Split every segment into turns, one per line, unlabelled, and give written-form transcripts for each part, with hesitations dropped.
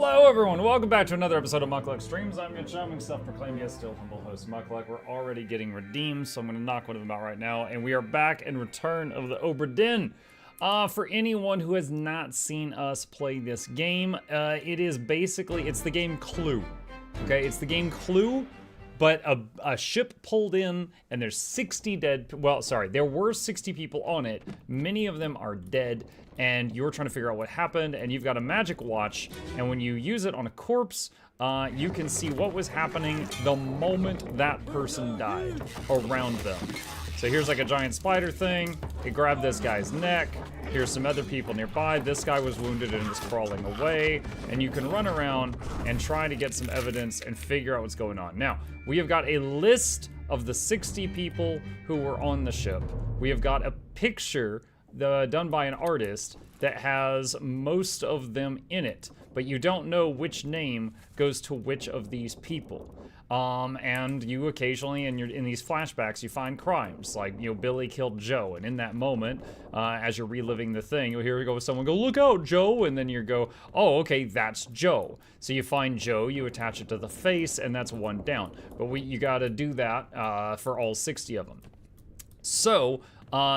Hello everyone, welcome back to another episode of Mukluk Streams. I'm your charming self-proclaimed yet still humble host Mukluk. We're already getting redeemed, so I'm going to knock one of them out right now. And we are back in Return of the Obra Dinn. For anyone who has not seen us play this game, it is basically, it's the game Clue. Okay, it's the game Clue, but a ship pulled in and there's 60 dead, well, sorry, there were 60 people on it. Many of them are dead. And you're trying to figure out what happened, and you've got a magic watch, and when you use it on a corpse, you can see what was happening the moment that person died around them. So here's like a giant spider thing. It grabbed this guy's neck. Here's some other people nearby. This guy was wounded and is crawling away. And you can run around and try to get some evidence and figure out what's going on. Now, we have got a list of the 60 people who were on the ship. We have got a picture done by an artist that has most of them in it, but you don't know which name goes to which of these people. And you occasionally, in these flashbacks, you find crimes, like, you know, Billy killed Joe, and in that moment, as you're reliving the thing, you'll hear someone go, "Look out, Joe," and then you go, "Oh, okay, that's Joe." So you find Joe, you attach it to the face, and that's one down. But you gotta do that for all 60 of them. So,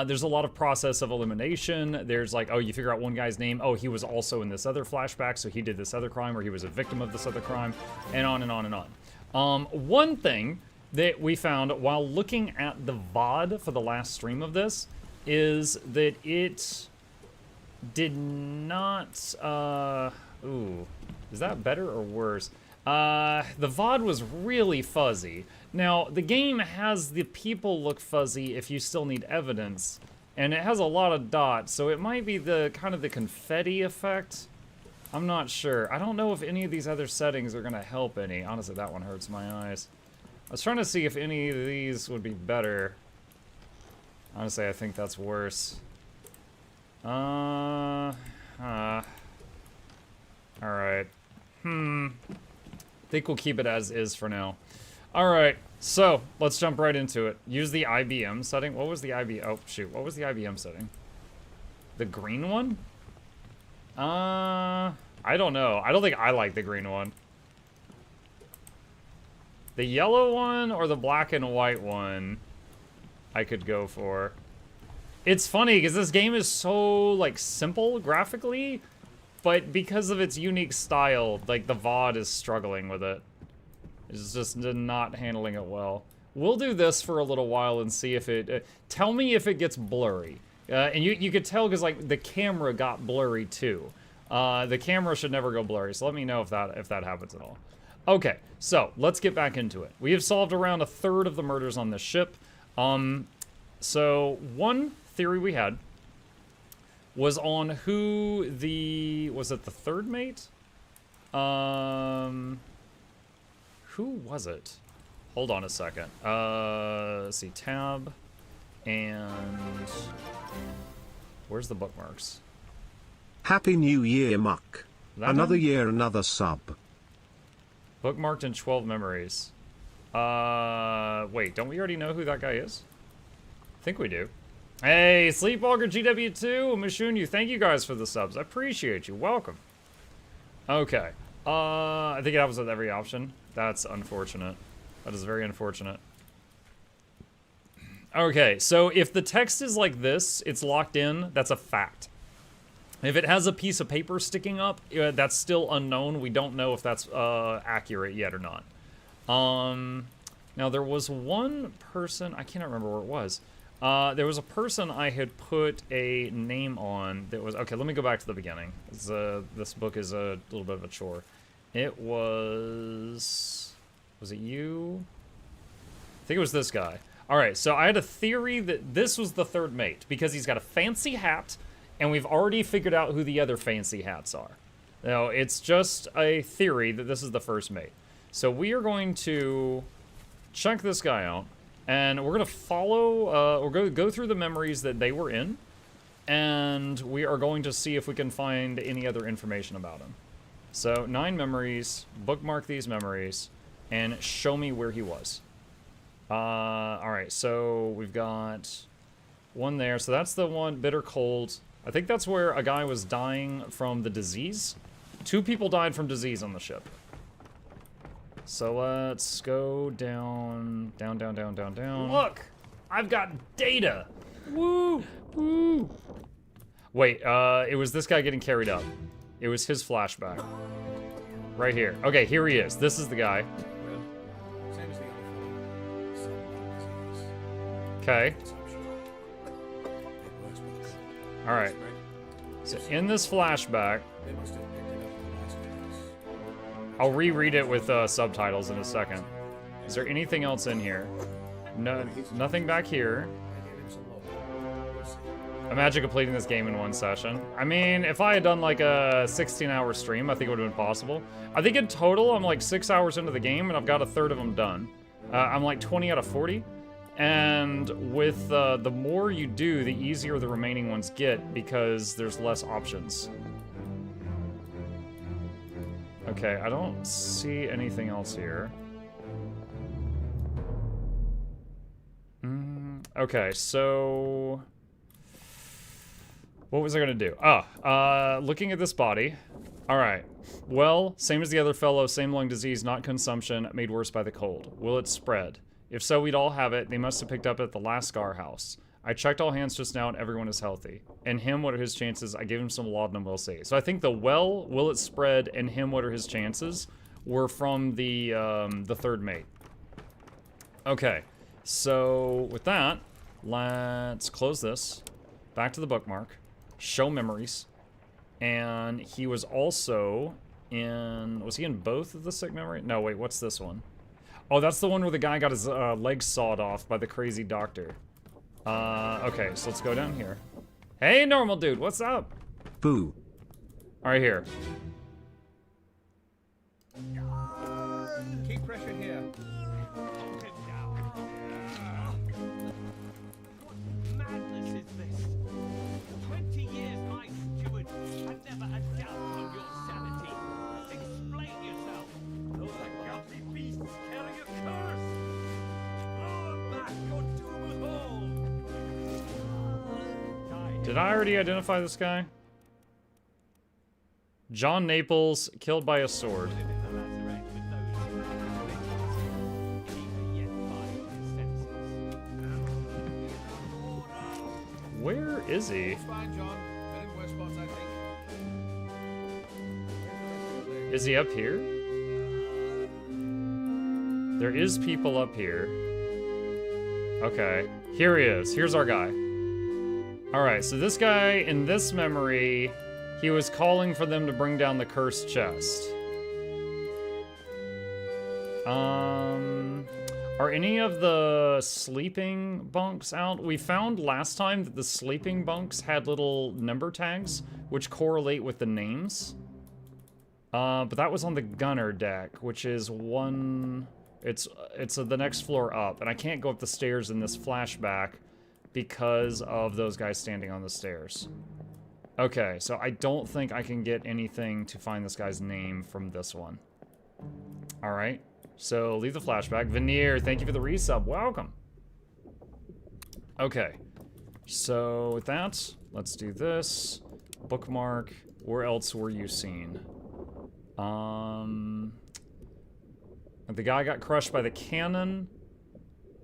there's a lot of process of elimination. There's like, oh, you figure out one guy's name. Oh, he was also in this other flashback, so he did this other crime, or he was a victim of this other crime, and on and on and on. One thing that we found while looking at the VOD for the last stream of this is that it did not, ooh, is that better or worse? The VOD was really fuzzy. Now, the game has the people look fuzzy if you still need evidence, and it has a lot of dots, so it might be the kind of the confetti effect. I'm not sure. I don't know if any of these other settings are gonna help any. Honestly, that one hurts my eyes. I was trying to see if any of these would be better. Honestly, I think that's worse. Alright. Think we'll keep it as is for now. Alright, so let's jump right into it. Use the IBM setting. What was the IBM? Oh, shoot. What was the IBM setting? The green one? I don't know. I don't think I like the green one. The yellow one or the black and white one I could go for. It's funny because this game is so, like, simple graphically, but because of its unique style, like, the VOD is struggling with it. It's just not handling it well. We'll do this for a little while and see if it... tell me if it gets blurry. And you could tell because, like, the camera got blurry, too. The camera should never go blurry, so let me know if that happens at all. Okay, so let's get back into it. We have solved around a third of the murders on this ship. So one theory we had was on who the... was it the third mate? Who was it? Hold on a second. Let's see, tab, and where's the bookmarks?
Happy New Year, Muck. Another
him?
year, another sub.
Bookmarked in 12 memories. Wait, don't we already know who that guy is? I think we do. Hey, Sleepwalker GW2, Mishun, thank you guys for the subs. I appreciate you. Welcome. Okay. I think it happens with every option. That's unfortunate. That is very unfortunate. Okay, so if the text is like this, it's locked in, that's a fact. If it has a piece of paper sticking up, that's still unknown. We don't know if that's accurate yet or not. Now there was one person, I can't remember where it was. There was a person I had put a name on that was... Okay, let me go back to the beginning. This book is a little bit of a chore. It was... Was it you? I think it was this guy. Alright, so I had a theory that this was the third mate, because he's got a fancy hat, and we've already figured out who the other fancy hats are. Now, it's just a theory that this is the first mate. So we are going to check this guy out. And we're going to follow, we're going to go through the memories that they were in, and we are going to see if we can find any other information about him. So, 9 memories, bookmark these memories, and show me where he was. Alright, so we've got one there. So that's the one, bitter cold. I think that's where a guy was dying from the disease. 2 people died from disease on the ship. So let's go down, down, down, down, down, down. Look! I've got data! Woo! Woo! Wait, it was this guy getting carried up. It was his flashback. Right here. Okay, here he is. This is the guy. Okay. Alright. So in this flashback, I'll reread it with subtitles in a second. Is there anything else in here? No, nothing back here. Imagine completing this game in 1 session. I mean, if I had done like a 16-hour stream, I think it would have been possible. I think in total, I'm like 6 hours into the game, and I've got a third of them done. I'm like 20 out of 40. And with the more you do, the easier the remaining ones get, because there's less options. Okay, I don't see anything else here. Okay, so... what was I gonna do? Looking at this body. Alright. Well, same as the other fellow, same lung disease, not consumption, made worse by the cold. Will it spread? If so, we'd all have it. They must have picked up at the last Scar house. I checked all hands just now and everyone is healthy. And him, what are his chances? I gave him some laudanum, we'll see. So I think the well, will it spread, and him, what are his chances, were from the third mate. Okay, so with that, let's close this. Back to the bookmark. Show memories. And he was also in... was he in both of the sick memory? No, wait, what's this one? Oh, that's the one where the guy got his legs sawed off by the crazy doctor. Okay, so let's go down here. Hey, normal dude, what's up?
Boo.
All right, here.
Keep pressure here.
What madness is this? 20 years my steward and never a doubt on your sanity. Explain yourself. Those are guilty beasts carrying a curse. Roll back your doom of old.
Did I already identify this guy? John Naples, killed by a sword. Where is he?
Fine, John. Been in worse spots, I think.
Is he up here? There is people up here. Okay, here he is. Here's our guy. All right, so this guy, in this memory, he was calling for them to bring down the cursed chest. Are any of the sleeping bunks out? We found last time that the sleeping bunks had little number tags, which correlate with the names. But that was on the gunner deck, which is one... It's the next floor up, and I can't go up the stairs in this flashback because of those guys standing on the stairs. Okay, so I don't think I can get anything to find this guy's name from this one. All right, so leave the flashback. Veneer, thank you for the resub. Welcome. Okay, so with that, let's do this. Bookmark. Where else were you seen? The guy got crushed by the cannon.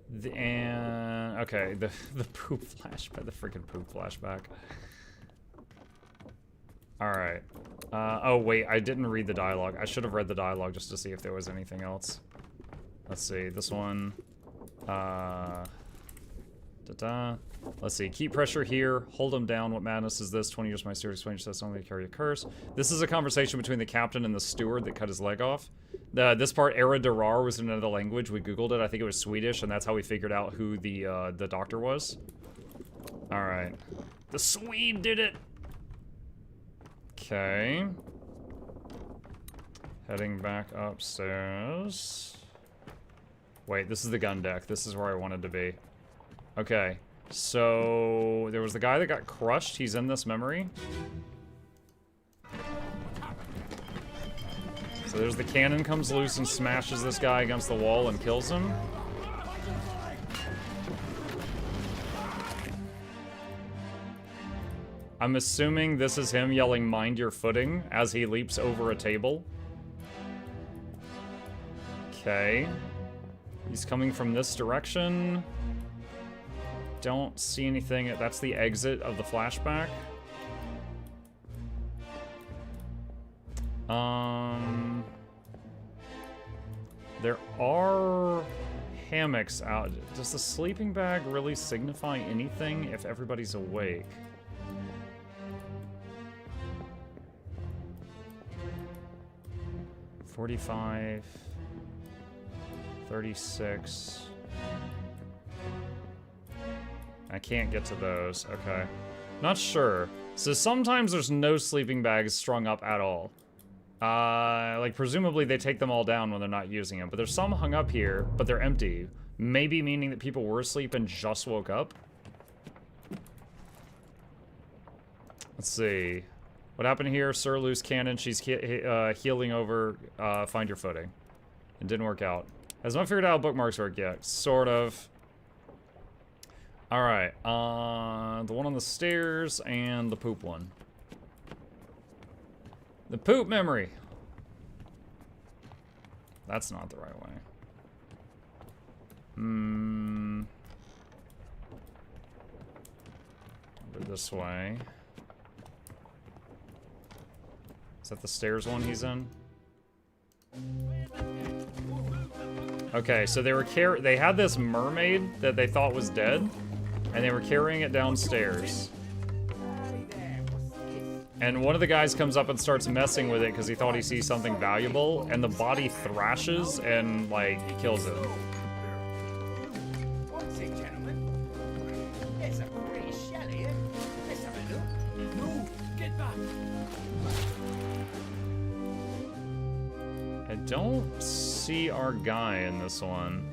Okay, the poop flashback, the freaking poop flashback. All right. Oh wait, I didn't read the dialogue. I should have read the dialogue just to see if there was anything else. Let's see, this one. Let's see, keep pressure here, hold him down. What madness is this? 20 years my steward explained yourself only to carry a curse. This is a conversation between the captain and the steward that cut his leg off. This part, Era Durar, was in another language. We googled it. I think it was Swedish, and that's how we figured out who the doctor was. All right, the Swede did it. Okay. Heading back upstairs. Wait, this is the gun deck. This is where I wanted to be. Okay, so there was the guy that got crushed. He's in this memory. So there's the cannon comes loose and smashes this guy against the wall and kills him. I'm assuming this is him yelling, "Mind your footing," as he leaps over a table. Okay. He's coming from this direction. Don't see anything. That's the exit of the flashback. There are hammocks out. Does the sleeping bag really signify anything if everybody's awake? $45, $36. I can't get to those. Okay. Not sure. So sometimes there's no sleeping bags strung up at all. Like, presumably they take them all down when they're not using them. But there's some hung up here, but they're empty. Maybe meaning that people were asleep and just woke up. Let's see. What happened here? Sir, loose cannon. She's healing over. Find your footing. It didn't work out. Has not figured out how bookmarks work yet. Sort of. Alright. The one on the stairs and the poop one. The poop memory. That's not the right way. Over this way. Is that the stairs one he's in? Okay, so they had this mermaid that they thought was dead, and they were carrying it downstairs. And one of the guys comes up and starts messing with it because he thought he sees something valuable, and the body thrashes and, like, kills it.
What's it, gentlemen? There's a pretty shell here. Let's have a look. Move! Get back!
I don't see our guy in this one.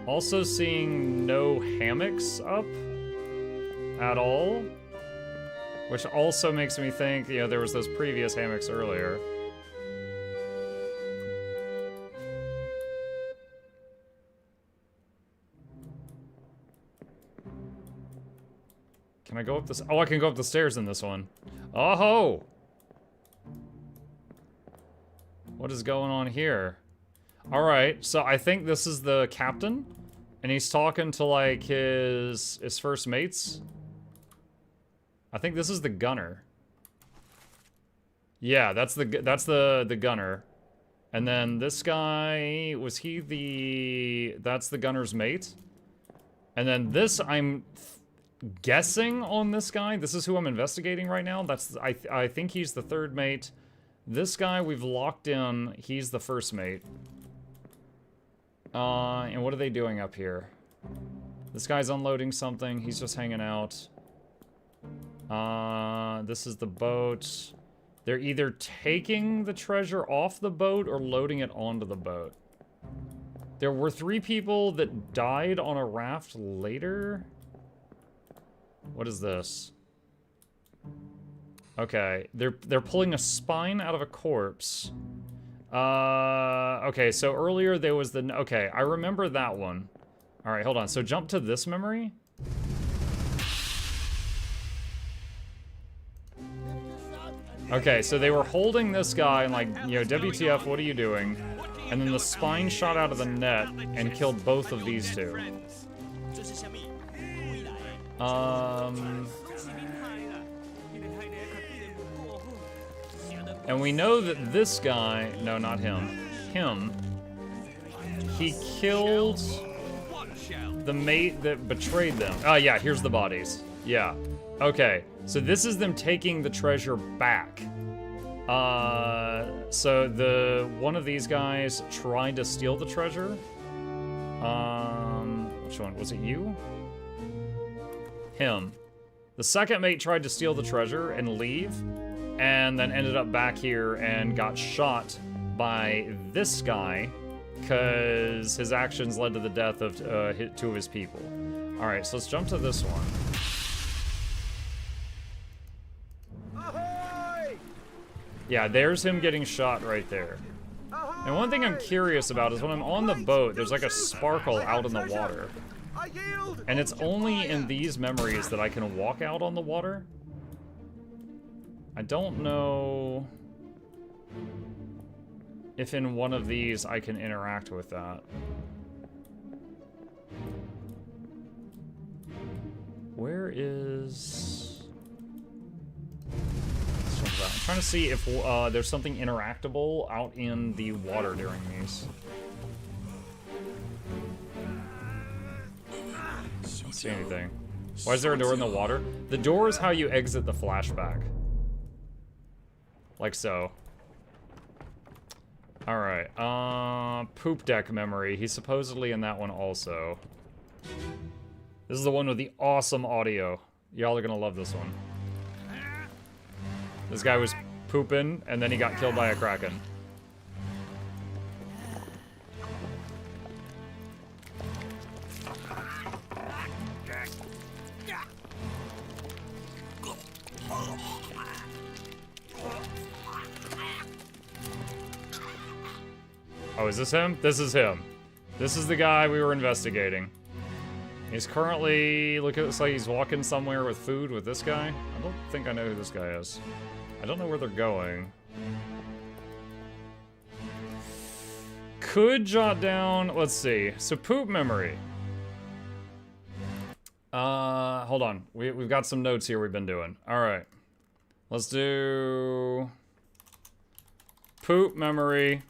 Also seeing no hammocks up at all, which also makes me think, you know, there was those previous hammocks earlier. Can I go up this? Oh, I can go up the stairs in this one. Oh-ho! What is going on here? All right, so I think this is the captain, and he's talking to like his first mates. I think this is the gunner. Yeah, that's the gunner. And then this guy, was he that's the gunner's mate? And then this, I'm guessing on this guy. This is who I'm investigating right now. I think he's the third mate. This guy we've locked in, he's the first mate. And what are they doing up here? This guy's unloading something. He's just hanging out. This is the boat. They're either taking the treasure off the boat or loading it onto the boat. There were 3 people that died on a raft later. What is this? Okay, they're pulling a spine out of a corpse. Okay, so earlier there was the... Okay, I remember that one. Alright, hold on. So jump to this memory. Okay, so they were holding this guy and like, you know, WTF, what are you doing? And then the spine shot out of the net and killed both of these two. And we know that this guy, no, not him, he killed the mate that betrayed them. Oh, yeah, here's the bodies. Yeah. Okay, so this is them taking the treasure back. So one of these guys tried to steal the treasure. Which one? Was it you? Him. The second mate tried to steal the treasure and leave, and then ended up back here and got shot by this guy because his actions led to the death of 2 of his people. All right, so let's jump to this one. Yeah, there's him getting shot right there. And one thing I'm curious about is when I'm on the boat, there's like a sparkle out in the water. And it's only in these memories that I can walk out on the water. I don't know if in one of these I can interact with that. Where is... I'm trying to see if there's something interactable out in the water during these. Don't see anything. Why is there a door in the water? The door is how you exit the flashback. Like so. Alright, poop deck memory. He's supposedly in that one also. This is the one with the awesome audio. Y'all are gonna love this one. This guy was pooping, and then he got killed by a kraken. Oh, is this him? This is him. This is the guy we were investigating. He's currently, look at this, like he's walking somewhere with food with this guy. I don't think I know who this guy is. I don't know where they're going. Could jot down, let's see. So poop memory. Hold on. We've got some notes here we've been doing. All right. Let's do poop memory.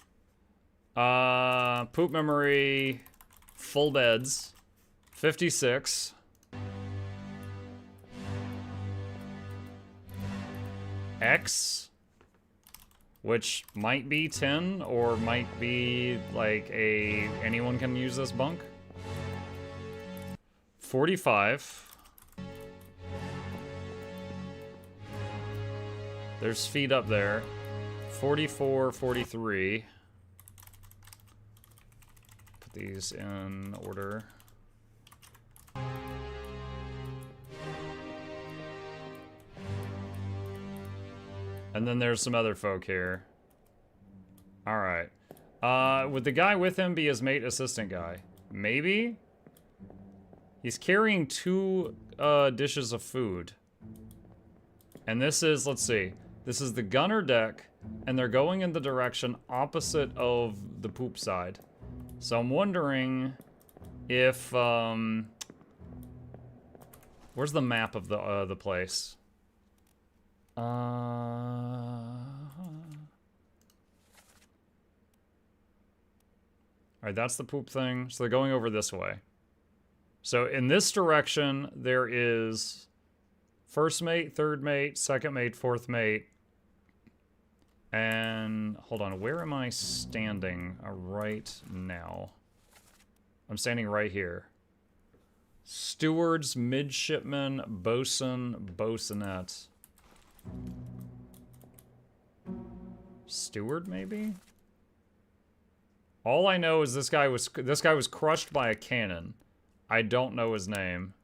Poop memory, full beds, 56. X, which might be 10 or might be like anyone can use this bunk. 45. There's feet up there. 44, 43. Put these in order. And then there's some other folk here. Alright. Would the guy with him be his mate assistant guy? Maybe? He's carrying 2 dishes of food. And this is, let's see. This is the gunner deck, and they're going in the direction opposite of the poop side. So I'm wondering if, where's the map of the place? Alright, that's the poop thing. So they're going over this way. So in this direction, there is first mate, third mate, second mate, fourth mate. And, hold on, where am I standing right now? I'm standing right here. Stewards, midshipman, bosun, bosunette. Steward, maybe? All I know is this guy was crushed by a cannon. I don't know his name.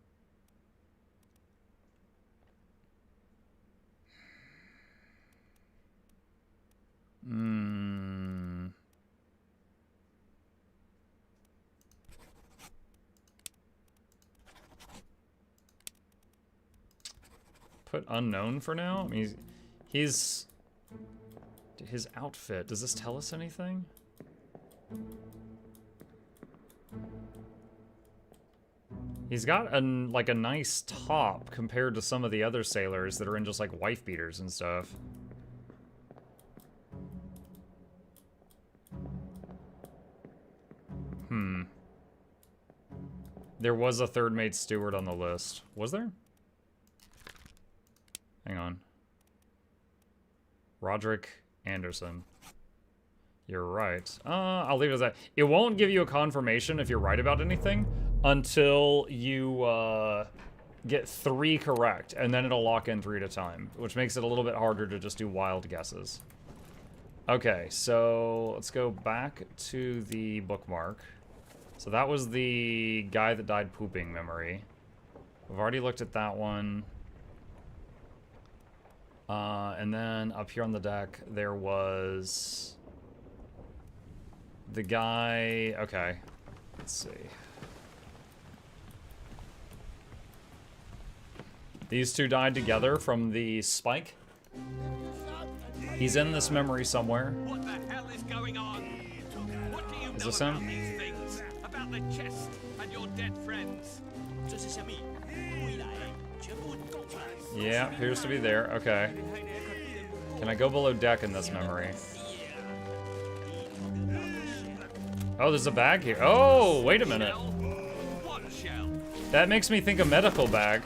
Put unknown for now? I mean, his outfit, does this tell us anything? He's got like a nice top compared to some of the other sailors that are in just like wife beaters and stuff. There was a third mate steward on the list. Was there? Hang on. Roderick Anderson. You're right. I'll leave it as that. It won't give you a confirmation if you're right about anything until you get 3 correct, and then it'll lock in 3 at a time, which makes it a little bit harder to just do wild guesses. Okay, so let's go back to the bookmark. So that was the guy that died pooping memory. We've already looked at that one. And then up here on the deck, there was the guy. Okay, let's see. These two died together from the spike. He's in this memory somewhere.
What the hell is going on? What do you
Is
know
this
about
him?
these things? About the chest and your dead friends?
Yeah, appears to be there. Okay. Can I go below deck in this memory? Oh, there's a bag here. Oh, wait a minute.
What shell?
That makes me think a medical bag.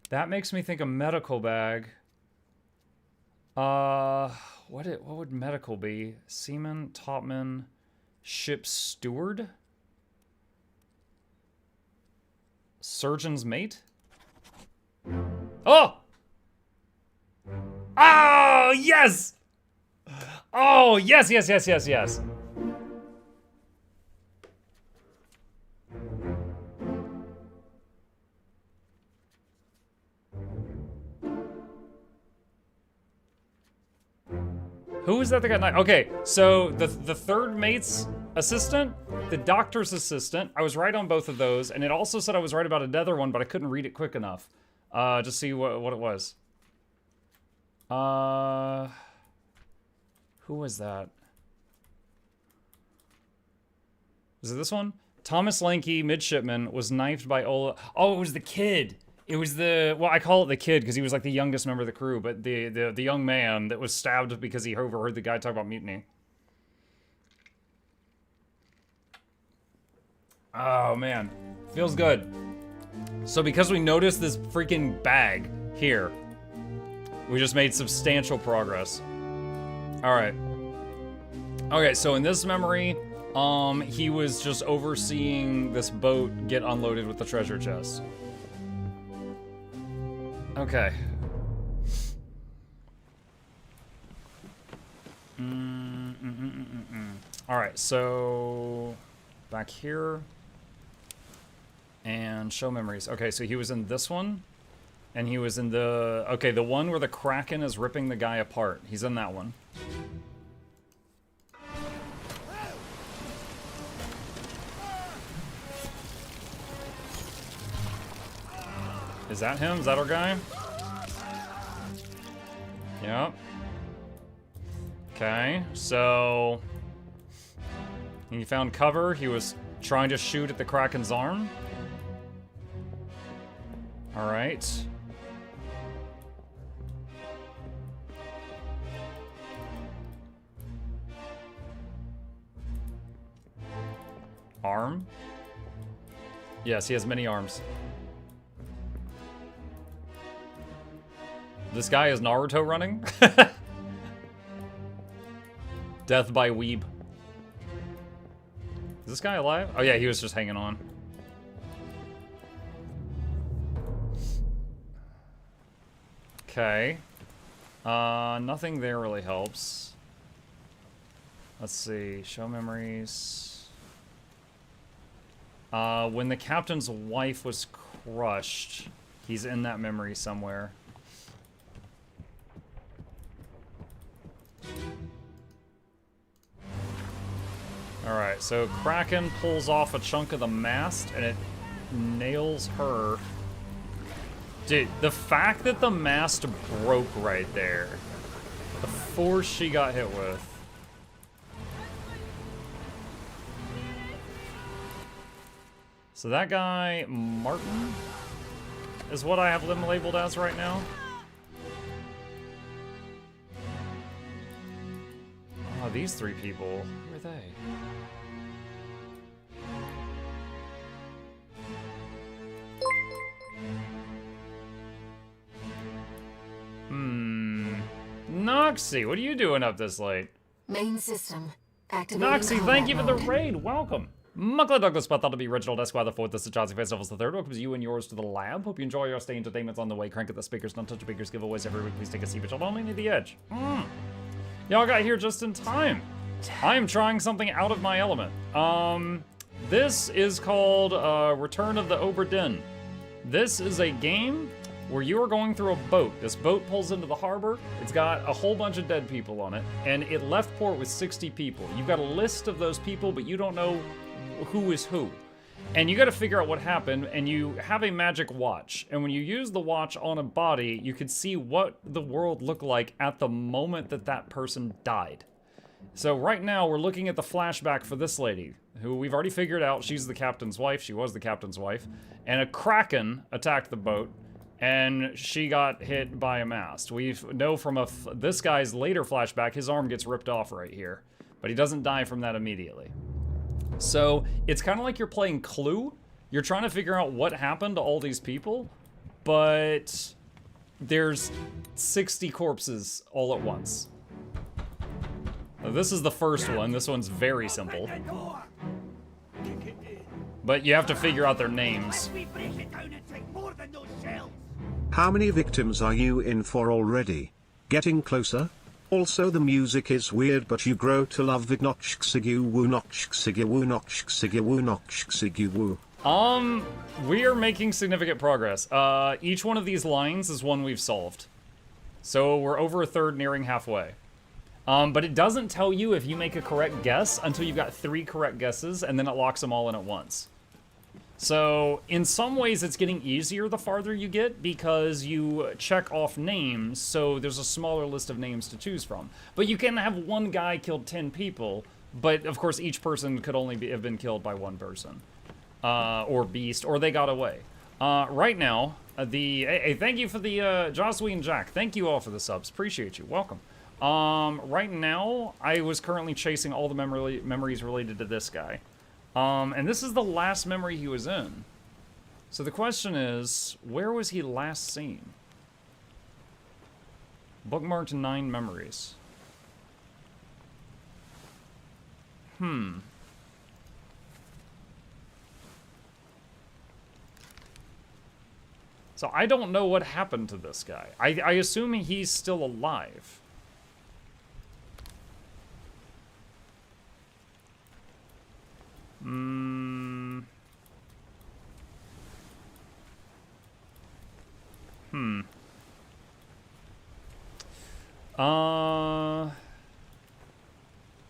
That makes me think a medical bag. What would medical be? Seaman, topman, ship steward? Surgeon's mate? Oh! Oh, yes! Oh, yes, yes, yes, yes, yes. Who was that got knife? Okay, so the third mate's assistant, the doctor's assistant, I was right on both of those, and it also said I was right about another one, but I couldn't read it quick enough to see what it was. Who was that? Was it this one? Thomas Lanky, midshipman, was knifed by Ola. Oh, it was the kid. It was the, well, I call it the kid because he was like the youngest member of the crew, but the young man that was stabbed because he overheard the guy talk about mutiny. Oh, man. Feels good. So because we noticed this freaking bag here, we just made substantial progress. All right. Okay, so in this memory, he was just overseeing this boat get unloaded with the treasure chest. Okay. All right, so back here and show memories. Okay, so he was in this one, and he was in the, okay, the one where the Kraken is ripping the guy apart. He's in that one. Is that him? Is that our guy? Yep. Okay, so he found cover. He was trying to shoot at the Kraken's arm. All right. Arm? Yes, he has many arms. This guy is Naruto running? Death by Weeb. Is this guy alive? Oh yeah, he was just hanging on. Okay. Nothing there really helps. Let's see, show memories. When the captain's wife was crushed, he's in that memory somewhere. Alright, so Kraken pulls off a chunk of the mast and it nails her. Dude, the fact that the mast broke right there, the force she got hit with. So that guy, Martin, is what I have him labeled as right now. Oh, these three people, who are they? Noxxi, what are you doing up this late?
Main system activating.
Noxxi, thank you for the
mode.
raid. Welcome. Muckler Douglas, but thought to be Reginald Esquire the Fourth. This is Chauncey Face Devils the Third. Welcome to you and yours to the lab. Hope you enjoy your stay entertainments on the way. Crank at the speakers, don't touch speakers, giveaways every week. Please take a seat, but you'll only need the edge. Y'all got here just in time. I am trying something out of my element. This is called Return of the Obra Dinn. This is a game where you are going through a boat. This boat pulls into the harbor. It's got a whole bunch of dead people on it, and it left port with 60 people. You've got a list of those people, but you don't know who is who. And you gotta figure out what happened, and you have a magic watch. And when you use the watch on a body, you can see what the world looked like at the moment that that person died. So right now, we're looking at the flashback for this lady, who we've already figured out she's the captain's wife. She was the captain's wife. And a kraken attacked the boat, and she got hit by a mast. We know from this guy's later flashback, his arm gets ripped off right here. But he doesn't die from that immediately. So it's kind of like you're playing Clue. You're trying to figure out what happened to all these people, but there's 60 corpses all at once. Now, this is the first one. This one's very simple. But you have to figure out their names.
How many victims are you in for already? Getting closer? Also the music is weird, but you grow to love it. Noxxi woo, Noxxi woo, Noxxi woo, Noxxi woo.
We are making significant progress. Each one of these lines is one we've solved. So we're over a third, nearing halfway. But it doesn't tell you if you make a correct guess until you've got 3 correct guesses, and then it locks them all in at once. So in some ways it's getting easier the farther you get because you check off names, so there's a smaller list of names to choose from. But you can have one guy killed 10 people, but of course each person could only have been killed by one person. Or beast, or they got away. Right now, hey, thank you for the, Jocelyn and Jack, thank you all for the subs, appreciate you, welcome. Right now, I was currently chasing all the memories related to this guy. And this is the last memory he was in. So the question is, where was he last seen? Bookmarked 9 memories. So I don't know what happened to this guy. I assume he's still alive.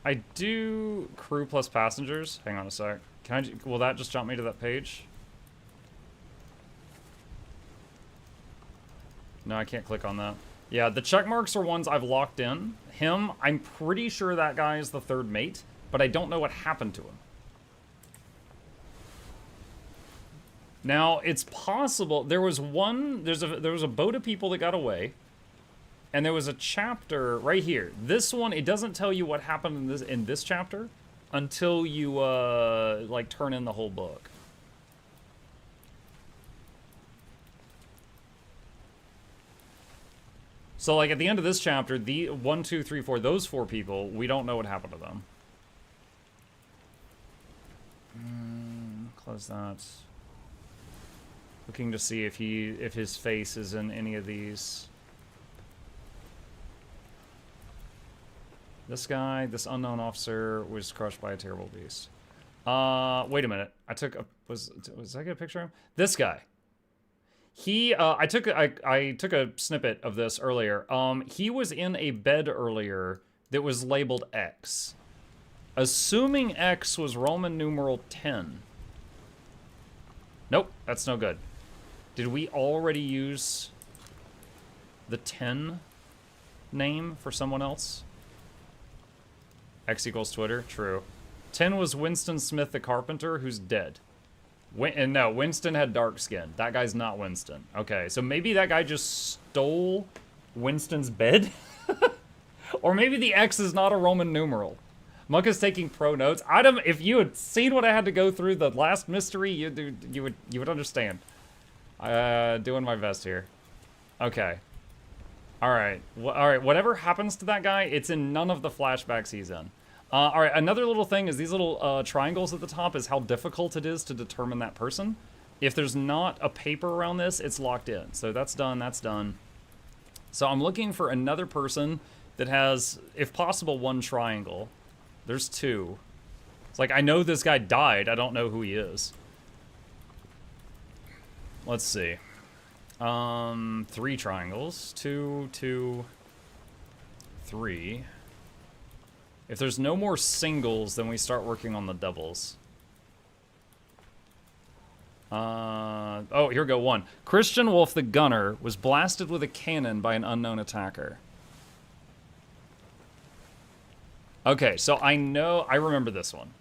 I do crew plus passengers. Hang on a sec. Will that just jump me to that page? No, I can't click on that. Yeah, the check marks are ones I've locked in. Him, I'm pretty sure that guy is the 3rd mate, but I don't know what happened to him. Now, it's possible there was there was a boat of people that got away, and there was a chapter right here. This one, it doesn't tell you what happened in this chapter until you like turn in the whole book. So like at the end of this chapter, the 1, 2, 3, 4, those 4 people, we don't know what happened to them. Close that. Looking to see if his face is in any of these. This guy, this unknown officer, was crushed by a terrible beast. Wait a minute. Was I get a picture of him? This guy. He, I took a snippet of this earlier. He was in a bed earlier that was labeled X. Assuming X was Roman numeral 10. Nope, that's no good. Did we already use the 10 name for someone else? X equals Twitter, true. 10 was Winston Smith the carpenter, who's dead. And no, Winston had dark skin. That guy's not Winston. Okay, so maybe that guy just stole Winston's bed? Or maybe the X is not a Roman numeral. Muck is taking pro notes. Adam, if you had seen what I had to go through the last mystery, you would understand. Doing my best here. Okay. All right. Whatever happens to that guy, it's in none of the flashbacks he's in. All right. Another little thing is these little triangles at the top is how difficult it is to determine that person. If there's not a paper around this, it's locked in. So that's done. That's done. So I'm looking for another person that has, if possible, 1 triangle. There's 2. It's like, I know this guy died. I don't know who he is. Let's see. 3 triangles. 2, 2, 3. If there's no more singles, then we start working on the doubles. Oh, here we go. 1. Christian Wolf the Gunner was blasted with a cannon by an unknown attacker. Okay, so I remember this one.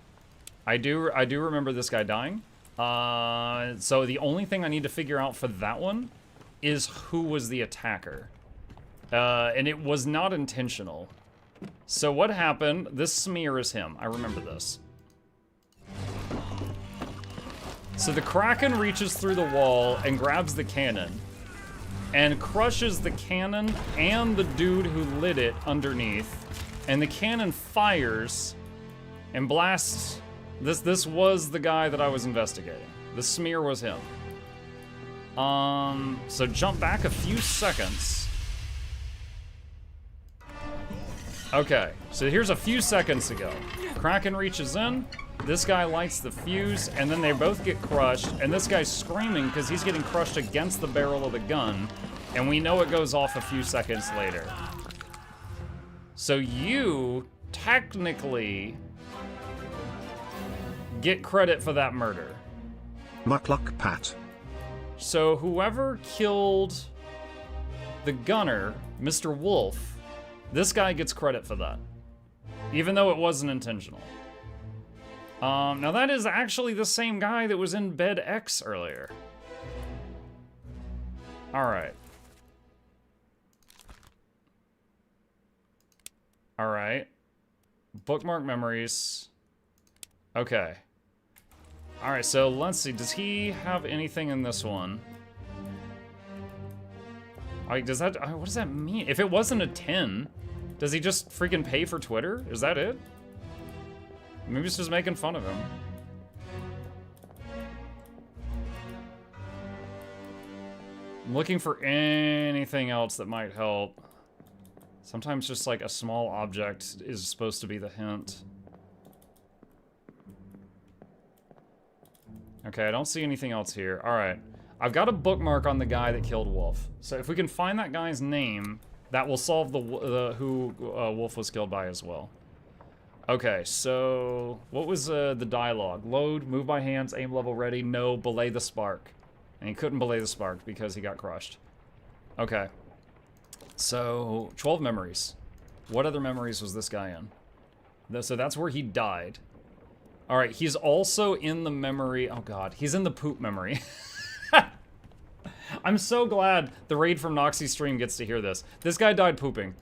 I do remember this guy dying. So the only thing I need to figure out for that one is who was the attacker. And it was not intentional. So what happened, this smear is him. I remember this. So the Kraken reaches through the wall and grabs the cannon and crushes the cannon and the dude who lit it underneath. And the cannon fires and blasts. This was the guy that I was investigating. The smear was him. So jump back a few seconds. Okay, so here's a few seconds ago. Kraken reaches in, this guy lights the fuse, and then they both get crushed, and this guy's screaming because he's getting crushed against the barrel of the gun, and we know it goes off a few seconds later. So you, technically, get credit for that murder.
Mukluk Pat.
So whoever killed the gunner, Mr. Wolf, this guy gets credit for that, even though it wasn't intentional. Now that is actually the same guy that was in bed X earlier. Alright. Alright. Bookmark memories. Okay. Alright, so let's see. Does he have anything in this one? Like, does that... what does that mean? If it wasn't a 10, does he just freaking pay for Twitter? Is that it? Maybe it's just making fun of him. I'm looking for anything else that might help. Sometimes just like a small object is supposed to be the hint. Okay, I don't see anything else here. Alright. I've got a bookmark on the guy that killed Wolf. So if we can find that guy's name, that will solve the who Wolf was killed by as well. Okay, so what was the dialogue? Load, move by hands, aim level ready, no, belay the spark. And he couldn't belay the spark because he got crushed. Okay. So, 12 memories. What other memories was this guy in? So that's where he died. Alright, he's also in the memory... Oh god, he's in the poop memory. I'm so glad the raid from Noxxi stream gets to hear this. This guy died pooping.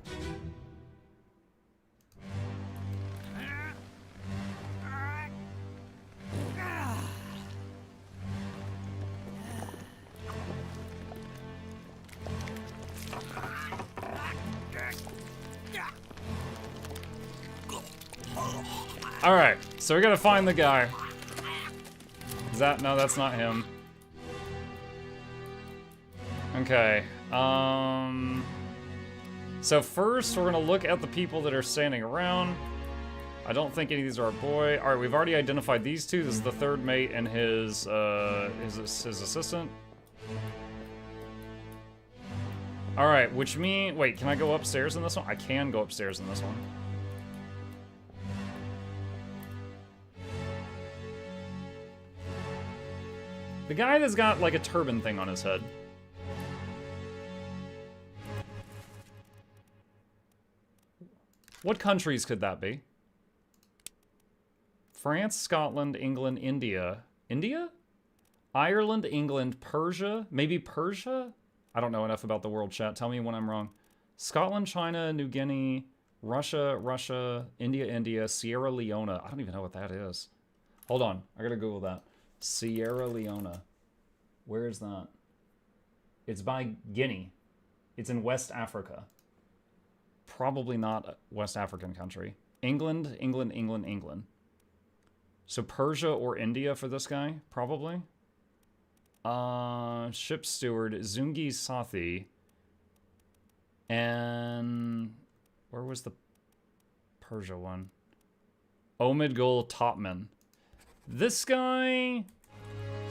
Alright, so we gotta find the guy. Is that... No, that's not him. Okay, so first we're gonna look at the people that are standing around. I don't think any of these are our boy. Alright, we've already identified these two. This is the third mate and his assistant. Alright, which means... Wait, can I go upstairs in this one? I can go upstairs in this one. The guy that's got, like, a turban thing on his head. What countries could that be? France, Scotland, England, India. India? Ireland, England, Persia? Maybe Persia? I don't know enough about the world, chat. Tell me when I'm wrong. Scotland, China, New Guinea, Russia, India, Sierra Leone. I don't even know what that is. Hold on. I gotta Google that. Sierra Leone. Where is that? It's by Guinea. It's in West Africa. Probably not a West African country. England. So Persia or India for this guy? Probably. Ship steward, Zungi Sathi. And... where was the Persia one? Omidgul Topman. This guy,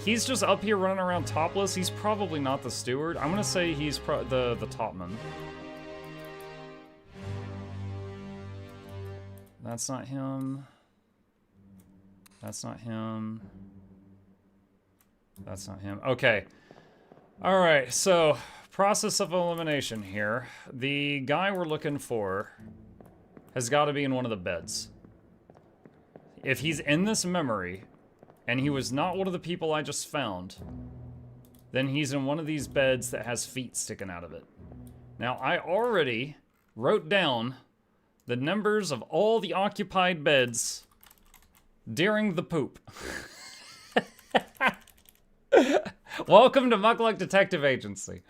he's just up here running around topless. He's probably not the steward. I'm gonna say he's the topman. That's not him. That's not him. That's not him. Okay. All right, so process of elimination here. The guy we're looking for has got to be in one of the beds. If he's in this memory, and he was not one of the people I just found, then he's in one of these beds that has feet sticking out of it. Now, I already wrote down the numbers of all the occupied beds during the poop. Welcome to Mukluk Detective Agency.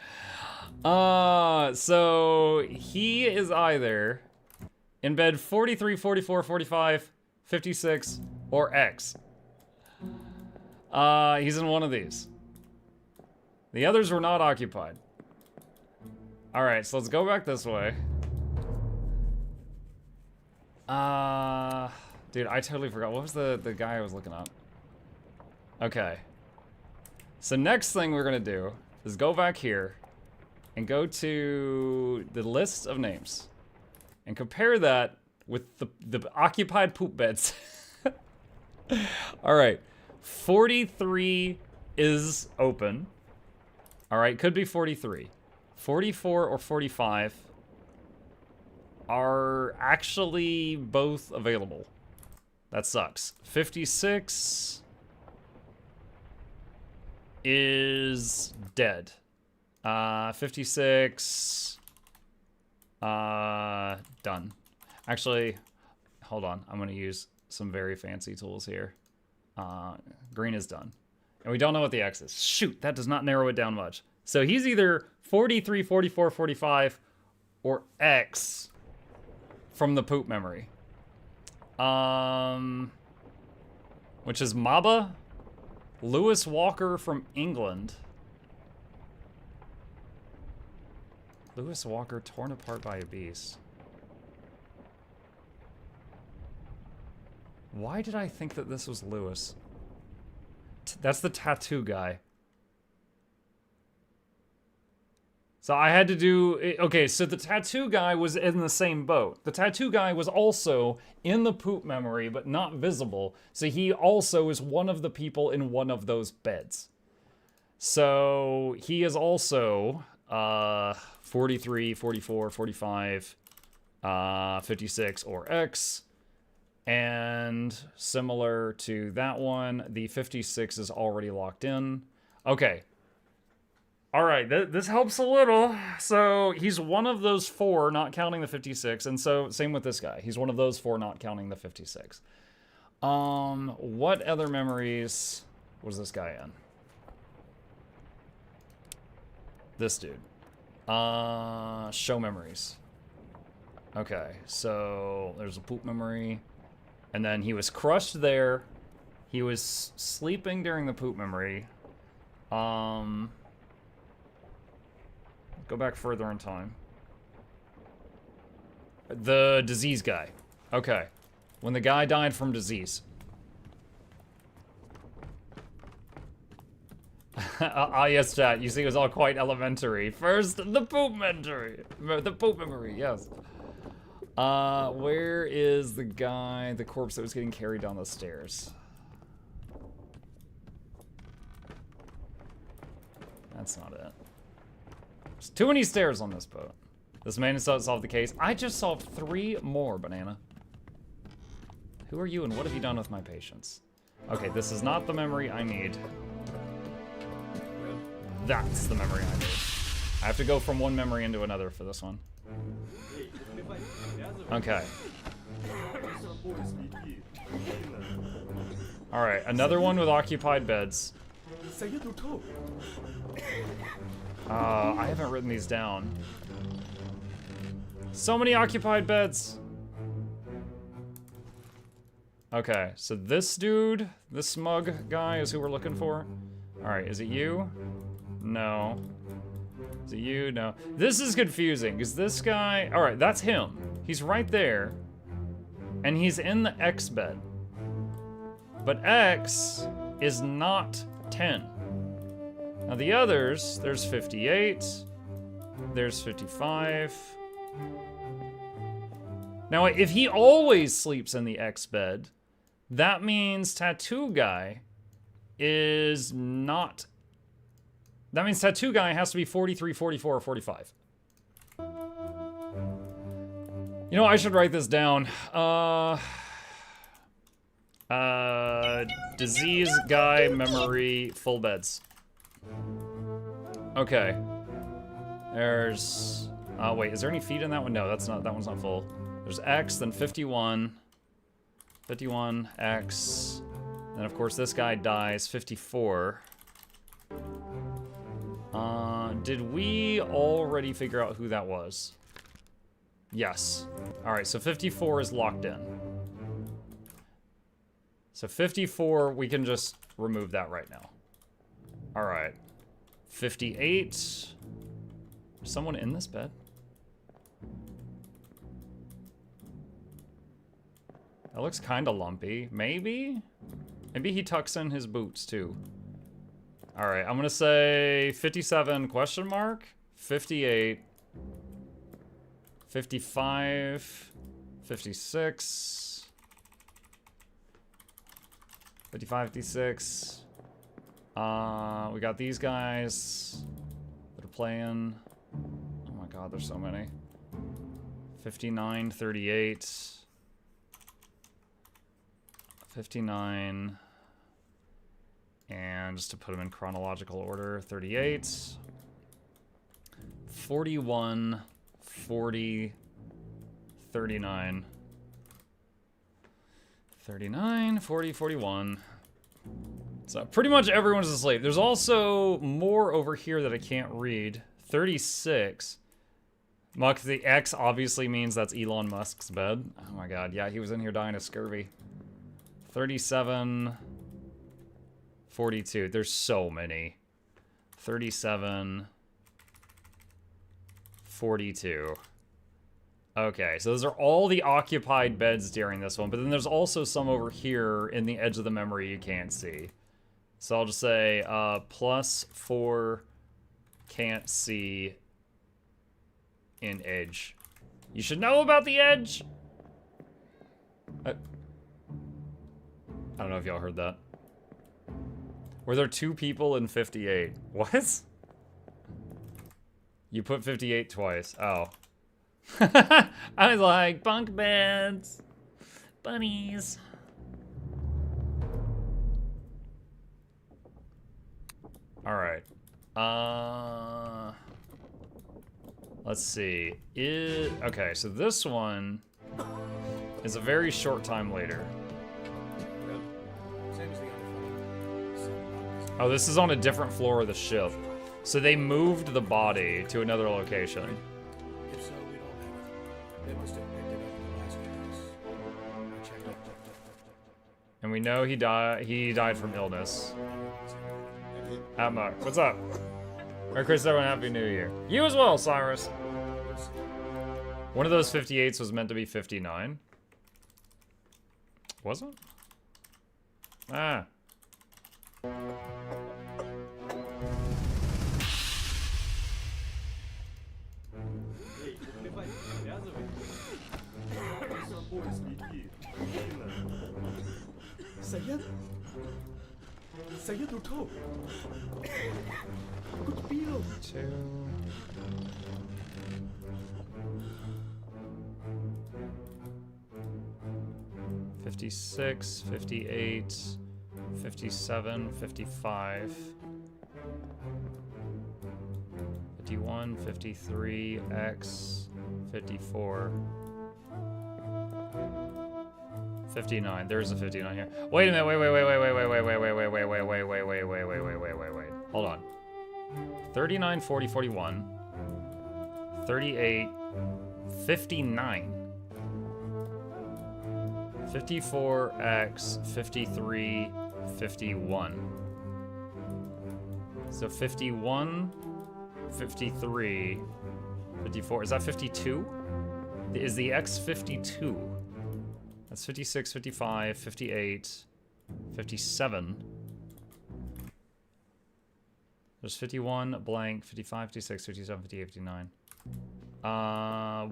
So he is either in bed 43, 44, 45, 56, or X. He's in one of these. The others were not occupied. Alright, so let's go back this way. Dude, I totally forgot. What was the guy I was looking at? Okay. So next thing we're gonna do is go back here and go to the list of names and compare that with the occupied poop beds. Alright. 43 is open. Alright, could be 43. 44 or 45 are actually both available. That sucks. 56 is dead. 56 done. Actually, hold on. I'm gonna use some very fancy tools here. Green is done. And we don't know what the X is. Shoot, that does not narrow it down much. So he's either 43, 44, 45, or X from the poop memory. Which is Maba, Lewis Walker from England. Lewis Walker torn apart by a beast. Why did I think that this was Lewis? That's the tattoo guy. So I had to do... Okay, so the tattoo guy was in the same boat. The tattoo guy was also in the poop memory, but not visible. So he also is one of the people in one of those beds. So he is also 43, 44, 45, 56, or X. And similar to that one, the 56 is already locked in. Okay. All right, this helps a little. So he's one of those four, not counting the 56. And so same with this guy. He's one of those four, not counting the 56. What other memories was this guy in? This dude. Show memories. Okay, so there's a poop memory. And then he was crushed there. He was sleeping during the poop memory. Go back further in time. The disease guy. Okay. When the guy died from disease. Yes, chat. You see, it was all quite elementary. First, the poop memory. The poop memory, yes. Where is the guy, the corpse that was getting carried down the stairs? That's not it. There's too many stairs on this boat. This man has solved the case. I just solved 3 more, Banana. Who are you and what have you done with my patience? Okay, this is not the memory I need. That's the memory I need. I have to go from one memory into another for this one. Okay. Alright, another one with occupied beds. I haven't written these down. So many occupied beds. Okay, so this dude, this smug guy is who we're looking for. Alright, is it you? No. Is it you? No. This is confusing, because this guy... Alright, that's him. He's right there. And he's in the X bed. But X is not 10. Now the others, there's 58, there's 55. Now if he always sleeps in the X bed, that means Tattoo Guy is not... That means Tattoo Guy has to be 43, 44, or 45. You know, I should write this down. Disease Guy Memory Full Beds. Okay. There's... wait, is there any feet in that one? No, that's not, that one's not full. There's X, then 51. 51, X. Then, of course, this guy dies, 54. Did we already figure out who that was? Yes. Alright, so 54 is locked in. So 54, we can just remove that right now. Alright. 58. Is someone in this bed? That looks kind of lumpy. Maybe? Maybe he tucks in his boots, too. Alright, I'm gonna say 57 question mark, 58, 55, 56, 55, 56. We got these guys that are playing. Oh my god, there's so many. 59, 38, 59, and just to put them in chronological order, 38, 41, 40, 39, 39, 40, 41. So pretty much everyone's asleep. There's also more over here that I can't read. 36. Muck, the X obviously means that's Elon Musk's bed. Oh my god, yeah, he was in here dying of scurvy. 37, 42. There's so many. 37, 42. Okay, so those are all the occupied beds during this one, but then there's also some over here in the edge of the memory you can't see. So I'll just say +4 can't see in edge. You should know about the edge! I don't know if y'all heard that. Were there 2 people in 58? What? You put 58 twice. Oh. I was like, bunk beds. Bunnies. Alright. Let's see. Okay, so this one is a very short time later.
Same as the other one.
Oh, this is on a different floor of the ship. So they moved the body to another location.
If so, we don't have it. They must have picked it up in the last few days. Check.
And we know he died from illness. Muck, what's up? Merry Christmas, everyone. Happy New Year. You as well, Cyrus. One of those 58s was meant to be 59. Was it? Ah.
Saya tutup. Good feel.
2. $56, 58, 57, 55, 51, 53, X, 54, 59. There's a 59 here. Wait a minute. Wait. Hold on. 39, 40, 41, 38, 59. 54x 53 51. So 51 53 54. Is that 52? Is the x 52? That's 56 55 58 57. There's 51, blank, 55, 56, 57, 58, 59.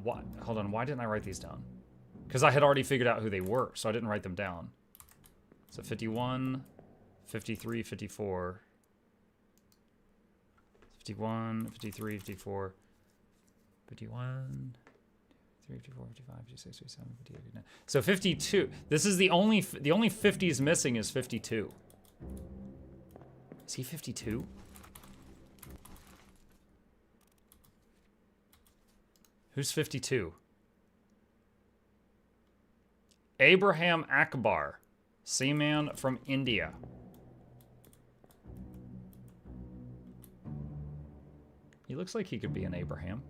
What? Hold on, why didn't I write these down? Because I had already figured out who they were, so I didn't write them down. So 51, 53, 54. 51, 53, 54. 51, 53, 54, 55, 56, 57, 58, 59. So 52. This is the only 50s missing is 52. Is he 52? Who's 52? Abraham Akbar, seaman from India. He looks like he could be an Abraham.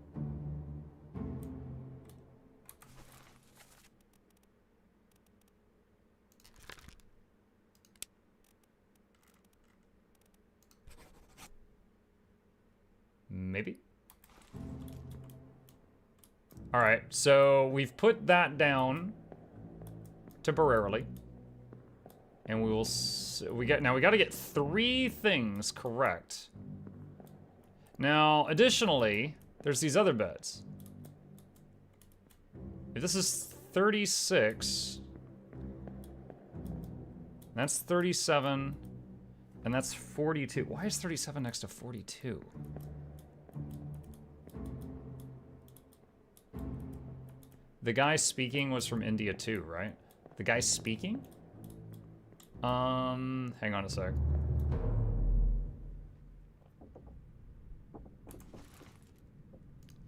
Maybe. All right, so we've put that down temporarily, and we will. We got to get 3 things correct. Now, additionally, there's these other beds. If this is 36, that's 37, and that's 42. Why is 37 next to 42? The guy speaking was from India too, right? The guy speaking? Hang on a sec.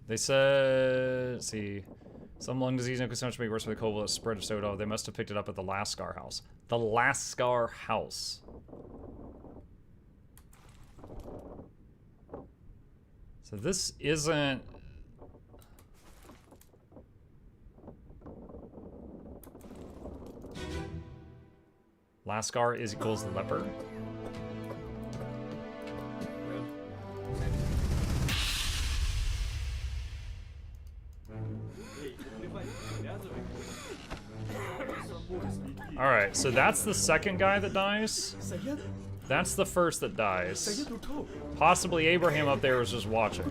They said, let's see, some lung disease and so much make worse with the cold spread of soda. They must have picked it up at the Lascar house. The Lascar house. So this isn't. Lascar is equals leper. Alright, so that's the second guy that dies. That's the first that dies. Possibly Abraham up there was just watching.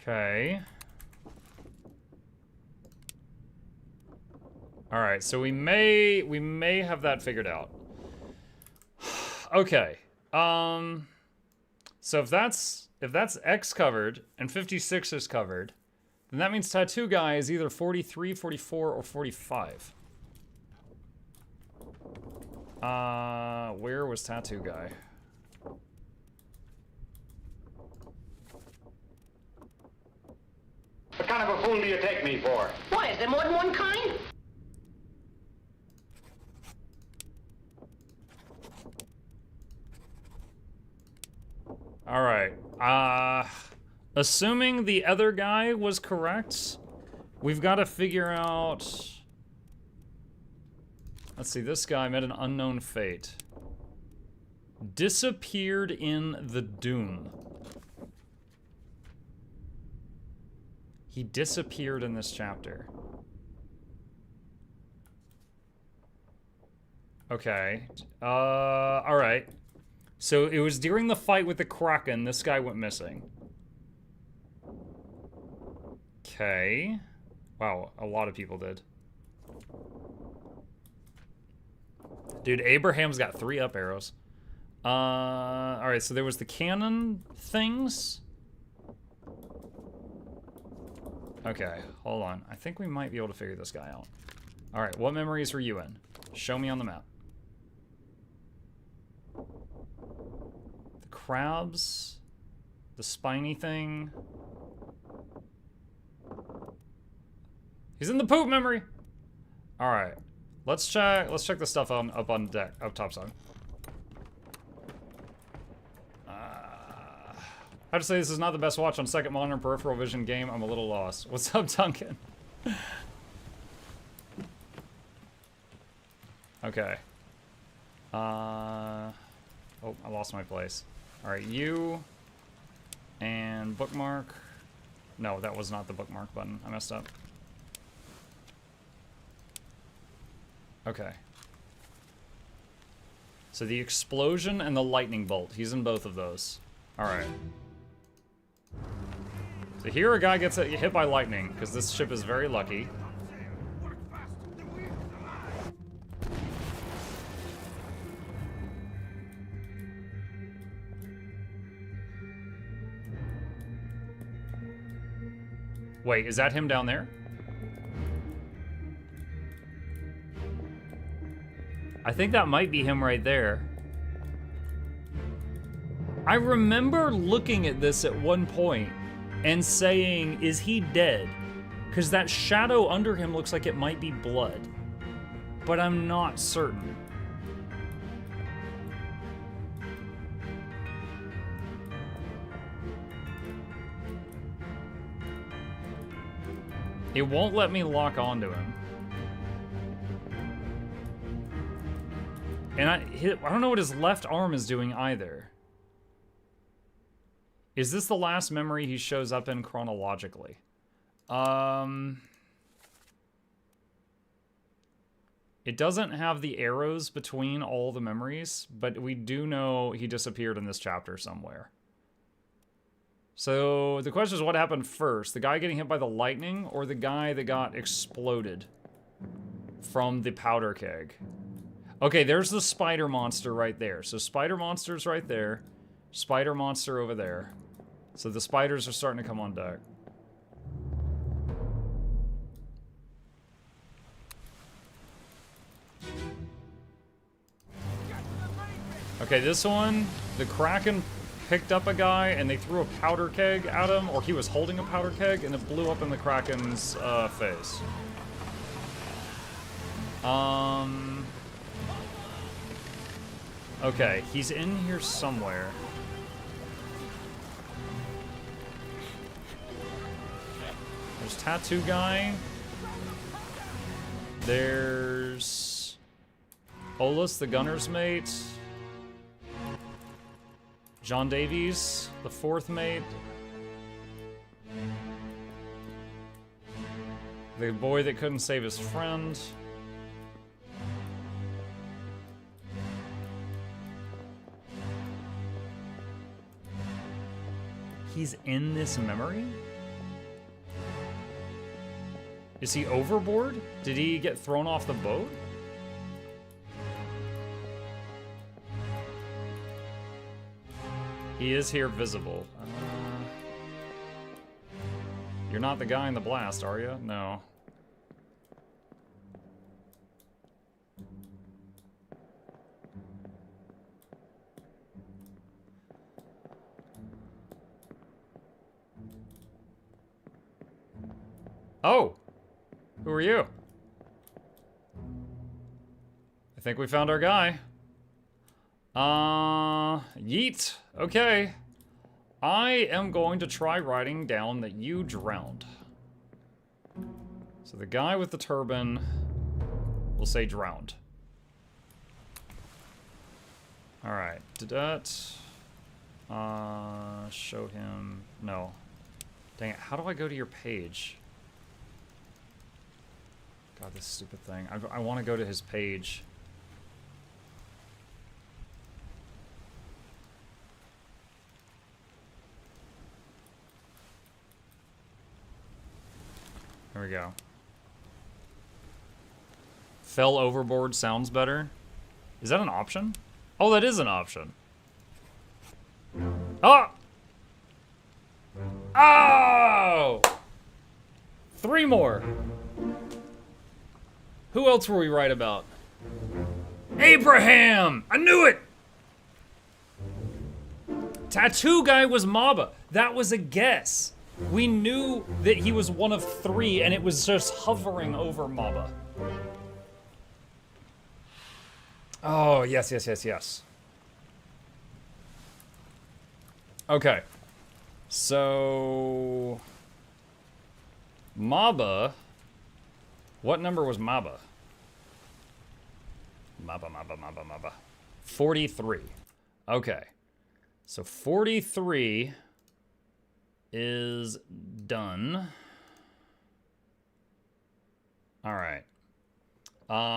Okay. All right, so we may have that figured out. Okay. So if that's X covered and 56 is covered, then that means tattoo guy is either 43, 44, or 45. Where was tattoo guy?
What kind of a fool do you take me for?
Why, is there more than one kind?
All right. Assuming the other guy was correct, we've got to figure out. Let's see. This guy met an unknown fate. Disappeared in the Doom. He disappeared in this chapter. Okay. All right. So it was during the fight with the Kraken, this guy went missing. Okay. Wow, a lot of people did. Dude, Abraham's got 3 up arrows. Alright, so there was the cannon things. Okay, hold on. I think we might be able to figure this guy out. Alright, what memories were you in? Show me on the map. The crabs. The spiny thing. He's in the poop memory! Alright. Let's check the stuff up on deck, up topside. I have to say this is not the best watch on second monitor peripheral vision game. I'm a little lost. What's up, Duncan? Okay. Oh, I lost my place. All right, you. And bookmark. No, that was not the bookmark button. I messed up. Okay. So the explosion and the lightning bolt. He's in both of those. Alright. So here a guy gets hit by lightning, because this ship is very lucky. Wait, is that him down there? I think that might be him right there. I remember looking at this at one point and saying, is he dead? Because that shadow under him looks like it might be blood. But I'm not certain. It won't let me lock onto him. And I don't know what his left arm is doing either. Is this the last memory he shows up in chronologically? It doesn't have the arrows between all the memories, but we do know he disappeared in this chapter somewhere. So the question is, what happened first? The guy getting hit by the lightning or the guy that got exploded from the powder keg? Okay, there's the spider monster right there. So spider monster's right there. Spider monster over there. So the spiders are starting to come on deck. Okay, this one, the Kraken picked up a guy and they threw a powder keg at him, or he was holding a powder keg, and it blew up in the Kraken's face. Okay, he's in here somewhere. There's Tattoo Guy. There's Olus, the gunner's mate. John Davies, the fourth mate. The boy that couldn't save his friend. He's in this memory? Is he overboard? Did he get thrown off the boat? He is here visible. You're not the guy in the blast, are you? No. Oh! Who are you? I think we found our guy. Yeet. Okay. I am going to try writing down that you drowned. So the guy with the turban will say drowned. Alright. Did that... show him... No. Dang it. How do I go to your page? God, this stupid thing. I want to go to his page. There we go. Fell overboard sounds better. Is that an option? Oh, that is an option. Oh! Oh! 3 more. Who else were we right about? Abraham! I knew it! Tattoo Guy was Maba. That was a guess. We knew that he was one of 3, and it was just hovering over Maba. Oh, yes, yes, yes, yes. Okay. So... Maba... What number was Maba? Maba. 43. Okay. So 43 is done. All right.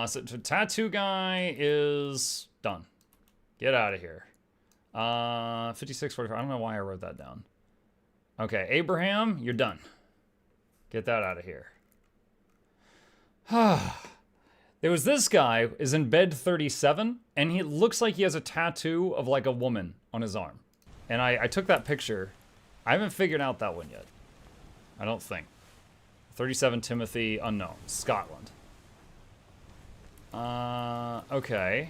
So tattoo guy is done. Get out of here. 56:45. I don't know why I wrote that down. Okay, Abraham, you're done. Get that out of here. There was this guy is in bed 37, and he looks like he has a tattoo of like a woman on his arm. And I took that picture. I haven't figured out that one yet. I don't think. 37 Timothy, unknown, Scotland. Okay.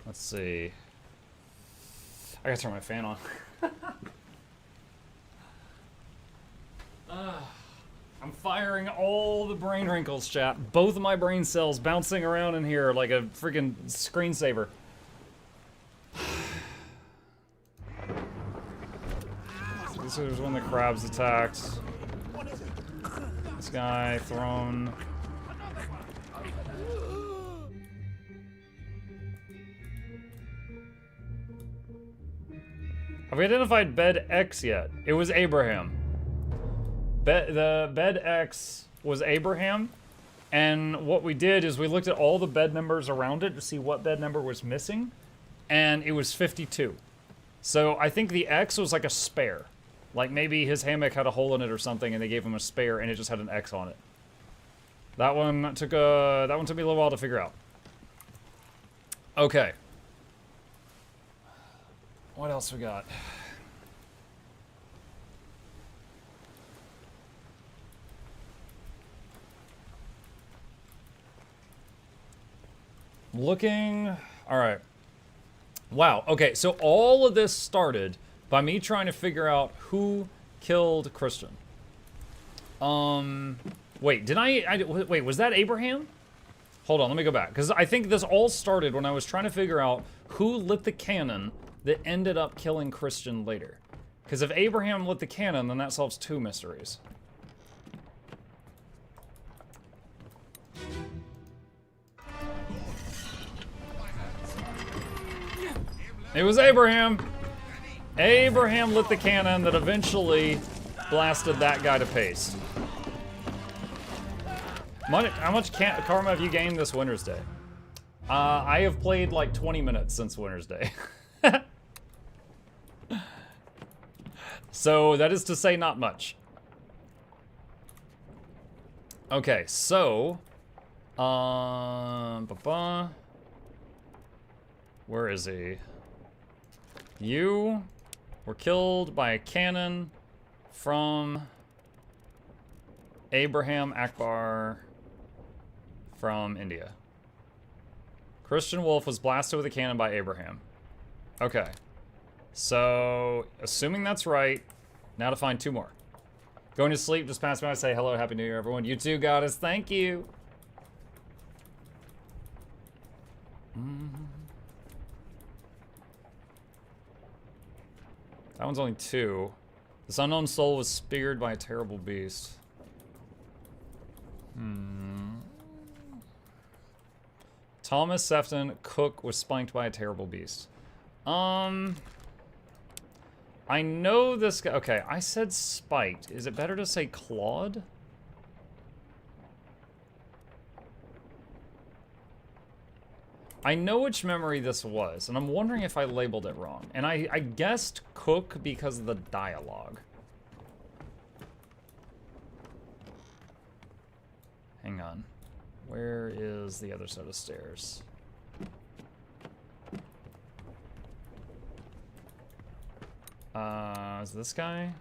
Let's see. I gotta turn my fan on. I'm firing all the brain wrinkles, chat. Both of my brain cells bouncing around in here like a freaking screensaver. This is when the crabs attacked. This guy thrown. Have we identified bed X yet? It was Abraham. The bed X was Abraham, and what we did is we looked at all the bed numbers around it to see what bed number was missing, and it was 52. So I think the X was like a spare. Like maybe his hammock had a hole in it or something, and they gave him a spare, and it just had an X on it. That one took me a little while to figure out. Okay. What else we got? Looking. All right. Wow. Okay, so all of this started by me trying to figure out who killed Christian. Wait, wait, was that Abraham? Hold on, let me go back. Because I think this all started when I was trying to figure out who lit the cannon that ended up killing Christian later. Because if Abraham lit the cannon, then that solves 2 mysteries. It was Abraham. Abraham lit the cannon that eventually blasted that guy to paste. How much karma have you gained this Winter's Day? I have played like 20 minutes since Winter's Day. So that is to say not much. Okay, so where is he? You were killed by a cannon from Abraham Akbar from India. Christian Wolf was blasted with a cannon by Abraham. Okay. So, assuming that's right, now to find 2 more. Going to sleep, just pass by and say hello, Happy New Year, everyone. You too, Goddess, thank you. That one's only 2. This unknown soul was speared by a terrible beast. Thomas Sefton Cook was spanked by a terrible beast. I know this guy. Okay, I said spiked. Is it better to say clawed? I know which memory this was, and I'm wondering if I labeled it wrong. And I guessed Cook because of the dialogue. Hang on. Where is the other set of stairs? Is this guy?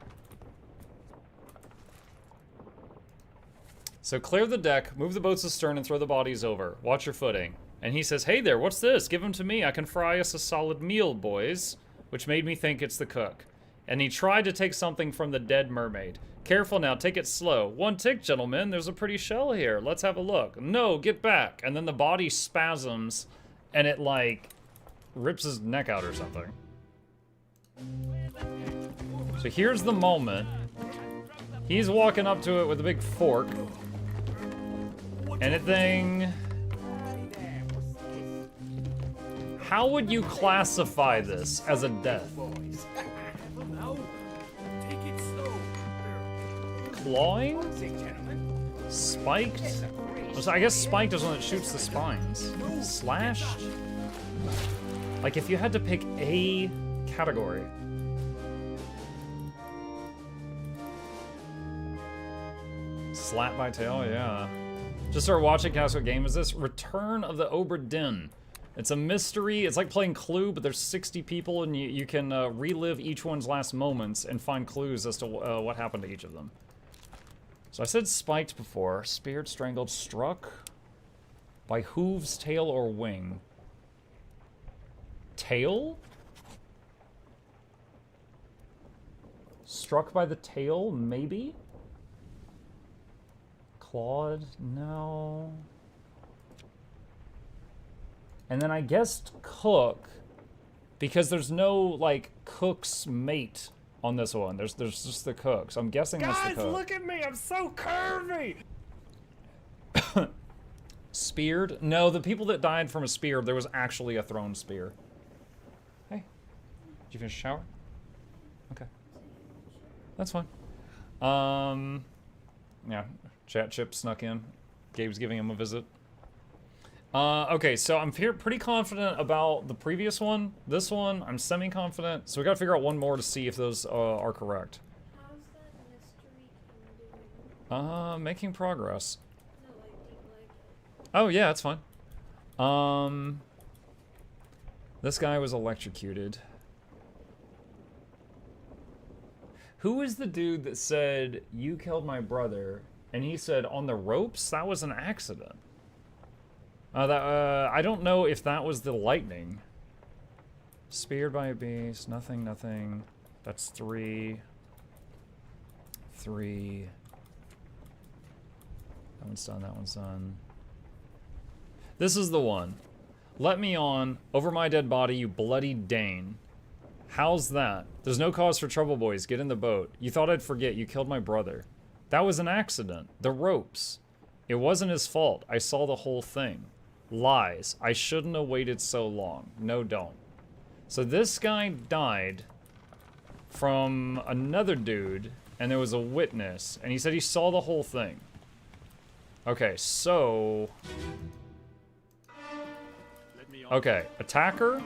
So clear the deck, move the boats astern, and throw the bodies over. Watch your footing. And he says, hey there, what's this? Give them to me. I can fry us a solid meal, boys. Which made me think it's the cook. And he tried to take something from the dead mermaid. Careful now, take it slow. 1 tick, gentlemen. There's a pretty shell here. Let's have a look. No, get back. And then the body spasms, and it, like, rips his neck out or something. So here's the moment. He's walking up to it with a big fork. Anything... How would you classify this as a death?
Now, take it slow.
Clawing?
Say, gentlemen.
Spiked? So I guess spiked is one that shoots the spines. Slashed? Like if you had to pick a category. Slap by tail, yeah. Just started watching, guys. What game is this? Return of the Obra Dinn. It's a mystery. It's like playing Clue, but there's 60 people, and you can relive each one's last moments and find clues as to what happened to each of them. So I said spiked before. Speared, strangled, struck by hooves, tail, or wing. Tail? Struck by the tail, maybe? Clawed? No. And then I guessed cook, because there's no, like, cook's mate on this one. There's just the cook, so I'm guessing that's the cook.
Guys, look at me! I'm so curvy!
Speared? No, the people that died from a spear, there was actually a thrown spear. Hey, did you finish the shower? Okay. That's fine. Yeah, chat chip snuck in. Gabe's giving him a visit. Okay, so I'm pretty confident about the previous one. This one, I'm semi-confident. So we gotta figure out one more to see if those are correct.
How's that mystery doing?
Making progress.
No, like, do you like it?
Oh, yeah, that's fine. This guy was electrocuted. Who was the dude that said, "You killed my brother," and he said, "On the ropes"? That was an accident. I don't know if that was the lightning. Speared by a beast. Nothing, nothing. That's 3. 3. That one's done, that one's done. This is the one. Let me on, over my dead body, you bloody Dane. How's that? There's no cause for trouble, boys. Get in the boat. You thought I'd forget. You killed my brother. That was an accident. The ropes. It wasn't his fault. I saw the whole thing. Lies. I shouldn't have waited so long. No, don't. So this guy died from another dude, and there was a witness, and he said he saw the whole thing. Okay, so... Okay, attacker,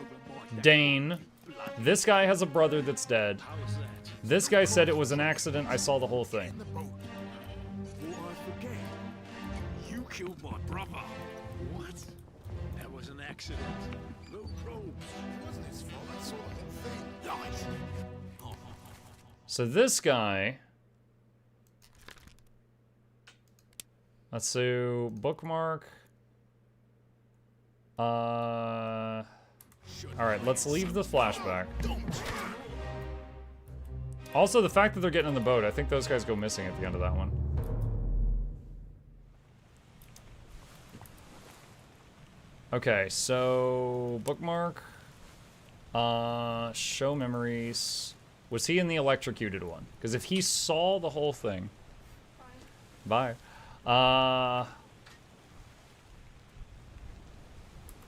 Dane. This guy has a brother that's dead. This guy said it was an accident. I saw the whole thing.
You killed my brother. What? That was an accident. No probes. It wasn't his fault. I saw the whole thing. Lies.
So this guy... Let's do bookmark. Alright, let's leave the flashback. Also, the fact that they're getting in the boat, I think those guys go missing at the end of that one. Okay, so bookmark. Show memories. Was he in the electrocuted one? Because if he saw the whole thing... Bye.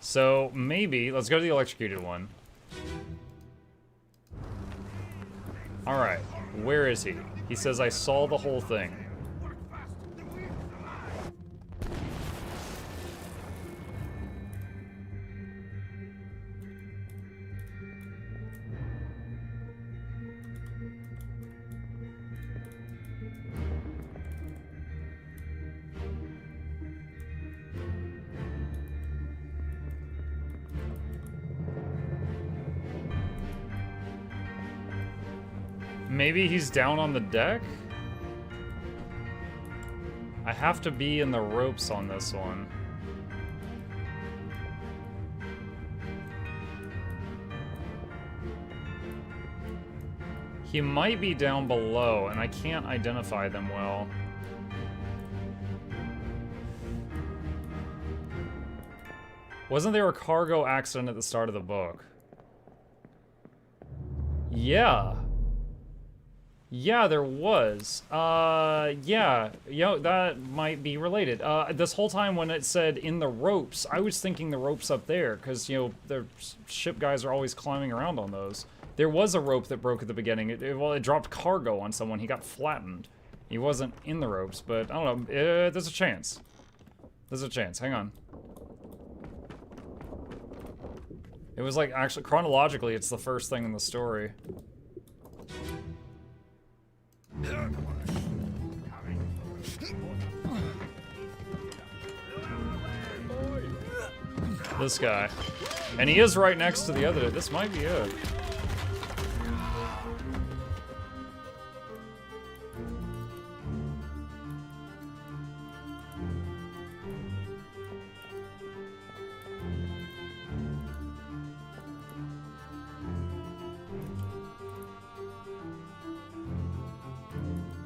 So maybe, let's go to the electrocuted one. Alright, where is he? He says, I saw the whole thing. Maybe he's down on the deck? I have to be in the ropes on this one. He might be down below, and I can't identify them well. Wasn't there a cargo accident at the start of the book? Yeah. Yeah, there was. Yeah, that might be related. This whole time when it said in the ropes, I was thinking the ropes up there, because, the ship guys are always climbing around on those. There was a rope that broke at the beginning. It dropped cargo on someone. He got flattened. He wasn't in the ropes, but I don't know. There's a chance. There's a chance. Hang on. It was like, actually, chronologically, it's the first thing in the story. This guy. And he is right next to the other. This might be it.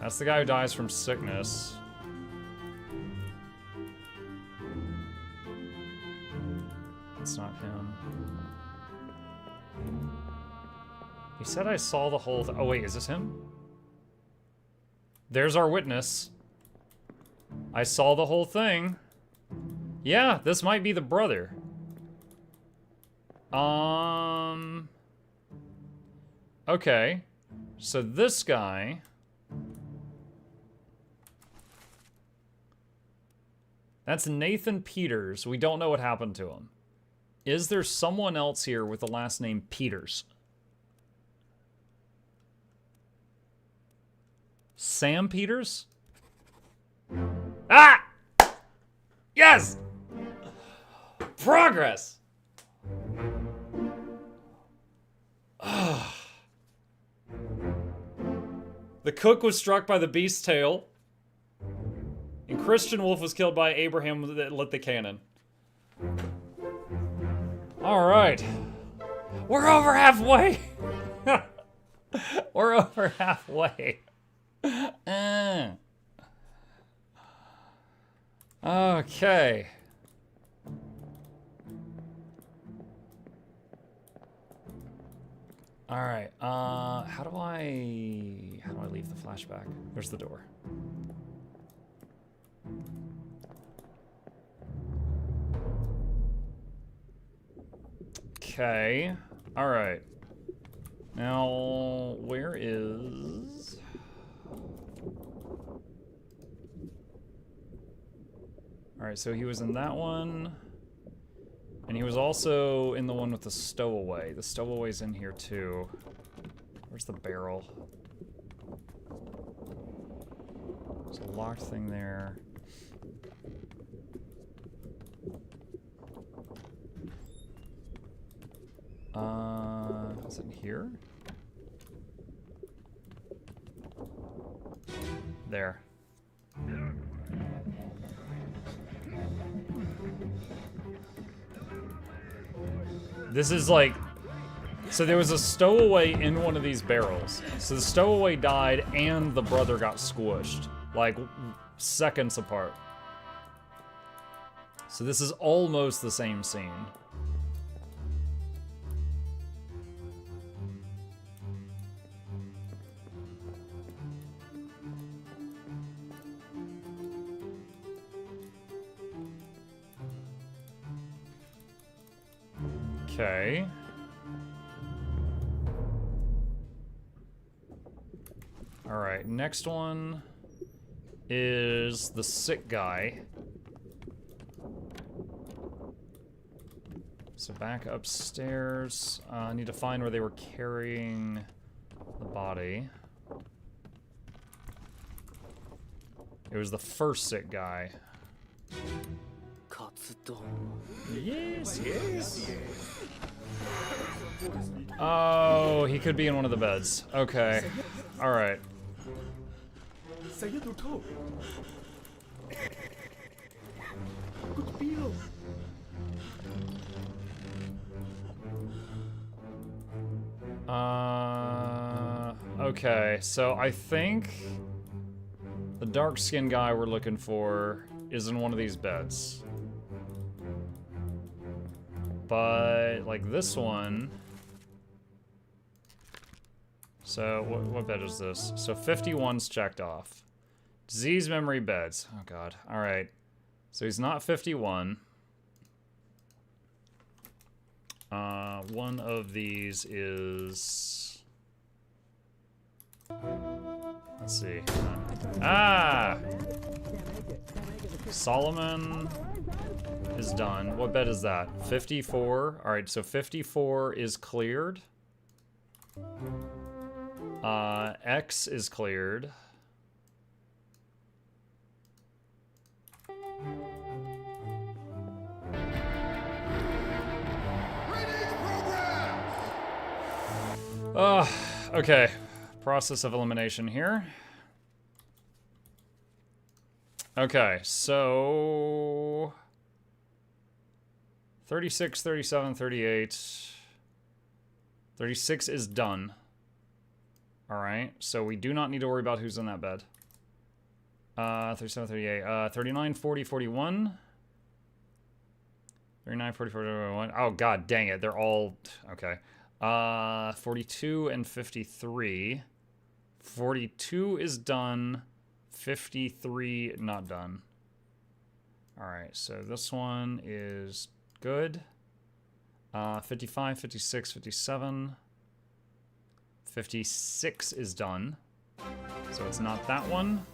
That's the guy who dies from sickness. That's not him. He said I saw the whole oh wait, is this him? There's our witness. I saw the whole thing. Yeah, this might be the brother. Okay. So this guy... That's Nathan Peters. We don't know what happened to him. Is there someone else here with the last name Peters? Sam Peters? Ah! Yes! Progress! The cook was struck by the beast's tail. And Christian Wolf was killed by Abraham that lit the cannon. Alright. We're over halfway! We're over halfway. Okay. Alright, how do I leave the flashback? There's the door. Okay. Alright. Now, where is... Alright, so he was in that one. And he was also in the one with the stowaway. The stowaway's in here too. Where's the barrel? There's a locked thing there. Is it here? There. This is like... So there was a stowaway in one of these barrels. So the stowaway died and the brother got squished. Like, seconds apart. So this is almost the same scene. Okay. Alright, next one is the sick guy. So back upstairs. I need to find where they were carrying the body. It was the first sick guy. Yes, yes. Oh, he could be in one of the beds. Okay. Alright. Okay, so I think the dark-skinned guy we're looking for is in one of these beds. But, like, this one... So what bed is this? So 51's checked off. Disease memory beds. Oh god. All right. So he's not 51. One of these is. Let's see. Ah! Solomon is done. What bed is that? 54. All right, so 54 is cleared. X is cleared. Okay. Process of elimination here. Okay, so 36, 37, 38. 36 is done. All right, so we do not need to worry about who's in that bed. 37, 38, 39, 40, 41. 39, 40, 41. Oh, god dang it. They're all... Okay. 42 and 53. 42 is done. 53 not done. All right, so this one is good. 55, 56, 57. 56 is done. So it's not that one.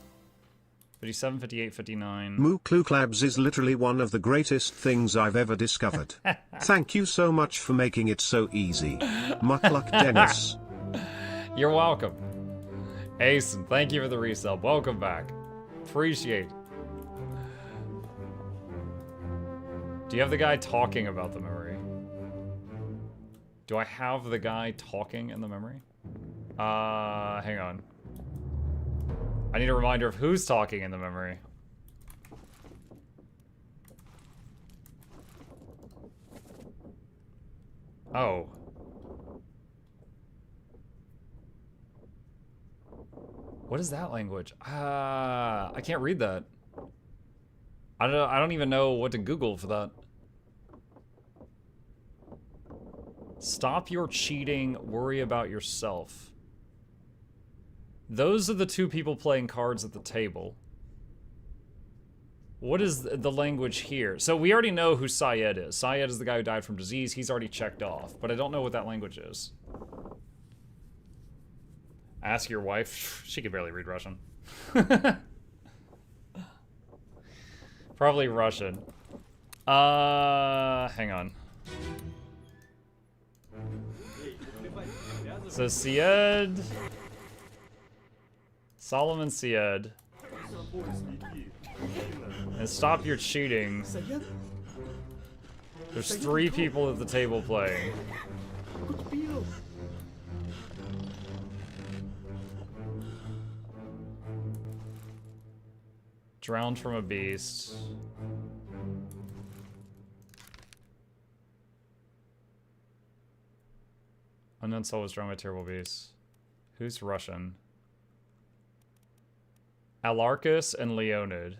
57, 58, 59.
MuklukLabs is literally one of the greatest things I've ever discovered. Thank you so much for making it so easy. Mukluk Dennis.
You're welcome. Asen, thank you for the resub. Welcome back. Appreciate it. Do you have the guy talking about the memory? Do I have the guy talking in the memory? Hang on. I need a reminder of who's talking in the memory. Oh. What is that language? I can't read that. I don't even know what to Google for that. Stop your cheating, worry about yourself. Those are the two people playing cards at the table. What is the language here? So we already know who Syed is. Syed is the guy who died from disease. He's already checked off, but I don't know what that language is. Ask your wife. She can barely read Russian. Probably Russian. Hang on. So Syed... Solomon Syed. And stop your cheating. There's 3 people at the table playing. Drowned from a beast. Unknown soul was drowned by a terrible beast. Who's Russian? Alarcus and Leonid.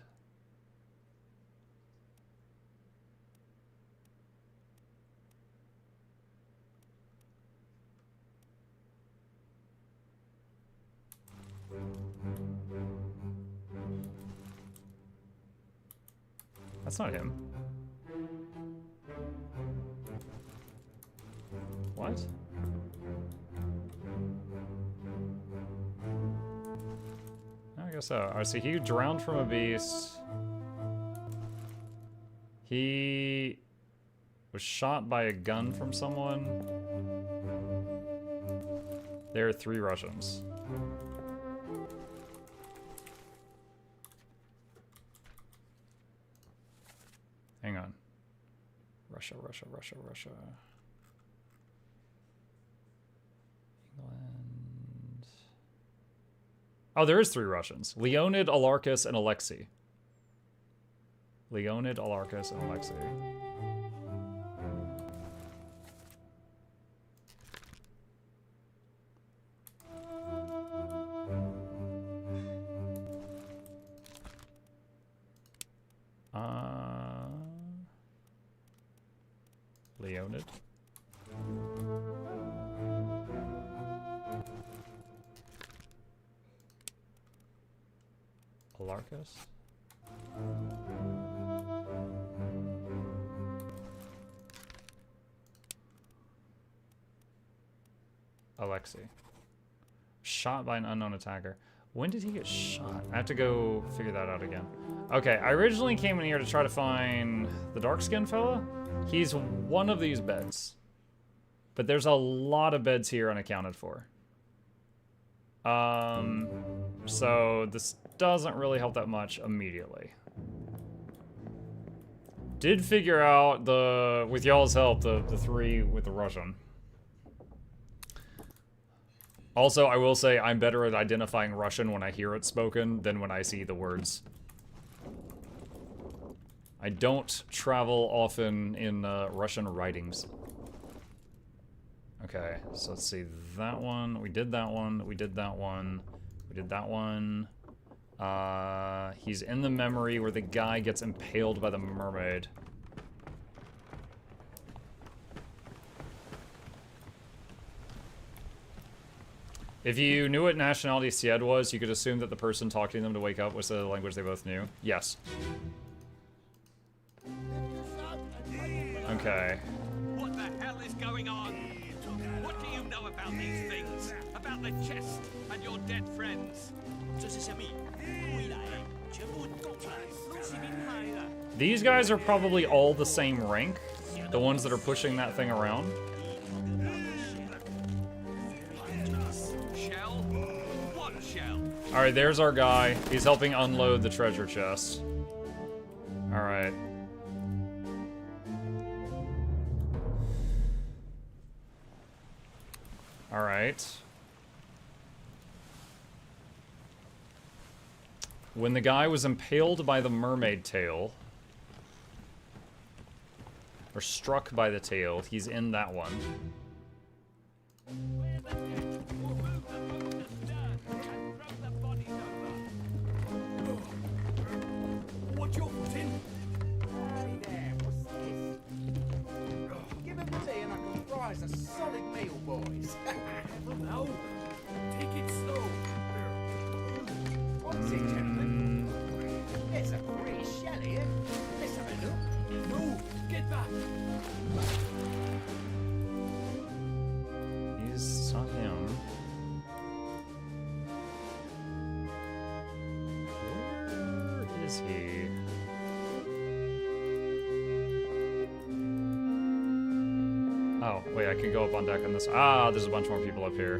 That's not him. What? I guess so. Alright, so he drowned from a beast. He was shot by a gun from someone. There are 3 Russians. Hang on. Russia, Russia, Russia, Russia. England. Oh, there is 3 Russians. Leonid, Alarcus, and Alexei. Leonid, Alarcus, and Alexei. Leonid. Larkus? Alexei. Shot by an unknown attacker. When did he get shot? I have to go figure that out again. Okay, I originally came in here to try to find the dark-skinned fella. He's one of these beds. But there's a lot of beds here unaccounted for. So this doesn't really help that much immediately. Did figure out with y'all's help, the three with the Russian. Also, I will say I'm better at identifying Russian when I hear it spoken than when I see the words. I don't travel often in Russian writings. Okay, so let's see. That one. We did that one. We did that one. We did that one. He's in the memory where the guy gets impaled by the mermaid. If you knew what nationality Sied was, you could assume that the person talking to them to wake up was the language they both knew. Yes. Okay.
What the hell is going on? What do you know about these things? About the chest and your dead friends?
These guys are probably all the same rank. The ones that are pushing that thing around.
Shell? What shell?
Alright, there's our guy. He's helping unload the treasure chest. Alright. Alright. When the guy was impaled by the mermaid tail, or struck by the tail, he's in that one.
What your foot in?
Hey there, what's this? Give him tea and I can fry us a solid meal, boys.
No. Take it slow.
What's it, gentlemen? It's a pretty shell here. Let's have a look.
No, get back.
He's not him. Where is he? Oh, wait, I can go up on deck on this. Ah, there's a bunch more people up here.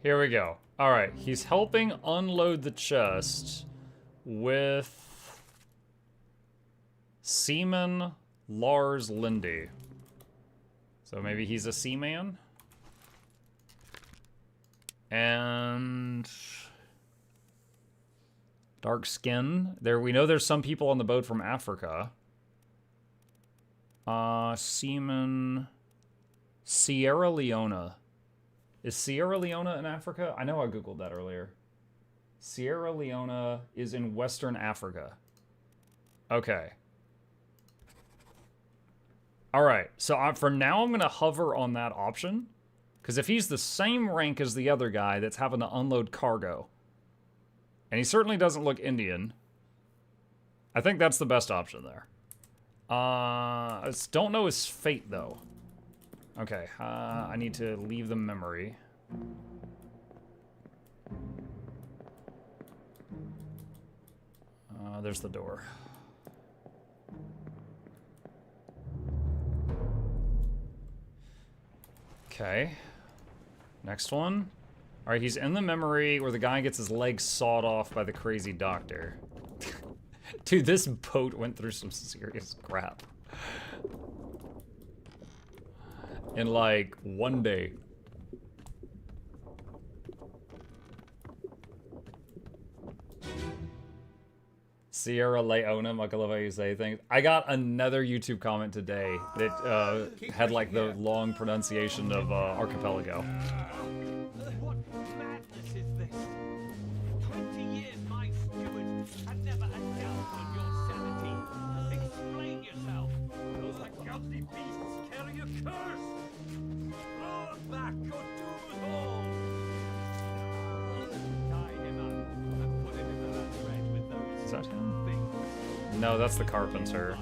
Here we go. Alright, he's helping unload the chest with Seaman Lars Lindy. So maybe he's a seaman? And dark skin. We know there's some people on the boat from Africa. Seaman Sierra Leone. Is Sierra Leone in Africa? I know I googled that earlier. Sierra Leone is in Western Africa. Okay. Alright, so for now I'm going to hover on that option. Because if he's the same rank as the other guy that's having to unload cargo, and he certainly doesn't look Indian, I think that's the best option there. I just don't know his fate, though. Okay, I need to leave the memory. There's the door. Okay. Next one. Alright, he's in the memory where the guy gets his leg sawed off by the crazy doctor. Dude, this boat went through some serious crap. In like one day. Sierra Leone, I love how you say things. I got another YouTube comment today that had like the long pronunciation of archipelago.
What madness is this? 20 years my steward, and never a doubt on your sanity. Explain yourself. Those ungodly beasts carry a curse. Throw them back or do it all. Tie him up and put him in the rat with those
Is that him?
things.
No, that's the carpenter.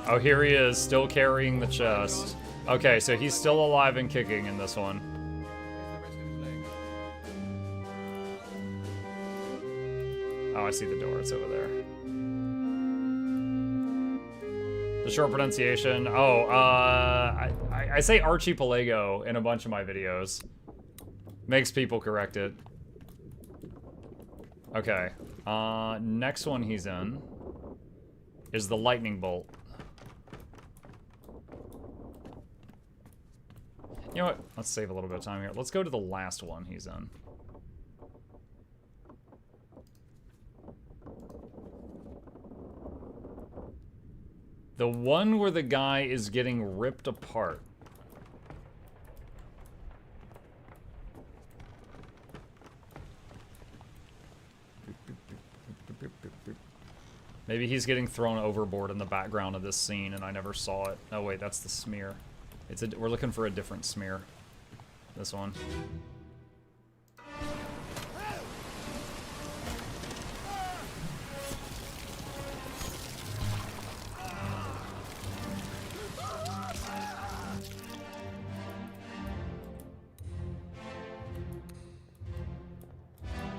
Oh, here he is, still carrying the chest. Okay, so he's still alive and kicking in this one. Oh, I see the door. It's over there. The short pronunciation. Oh, I say archipelago in a bunch of my videos. Makes people correct it. Okay. Next one he's in is the lightning bolt. You know what? Let's save a little bit of time here. Let's go to the last one he's in. The one where the guy is getting ripped apart. Maybe he's getting thrown overboard in the background of this scene and I never saw it. Oh wait, that's the smear. We're looking for a different smear. This one.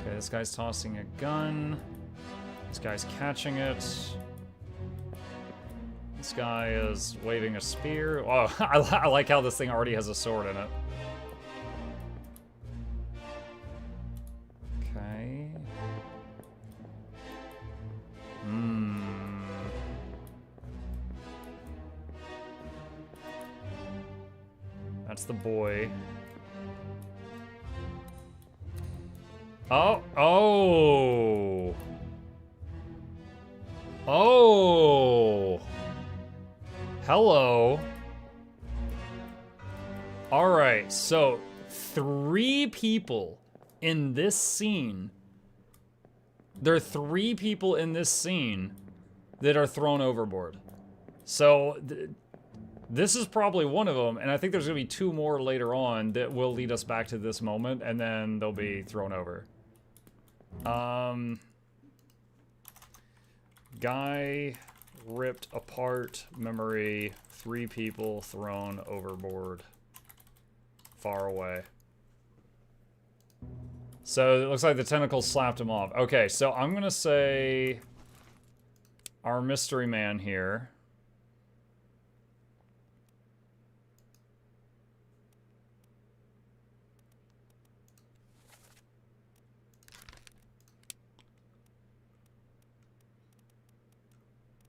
Okay, this guy's tossing a gun. This guy's catching it. This guy is waving a spear. Oh, I like how this thing already has a sword in it. Okay. That's the boy. Oh, oh. Oh. Hello. All right, so 3 people in this scene. There are 3 people in this scene that are thrown overboard. So this is probably one of them, and I think there's gonna be 2 more later on that will lead us back to this moment, and then they'll be thrown over. Guy ripped apart, memory, 3 people thrown overboard. Far away. So it looks like the tentacles slapped him off. Okay, so I'm gonna say our mystery man here.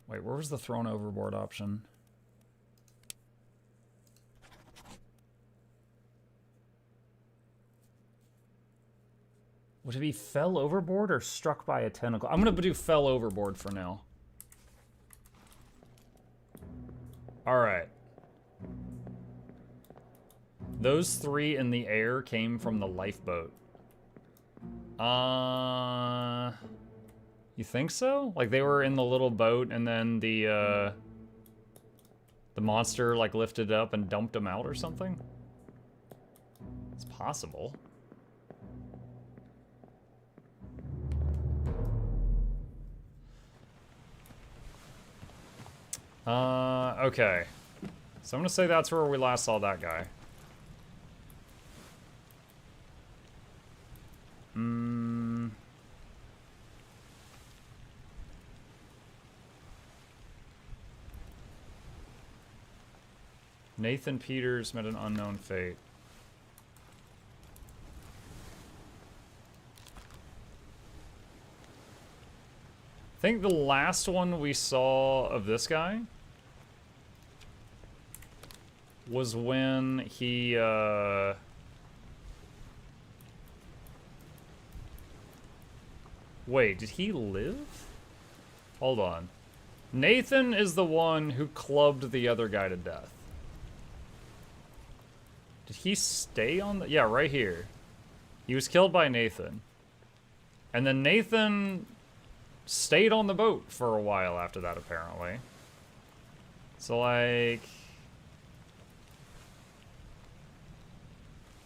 Wait, where was the thrown overboard option? Would it be fell overboard or struck by a tentacle? I'm gonna do fell overboard for now. All right. Those 3 in the air came from the lifeboat. You think so? Like they were in the little boat and then the monster like lifted it up and dumped them out or something? It's possible. Okay. So I'm gonna say that's where we last saw that guy. Nathan Peters met an unknown fate. I think the last one we saw of this guy was when he, Wait, did he live? Hold on. Nathan is the one who clubbed the other guy to death. Did he stay on the... Yeah, right here. He was killed by Nathan. And then Nathan stayed on the boat for a while after that, apparently. So, like...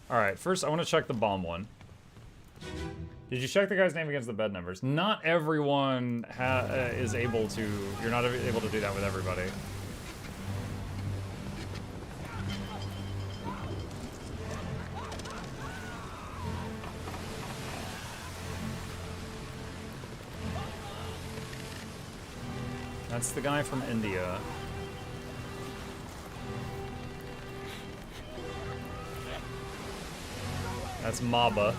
Alright, first I want to check the bomb one. Did you check the guy's name against the bed numbers? Not everyone is able to... You're not able to do that with everybody. That's the guy from India. That's Maba.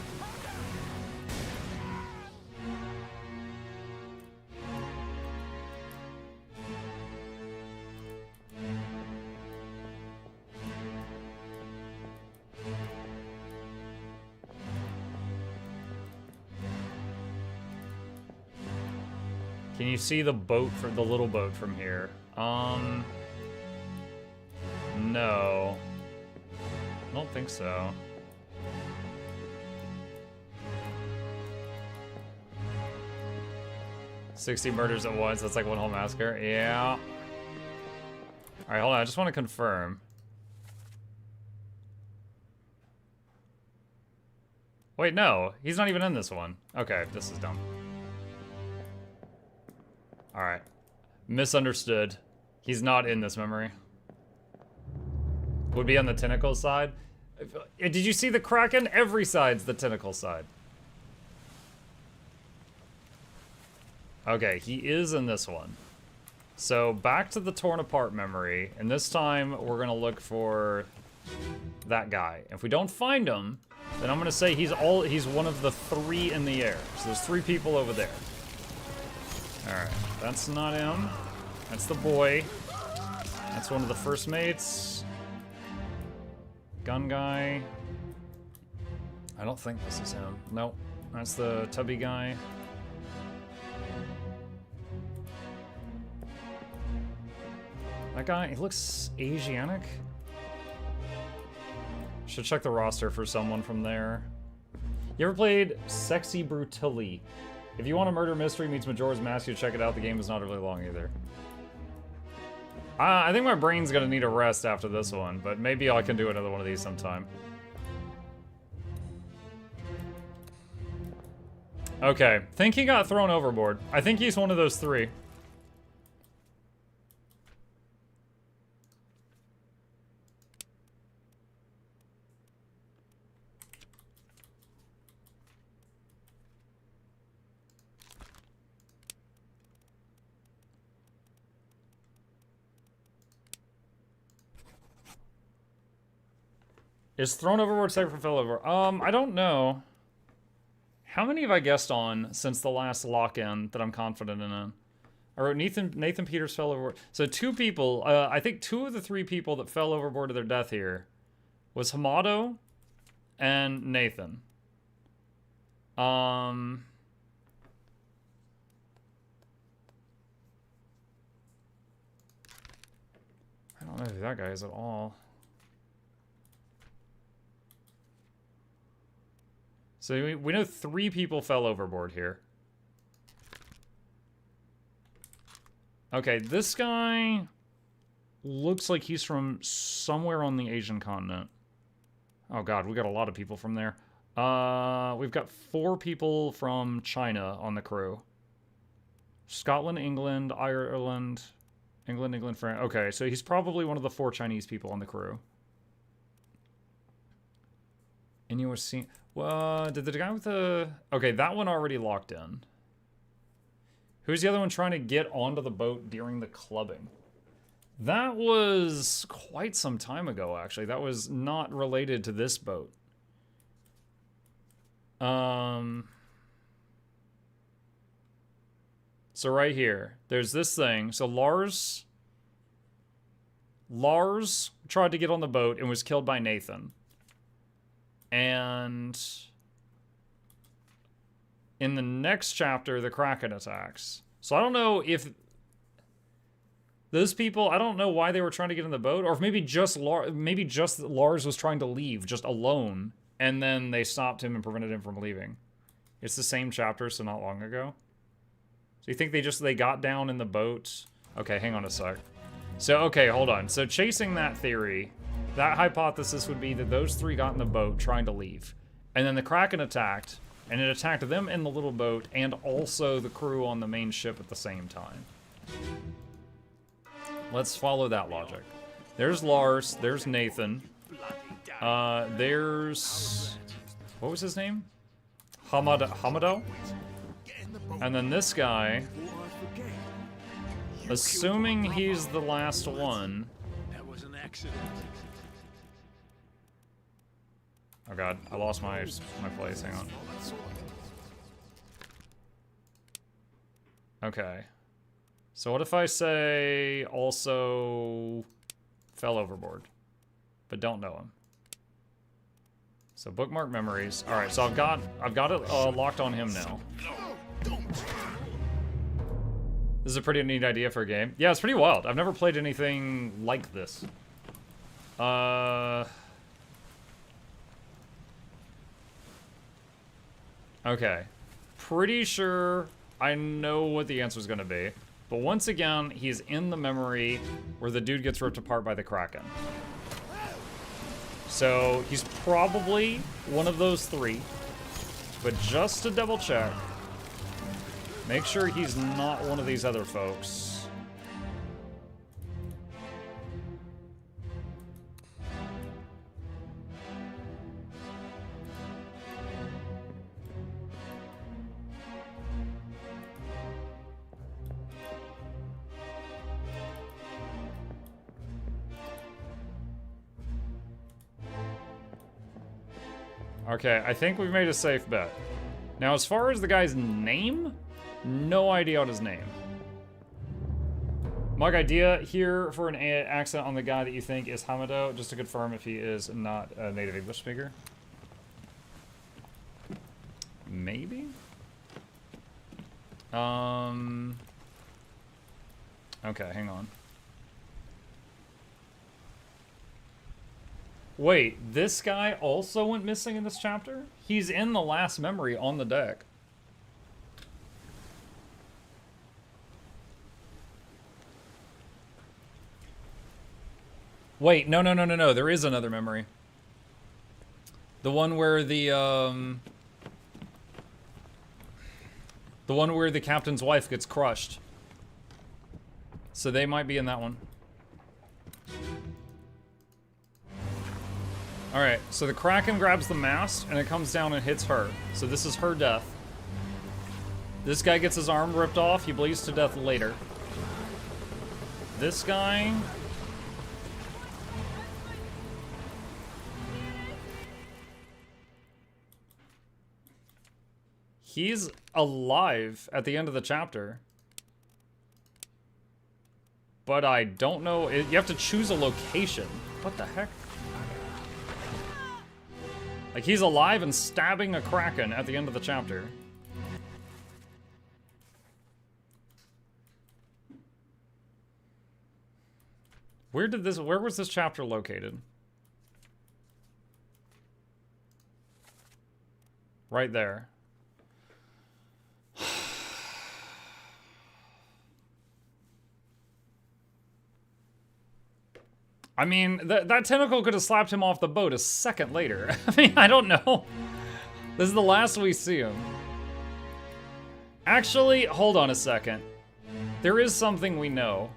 Can you see the boat for the little boat from here? No. I don't think so. $60 murders at once, that's like one whole massacre. Yeah. Alright, hold on, I just want to confirm. Wait, no, he's not even in this one. Okay, this is dumb. Alright. Misunderstood. He's not in this memory. Would be on the tentacle side. Did you see the Kraken? Every side's the tentacle side. Okay, he is in this one. So back to the torn apart memory, and this time we're gonna look for that guy. If we don't find him, then I'm gonna say he's one of the 3 in the air. So there's 3 people over there. Alright, that's not him. That's the boy. That's one of the first mates. Gun guy. I don't think this is him. Nope. That's the tubby guy. That guy, he looks Asiatic. Should check the roster for someone from there. You ever played Sexy Brutility? If you want a murder mystery meets Majora's Mask, you check it out. The game is not really long either. I think my brain's gonna need a rest after this one, but maybe I can do another one of these sometime. Okay, think he got thrown overboard. I think he's one of those 3. Is thrown overboard safe for fell over? I don't know. How many have I guessed on since the last lock-in that I'm confident in? I wrote Nathan Peters fell overboard. So 2 people, I think 2 of the 3 people that fell overboard to their death here was Hamato and Nathan. I don't know who that guy is at all. So we know 3 people fell overboard here. Okay, this guy looks like he's from somewhere on the Asian continent. Oh god, we got a lot of people from there. We've got 4 people from China on the crew. Scotland, England, Ireland, England, France. Okay, so he's probably one of the 4 Chinese people on the crew. And you were seeing... Well, did the guy with the... Okay, that one already locked in. Who's the other one trying to get onto the boat during the clubbing? That was quite some time ago, actually. That was not related to this boat. So right here, there's this thing. So Lars tried to get on the boat and was killed by Nathan. And in the next chapter, the Kraken attacks. So I don't know if those people, I don't know why they were trying to get in the boat, or if maybe just Lars was trying to leave, just alone, and then they stopped him and prevented him from leaving. It's the same chapter, so not long ago. So you think they got down in the boat? Okay, hang on a sec. So, okay, hold on. So chasing that theory, that hypothesis would be that those three got in the boat trying to leave. And then the Kraken attacked, and it attacked them in the little boat and also the crew on the main ship at the same time. Let's follow that logic. There's Lars, there's Nathan. There's... What was his name? Hamado? And then this guy, assuming he's the last one.
That was an accident.
Oh god, I lost my place, hang on. Okay. So what if I say also fell overboard, but don't know him? So bookmark memories. All right, so I've got it locked on him now. This is a pretty neat idea for a game. Yeah, it's pretty wild. I've never played anything like this. Okay. Pretty sure I know what the answer is going to be. But once again, he's in the memory where the dude gets ripped apart by the Kraken. So he's probably one of those three. But just to double check, make sure he's not one of these other folks. Okay, I think we've made a safe bet. Now, as far as the guy's name, no idea what his name. Mug idea here for an accent on the guy that you think is Hamado, just to confirm if he is not a native English speaker. Maybe? Okay, hang on. Wait, this guy also went missing in this chapter? He's in the last memory on the deck. Wait, no. There is another memory. The one where the one where the captain's wife gets crushed. So they might be in that one. Alright, so the Kraken grabs the mast, and it comes down and hits her. So this is her death. This guy gets his arm ripped off, he bleeds to death later. This guy... He's alive at the end of the chapter. But I don't know... You have to choose a location. What the heck? Like, he's alive and stabbing a Kraken at the end of the chapter. Where was this chapter located? Right there. I mean, that tentacle could have slapped him off the boat a second later. I mean, I don't know. This is the last we see him. Actually, hold on a second. There is something we know.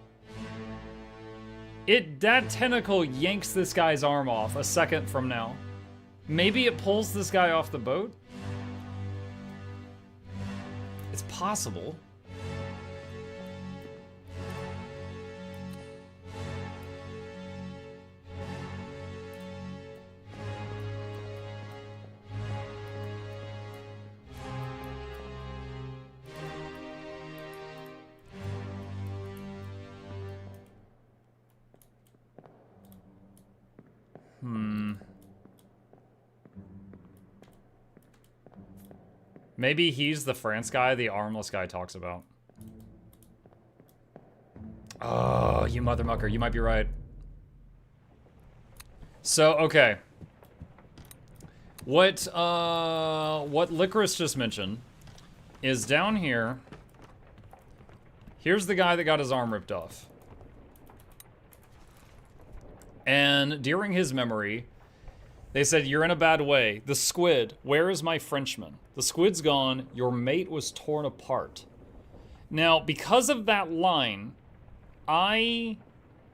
That tentacle yanks this guy's arm off a second from now. Maybe it pulls this guy off the boat? It's possible. Maybe he's the France guy the armless guy talks about. Oh, you mother mucker, you might be right. So, okay. What Licorice just mentioned is down here. Here's the guy that got his arm ripped off. And during his memory, they said, "You're in a bad way. The squid, where is my Frenchman? The squid's gone. Your mate was torn apart." Now, because of that line, I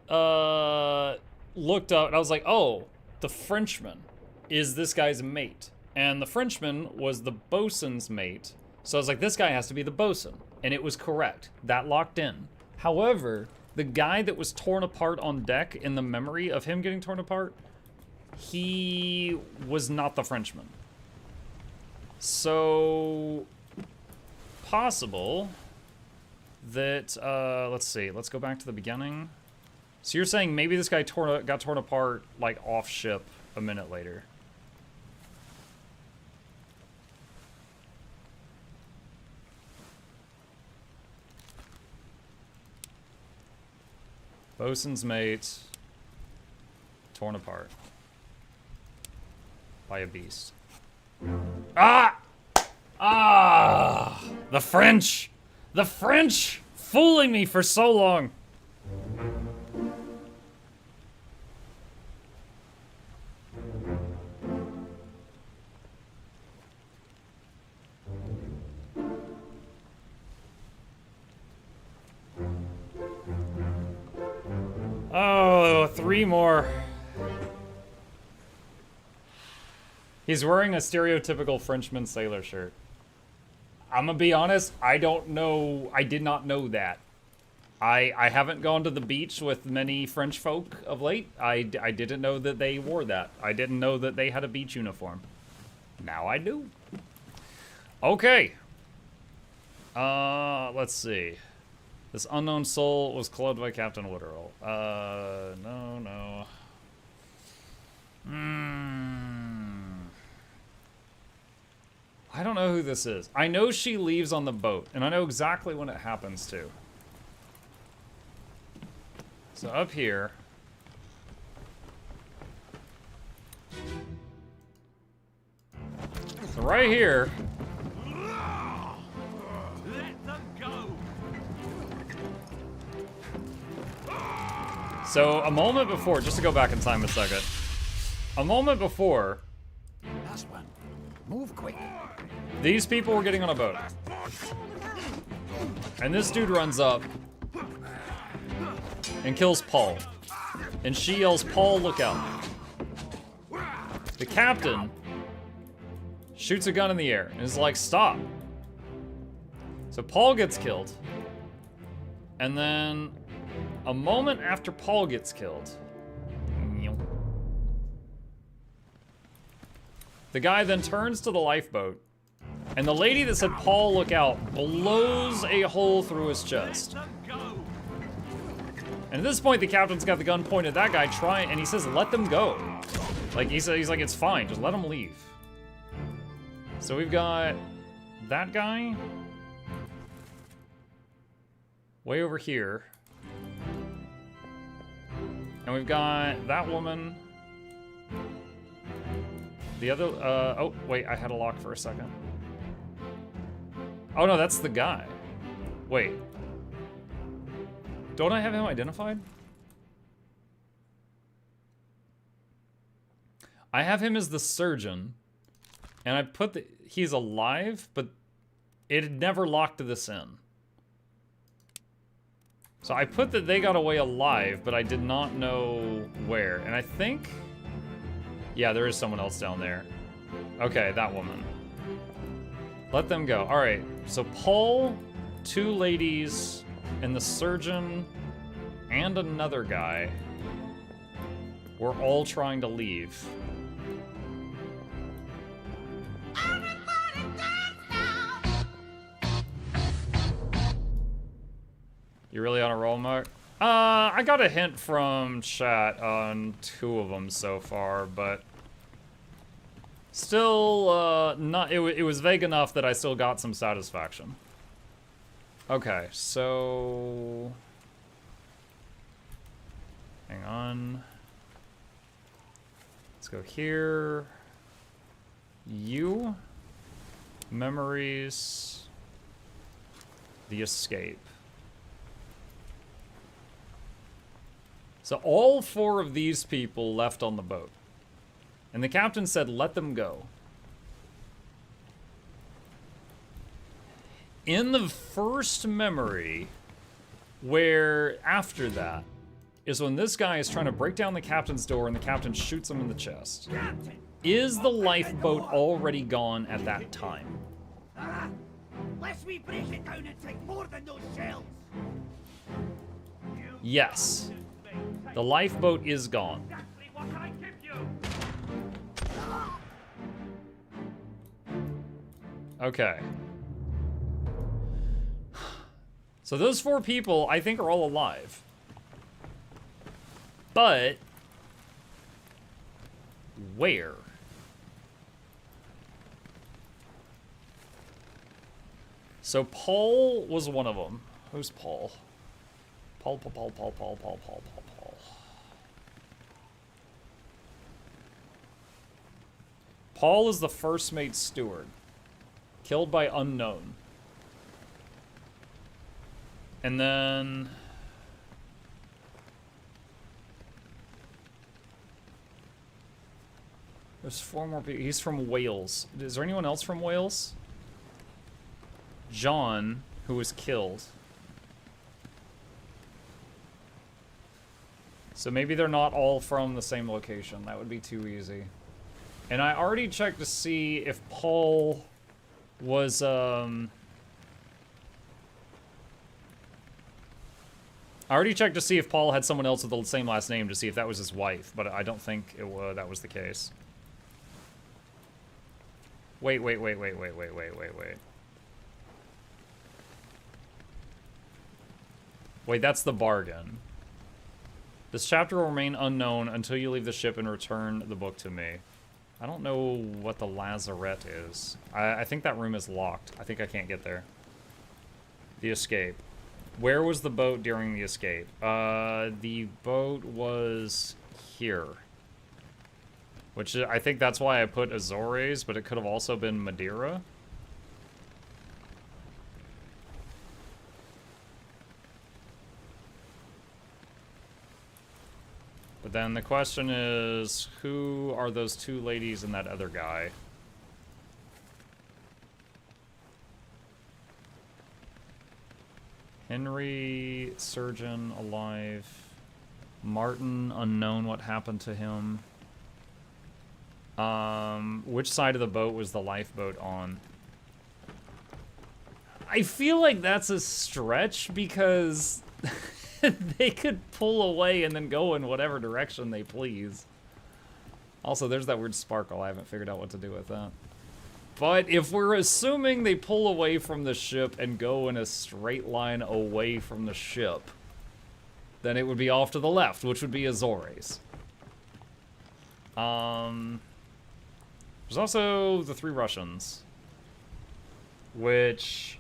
looked up and I was like, oh, the Frenchman is this guy's mate. And the Frenchman was the bosun's mate. So I was like, this guy has to be the bosun. And it was correct. That locked in. However, the guy that was torn apart on deck in the memory of him getting torn apart, he was not the Frenchman. So, possible that, let's see, let's go back to the beginning. So you're saying maybe this guy got torn apart, like, off ship a minute later. Bosun's mate, torn apart by a beast. Ah! Ah! The French! The French! Fooling me for so long! Oh, 3 more. He's wearing a stereotypical Frenchman sailor shirt. I'm gonna be honest, I don't know, I did not know that. I haven't gone to the beach with many French folk of late. I didn't know that they wore that. I didn't know that they had a beach uniform. Now I do. Okay. Let's see. This unknown soul was clothed by Captain Literal. No. I don't know who this is. I know she leaves on the boat, and I know exactly when it happens, too. So up here. So right here.
Let them go.
So a moment before, just to go back in time a second. A moment before,
Last one. Move quick.
these people were getting on a boat. And this dude runs up and kills Paul. And she yells, "Paul, look out." The captain shoots a gun in the air and is like, "Stop." So Paul gets killed. And then a moment after Paul gets killed, the guy then turns to the lifeboat, and the lady that said, "Paul, look out," blows a hole through his chest. And at this point, the captain's got the gun pointed at that guy, and he says, "Let them go." Like, he's like, "It's fine, just let them leave." So we've got that guy way over here. And we've got that woman. The other, oh, wait, I had a lock for a second. Oh no, that's the guy. Wait. Don't I have him identified? I have him as the surgeon, and I put the, he's alive, but it never locked this in. So I put that they got away alive, but I did not know where. And I think, yeah, there is someone else down there. Okay, that woman. Let them go. All right, so Paul, 2 ladies, and the surgeon, and another guy were all trying to leave. You really on a roll, Mark? I got a hint from chat on 2 of them so far, but still, not. It was vague enough that I still got some satisfaction. Okay, so hang on. Let's go here. You, memories, the escape. So all 4 of these people left on the boat. And the captain said, let them go. In the first memory, where after that, is when this guy is trying to break down the captain's door and the captain shoots him in the chest. Is the lifeboat already gone at that time?
Lest we break it down and take more than those shells.
Yes. The lifeboat is gone.
Exactly what I give you.
Okay. So those 4 people, I think, are all alive. But where? So Paul was one of them. Who's Paul? Paul. Paul is the first mate steward. Killed by unknown. And then... there's 4 more people. He's from Wales. Is there anyone else from Wales? John, who was killed. So maybe they're not all from the same location. That would be too easy. And I already checked to see if Paul was, I already checked to see if Paul had someone else with the same last name to see if that was his wife, but I don't think that was the case. Wait. Wait, that's the bargain. This chapter will remain unknown until you leave the ship and return the book to me. I don't know what the lazarette is. I think that room is locked. I think I can't get there. The escape. Where was the boat during the escape? The boat was here. Which I think that's why I put Azores, but it could have also been Madeira. But then the question is, who are those 2 ladies and that other guy? Henry, surgeon, alive. Martin, unknown what happened to him. Which side of the boat was the lifeboat on? I feel like that's a stretch because they could pull away and then go in whatever direction they please. Also, there's that weird sparkle. I haven't figured out what to do with that. But if we're assuming they pull away from the ship and go in a straight line away from the ship, then it would be off to the left, which would be Azores. There's also the 3 Russians, which...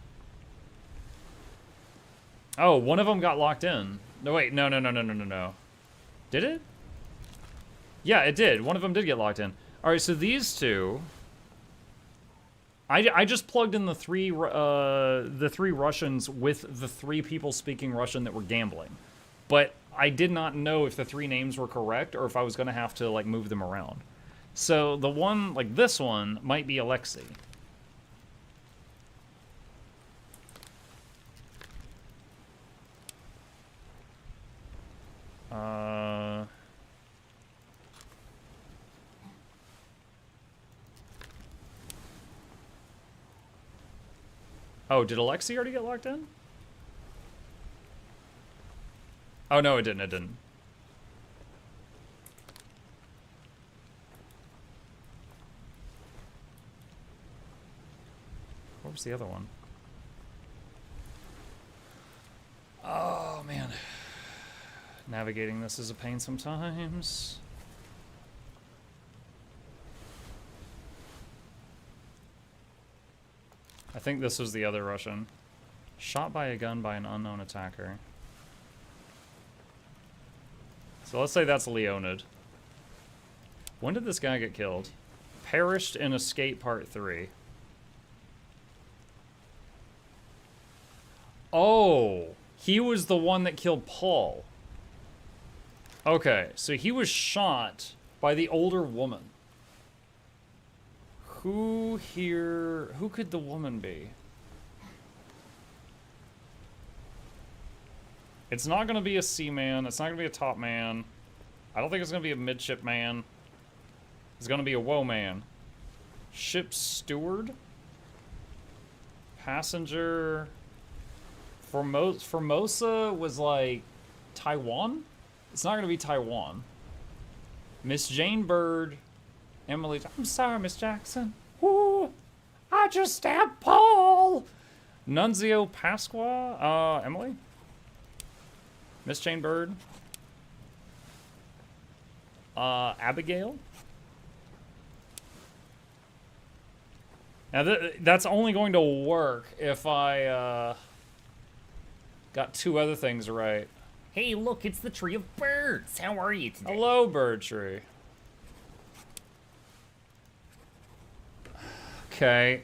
oh, one of them got locked in. No, wait, no. Did it? Yeah, it did. One of them did get locked in. All right, so these 2... I just plugged in the 3 Russians with the 3 people speaking Russian that were gambling. But I did not know if the 3 names were correct or if I was going to have to, like, move them around. So the one, like this one, might be Alexei. Oh, did Alexei already get locked in? Oh, no, it didn't. What was the other one? Oh, man. Navigating this is a pain sometimes. I think this was the other Russian. Shot by a gun by an unknown attacker. So let's say that's Leonid. When did this guy get killed? Perished in Escape Part 3. Oh, he was the one that killed Paul. Okay, so he was shot by the older woman. Who could the woman be? It's not going to be a seaman. It's not going to be a top man. I don't think it's going to be a midshipman. It's going to be a woe man. Ship steward? Passenger? Formosa was like Taiwan? It's not going to be Taiwan. Miss Jane Bird. Emily. I'm sorry, Miss Jackson. Ooh, I just stabbed Paul. Nunzio Pasqua. Emily? Miss Jane Bird. Abigail. Now that's only going to work if I got two other things right.
Hey, look, it's the tree of birds. How are you today?
Hello, bird tree. Okay.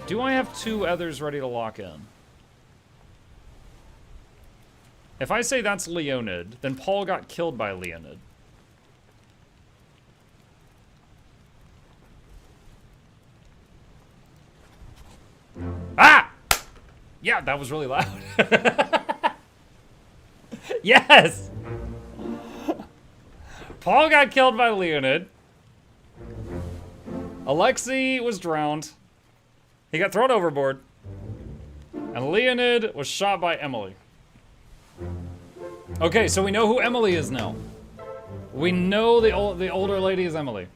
Do I have two others ready to lock in? If I say that's Leonid, then Paul got killed by Leonid. Ah! Yeah, that was really loud. Yes! Paul got killed by Leonid. Alexei was drowned. He got thrown overboard. And Leonid was shot by Emily. Okay, so we know who Emily is now. We know the older lady is Emily.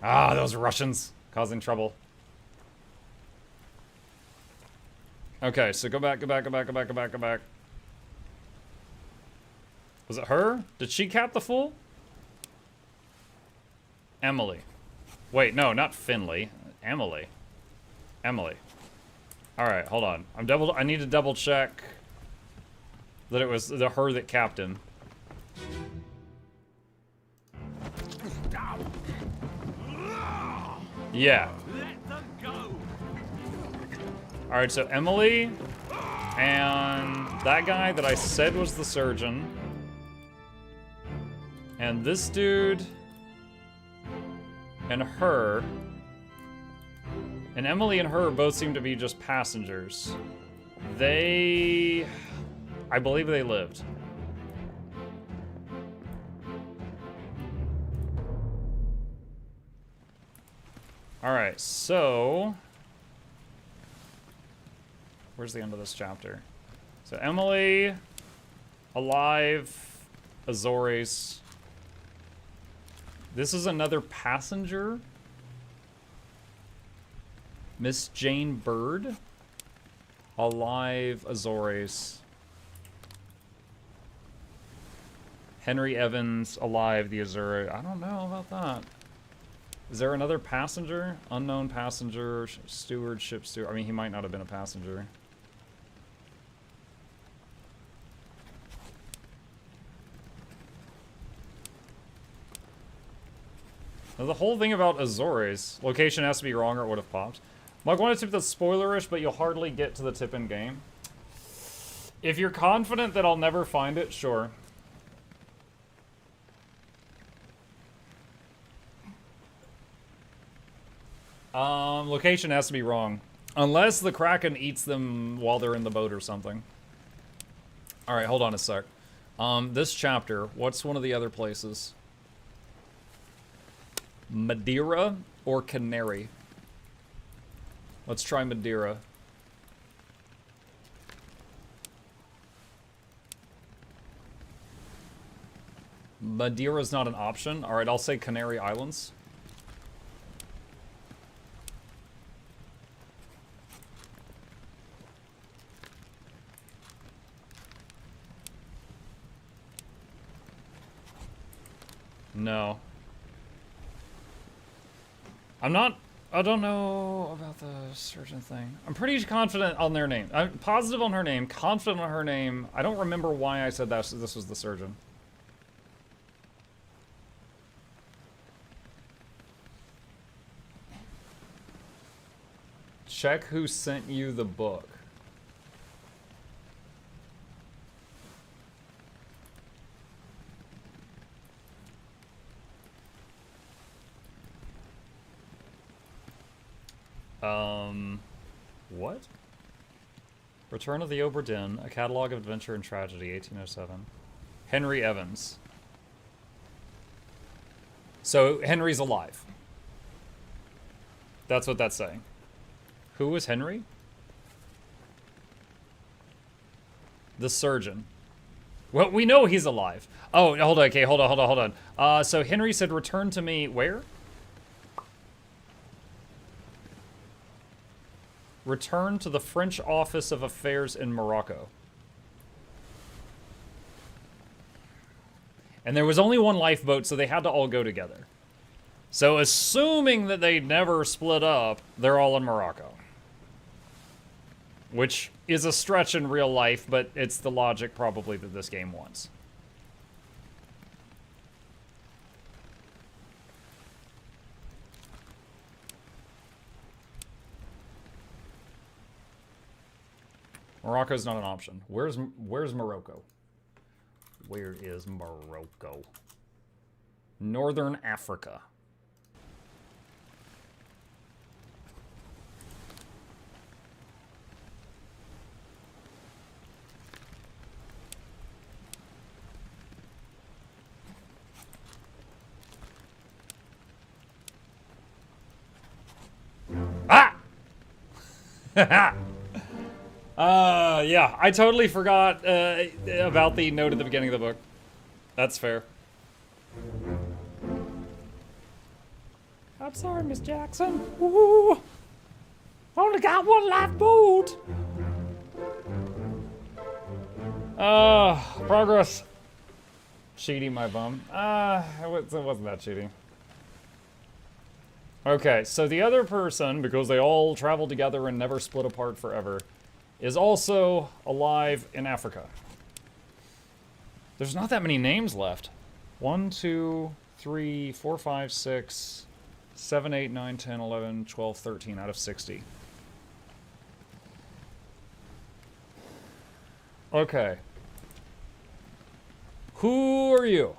Ah, those Russians causing trouble. Okay, so go back. Was it her? Did she cap the fool? Emily. Wait, no, not Finley. Emily. Emily. Alright, hold on. I need to double check that it was her that capped him. Yeah. Alright, so Emily and that guy that I said was the surgeon. And this dude and her. And Emily and her both seem to be just passengers. I believe they lived. Alright, so where's the end of this chapter? So Emily, alive, Azores. This is another passenger. Miss Jane Bird, alive, Azores. Henry Evans, alive, the Azores. I don't know about that. Is there another passenger? Unknown passenger, steward, ship steward. I mean, he might not have been a passenger. Now, the whole thing about Azores, location has to be wrong or it would have popped. Mike, want to tip that's spoilerish, but you'll hardly get to the tip in game. If you're confident that I'll never find it, sure. Location has to be wrong. Unless the Kraken eats them while they're in the boat or something. Alright, hold on a sec. This chapter, what's one of the other places? Madeira or Canary? Let's try Madeira. Madeira's not an option. Alright, I'll say Canary Islands. No. I don't know about the surgeon thing. I'm pretty confident on their name. I'm positive on her name, confident on her name. I don't remember why I said that this was the surgeon. Check who sent you the book. What? Return of the Obra Dinn, A Catalog of Adventure and Tragedy, 1807. Henry Evans. So, Henry's alive. That's what that's saying. Who was Henry? The surgeon. Well, we know he's alive. Oh, hold on, okay, hold on. So Henry said, return to me, where? Return to the French Office of Affairs in Morocco. And there was only one lifeboat, so they had to all go together. So assuming that they never split up, they're all in Morocco. Which is a stretch in real life, but it's the logic probably that this game wants. Morocco's not an option. Where's Morocco? Where is Morocco? Northern Africa. Ah! Yeah, I totally forgot about the note at the beginning of the book. That's fair. I'm sorry, Miss Jackson. Ooh, only got one lifeboat. Progress. Cheating my bum. It wasn't that cheating. Okay, so the other person, because they all traveled together and never split apart forever, is also alive in Africa. There's not that many names left. 1, 2, 3, 4, 5, 6, 7, 8, 9, 10, 11, 12, 13 out of 60. Okay. Who are you?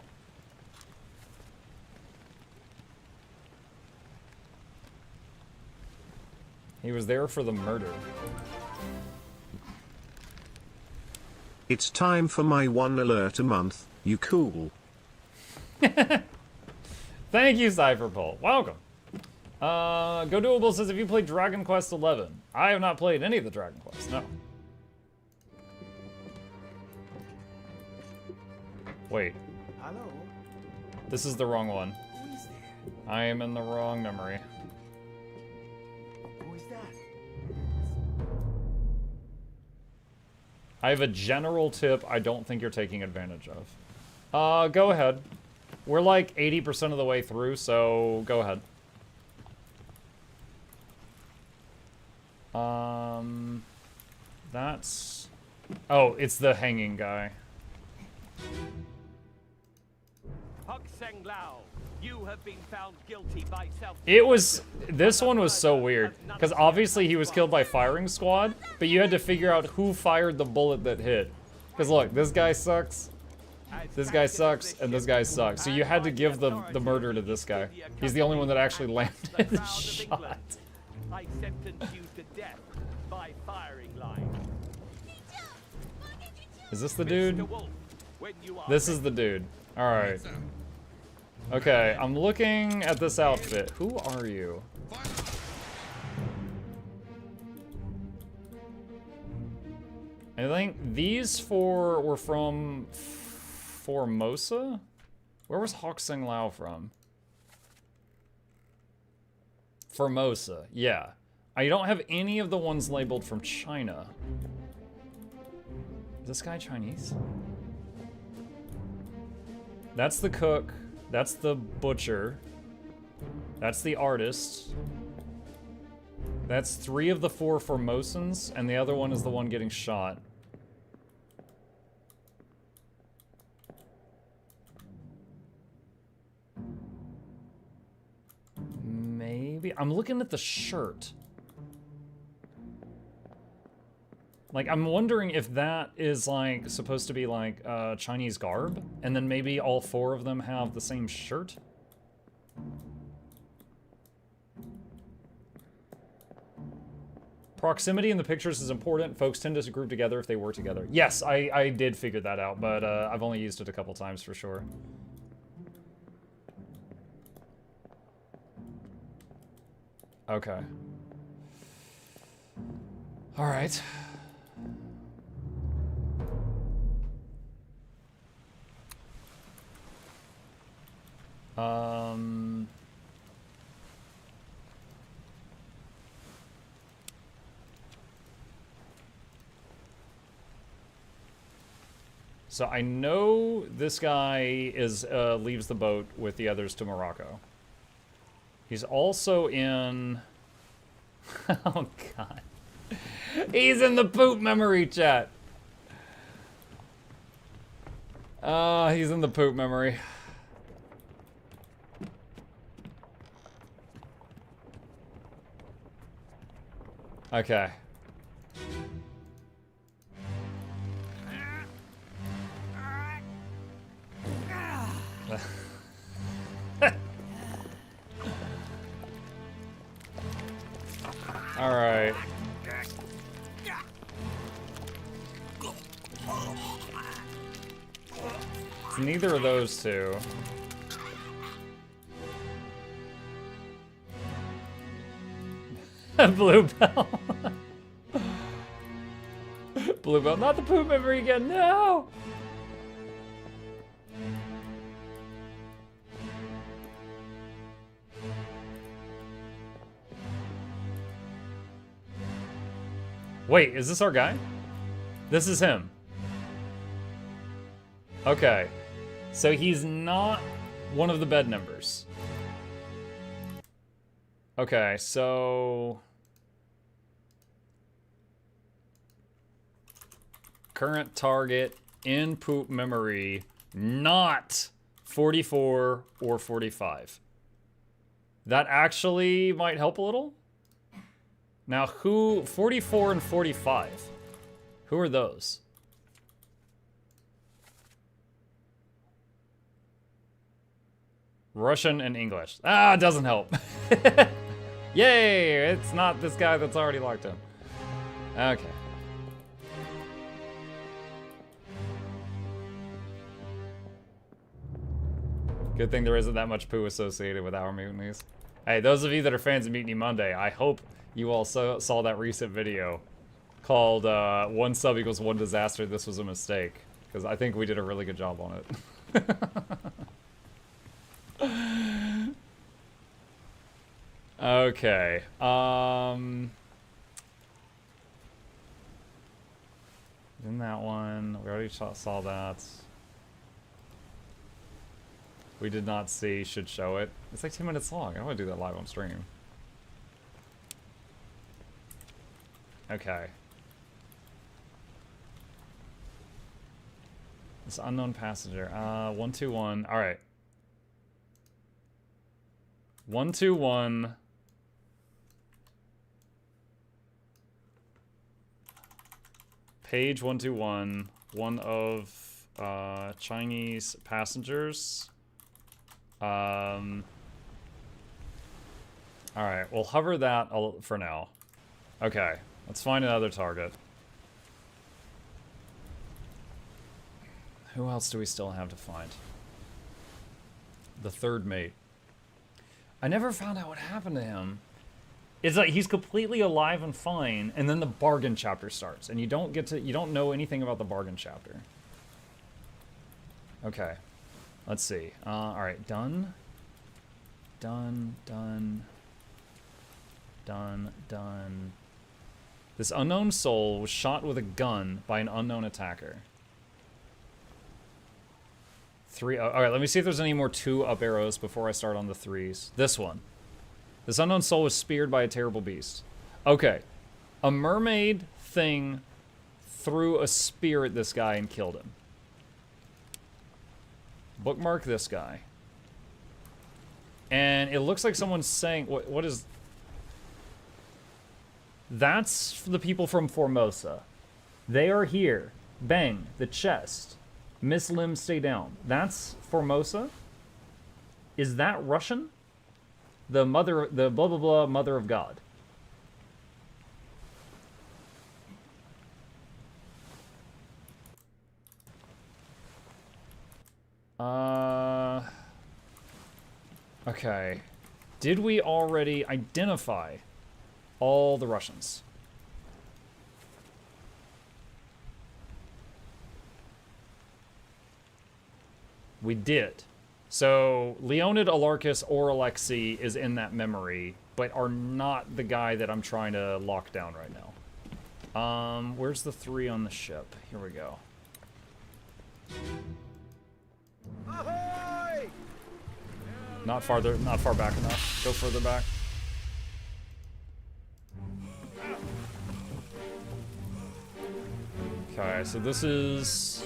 He was there for the murder.
It's time for my one alert a month, you cool.
Thank you, Cypherpole. Welcome. Go Doable says, have you played Dragon Quest XI? I have not played any of the Dragon Quest, no. Wait.
Hello?
This is the wrong one.
Who is there?
I am in the wrong memory.
Who is that?
I have a general tip I don't think you're taking advantage of. Go ahead. We're like 80% of the way through, so go ahead. That's... Oh, it's the hanging guy.
You have been found guilty by
It was... This one was so weird, because obviously he was killed by firing squad, but you had to figure out who fired the bullet that hit. Because look, this guy sucks, this guy sucks, and this guy sucks. So you had to give the murder to this guy. He's the only one that actually landed the shot.
I sentence you to death by firing line.
Is this the dude? This is the dude. Alright. Okay, I'm looking at this outfit. Who are you? I think these four were from Formosa? Where was Hawk Sing Lao from? Formosa, yeah. I don't have any of the ones labeled from China. Is this guy Chinese? That's the cook. That's the butcher. That's the artist. That's 3 of the 4 Formosans, and the other one is the one getting shot. Maybe. I'm looking at the shirt. Like, I'm wondering if that is, like, supposed to be, like, Chinese garb, and then maybe all 4 of them have the same shirt? Proximity in the pictures is important. Folks tend to group together if they work together. Yes, I did figure that out, but I've only used it a couple times for sure. Okay. All right. So I know this guy is leaves the boat with the others to Morocco. He's also in... Oh, God. He's in the poop memory chat. He's in the poop memory. Okay. All right. It's neither of those two. Bluebell. Bluebell, not the poop memory again, no! Wait, is this our guy? This is him. Okay. So he's not one of the bed numbers. Okay, so... Current target in poop memory, not 44 or 45. That actually might help a little. Now, who... 44 and 45. Who are those? Russian and English. Ah, it doesn't help. Yay! It's not this guy that's already locked in. Okay. Good thing there isn't that much poo associated with our mutinies. Hey, those of you that are fans of Mutiny Monday, I hope you all saw that recent video called 1 sub equals 1 disaster, this was a mistake. Because I think we did a really good job on it. Okay. In that one, we already saw that. We did not see, should show it. It's like 2 minutes long. I don't want to do that live on stream. Okay. This unknown passenger. 121. All right. 121. Page 121. One of Chinese passengers. All right, we'll hover that for now. Okay, let's find another target. Who else do we still have to find? The third mate. I never found out what happened to him. It's like he's completely alive and fine, and then the bargain chapter starts, and you don't know anything about the bargain chapter. Okay. Let's see. All right, done. Done. This unknown soul was shot with a gun by an unknown attacker. 3. All right, let me see if there's any more 2 up arrows before I start on the 3s. This one. This unknown soul was speared by a terrible beast. Okay. A mermaid thing threw a spear at this guy and killed him. Bookmark this guy. And it looks like someone's saying... What is... That's the people from Formosa. They are here. Bang, the chest. Miss Lim, stay down. That's Formosa? Is that Russian? The mother, the blah blah blah mother of God. Okay. Did we already identify all the Russians? We did. So, Leonid, Alarcus, or Alexei is in that memory, but are not the guy that I'm trying to lock down right now. Where's the 3 on the ship? Here we go.
Ahoy!
Not far back enough. Go further back. Okay, so this is...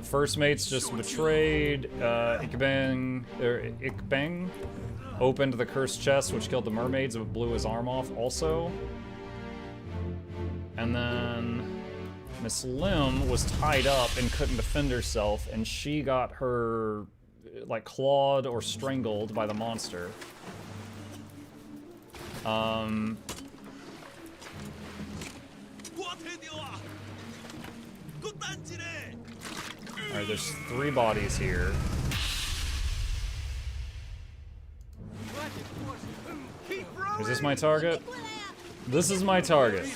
First mate's just betrayed. Ikbang opened the cursed chest, which killed the mermaids, but blew his arm off also. And then Miss Lim was tied up and couldn't defend herself, and she got her, like, clawed or strangled by the monster. Alright, there's 3 bodies here. Is this my target? This is my target.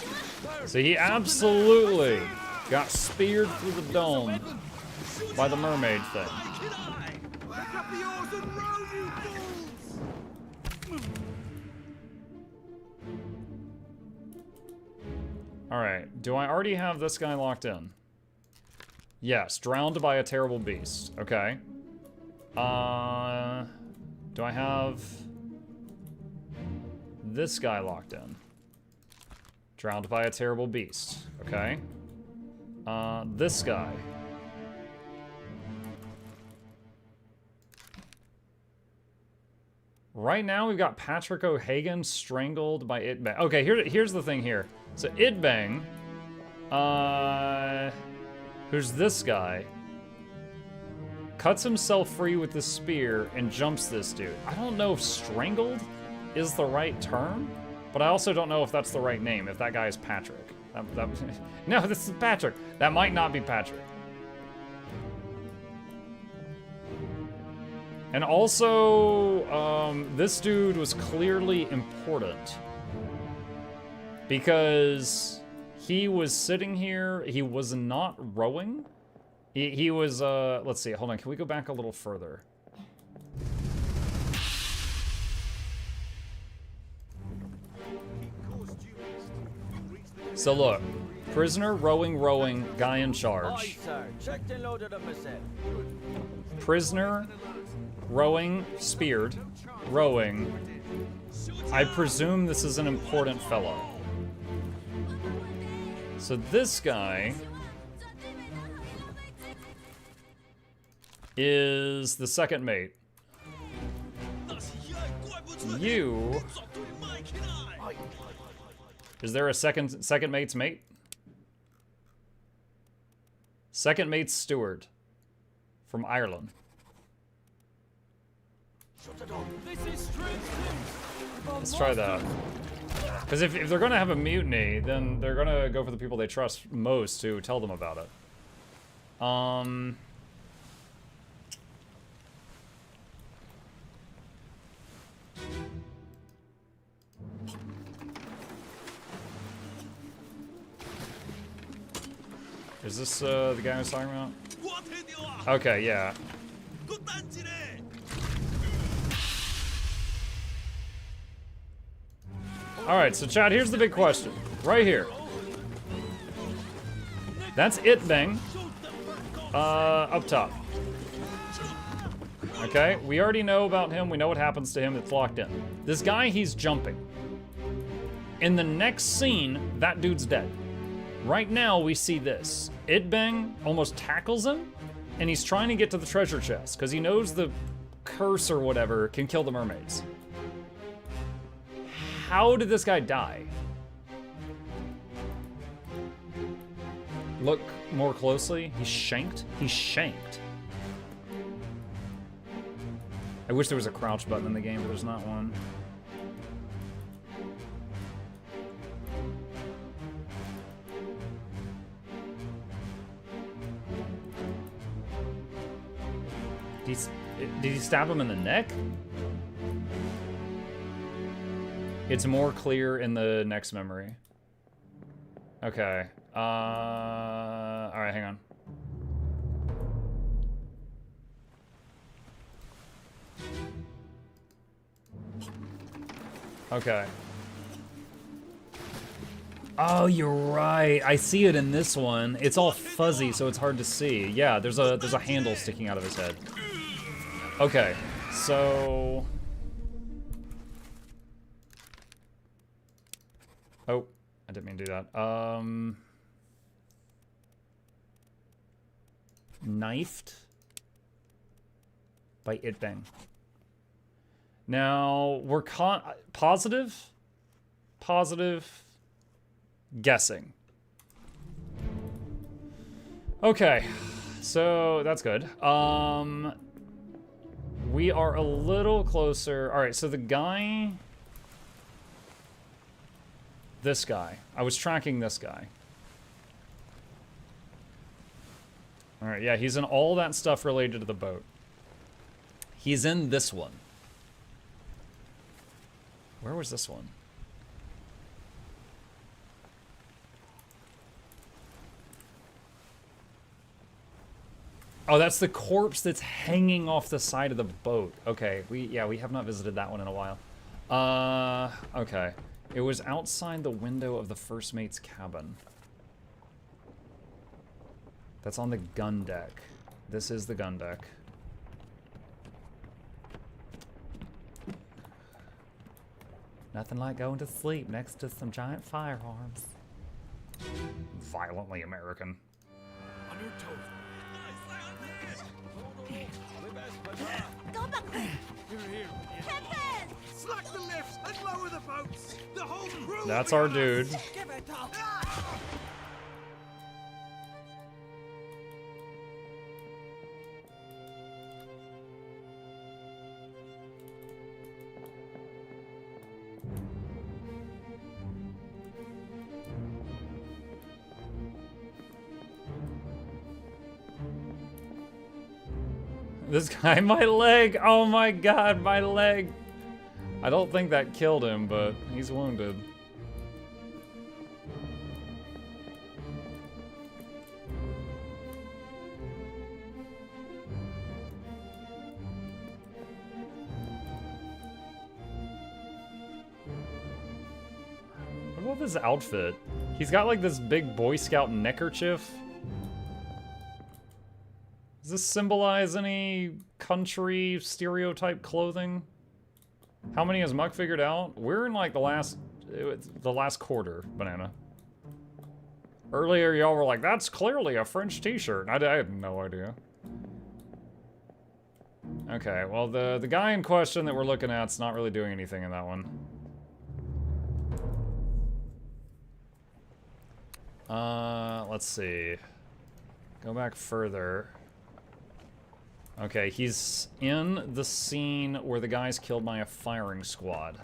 So he absolutely got speared through the dome by the mermaid thing. Alright, do I already have this guy locked in? Yes, drowned by a terrible beast. Okay. Do I have this guy locked in? Drowned by a terrible beast. Okay. This guy. Right now we've got Patrick O'Hagan strangled by Itbang. Okay, here's the thing here. So Itbang, who's this guy, cuts himself free with the spear and jumps this dude. I don't know if strangled is the right term, but I also don't know if that's the right name, if that guy is Patrick. No, this is Patrick. That might not be Patrick. And also, this dude was clearly important because he was sitting here, he was not rowing. He was, let's see, hold on, can we go back a little further? So look, prisoner, rowing, guy in charge. Prisoner, rowing, speared, rowing. I presume this is an important fellow. So this guy is the second mate. You... Is there a second mate's mate? Second mate's steward from Ireland. Let's try that. Because if they're going to have a mutiny, then they're going to go for the people they trust most to tell them about it. Is this the guy I was talking about? Okay, yeah. Alright, so Chad, here's the big question. Right here. That's Itbang. Up top. Okay, we already know about him. We know what happens to him. It's locked in. This guy, he's jumping. In the next scene, that dude's dead. Right now, we see this. Itbang almost tackles him, and he's trying to get to the treasure chest, because he knows the curse or whatever can kill the mermaids. How did this guy die? Look more closely. He's shanked. He's shanked. I wish there was a crouch button in the game, but there's not one. Did he stab him in the neck? It's more clear in the next memory. Okay. Alright, hang on. Okay. Oh, you're right. I see it in this one. It's all fuzzy, so it's hard to see. Yeah, there's a handle sticking out of his head. Okay, so... Oh, I didn't mean to do that. Knifed by It Bang. Now, we're positive, guessing. Okay, so that's good. We are a little closer. All right, so the guy, this guy, I was tracking this guy. All right, yeah, he's in all that stuff related to the boat. He's in this one. Where was this one? Oh, that's the corpse that's hanging off the side of the boat. Okay, we have not visited that one in a while. Okay. It was outside the window of the first mate's cabin. That's on the gun deck. This is the gun deck. Nothing like going to sleep next to some giant firearms. Violently American.
On your toes.
Go back.
Here.
Pepe!
Slack the lifts and lower the boats. The whole crew.
That's our dude.
Give it up.
This guy, my leg! Oh my god, my leg! I don't think that killed him, but he's wounded. What about this outfit? He's got like this big Boy Scout neckerchief. Does this symbolize any country stereotype clothing? How many has Muck figured out? We're in like the last quarter, Banana. Earlier y'all were like, that's clearly a French t-shirt. I had no idea. Okay, well the guy in question that we're looking at's not really doing anything in that one. Let's see. Go back further. Okay, he's in the scene where the guy's killed by a firing squad.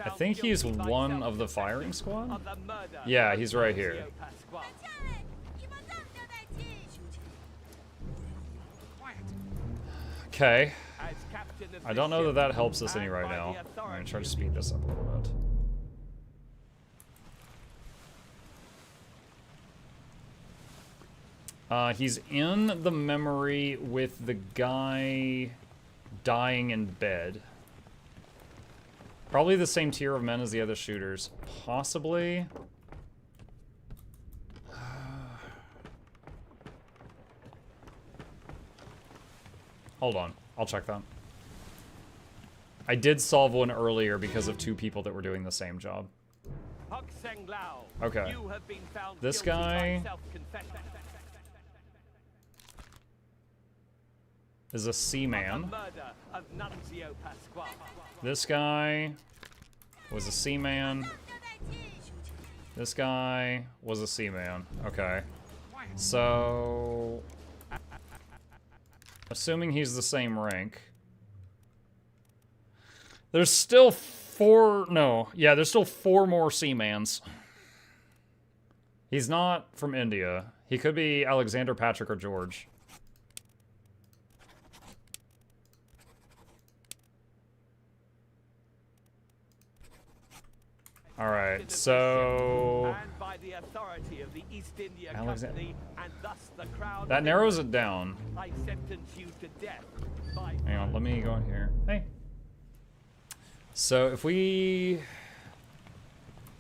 I think he's one of the firing squad? Yeah, he's right here. Okay. I don't know that that helps us any right now. I'm gonna try to speed this up a little bit. He's in the memory with the guy dying in bed. Probably the same tier of men as the other shooters. Possibly. Hold on. I'll check that. I did solve one earlier because of two people that were doing the same job. Okay. This guy... is a seaman.
Murder of Nunzio Pasquale.
This guy was a seaman. This guy was a seaman. Okay. So, assuming he's the same rank. There's still there's still 4 more seamans. He's not from India. He could be Alexander, Patrick, or George. All right, so
And by the authority of the East India
Alexander.
Company, and thus the crown
That
of
narrows
England,
it down.
I sentence you to death. By
Hang on, let me go in here. Hey. So if we...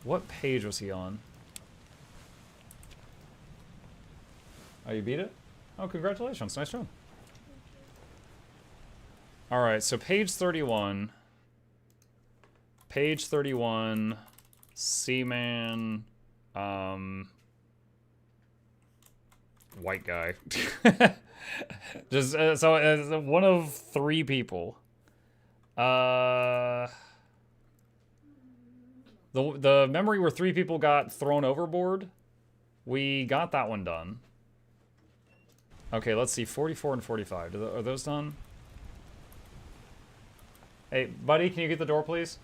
What page was he on? Oh, you beat it? Oh, congratulations. Nice job. Alright, so page 31. Page 31. Seaman. White guy. Just, so as one of 3 people. The memory where 3 people got thrown overboard, we got that one done. Okay, let's see, 44 and 45. Are those done? Hey, buddy, can you get the door, please?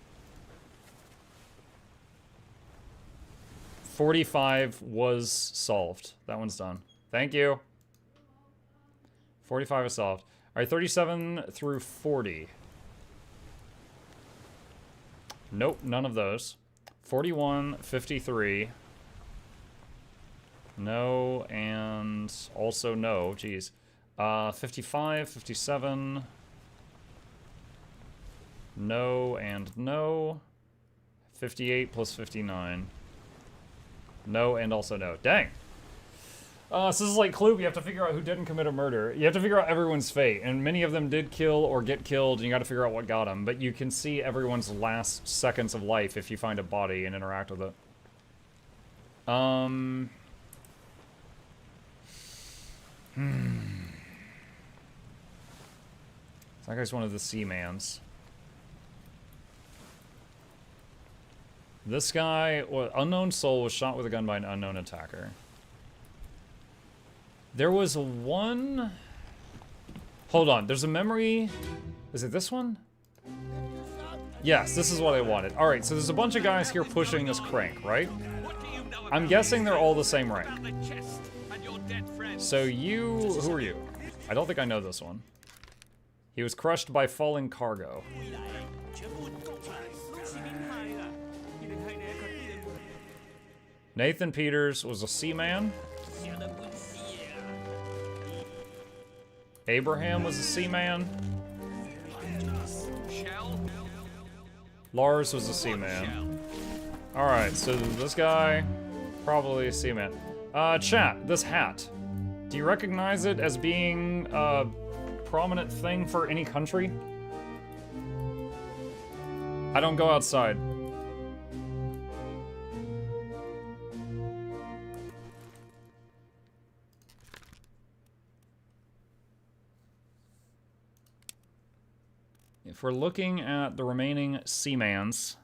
45 was solved. That one's done. Thank you. 45 is solved. All right, 37 through 40. Nope, none of those. 41, 53. No, and also no. Jeez. 55, 57. No and no. 58 plus 59. No and also no. Dang. So this is like Kloop, you have to figure out who didn't commit a murder. You have to figure out everyone's fate, and many of them did kill or get killed, and you gotta figure out what got them. But you can see everyone's last seconds of life if you find a body and interact with it. That guy's one of the Seamans. This guy, unknown soul, was shot with a gun by an unknown attacker. There was one... Hold on, there's a memory... Is it this one? Yes, this is what I wanted. Alright, so there's a bunch of guys here pushing this crank, right? I'm guessing they're all the same rank. So you... Who are you? I don't think I know this one. He was crushed by falling cargo. Nathan Peters was a seaman. Abraham was a seaman. Lars was a seaman. Alright, so this guy, probably a seaman. Chat, this hat. Do you recognize it as being a prominent thing for any country? I don't go outside. If we're looking at the remaining seamans,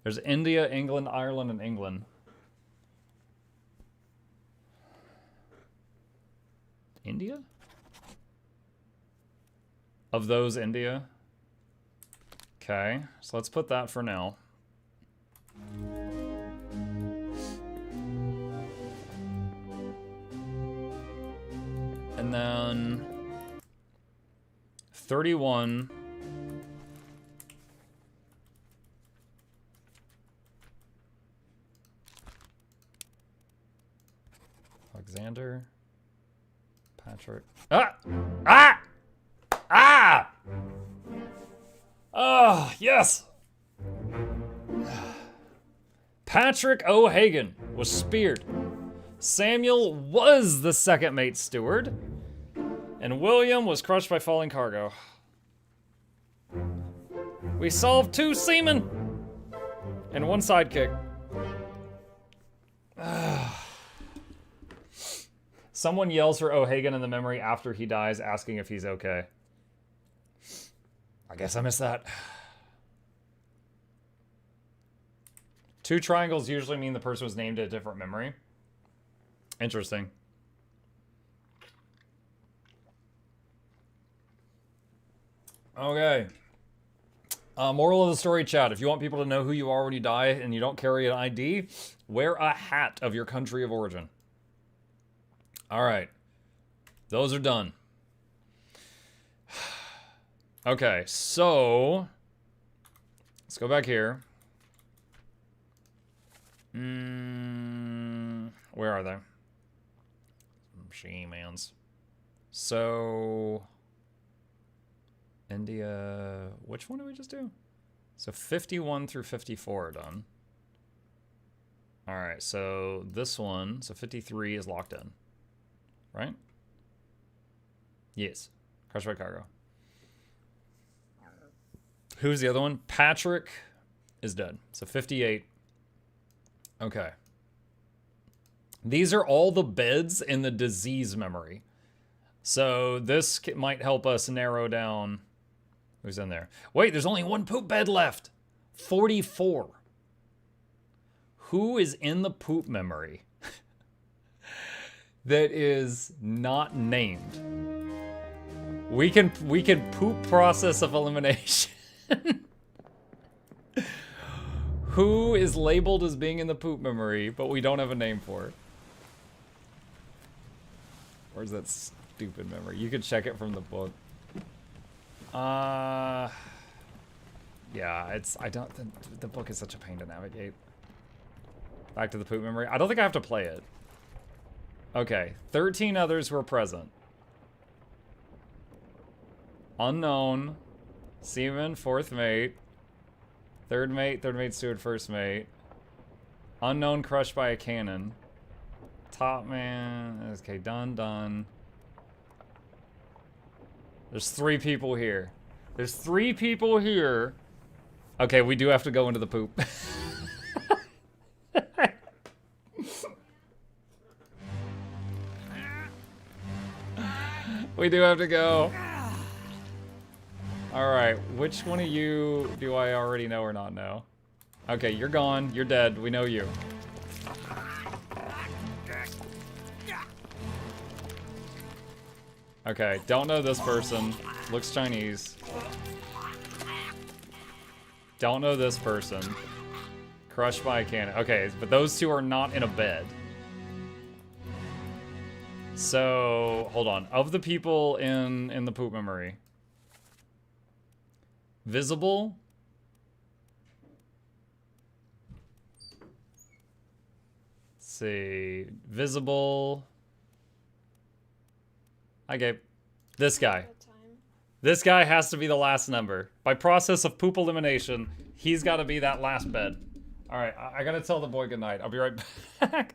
there's India, England, Ireland, and England. India? Of those, India? Okay, so let's put that for now. And then 31. Alexander, Patrick. Ah! Ah! Ah! Oh, yes! Patrick O'Hagan was speared. Samuel was the second mate steward. And William was crushed by falling cargo. We solved 2 seamen! And 1 sidekick. Someone yells for O'Hagan in the memory after he dies, asking if he's okay. I guess I missed that. 2 triangles usually mean the person was named a different memory. Interesting. Okay. Moral of the story, chat. If you want people to know who you are when you die and you don't carry an ID, wear a hat of your country of origin. All right. Those are done. Okay, so let's go back here. Where are they? She-mans. So India, which one did we just do? So 51 through 54 are done. All right, so this one, so 53 is locked in, right? Yes, Crush by Cargo. Who's the other one? Patrick is dead. So 58. Okay. These are all the beds in the disease memory. So this might help us narrow down who's in there. Wait, there's only one poop bed left. 44. Who is in the poop memory that is not named? We can poop process of elimination. Who is labeled as being in the poop memory, but we don't have a name for it? Where's that stupid memory? You can check it from the book. Yeah, the book is such a pain to navigate. Back to the poop memory. I don't think I have to play it. Okay, 13 others were present. Unknown, seaman, 4th mate, 3rd mate, steward, 1st mate. Unknown, crushed by a cannon. Top man, okay, done. There's 3 people here. There's 3 people here. Okay, we do have to go into the poop. We do have to go. Alright, which one of you do I already know or not know? Okay, you're gone. You're dead. We know you. Okay, don't know this person. Looks Chinese. Don't know this person. Crushed by a cannon. Okay, but those 2 are not in a bed. So, hold on. Of the people in the poop memory. Visible. Let's see. Visible. Hi, Gabe. This guy. This guy has to be the last number. By process of poop elimination, he's got to be that last bed. All right, I got to tell the boy goodnight. I'll be right back.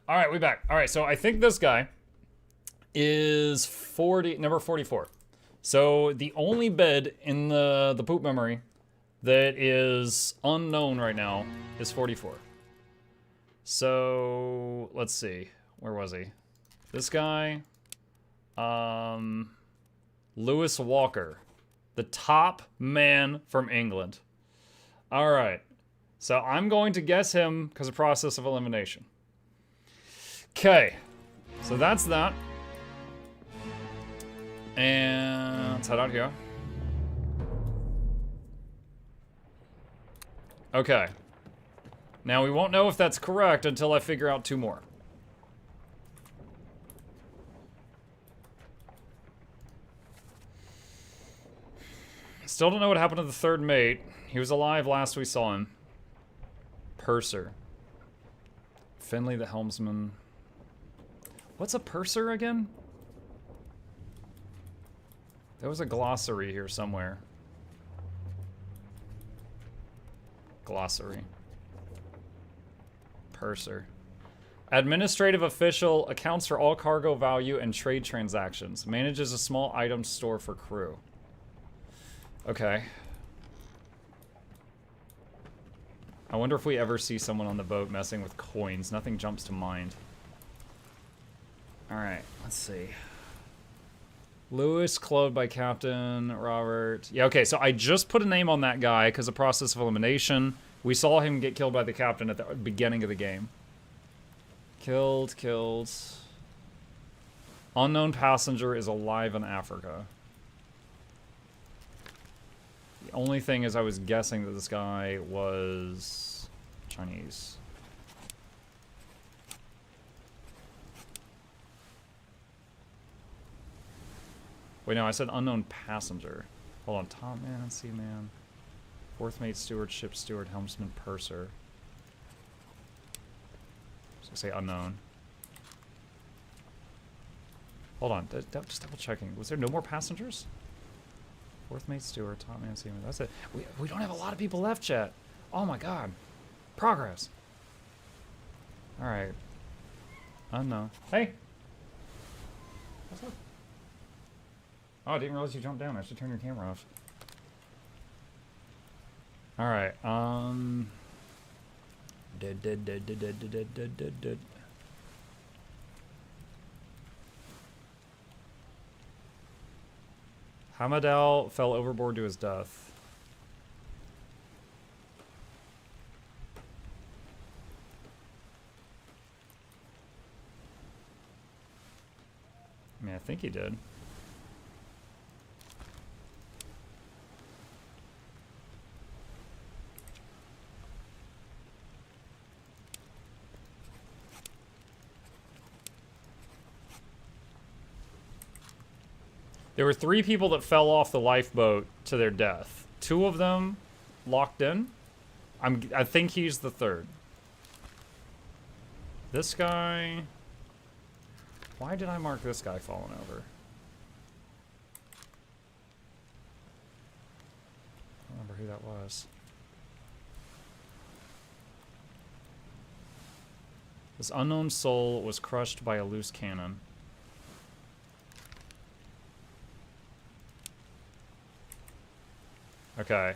All right, we back. All right, so I think this guy is number 44. So the only bed in the poop memory that is unknown right now is 44. So let's see. Where was he? This guy, Lewis Walker, the top man from England. All right, so I'm going to guess him because of process of elimination. Okay, so that's that. And let's head out here. Okay. Now we won't know if that's correct until I figure out 2 more. Still don't know what happened to the 3rd mate. He was alive last we saw him. Purser. Finley the helmsman. What's a purser again? There was a glossary here somewhere. Glossary. Purser. Administrative official, accounts for all cargo value and trade transactions. Manages a small item store for crew. Okay. I wonder if we ever see someone on the boat messing with coins. Nothing jumps to mind. Alright, let's see. Lewis, clothed by Captain Robert. Yeah, okay, so I just put a name on that guy because of process of elimination. We saw him get killed by the captain at the beginning of the game. Killed. Unknown passenger is alive in Africa. The only thing is I was guessing that this guy was Chinese. Wait, no, I said unknown passenger. Hold on, top man, sea man. Fourth mate, steward, ship steward, helmsman, purser. So say unknown. Hold on, just double checking. Was there no more passengers? Fourth mate, steward, top man, seaman. That's it. We don't have a lot of people left, chat. Oh my god. Progress. Alright. Unknown. Hey! What's up? Oh, I didn't realize you jumped down. I should turn your camera off. Alright, Dead. Hamadal fell overboard to his death. I mean, I think he did. There were 3 people that fell off the lifeboat to their death. 2 of them locked in. I think he's the 3rd. This guy... Why did I mark this guy falling over? I don't remember who that was. This unknown soul was crushed by a loose cannon. Okay.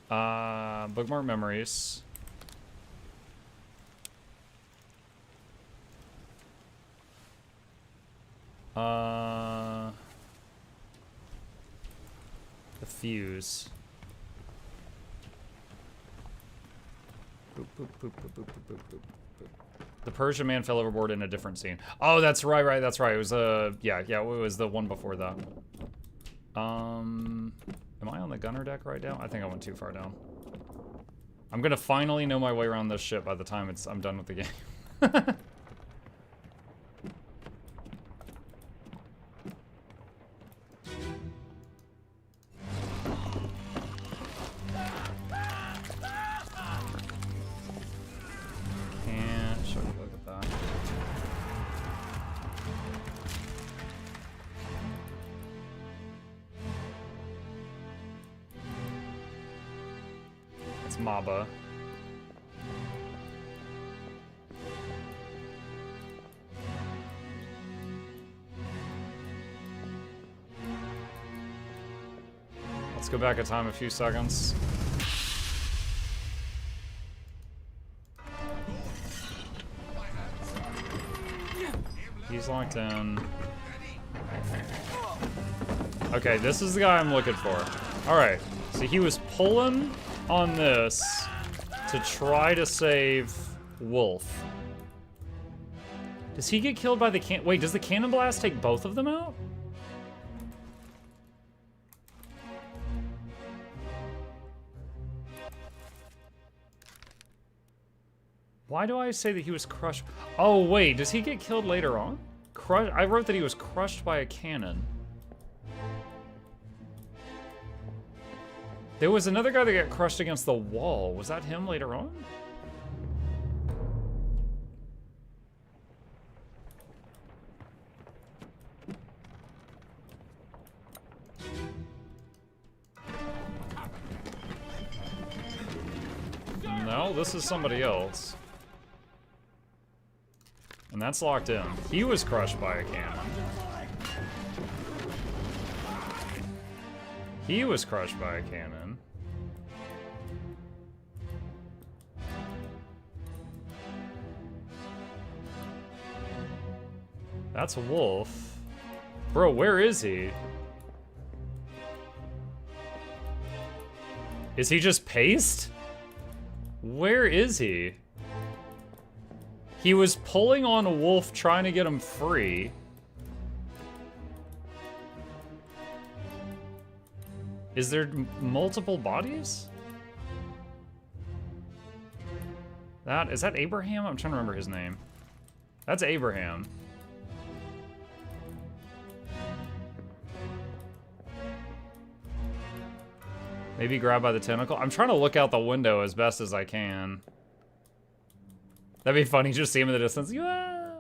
Bookmark memories. The fuse. Boop, boop, boop, boop, boop, boop, boop, boop. The Persian man fell overboard in a different scene. Oh, that's right, that's right. It was yeah, it was the one before that. Am I on the gunner deck right now? I think I went too far down. I'm gonna finally know my way around this ship by the time I'm done with the game. Can't show you, look at that. It's Maba. Let's go back in time a few seconds. He's locked in. Okay, this is the guy I'm looking for. Alright, so he was pulling on this to try to save Wolf. Does he get killed by the wait, does the cannon blast take both of them out? Why do I say that he was crushed? Oh, wait, does he get killed later on? I wrote that he was crushed by a cannon. There was another guy that got crushed against the wall. Was that him later on? No, this is somebody else. And that's locked in. He was crushed by a cannon. He was crushed by a cannon. That's a wolf. Bro, where is he? Is he just paste? Where is he? He was pulling on a wolf trying to get him free. Is there multiple bodies? Is that Abraham? I'm trying to remember his name. That's Abraham. Maybe grab by the tentacle. I'm trying to look out the window as best as I can. That'd be funny, just see him in the distance. Yeah.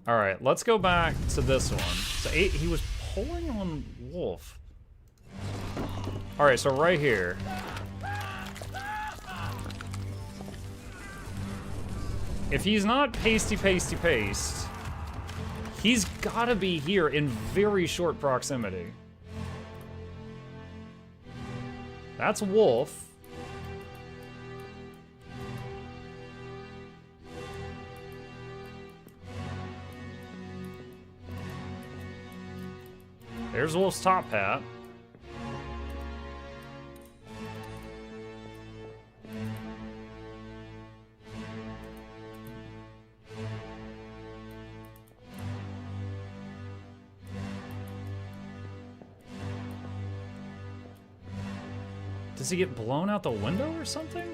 All right, let's go back to this one. So he was pulling on wolf. All right, so right here. If he's not paste, he's gotta be here in very short proximity. That's wolf. There's wolf's top hat. Does he get blown out the window or something?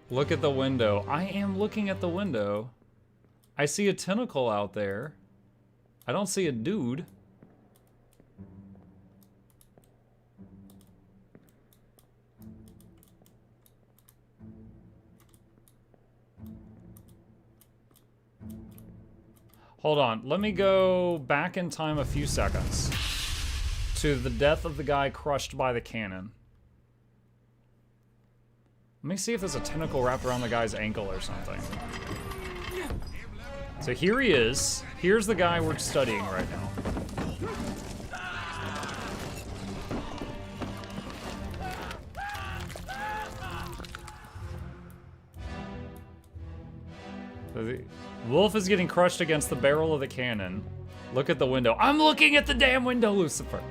Look at the window. I am looking at the window. I see a tentacle out there. I don't see a dude. Hold on, let me go back in time a few seconds to the death of the guy crushed by the cannon. Let me see if there's a tentacle wrapped around the guy's ankle or something. So here he is. Here's the guy we're studying right now. So the wolf is getting crushed against the barrel of the cannon. Look at the window. I'm looking at the damn window, Lucifer.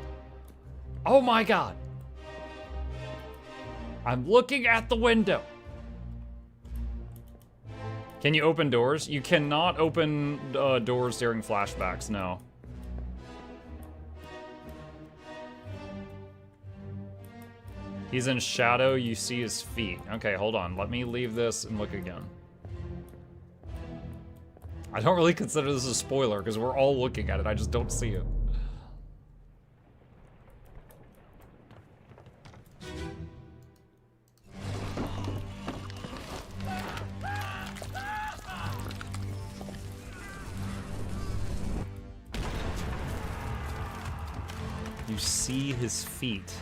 Oh my God. I'm looking at the window. Can you open doors? You cannot open doors during flashbacks, no. He's in shadow, you see his feet. Okay, hold on. Let me leave this and look again. I don't really consider this a spoiler because we're all looking at it. I just don't see it. You see his feet.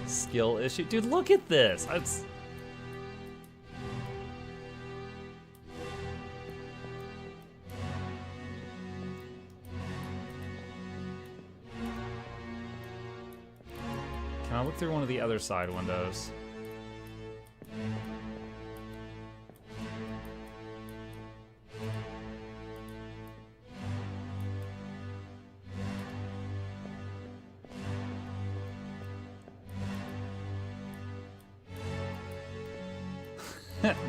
Skill issue. Dude, look at this. That's... Can I look through one of the other side windows?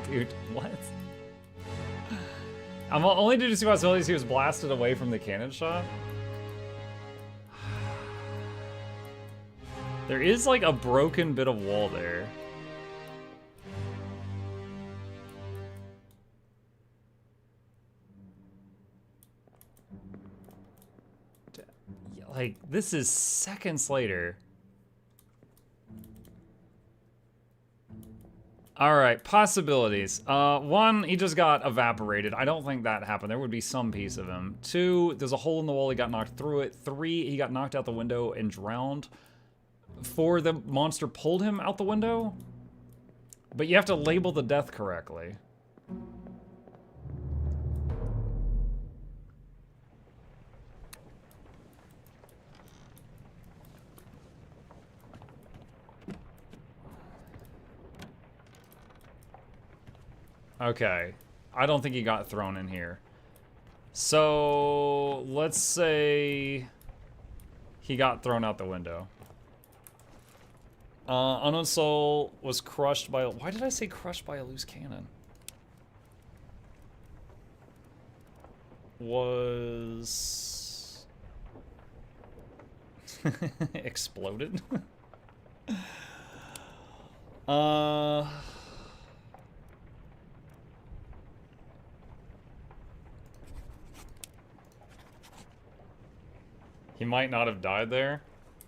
Dude, what? I'm only did you see possibilities he was blasted away from the cannon shot? There is like a broken bit of wall there. Like, this is seconds later. All right, possibilities. One, he just got evaporated. I don't think that happened. There would be some piece of him. Two, there's a hole in the wall. He got knocked through it. Three, he got knocked out the window and drowned. Four, the monster pulled him out the window. But you have to label the death correctly. Okay. I don't think he got thrown in here. So, let's say he got thrown out the window. Unknown Soul was crushed by... Why did I say crushed by a loose cannon? Was... exploded? He might not have died there.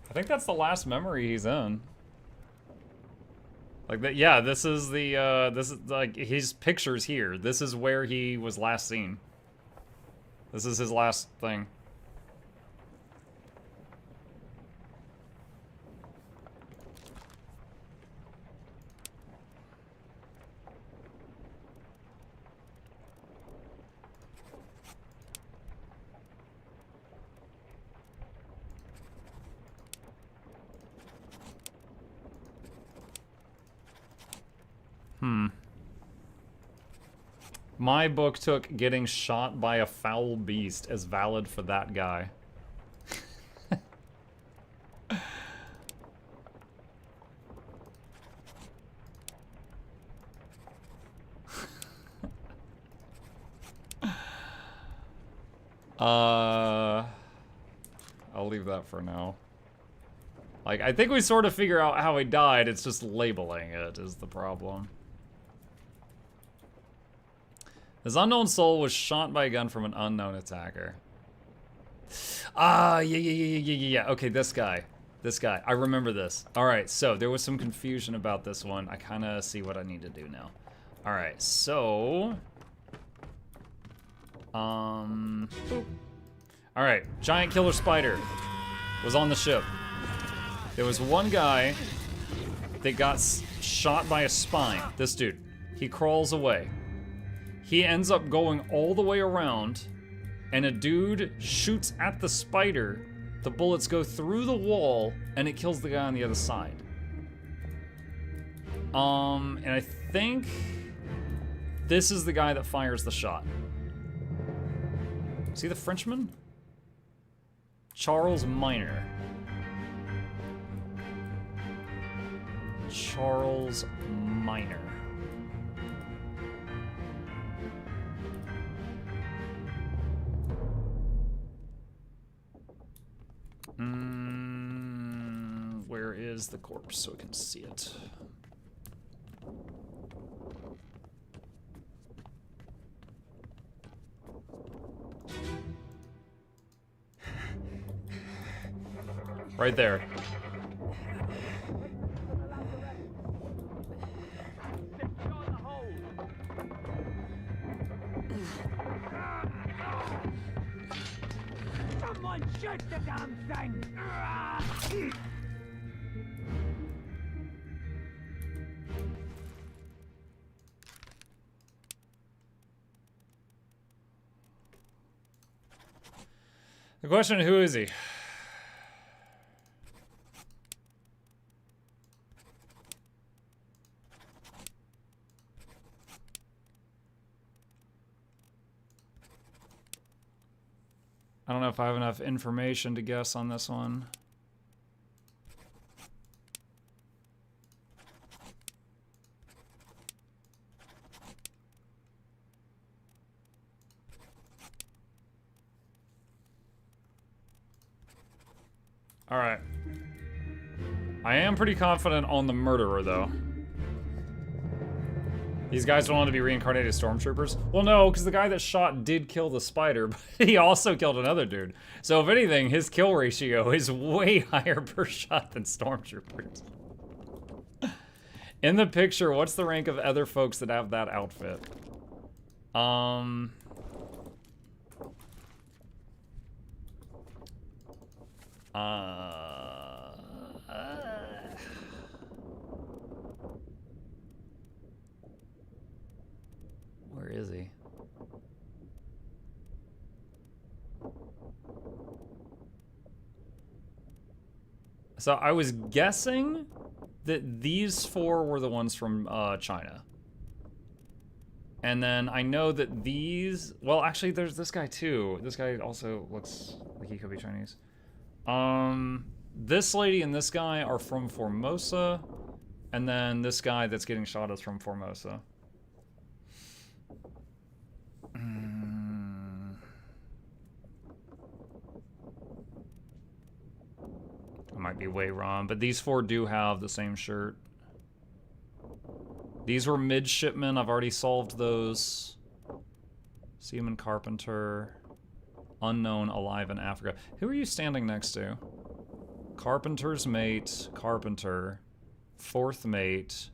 I think that's the last memory he's in. Like that, yeah, this is the, this is like his pictures here. This is where he was last seen. This is his last thing. My book took getting shot by a foul beast as valid for that guy. I'll leave that for now. Like, I think we sort of figure out how he died, it's just labeling it is the problem. This unknown soul was shot by a gun from an unknown attacker. Ah, yeah. Okay, this guy. This guy. I remember this. Alright, so there was some confusion about this one. I kind of see what I need to do now. Alright, so... Alright, giant killer spider was on the ship. There was one guy that got shot by a spine. This dude. He crawls away. He ends up going all the way around, and a dude shoots at the spider. The bullets go through the wall, and it kills the guy on the other side. And I think this is the guy that fires the shot. See the Frenchman? Charles Minor. Charles Minor. Where is the corpse so I can see it? Right there.
Someone shoot the damn thing!
The question, who is he? I don't know if I have enough information to guess on this one. All right. I am pretty confident on the murderer, though. These guys don't want to be reincarnated stormtroopers? Well, no, because the guy that shot did kill the spider, but he also killed another dude. So if anything, his kill ratio is way higher per shot than stormtroopers. In the picture, what's the rank of other folks that have that outfit? Where is he? So I was guessing that these four were the ones from China. And then I know that these, well, actually there's this guy too. This guy also looks like he could be Chinese. This lady and this guy are from Formosa. And then this guy that's getting shot is from Formosa. I might be way wrong, but these four do have the same shirt. These were midshipmen. I've already solved those. Seaman Carpenter. Unknown alive in Africa. Who are you standing next to? Carpenter's mate. Carpenter. Fourth mate.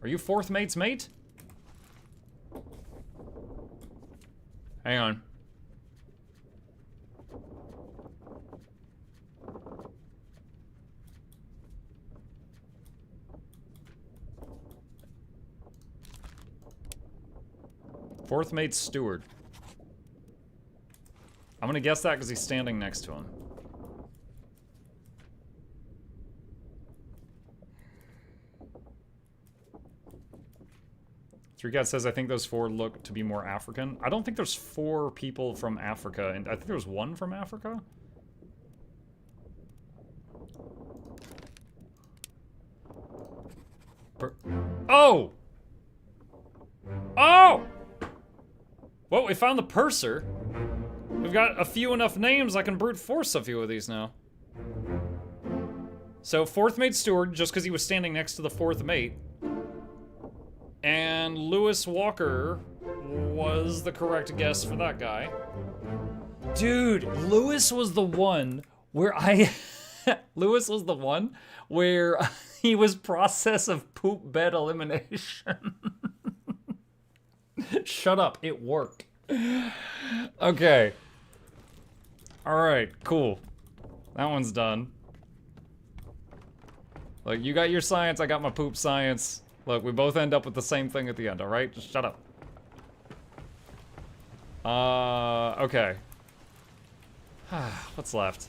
Are you fourth mate's mate? Hang on. Fourth mate's steward. I'm gonna guess that because he's standing next to him. Three Cat says, I think those four look to be more African. I don't think there's four people from Africa, and I think there was one from Africa. Oh! Oh! Well, we found the purser. We've got a few enough names, I can brute force a few of these now. So, fourth mate steward, just because he was standing next to the fourth mate. And Lewis Walker was the correct guess for that guy. Dude, Lewis was the one where Lewis was the one where he was process of poop bed elimination. Shut up, it worked. Okay. Alright, cool. That one's done. Look, you got your science, I got my poop science. Look, we both end up with the same thing at the end, alright? Just shut up. Okay. What's left?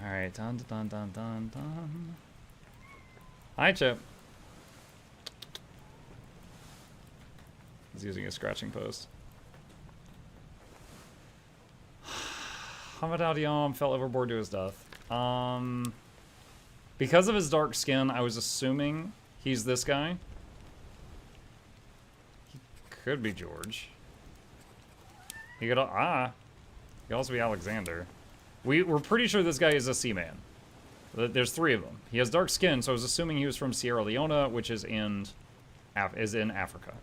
Alright, dun dun dun dun dun. Hi, Chip. He's using a scratching post. Hamad Al-Diyam fell overboard to his death. Because of his dark skin, I was assuming he's this guy. He could be George. He could, he could also be Alexander. We're pretty sure this guy is a seaman. There's three of them. He has dark skin, so I was assuming he was from Sierra Leone, which is in Africa.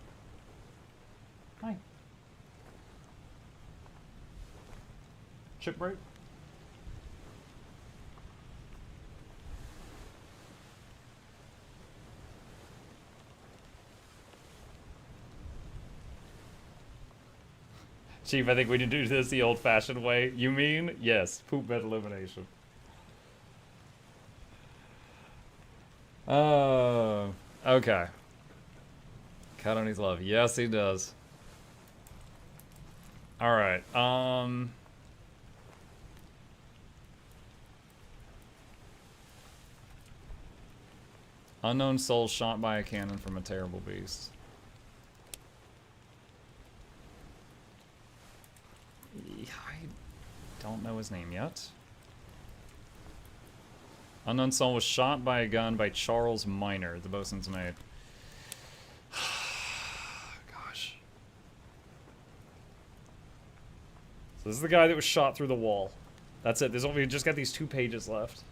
Hi. Chip break? Chief, I think we need to do this the old-fashioned way. You mean? Yes, poop bed elimination. Okay. Cat needs love. Yes, he does. Alright, unknown soul shot by a cannon from a terrible beast. I don't know his name yet. Unknown soul was shot by a gun by Charles Miner, the bosun's mate. Gosh. So this is the guy that was shot through the wall. That's it. We just got these 2 pages left.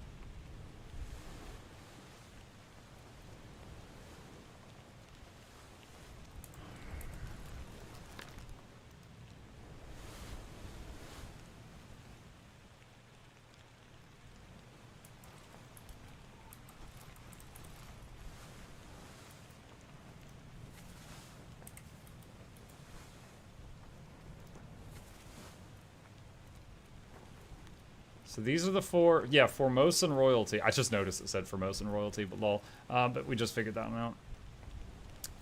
So these are the four, yeah, Formosan royalty. I just noticed it said Formosan royalty, but lol. But we just figured that one out.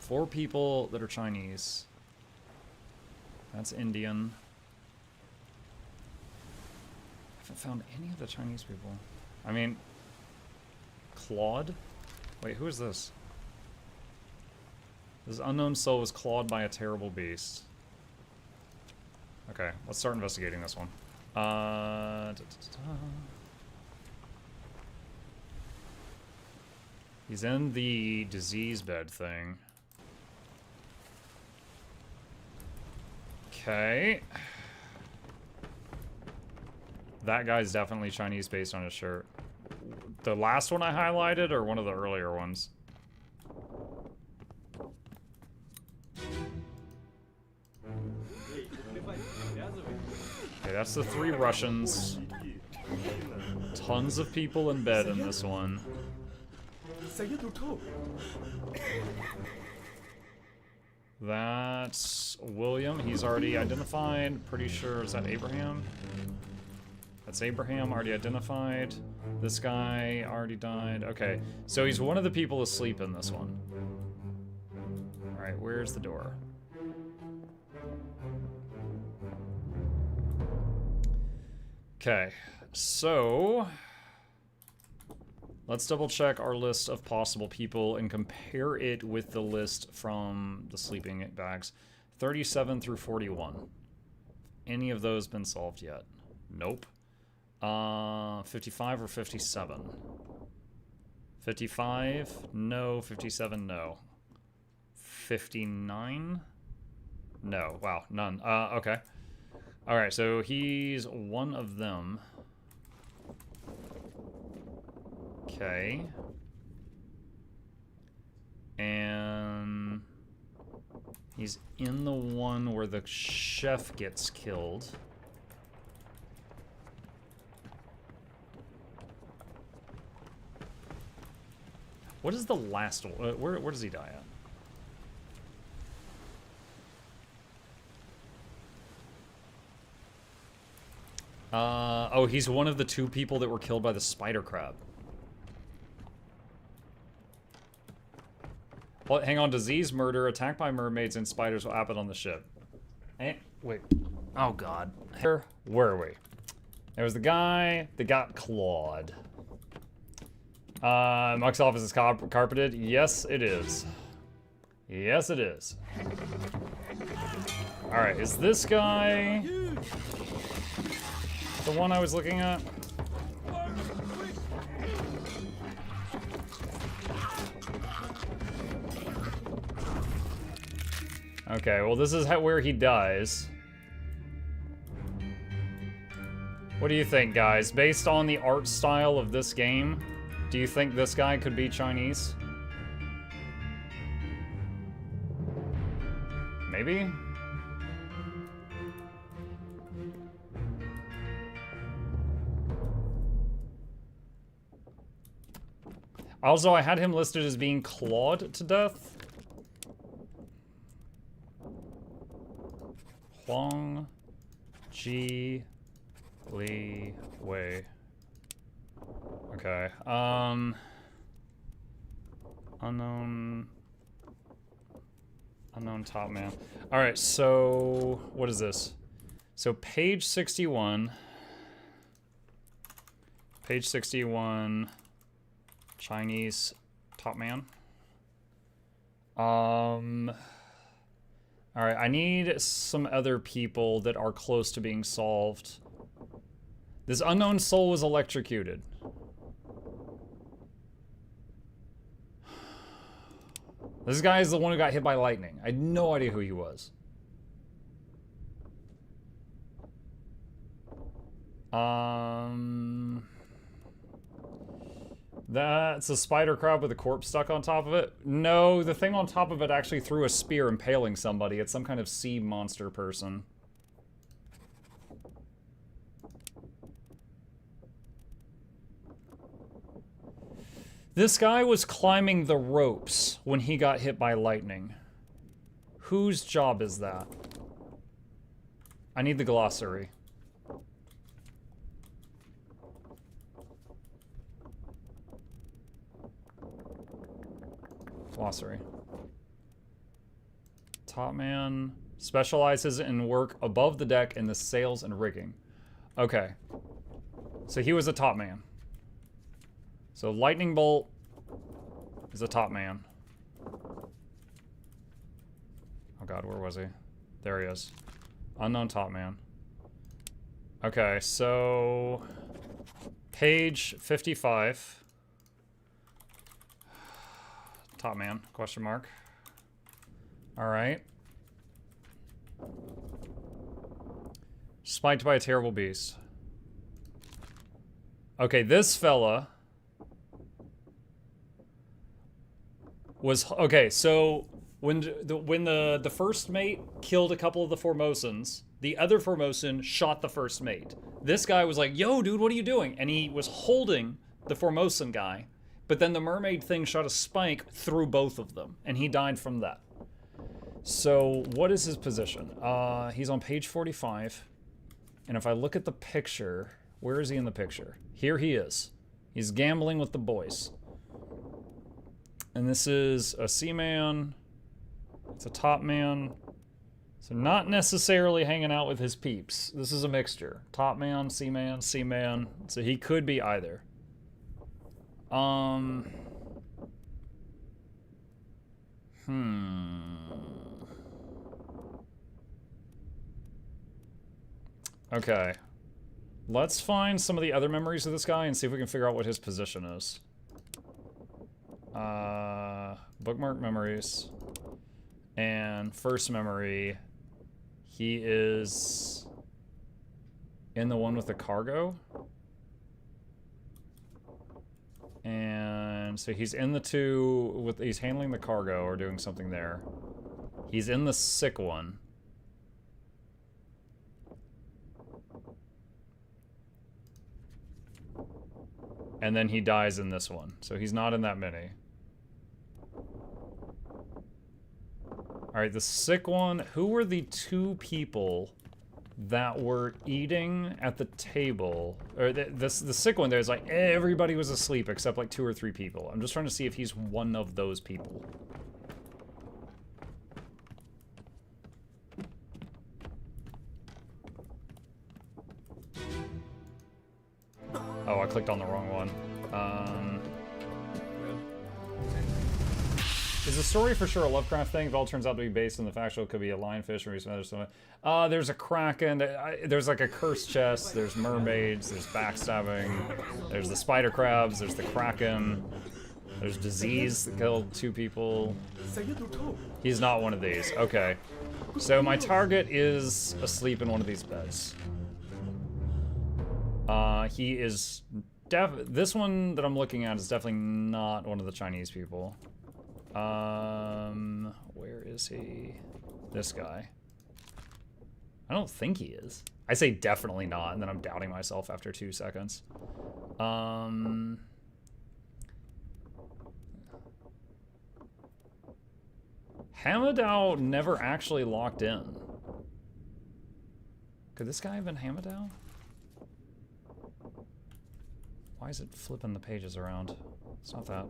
4 people that are Chinese. That's Indian. I haven't found any of the Chinese people. I mean, Claude? Wait, who is this? This unknown soul was clawed by a terrible beast. Okay, let's start investigating this one. He's in the disease bed thing. Okay. That guy's definitely Chinese based on his shirt. The last one I highlighted or one of the earlier ones? Okay, that's the 3 Russians. Tons of people in bed in this one. That's William. He's already identified. Pretty sure, is that Abraham? That's Abraham, already identified. This guy already died. Okay, so he's one of the people asleep in this one. Alright, where's the door? Okay, so let's double check our list of possible people and compare it with the list from the sleeping bags. 37 through 41. Any of those been solved yet? Nope. 55 or 57? 55? No. 57? No. 59? No. Wow, none. Okay. Alright, so he's one of them. Okay. And he's in the one where the chef gets killed. What is the last one? Where does he die at? Oh, he's one of the 2 people that were killed by the spider crab. Well, hang on. Disease, murder, attack by mermaids and spiders will happen on the ship. Wait. Oh, God. Where are we? There was the guy that got clawed. Muck's office is carpeted. Yes, it is. Yes, it is. Alright, is this guy the one I was looking at? Okay, well this is where he dies. What do you think, guys? Based on the art style of this game, do you think this guy could be Chinese? Maybe? Also, I had him listed as being clawed to death. Huang Ji Li Wei. Okay. Unknown top man. All right, so what is this? So page 61. Page 61. Chinese top man. All right, I need some other people that are close to being solved. This unknown soul was electrocuted. This guy is the one who got hit by lightning. I had no idea who he was. That's a spider crab with a corpse stuck on top of it. No, the thing on top of it actually threw a spear impaling somebody. It's some kind of sea monster person. This guy was climbing the ropes when he got hit by lightning. Whose job is that? I need the glossary. Glossary. Top man specializes in work above the deck in the sails and rigging. Okay. So he was a top man. So Lightning Bolt is a top man. Oh god, where was he? There he is. Unknown top man. Okay, so page 55. Top man, question mark. All right. Spiked by a terrible beast. Okay, this fella was okay. So when the first mate killed a couple of the Formosans, the other Formosan shot the first mate. This guy was like, "Yo, dude, what are you doing?" And he was holding the Formosan guy, but then the mermaid thing shot a spike through both of them, and he died from that. So what is his position? He's on page 45, and if I look at the picture, where is he in the picture? Here he is. He's gambling with the boys. And this is a seaman. It's a top man. So not necessarily hanging out with his peeps. This is a mixture. Top man, seaman, seaman. So he could be either. Okay. Let's find some of the other memories of this guy and see if we can figure out what his position is. Bookmark memories. And first memory, he is in the one with the cargo. And so he's in the two with, he's handling the cargo or doing something there. He's in the sick one. And then he dies in this one. So he's not in that many. Alright, the sick one. Who were the two people that were eating at the table? Or the sick one there's like, everybody was asleep except like 2 or 3 people. I'm just trying to see if he's one of those people. Oh, I clicked on the wrong one. Is the story for sure a Lovecraft thing? If it all turns out to be based on the factual, it could be a lionfish or some other stuff. There's a kraken. There's like a cursed chest. There's mermaids. There's backstabbing. There's the spider crabs. There's the kraken. There's disease that killed 2 people. He's not one of these. Okay. So my target is asleep in one of these beds. He is this one that I'm looking at is definitely not one of the Chinese people. Where is he? This guy. I don't think he is. I say definitely not, and then I'm doubting myself after 2 seconds. Hamadao never actually locked in. Could this guy have been Hamadao? Why is it flipping the pages around? It's not that.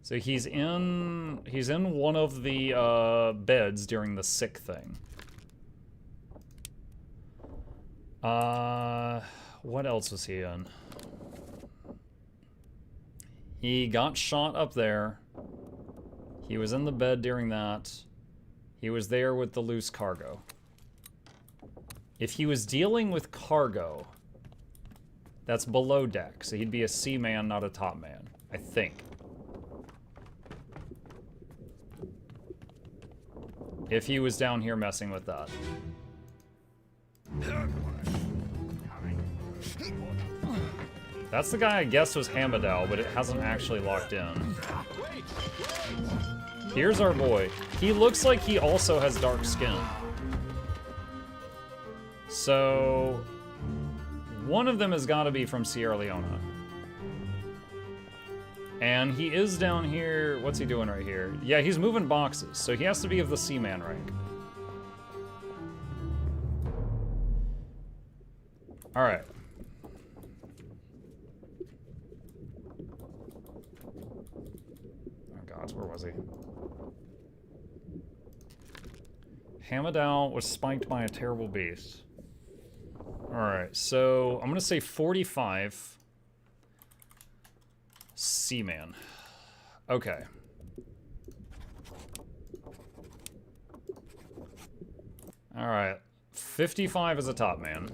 So he's in one of the beds during the sick thing. What else was he in? He got shot up there. He was in the bed during that. He was there with the loose cargo. If he was dealing with cargo, that's below deck, so he'd be a seaman, not a top man, I think. If he was down here messing with that. That's the guy I guess was Hamadao, but it hasn't actually locked in. Here's our boy. He looks like he also has dark skin. So, one of them has got to be from Sierra Leone. And he is down here. What's he doing right here? Yeah, he's moving boxes, so he has to be of the seaman rank. All right. Hamadao was spiked by a terrible beast. Alright, so I'm gonna say 45. Seaman. Okay. Alright. 55 is a top man.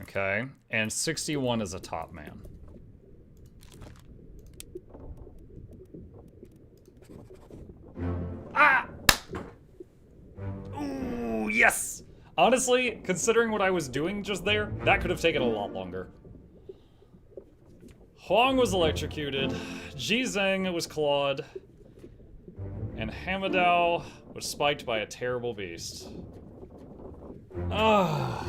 Okay, and 61 is a top man. Ah! Ooh, yes! Honestly, considering what I was doing just there, that could have taken a lot longer. Huang was electrocuted, Jizeng was clawed, and Hamadao was spiked by a terrible beast. Ah.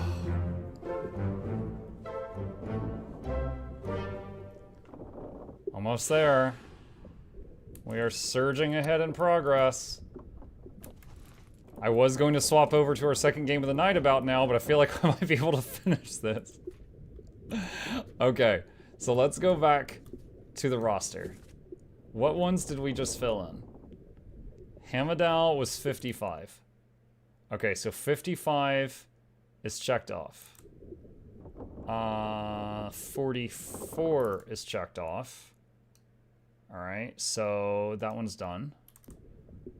Almost there. We are surging ahead in progress. I was going to swap over to our second game of the night about now, but I feel like I might be able to finish this. Okay, so let's go back to the roster. What ones did we just fill in? Hamadao was 55. Okay, so 55 is checked off. 44 is checked off. Alright, so that one's done.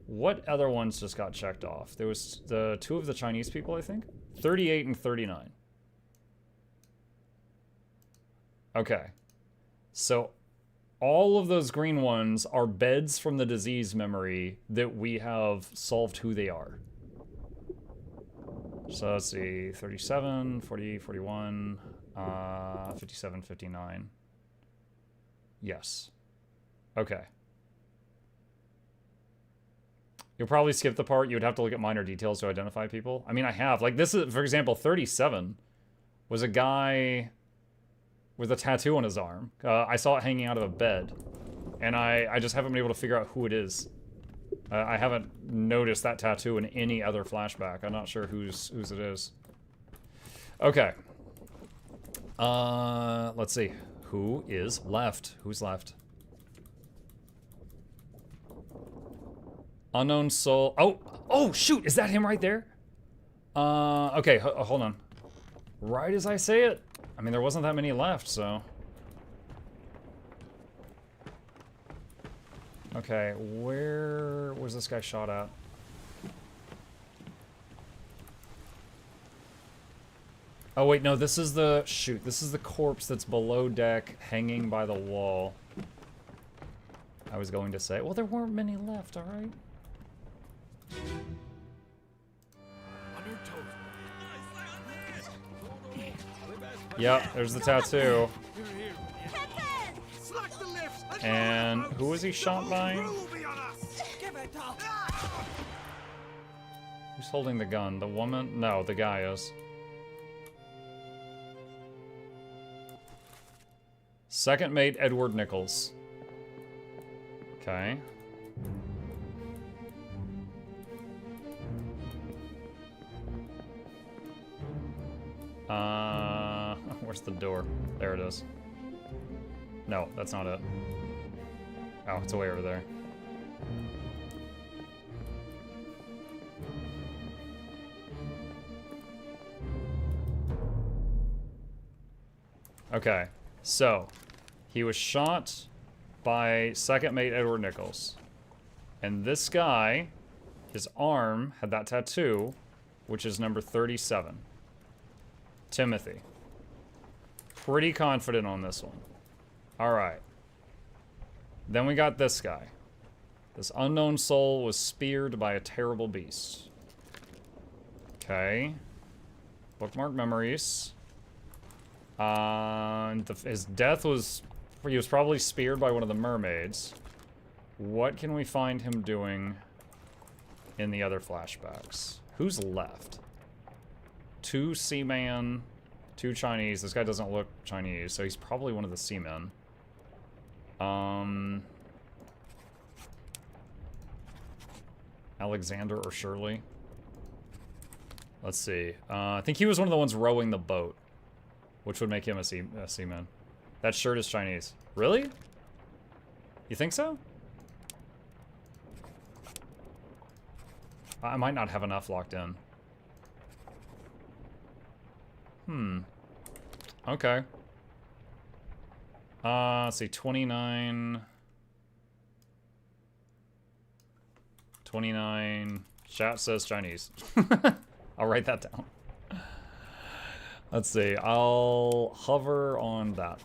What other ones just got checked off? There was the two of the Chinese people, I think? 38 and 39. Okay. So all of those green ones are beds from the disease memory that we have solved who they are. So let's see, 37, 40, 41, 57, 59. Yes. Okay. You'll probably skip the part. You would have to look at minor details to identify people. I mean, I have. Like, this is, for example, 37 was a guy with a tattoo on his arm. I saw it hanging out of a bed. And I just haven't been able to figure out who it is. I haven't noticed that tattoo in any other flashback. I'm not sure whose it is. Okay. Let's see. Who is left? Who's left? Unknown soul. Oh, shoot. Is that him right there? Okay, hold on. Right as I say it. I mean, there wasn't that many left, so. Okay, where was this guy shot at? Oh, wait, no, this is the, shoot, this is the corpse that's below deck, hanging by the wall. I was going to say, well, there weren't many left, all right? Yep, there's the tattoo. And who was he shot by? Who's holding the gun? The woman? No, the guy is. Second mate, Edward Nichols. Okay. Where's the door? There it is. No, that's not it. Oh, it's way over there. Okay, so he was shot by second mate Edward Nichols. And this guy, his arm had that tattoo, which is number 37. Timothy. Pretty confident on this one. Alright. Then we got this guy. This unknown soul was speared by a terrible beast. Okay. Bookmark memories. His death was... He was probably speared by one of the mermaids. What can we find him doing in the other flashbacks? Who's left? 2 seaman, 2 Chinese. This guy doesn't look Chinese, so he's probably one of the seamen. Alexander or Shirley. Let's see. I think he was one of the ones rowing the boat, which would make him a seaman. That shirt is Chinese. Really? You think so? I might not have enough locked in. Okay. Let's see, 29. 29. Chat says Chinese. I'll write that down. Let's see, I'll hover on that.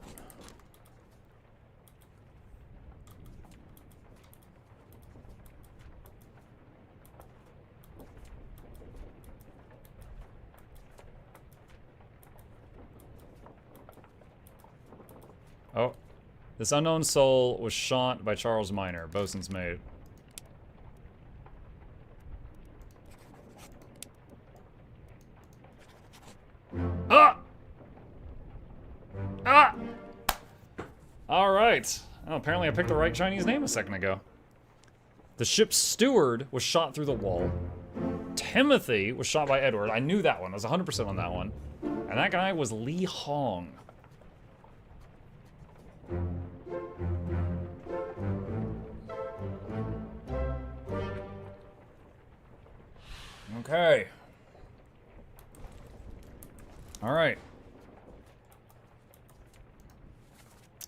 Oh, this unknown soul was shot by Charles Minor, bosun's mate. Ah! Ah! All right. Oh, apparently I picked the right Chinese name a second ago. The ship's steward was shot through the wall. Timothy was shot by Edward. I knew that one. I was 100% on that one. And that guy was Li Hong. Okay. All right.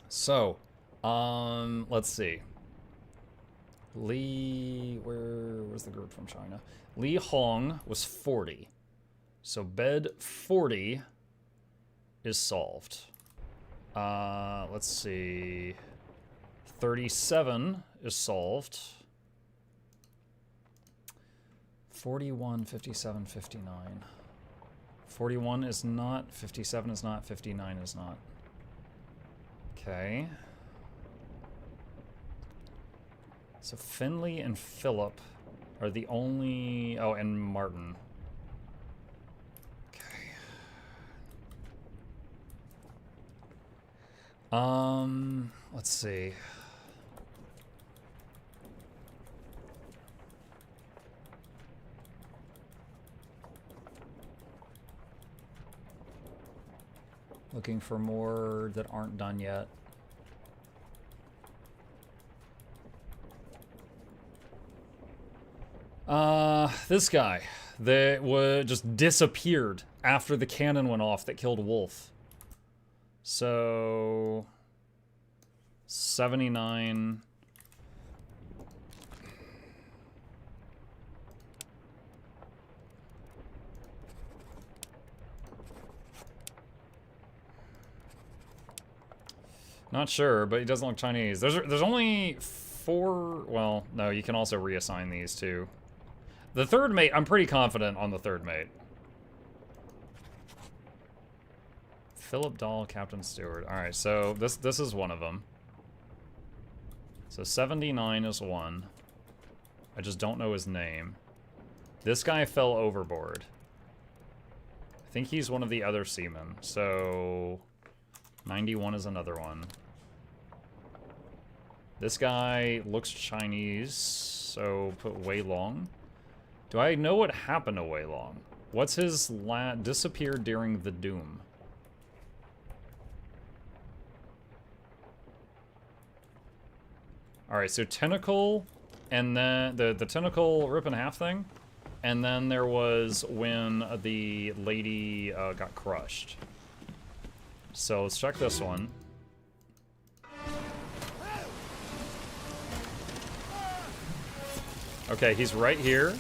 So, let's see. Where's the group from China? Li Hong was 40. So bed 40 is solved. Let's see. 37 is solved. 41, 57, 59. 41 is not, 57 is not, 59 is not. Okay. So Finley and Philip are the only... Oh, and Martin. Okay. Let's see. Looking for more that aren't done yet. This guy that just disappeared after the cannon went off that killed Wolf. So 79. Not sure, but he doesn't look Chinese. There's only 4... Well, no, you can also reassign these too. The third mate, I'm pretty confident on the third mate. Philip Dahl, Captain Stewart. All right, so this is one of them. So 79 is one. I just don't know his name. This guy fell overboard. I think he's one of the other seamen. So 91 is another one. This guy looks Chinese, so put Wei Long. Do I know what happened to Wei Long? What's his disappeared during the Doom? Alright, so tentacle, and then the tentacle rip in half thing, and then there was when the lady got crushed. So let's check this one. Okay, he's right here.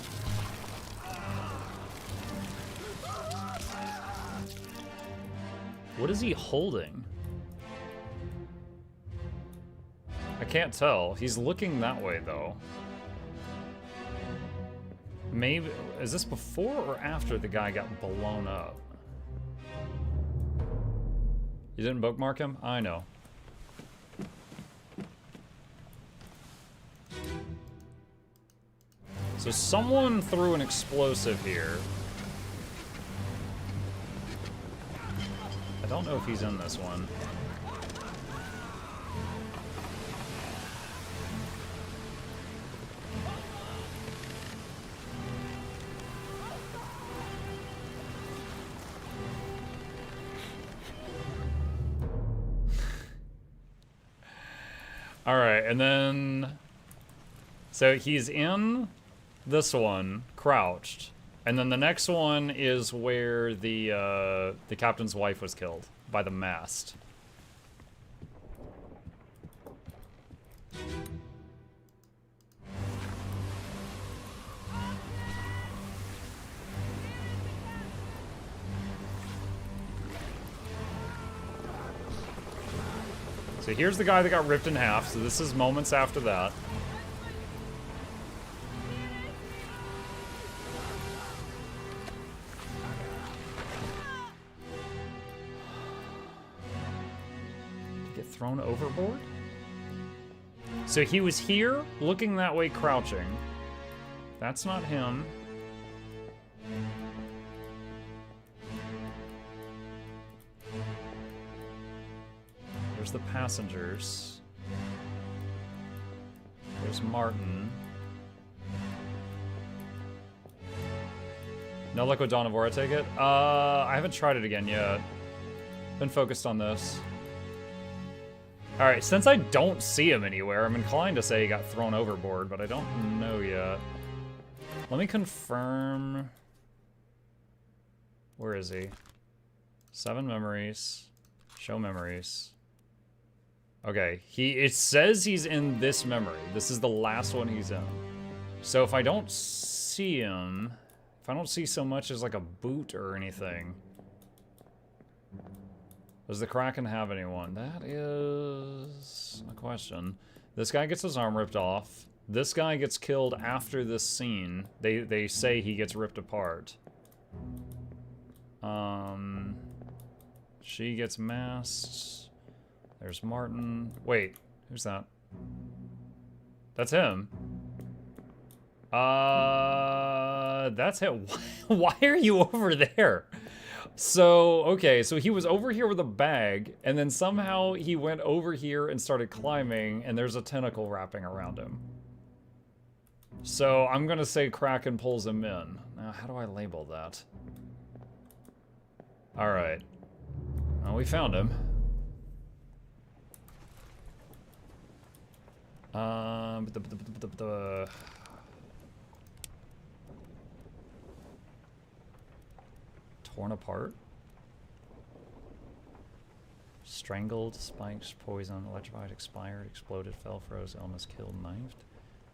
What is he holding? I can't tell. He's looking that way, though. Maybe... Is this before or after the guy got blown up? You didn't bookmark him? I know. So someone threw an explosive here. I don't know if he's in this one. All right, and then... So he's in this one, crouched. And then the next one is where the captain's wife was killed by the mast. So here's the guy that got ripped in half, so this is moments after that. Get thrown overboard? So he was here, looking that way, crouching. That's not him. There's the passengers. There's Martin. No luck with Dawn of War, I take it? I haven't tried it again yet. Been focused on this. Alright, since I don't see him anywhere, I'm inclined to say he got thrown overboard, but I don't know yet. Let me confirm. Where is he? 7 memories. Show memories. Okay, it says he's in this memory. This is the last one he's in. So if I don't see him, if I don't see so much as like a boot or anything, does the Kraken have anyone? That is a question. This guy gets his arm ripped off. This guy gets killed after this scene. They say he gets ripped apart. She gets masked. There's Martin. Wait, who's that? That's him. That's him. Why are you over there? So, okay, so he was over here with a bag, and then somehow he went over here and started climbing, and there's a tentacle wrapping around him. So, I'm gonna say Kraken pulls him in. Now, how do I label that? Alright. Well, we found him. Torn apart. Strangled, spiked, poisoned, electrified, expired, exploded, fell, froze, illness, killed, knifed.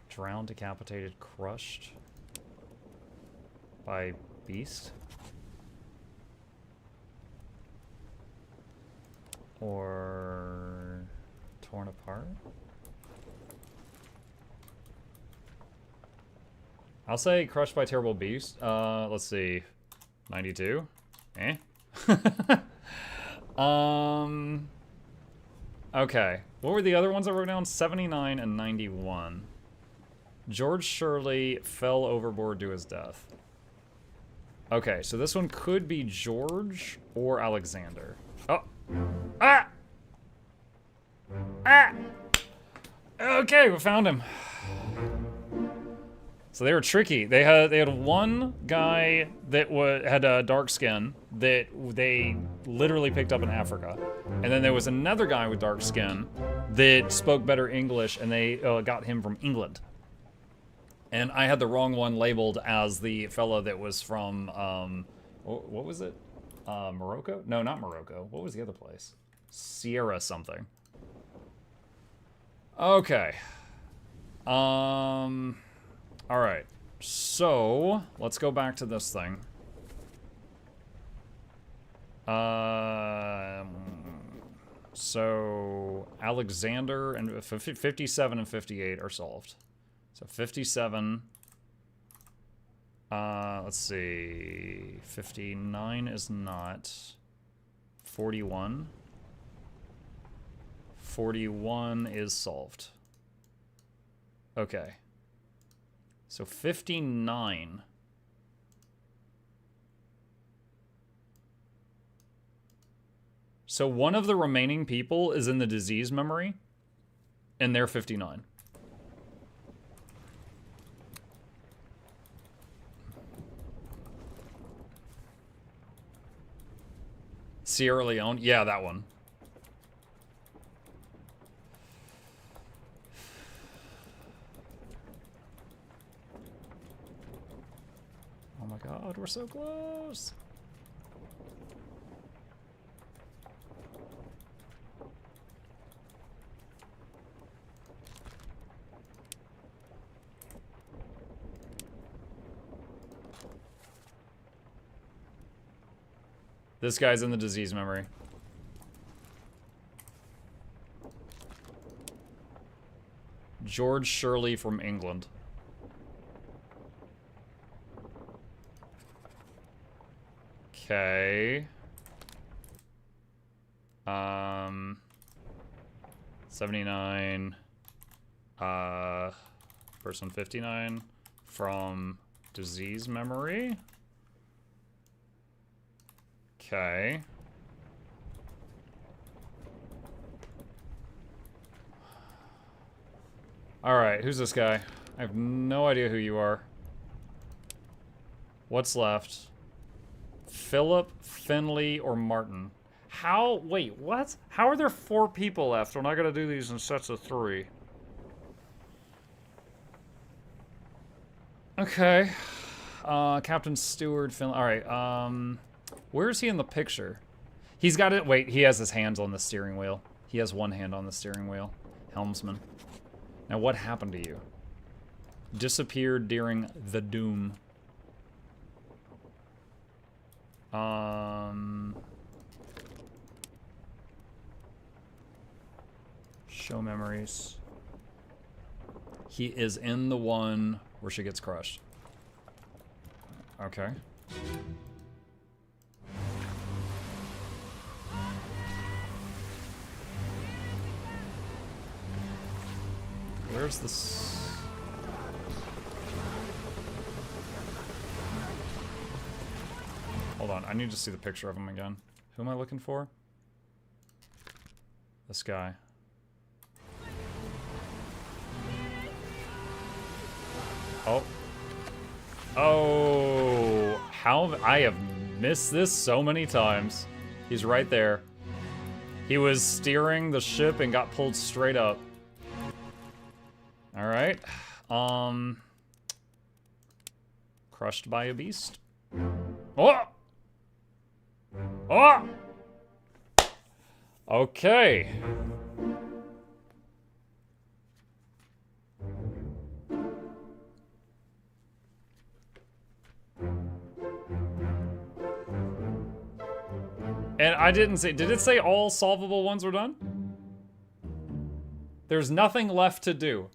Drowned, decapitated, crushed by beast. Or torn apart. I'll say crushed by terrible beast. Let's see. 92. Eh? Okay. What were the other ones I wrote down? 79 and 91. George Shirley fell overboard to his death. Okay, so this one could be George or Alexander. Oh. Ah! Ah! Okay, we found him. So they were tricky. They had one guy that had dark skin that they literally picked up in Africa, and then there was another guy with dark skin that spoke better English, and they got him from England. And I had the wrong one labeled as the fella that was from what was it? Morocco? No, not Morocco. What was the other place? Sierra something. Okay. Alright, so let's go back to this thing. So Alexander and 57 and 58 are solved. So 57, let's see, 59 is not, 41 is solved. Okay. So 59. So one of the remaining people is in the disease memory, and they're 59. Sierra Leone? Yeah, that one. We're so close. This guy's in the disease memory. George Shirley from England. Okay. 79. Person 59 from disease memory. Okay. Alright, who's this guy? I have no idea who you are. What's left? Philip, Finley, or Martin? How? Wait, what? How are there 4 people left when I gotta do these in sets of 3? Okay. Captain Stewart, Finley. Alright, where is he in the picture? He's got it. Wait, he has his hands on the steering wheel. He has one hand on the steering wheel. Helmsman. Now, what happened to you? Disappeared during the doom. Show memories. He is in the one where she gets crushed. Okay. Where's this? Hold on, I need to see the picture of him again. Who am I looking for? This guy. Oh. Oh, how I have missed this so many times. He's right there. He was steering the ship and got pulled straight up. All right. Crushed by a beast. Oh! Oh! Okay. And I didn't say, did it say all solvable ones were done? There's nothing left to do.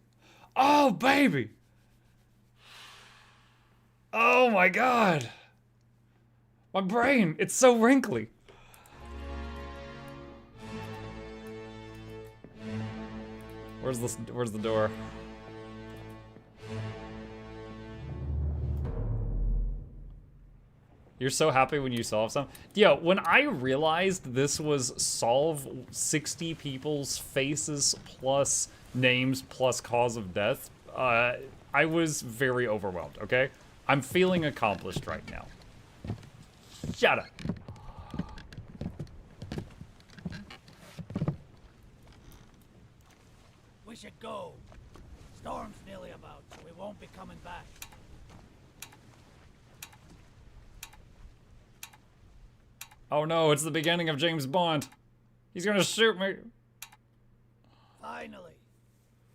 Oh, baby. Oh my God. My brain, it's so wrinkly. Where's the door? You're so happy when you solve something? Yeah, when I realized this was solve 60 people's faces plus names plus cause of death, I was very overwhelmed, okay? I'm feeling accomplished right now. Shut up.
We should go. Storm's nearly about, so we won't be coming back.
Oh no, it's the beginning of James Bond. He's gonna shoot me.
Finally.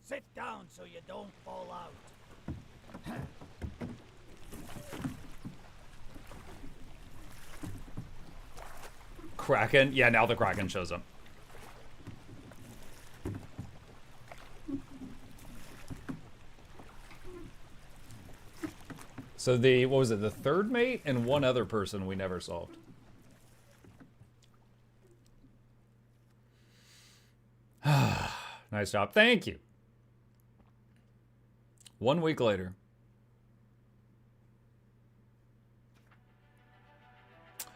Sit down so you don't fall out.
Kraken? Yeah, now the Kraken shows up. So the, what was it, the third mate and one other person we never solved. Nice job. Thank you. 1 week later.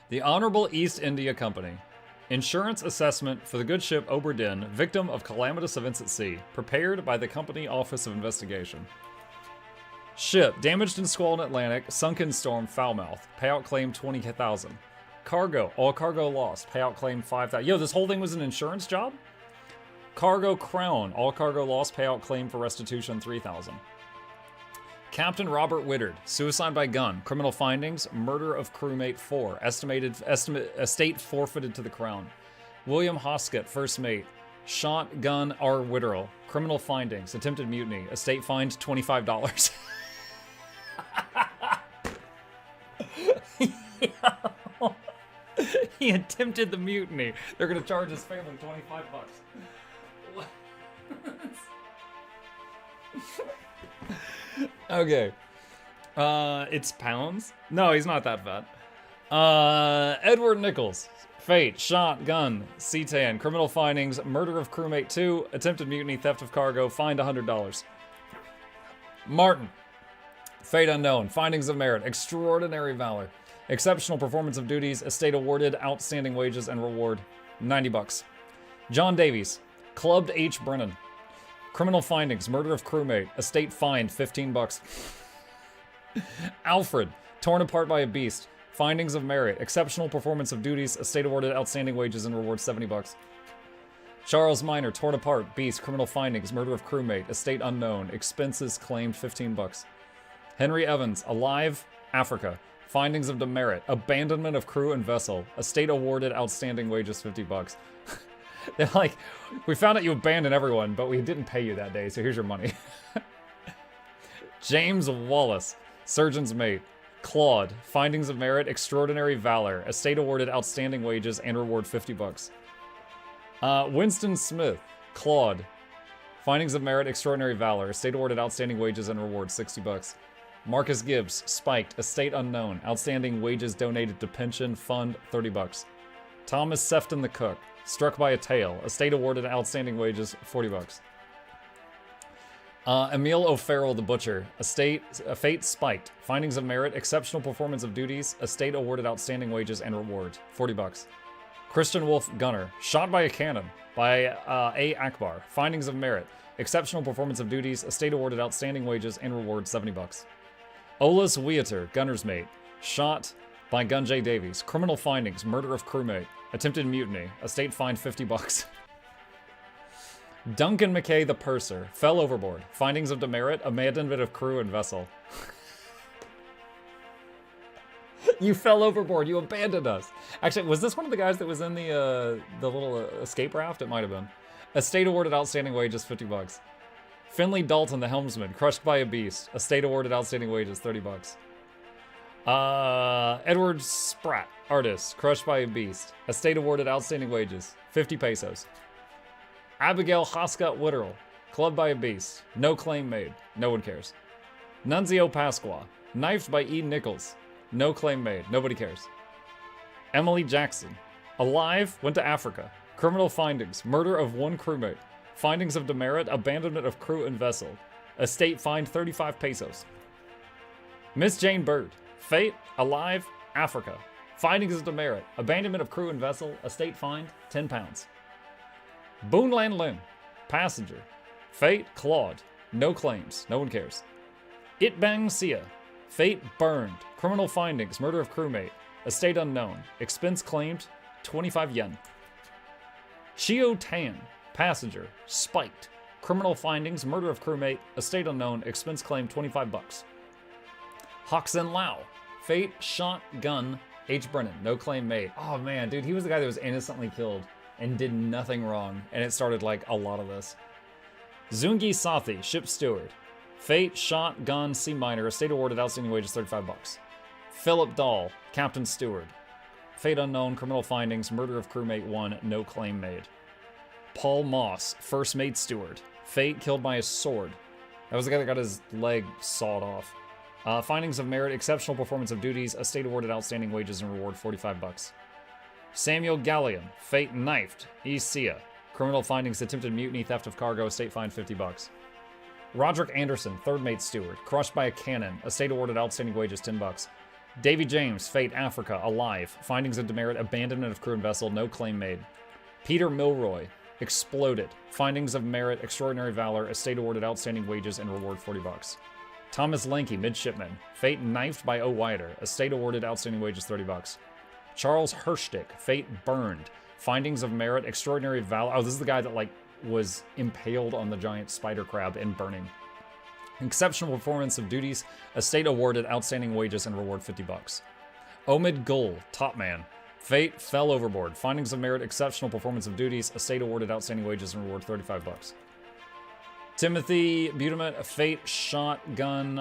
The Honorable East India Company. Insurance assessment for the good ship Oberdin, victim of calamitous events at sea. Prepared by the Company Office of Investigation. Ship, damaged in squall in Atlantic, sunk in storm, Foulmouth. Payout claim 20,000. Cargo, all cargo lost. Payout claim 5,000. Yo, this whole thing was an insurance job? Cargo Crown, all cargo lost. Payout claim for restitution 3,000. Captain Robert Wittard, suicide by gun, criminal findings, murder of crewmate 4, estate forfeited to the crown. William Hoskett, first mate, shotgun R. Witterell, criminal findings, attempted mutiny, estate fined $25. He attempted the mutiny. They're gonna charge his family $25. Okay. It's pounds? No, he's not that fat. Edward Nichols. Fate, shotgun, C-tan, criminal findings, murder of crewmate 2, attempted mutiny, theft of cargo, fined $100. Martin. Fate unknown, findings of merit, extraordinary valor, exceptional performance of duties, estate awarded, outstanding wages and reward, $90. John Davies. Clubbed H. Brennan. Criminal findings, murder of crewmate, estate fined, $15. Alfred, torn apart by a beast, findings of merit, exceptional performance of duties, estate awarded, outstanding wages and reward, $70. Charles Minor, torn apart, beast, criminal findings, murder of crewmate, estate unknown, expenses claimed, $15. Henry Evans, alive, Africa, findings of demerit, abandonment of crew and vessel, estate awarded, outstanding wages, $50. They're like, we found out you abandoned everyone, but we didn't pay you that day, so here's your money. James Wallace, surgeon's mate. Claude, findings of merit, extraordinary valor, estate awarded, outstanding wages and reward, $50. Winston Smith, Claude, findings of merit, extraordinary valor, estate awarded, outstanding wages and reward, $60. Marcus Gibbs, spiked, estate unknown, outstanding wages donated to pension fund, $30. Thomas Sefton the cook, struck by a tail, estate awarded, outstanding wages, $40. Emil O'Farrell the butcher, fate spiked, findings of merit, exceptional performance of duties, estate awarded, outstanding wages and reward, $40. Christian Wolf gunner, shot by a cannon by A. Akbar, findings of merit, exceptional performance of duties, estate awarded, outstanding wages and reward, $70. Olas Weater, gunner's mate, shot by Gun J. Davies, criminal findings, murder of crewmate, attempted mutiny, estate fined, $50. Duncan McKay the purser, fell overboard, findings of demerit, abandonment of crew and vessel. You fell overboard, you abandoned us. Actually, was this one of the guys that was in the little escape raft? It might have been. Estate awarded, outstanding wages, $50. Finley Dalton the helmsman, crushed by a beast, estate awarded, outstanding wages, $30. Edward Spratt, artist, crushed by a beast, estate awarded, outstanding wages, 50 pesos. Abigail Hoscott Witterell, clubbed by a beast, no claim made, no one cares. Nunzio Pasqua, knifed by E. Nichols, no claim made, nobody cares. Emily Jackson, alive, went to Africa, criminal findings, murder of one crewmate, findings of demerit, abandonment of crew and vessel, estate fined 35 pesos. Miss Jane Bird, fate, alive, Africa, findings of demerit, abandonment of crew and vessel, estate fined 10 pounds. Boon Lan Lin, passenger, fate, Claude, no claims, no one cares. It Bang Sia, fate, burned, criminal findings, murder of crewmate, estate unknown, expense claimed, 25 yen. Shio Tan, passenger, spiked, criminal findings, murder of crewmate, estate unknown, expense claimed, $25. Hoxen Lau, fate, shot, gun, H. Brennan, no claim made. Oh man, dude, he was the guy that was innocently killed and did nothing wrong, and it started like a lot of this. Zungi Sathi, ship steward, fate, shot, gun, C minor, estate awarded, outstanding wages, $35. Philip Dahl, captain steward, fate unknown, criminal findings, murder of crewmate 1, no claim made. Paul Moss, first mate steward, fate, killed by a sword. That was the guy that got his leg sawed off. Findings of merit, exceptional performance of duties, estate awarded, outstanding wages and reward, $45. Samuel Gallion, fate, knifed, Isia, criminal findings, attempted mutiny, theft of cargo, estate fined, $50. Roderick Anderson, third mate steward, crushed by a cannon, estate awarded, outstanding wages, $10. Davy James, fate, Africa, alive, findings of demerit, abandonment of crew and vessel, no claim made. Peter Milroy, exploded, findings of merit, extraordinary valor, estate awarded, outstanding wages and reward, $40. Thomas Lanky, midshipman, fate, knifed by O. Wider, estate awarded, outstanding wages, $30. Charles Hirschtick, fate, burned, findings of merit, extraordinary valor. Oh, this is the guy that like was impaled on the giant spider crab and burning. Exceptional performance of duties, estate awarded, outstanding wages, and reward 50 bucks. Omid Gul, top man. Fate, fell overboard. Findings of merit, exceptional performance of duties, estate awarded, outstanding wages, and reward 35 bucks. Timothy Butamet, fate, shotgun,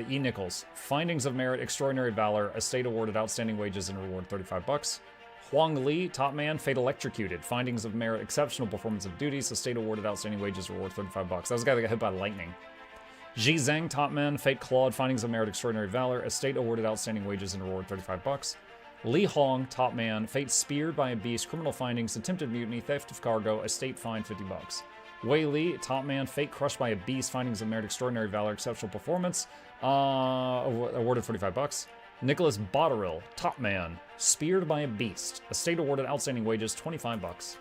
E. Nichols. Findings of merit, extraordinary valor, estate awarded, outstanding wages, and reward 35 bucks. Huang Li, top man, fate electrocuted. Findings of merit, exceptional performance of duties, estate awarded, outstanding wages, reward 35 bucks. That was the guy that got hit by lightning. Ji Zhang, top man, fate clawed, findings of merit, extraordinary valor, estate awarded, outstanding wages, and reward 35 bucks. Li Hong, top man, fate speared by a beast, criminal findings, attempted mutiny, theft of cargo, estate fine 50 bucks. Wei Li, top man, fate crushed by a beast, findings of merit, extraordinary valor, exceptional performance, awarded 45 bucks. Nicholas Botterill, top man, speared by a beast, estate awarded, outstanding wages, 25 bucks.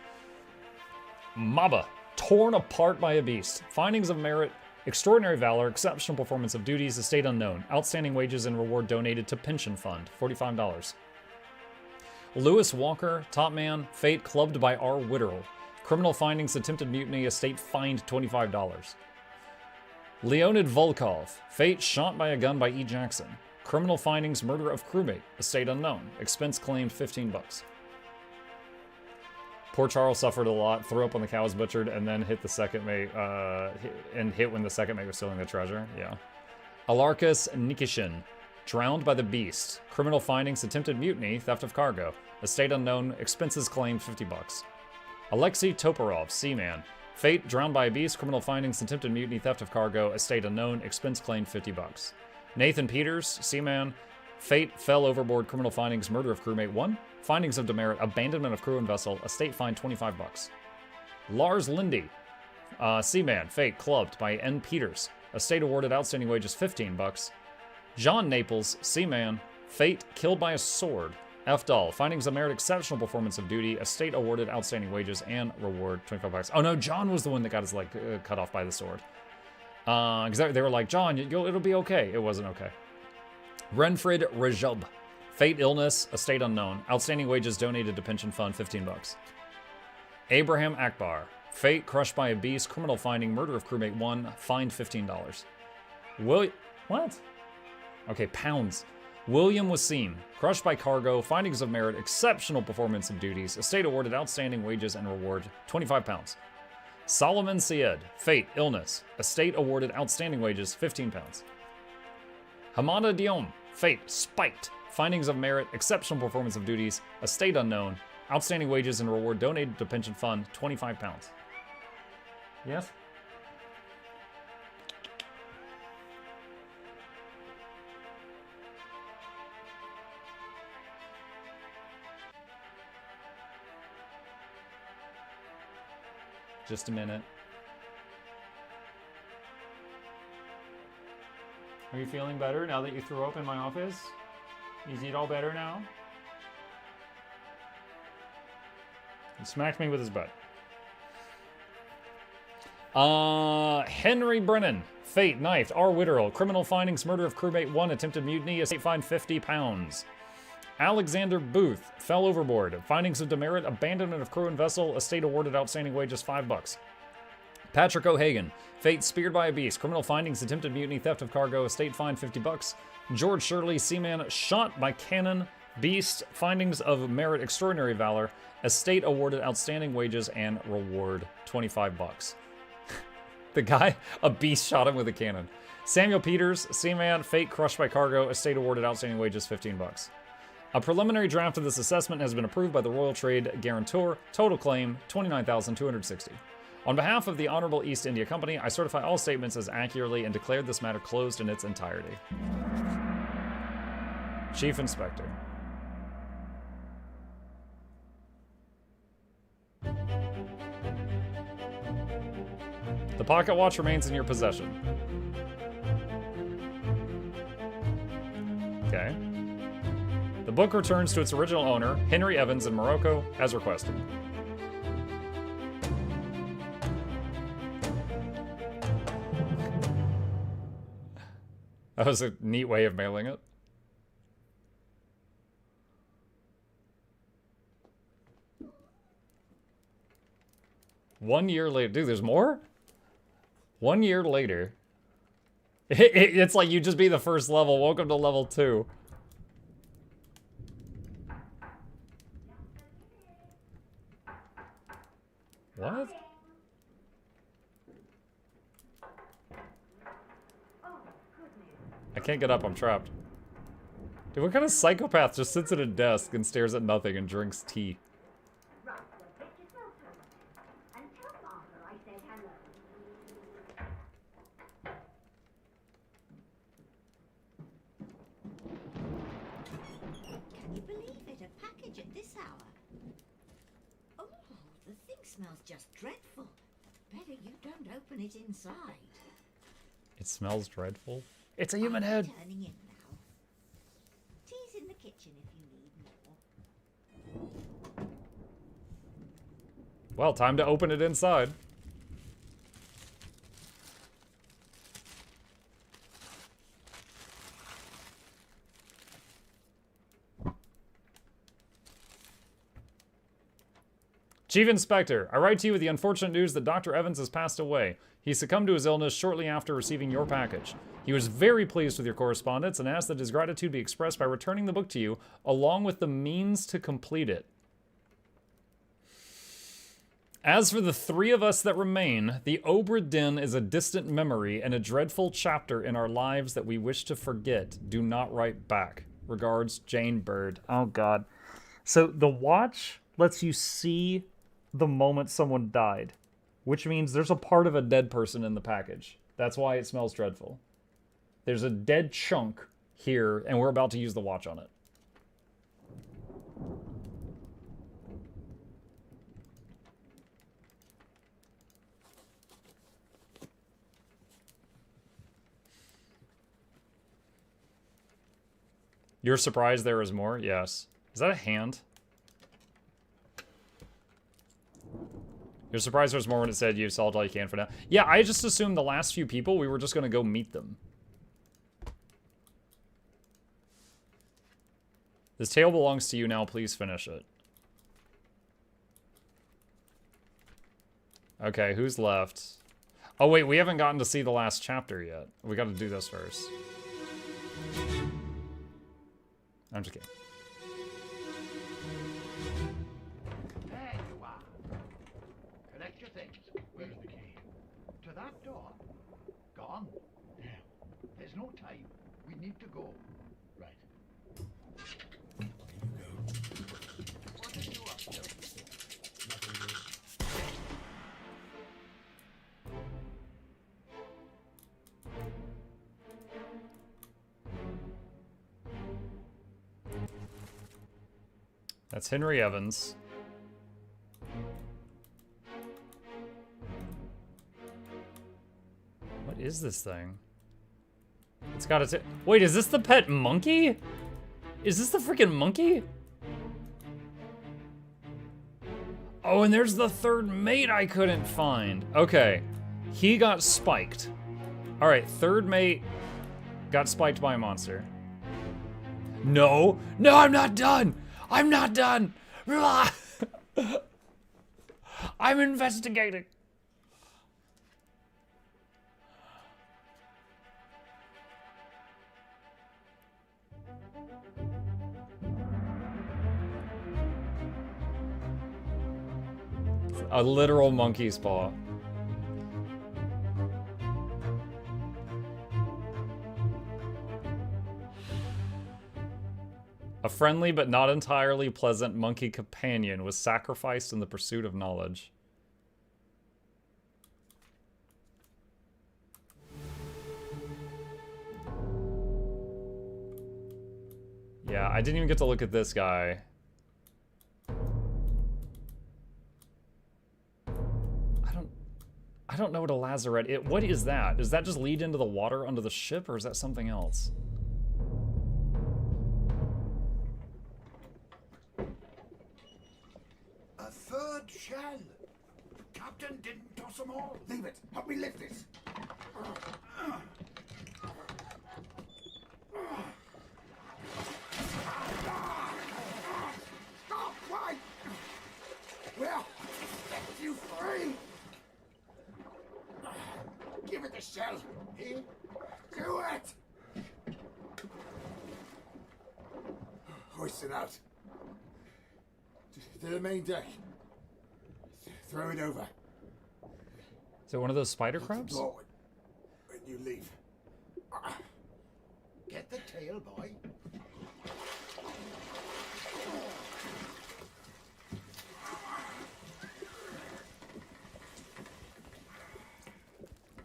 Maba, torn apart by a beast, findings of merit, extraordinary valor, exceptional performance of duties, estate unknown, outstanding wages and reward donated to pension fund, $45. Lewis Walker, top man, fate clubbed by R. Witterell. Criminal findings, attempted mutiny, estate fined $25. Leonid Volkov, fate shot by a gun by E. Jackson. Criminal findings, murder of crewmate, estate unknown, expense claimed 15 bucks. Poor Charles suffered a lot, threw up when the cow was butchered, and then hit the second mate, hit when the second mate was stealing the treasure. Yeah. Alarcus Nikishin, drowned by the beast. Criminal findings, attempted mutiny, theft of cargo. Estate unknown, expenses claimed 50 bucks. Alexei Toporov, seaman. Fate, drowned by a beast. Criminal findings, attempted mutiny, theft of cargo. Estate unknown, expense claimed 50 bucks. Nathan Peters, seaman. Fate, fell overboard. Criminal findings, murder of crewmate 1. Findings of demerit, abandonment of crew and vessel, estate fine 25 bucks. Lars Lindy, seaman, fate, clubbed by N. Peters, estate awarded, outstanding wages 15 bucks. John Naples, seaman, fate, killed by a sword. F. Dahl, findings of merit, exceptional performance of duty, estate awarded, outstanding wages, and reward 25 bucks. Oh no, John was the one that got his leg cut off by the sword. Because they were like, John, it'll be okay. It wasn't okay. Renfred Rajub, fate, illness, estate unknown, outstanding wages donated to pension fund, 15 bucks. Abraham Akbar, fate, crushed by a beast, criminal finding, murder of crewmate 1, fined $15. What? Okay, pounds. William Wasim, crushed by cargo, findings of merit, exceptional performance of duties, estate awarded, outstanding wages and reward, 25 pounds. Solomon Syed, fate, illness, estate awarded, outstanding wages, 15 pounds. Hamada Diom, fate, spiked, findings of merit, exceptional performance of duties, estate unknown, outstanding wages and reward donated to pension fund, 25 pounds. Yes? Just a minute. Are you feeling better now that you threw up in my office? Is it all better now? He smacked me with his butt. Henry Brennan, fate, knifed, R. Witterell, criminal findings, murder of crewmate 1, attempted mutiny, estate fine 50 pounds. Alexander Booth, fell overboard, findings of demerit, abandonment of crew and vessel, estate awarded, outstanding wages, 5 bucks. Patrick O'Hagan, fate, speared by a beast, criminal findings, attempted mutiny, theft of cargo, estate fine 50 bucks. George Shirley, seaman, shot by cannon, beast, findings of merit, extraordinary valor, estate awarded, outstanding wages and reward, 25 bucks. The guy, a beast shot him with a cannon. Samuel Peters, seaman, fate, crushed by cargo, estate awarded, outstanding wages, 15 bucks. A preliminary draft of this assessment has been approved by the Royal Trade Guarantor. Total claim, $29,260. On behalf of the Honorable East India Company, I certify all statements as accurately and declare this matter closed in its entirety. Chief Inspector. The pocket watch remains in your possession. Okay. The book returns to its original owner, Henry Evans in Morocco, as requested. That was a neat way of mailing it. One year later, dude, there's more? 1 year later, It's like you just be the first level. Welcome to level 2. What? I can't get up, I'm trapped. Dude, what kind of psychopath just sits at a desk and stares at nothing and drinks tea?
Can you believe it? A package at this hour. Oh, the thing smells just dreadful. Better you don't open it inside.
It smells dreadful. It's a human head.
Turning in now. Tea's in the kitchen if you need more.
Well, time to open it inside. Chief Inspector, I write to you with the unfortunate news that Dr. Evans has passed away. He succumbed to his illness shortly after receiving your package. He was very pleased with your correspondence and asked that his gratitude be expressed by returning the book to you, along with the means to complete it. As for the 3 of us that remain, the Obra Dinn is a distant memory and a dreadful chapter in our lives that we wish to forget. Do not write back. Regards, Jane Bird. Oh, God. So the watch lets you see the moment someone died, which means there's a part of a dead person in the package. That's why it smells dreadful. There's a dead chunk here, and we're about to use the watch on it. You're surprised there is more? Yes. Is that a hand? You're surprised there's more when it said you've solved all you can for now. Yeah, I just assumed the last few people, we were just going to go meet them. This tale belongs to you now. Please finish it. Okay, who's left? Oh, wait, we haven't gotten to see the last chapter yet. We got to do this first. I'm just kidding.
There you are. Collect your things. Where's the key? To that door. Gone. Yeah. There's no time. We need to go. Right. Here you go. What are you up to? Nothing.
That's Henry Evans. What is this thing? It's got its... Wait, is this the pet monkey? Is this the freaking monkey? Oh, and there's the 3rd mate I couldn't find. Okay, he got spiked. All right, 3rd mate got spiked by a monster. No, no, I'm not done. I'm not done. I'm investigating. A literal monkey's paw. A friendly but not entirely pleasant monkey companion was sacrificed in the pursuit of knowledge. Yeah, I didn't even get to look at this guy. I don't know what a lazarette is. What is that? Does that just lead into the water under the ship, or is that something else?
A 3rd shell. Captain didn't toss them all. Leave it. Help me lift this. Stop! Why? Well, set you free. Give it the shell. Here.
To the main deck. Throw it over.
Is it one of those spider crabs?
Door when you leave.
Get the tail, boy.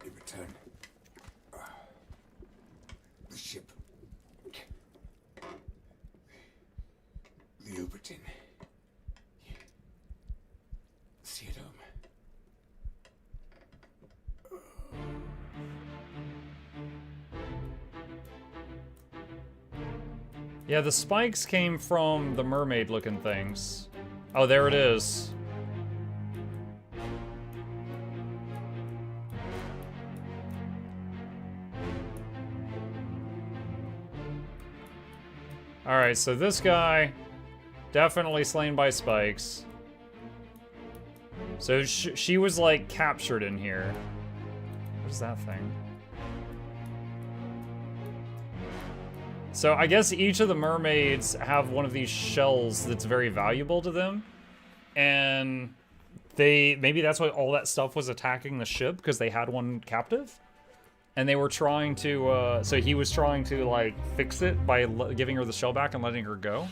In return, the ship. The Obertin. See it home.
Yeah, the spikes came from the mermaid-looking things. Oh, there it is. Alright, so this guy, definitely slain by spikes. So she was, like, captured in here. What is that thing? So I guess each of the mermaids have one of these shells that's very valuable to them. And maybe that's why all that stuff was attacking the ship, because they had one captive. And they were trying to, so he was trying to, like, fix it by giving her the shell back and letting her go.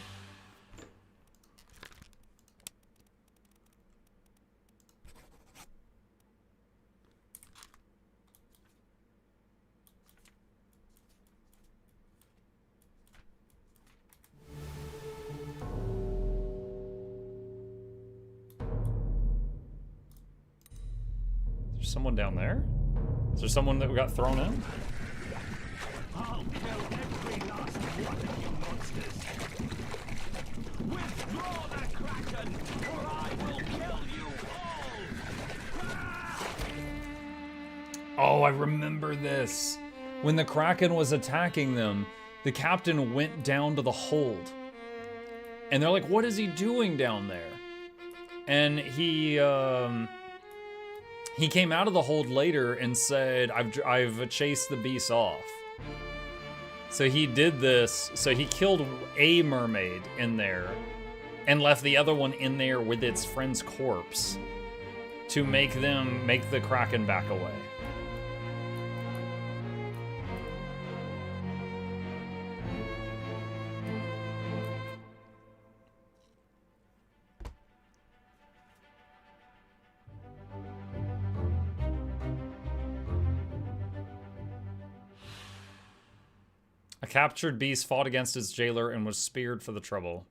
There's someone down there? Is there someone that got thrown in?
I'll kill every last one of you monsters. Withdraw the Kraken, or I will kill you all!
Oh, I remember this. When the Kraken was attacking them, the captain went down to the hold. And they're like, what is he doing down there? And he came out of the hold later and said, I've chased the beast off. So he did this, so he killed a mermaid in there and left the other one in there with its friend's corpse to make the Kraken back away. A captured beast fought against his jailer and was speared for the trouble.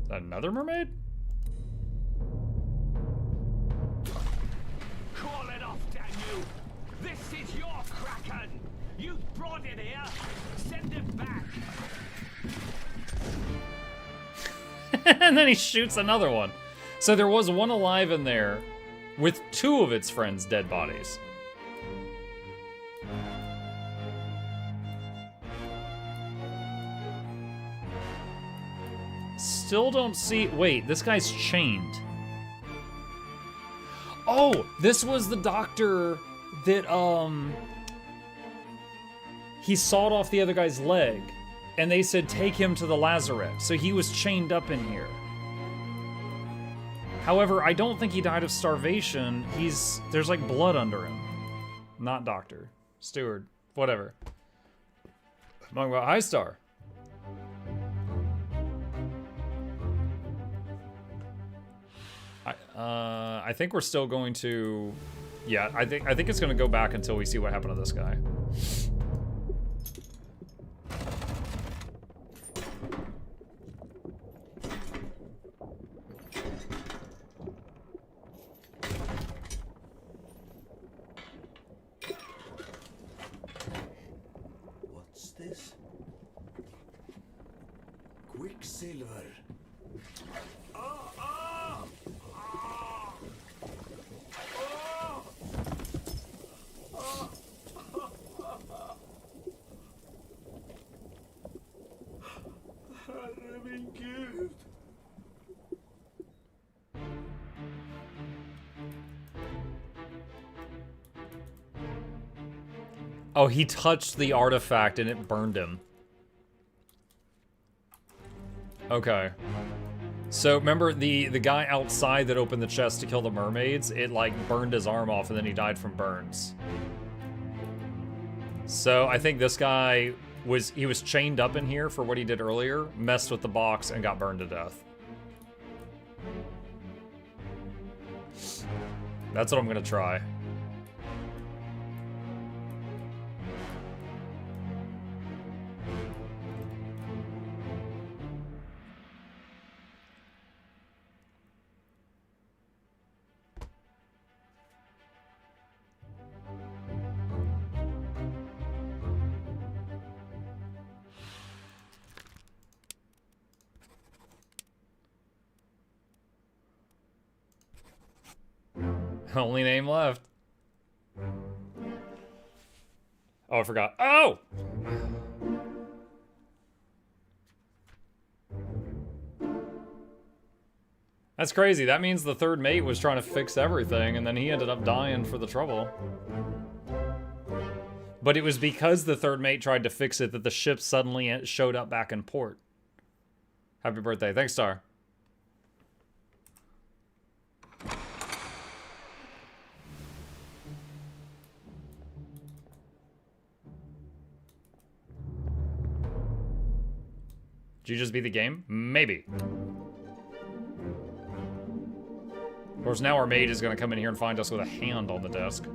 Is that another mermaid?
Call it off, damn you! This is your Kraken! You brought it here! Send it back!
And then he shoots another one. So there was one alive in there with two of its friends' dead bodies. Still don't see... Wait, this guy's chained. Oh, this was the doctor that, he sawed off the other guy's leg. And they said, take him to the lazaret. So he was chained up in here. However, I don't think he died of starvation. There's like blood under him. Not doctor. Steward. Whatever. Hi, Star. I think we're still going to... Yeah, I think it's going to go back until we see what happened to this guy.
What's this? Quicksilver.
Oh, he touched the artifact and it burned him. Okay. So remember the guy outside that opened the chest to kill the mermaids, it like burned his arm off and then he died from burns. So I think this guy was chained up in here for what he did earlier, messed with the box and got burned to death. That's what I'm gonna try. Only name left. Oh, I forgot. Oh! That's crazy. That means the third mate was trying to fix everything, and then he ended up dying for the trouble. But it was because the third mate tried to fix it that the ship suddenly showed up back in port. Happy birthday. Thanks, Star. Did you just beat the game? Maybe. Of course, now our maid is going to come in here and find us with a hand on the desk.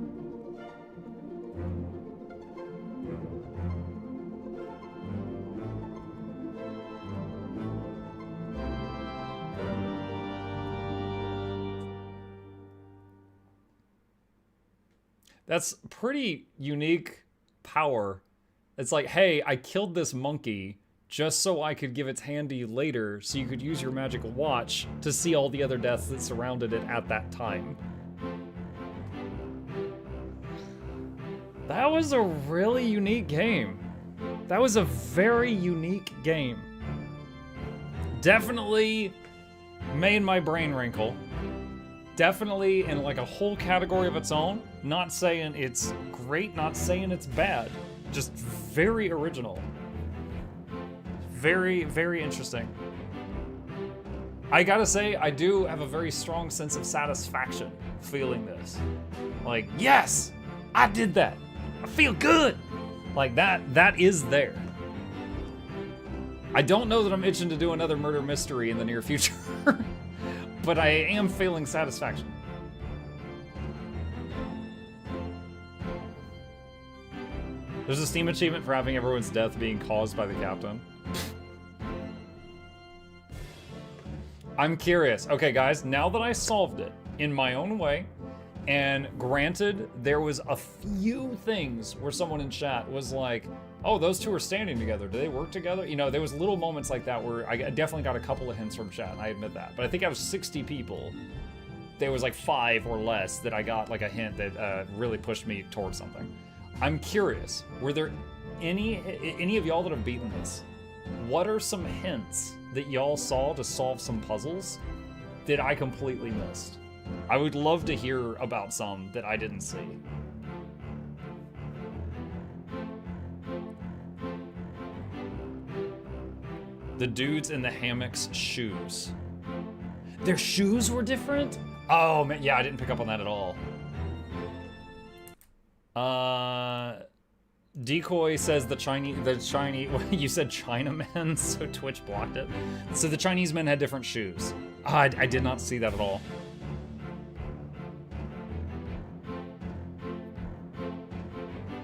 That's pretty unique power. It's like, hey, I killed this monkey just so I could give its hand to you later, so you could use your magical watch to see all the other deaths that surrounded it at that time. That was a really unique game. That was a very unique game. Definitely made my brain wrinkle. Definitely in like a whole category of its own. Not saying it's great, not saying it's bad. Just very original. Very, very interesting. I gotta say, I do have a very strong sense of satisfaction feeling this. Like, yes, I did that. I feel good. Like that is there. I don't know that I'm itching to do another murder mystery in the near future, but I am feeling satisfaction. There's a Steam achievement for having everyone's death being caused by the captain. I'm curious. Okay, guys, now that I solved it in my own way, and granted, there was a few things where someone in chat was like, oh, those two are standing together. Do they work together? You know, there was little moments like that where I definitely got a couple of hints from chat, I admit that. But I think out of 60 people, there was like 5 or less that I got like a hint that really pushed me towards something. I'm curious, were there any of y'all that have beaten this? What are some hints that y'all saw to solve some puzzles that I completely missed? I would love to hear about some that I didn't see. The dudes in the hammock's shoes. Their shoes were different? Oh, man, yeah, I didn't pick up on that at all. Decoy says the Chinese, you said Chinamen, so Twitch blocked it. So the Chinese men had different shoes. I did not see that at all.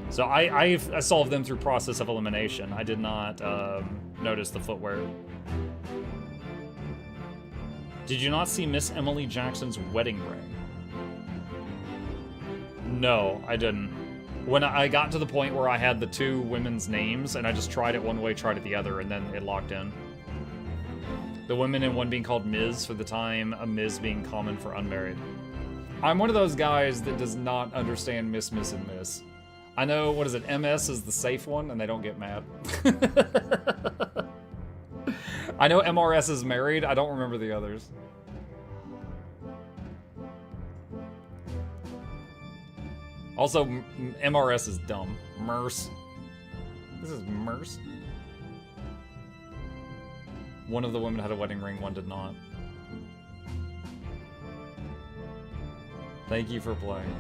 So I solved them through process of elimination. I did not notice the footwear. Did you not see Miss Emily Jackson's wedding ring? No, I didn't. When I got to the point where I had the two women's names and I just tried it one way, tried it the other, and then it locked in. The women in one being called Ms for the time, a Ms being common for unmarried. I'm one of those guys that does not understand Miss, and Miss. I know, what is it, MS is the safe one, and they don't get mad. I know MRS is married, I don't remember the others. Also, MRS is dumb. Merce. This is Merce. One of the women had a wedding ring, one did not. Thank you for playing.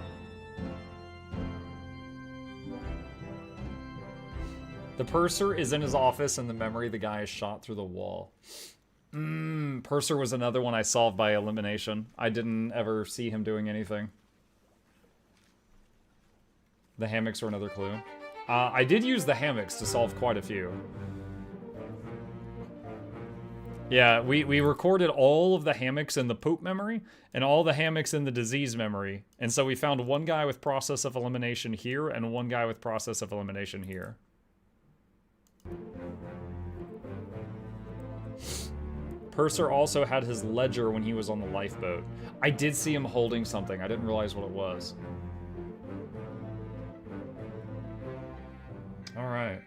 The purser is in his office, and the memory the guy is shot through the wall. Purser was another one I solved by elimination. I didn't ever see him doing anything. The hammocks were another clue. I did use the hammocks to solve quite a few. Yeah, we recorded all of the hammocks in the poop memory and all the hammocks in the disease memory. And so we found one guy with process of elimination here and one guy with process of elimination here. Purser also had his ledger when he was on the lifeboat. I did see him holding something. I didn't realize what it was. All right.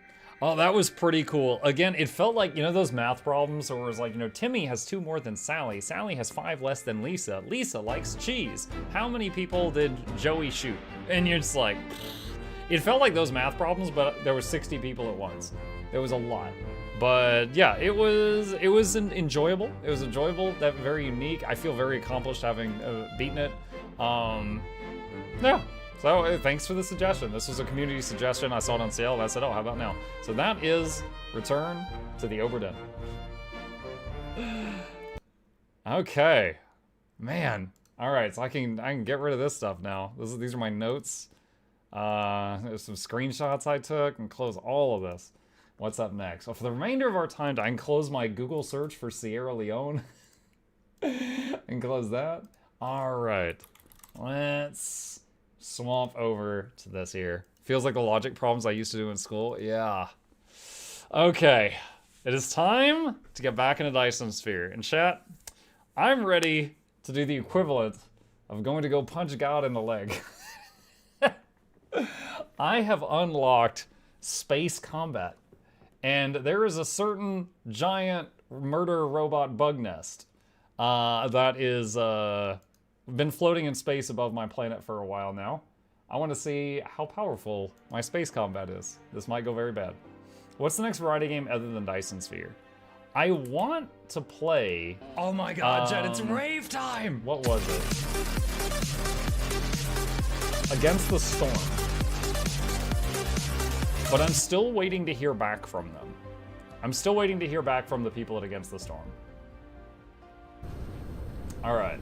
Oh, that was pretty cool. Again, it felt like, you know, those math problems where it was like, you know, Timmy has 2 more than Sally. Sally has 5 less than Lisa. Lisa likes cheese. How many people did Joey shoot? And you're just like, it felt like those math problems, but there were 60 people at once. There was a lot. But yeah, it was enjoyable. It was enjoyable, that very unique. I feel very accomplished having beaten it. Yeah. So thanks for the suggestion. This was a community suggestion. I saw it on sale and I said, oh, how about now? So that is Return to the Obra Dinn. Okay. Man. All right, so I can get rid of this stuff now. These are my notes. There's some screenshots I took and close all of this. What's up next? Well, for the remainder of our time, I can close my Google search for Sierra Leone. And close that. All right. Let's swamp over to this here. Feels like the logic problems I used to do in school. Yeah. Okay. It is time to get back into Dyson Sphere. And chat, I'm ready to do the equivalent of going to go punch God in the leg. I have unlocked space combat. And there is a certain giant murder robot bug nest that is been floating in space above my planet for a while now. I want to see how powerful my space combat is. This might go very bad. What's the next variety game other than Dyson Sphere? I want to play... Oh my god, Jed, it's rave time! What was it? Against the Storm. But I'm still waiting to hear back from them. I'm still waiting to hear back from the people at Against the Storm. Alright.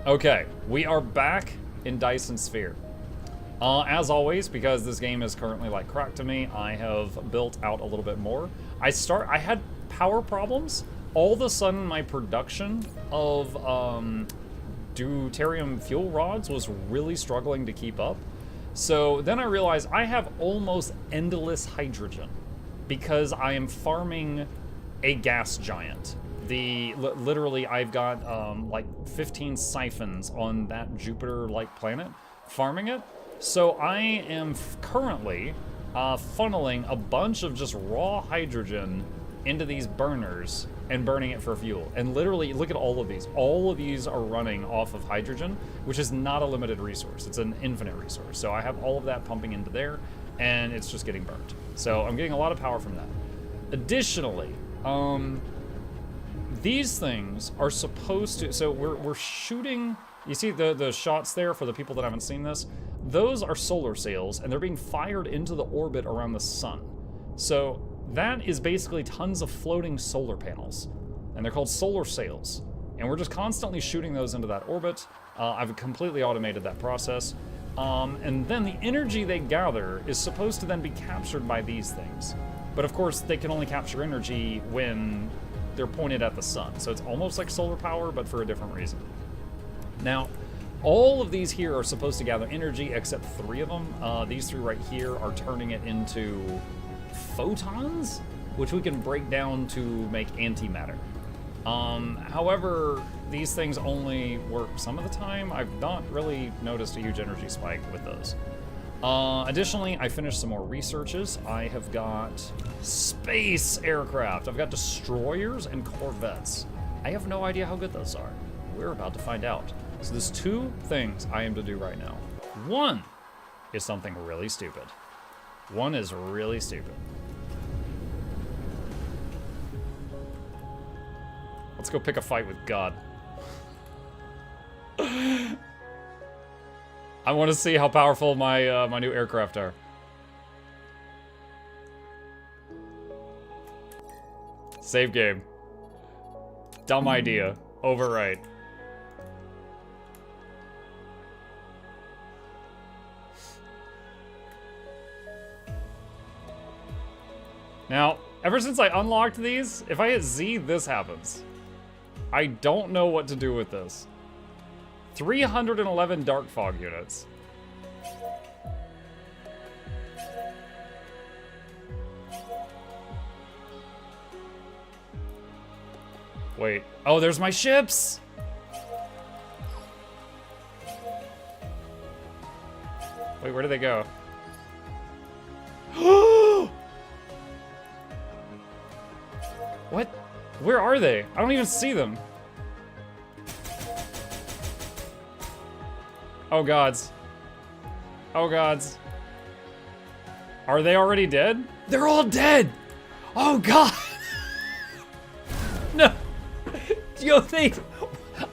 Okay, we are back in Dyson Sphere. As always, because this game is currently like crack to me, I have built out a little bit more. I had power problems. All of a sudden, my production of deuterium fuel rods was really struggling to keep up. So then I realized I have almost endless hydrogen because I am farming a gas giant. Literally, I've got like 15 siphons on that Jupiter-like planet farming it. So I am currently funneling a bunch of just raw hydrogen into these burners and burning it for fuel. And literally, look at all of these. All of these are running off of hydrogen, which is not a limited resource. It's an infinite resource. So I have all of that pumping into there, and it's just getting burnt. So I'm getting a lot of power from that. Additionally, these things are supposed to... So we're shooting... You see the shots there for the people that haven't seen this? Those are solar sails, and they're being fired into the orbit around the sun. So that is basically tons of floating solar panels, and they're called solar sails. And we're just constantly shooting those into that orbit. I've completely automated that process. And then the energy they gather is supposed to then be captured by these things. But of course, they can only capture energy when they're pointed at the sun. So it's almost like solar power, but for a different reason. Now, all of these here are supposed to gather energy, except 3 of them. These 3 right here are turning it into photons, which we can break down to make antimatter. However, these things only work some of the time. I've not really noticed a huge energy spike with those. Additionally, I finished some more researches. I have got space aircraft. I've got destroyers and corvettes. I have no idea how good those are. We're about to find out. So there's 2 things I am to do right now. One is something really stupid. 1 is really stupid. Let's go pick a fight with God. I want to see how powerful my my new aircraft are. Save game. Dumb idea. Overwrite. Now, ever since I unlocked these, if I hit Z, this happens. I don't know what to do with this. 311 dark fog units. Wait. Oh, there's my ships! Wait, where did they go? What? Where are they? I don't even see them. Oh gods. Oh gods. Are they already dead? They're all dead! Oh god! No! Yo,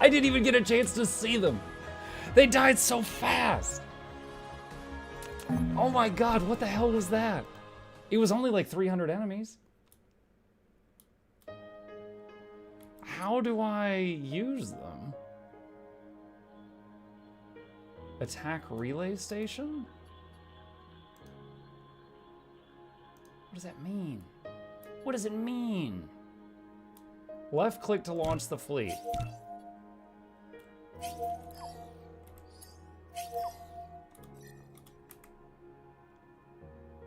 I didn't even get a chance to see them. They died so fast. Oh my god, what the hell was that? It was only like 300 enemies. How do I use them? Attack relay station? What does that mean? What does it mean? Left click to launch the fleet.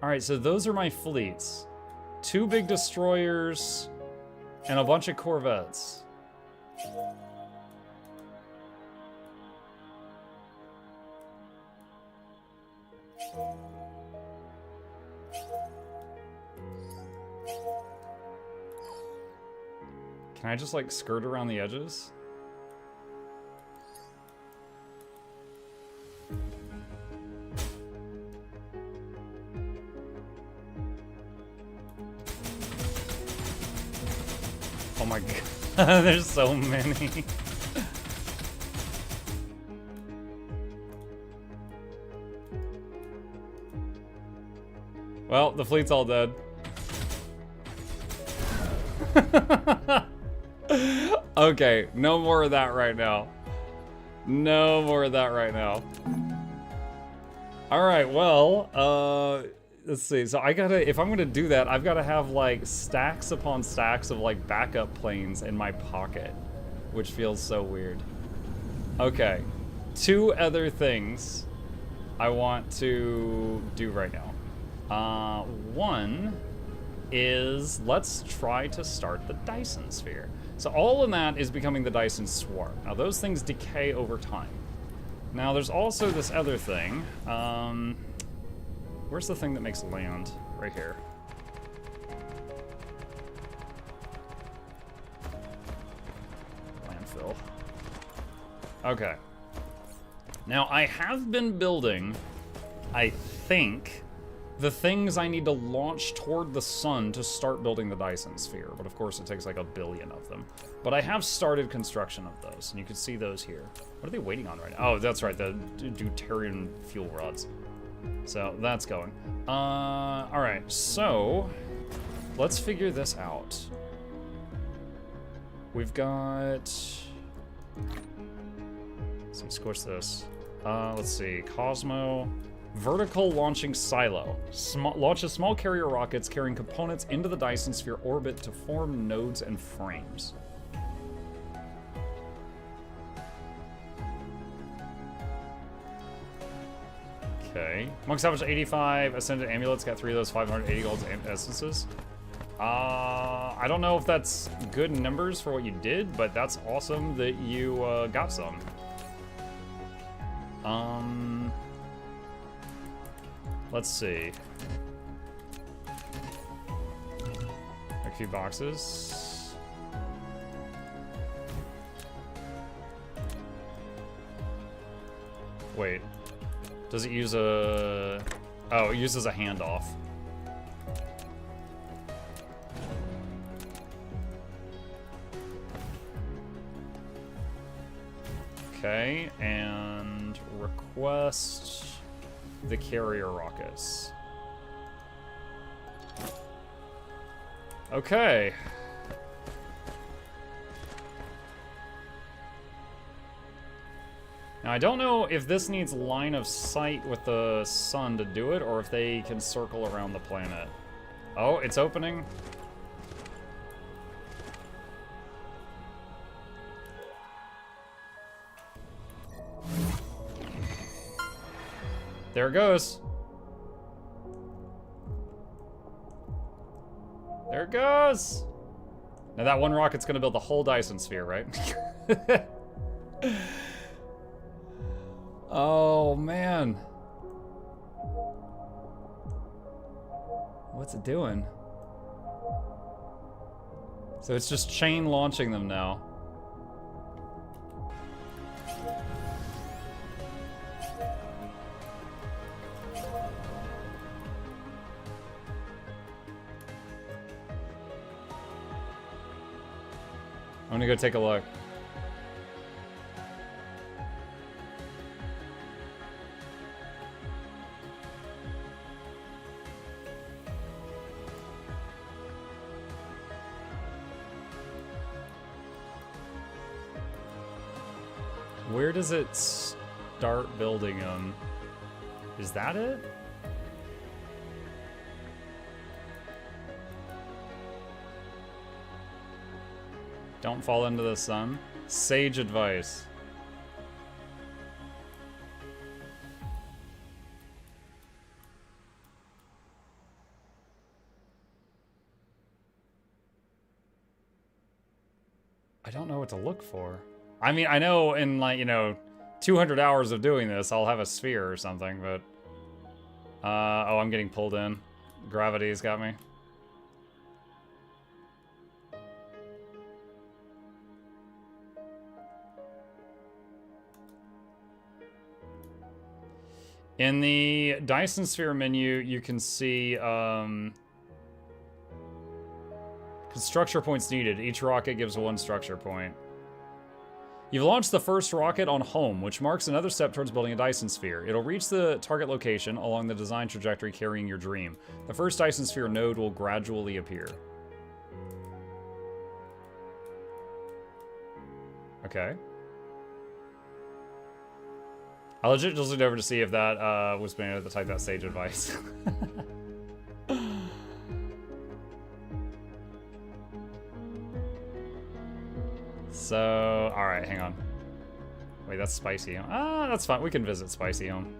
Alright, so those are my fleets. 2 big destroyers and a bunch of corvettes. Can I just like skirt around the edges? Oh my god, there's so many. Well, the fleet's all dead. Okay, no more of that right now. No more of that right now. Alright, well, let's see. So I gotta, if I'm gonna do that, I've gotta have like stacks upon stacks of like backup planes in my pocket, which feels so weird. Okay, 2 other things I want to do right now. One is let's try to start the Dyson Sphere. So all of that is becoming the Dyson Swarm. Now those things decay over time. Now there's also this other thing. Where's the thing that makes land? Right here. Landfill. Okay. Now I have been building, I think, the things I need to launch toward the sun to start building the Dyson Sphere, but of course it takes like 1 billion of them. But I have started construction of those, and you can see those here. What are they waiting on right now? Oh, that's right, the deuterium fuel rods. So that's going. Alright, so let's figure this out. We've got... Let's see, squish this. Let's see, Cosmo... Vertical launching silo. Launches small carrier rockets carrying components into the Dyson Sphere orbit to form nodes and frames. Okay. Monk Savage 85, Ascended Amulets, got 3 of those 580 gold essences. I don't know if that's good numbers for what you did, but that's awesome that you got some. Let's see. A few boxes. Wait. Does it use a... Oh, it uses a handoff. Okay, and request the carrier rockets. Okay. Now, I don't know if this needs line of sight with the sun to do it, or if they can circle around the planet. Oh, it's opening. There it goes. There it goes. Now that one rocket's gonna build the whole Dyson Sphere, right? Oh, man. What's it doing? So it's just chain launching them now. I'm gonna go take a look. Where does it start building them? Is that it? Don't fall into the sun. Sage advice. I don't know what to look for. I mean, I know in, like, you know, 200 hours of doing this, I'll have a sphere or something, but... oh, I'm getting pulled in. Gravity's got me. In the Dyson Sphere menu, you can see, structure points needed. Each rocket gives 1 structure point. You've launched the first rocket on home, which marks another step towards building a Dyson Sphere. It'll reach the target location along the design trajectory carrying your dream. The first Dyson Sphere node will gradually appear. Okay. I legit just looked over to see if that was being able to type that sage advice. So, alright, hang on. Wait, that's Spicy Home. Ah, that's fine. We can visit Spicy Home.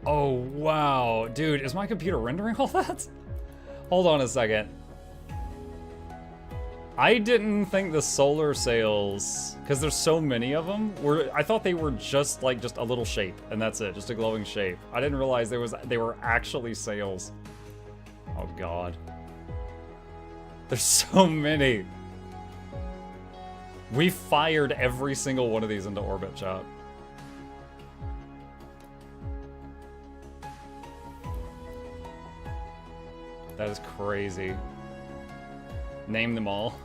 Oh, wow. Dude, is my computer rendering all that? Hold on a second. I didn't think the solar sails, because there's so many of them, I thought they were just like just a little shape, and that's it, just a glowing shape. I didn't realize they were actually sails. Oh god. There's so many. We fired every single one of these into orbit, chat. That is crazy. Name them all.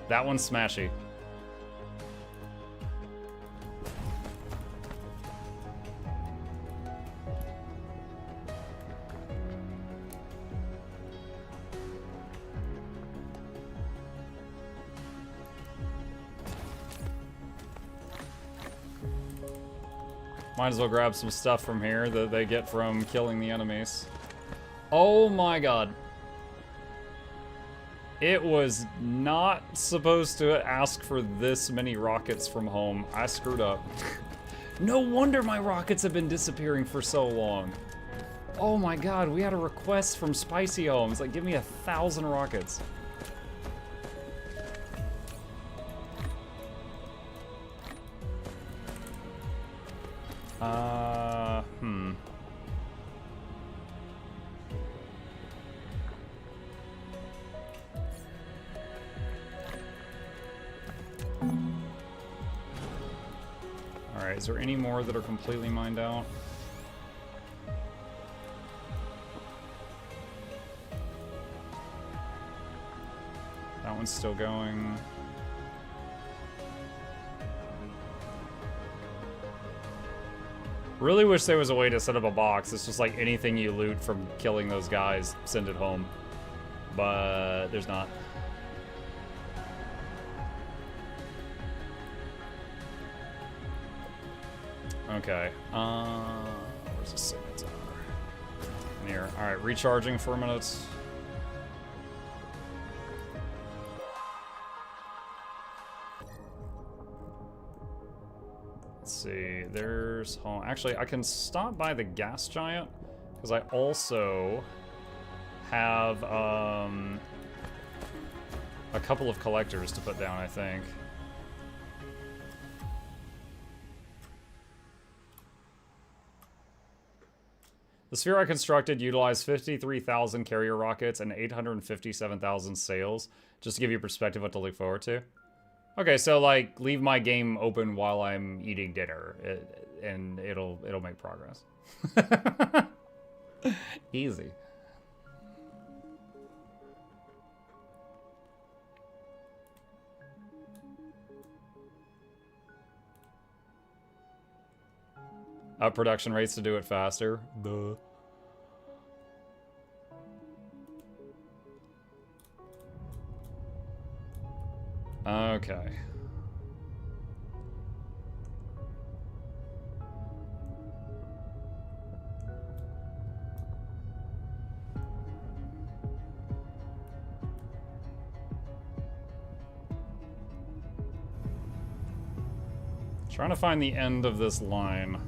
That one's smashy. Might as well grab some stuff from here that they get from killing the enemies. Oh my god. It was not supposed to ask for this many rockets from home. I screwed up. No wonder my rockets have been disappearing for so long. Oh my god, we had a request from Spicy Home. It's like, give me 1,000 rockets. Alright, is there any more that are completely mined out? one's still going. Really wish there was a way to set up a box. It's just like anything you loot from killing those guys, send it home. But there's not. Okay. Where's the scimitar? In here. Alright, recharging for a minute. Let's see. There's home. Actually, I can stop by the gas giant because I also have a couple of collectors to put down, I think. The sphere I constructed utilized 53,000 carrier rockets and 857,000 sails, just to give you perspective what to look forward to. Okay, so like leave my game open while I'm eating dinner, and it'll make progress. Easy. Up production rates to do it faster. Duh. Okay. Trying to find the end of this line.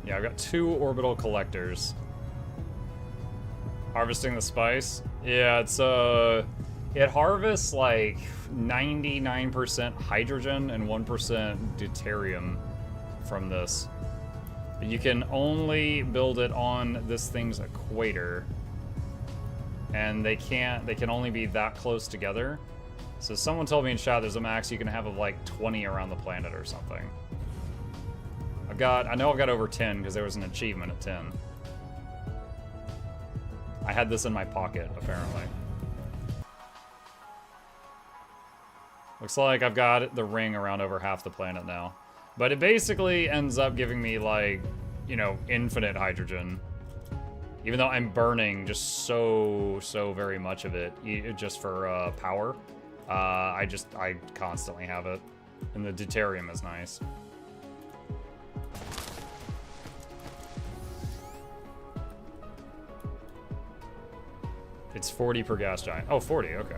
Yeah, I've got 2 orbital collectors. Harvesting the spice. Yeah, it's it harvests like 99% hydrogen and 1% deuterium from this. But you can only build it on this thing's equator. And they can only be that close together. So someone told me in chat there's a max you can have of like 20 around the planet or something. I know I've got over 10 because there was an achievement at 10. I had this in my pocket, apparently. Looks like I've got the ring around over half the planet now. But it basically ends up giving me, like, you know, infinite hydrogen. Even though I'm burning just so very much of it, just for power. I constantly have it. And the deuterium is nice. It's 40 per gas giant. Oh, 40, okay.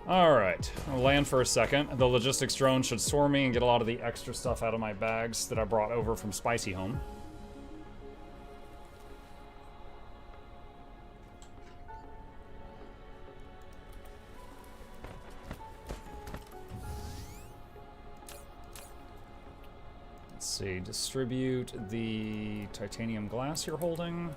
Alright, I'll land for a second. The logistics drone should store me and get a lot of the extra stuff out of my bags that I brought over from Spicy Home. Let's see, distribute the titanium glass you're holding.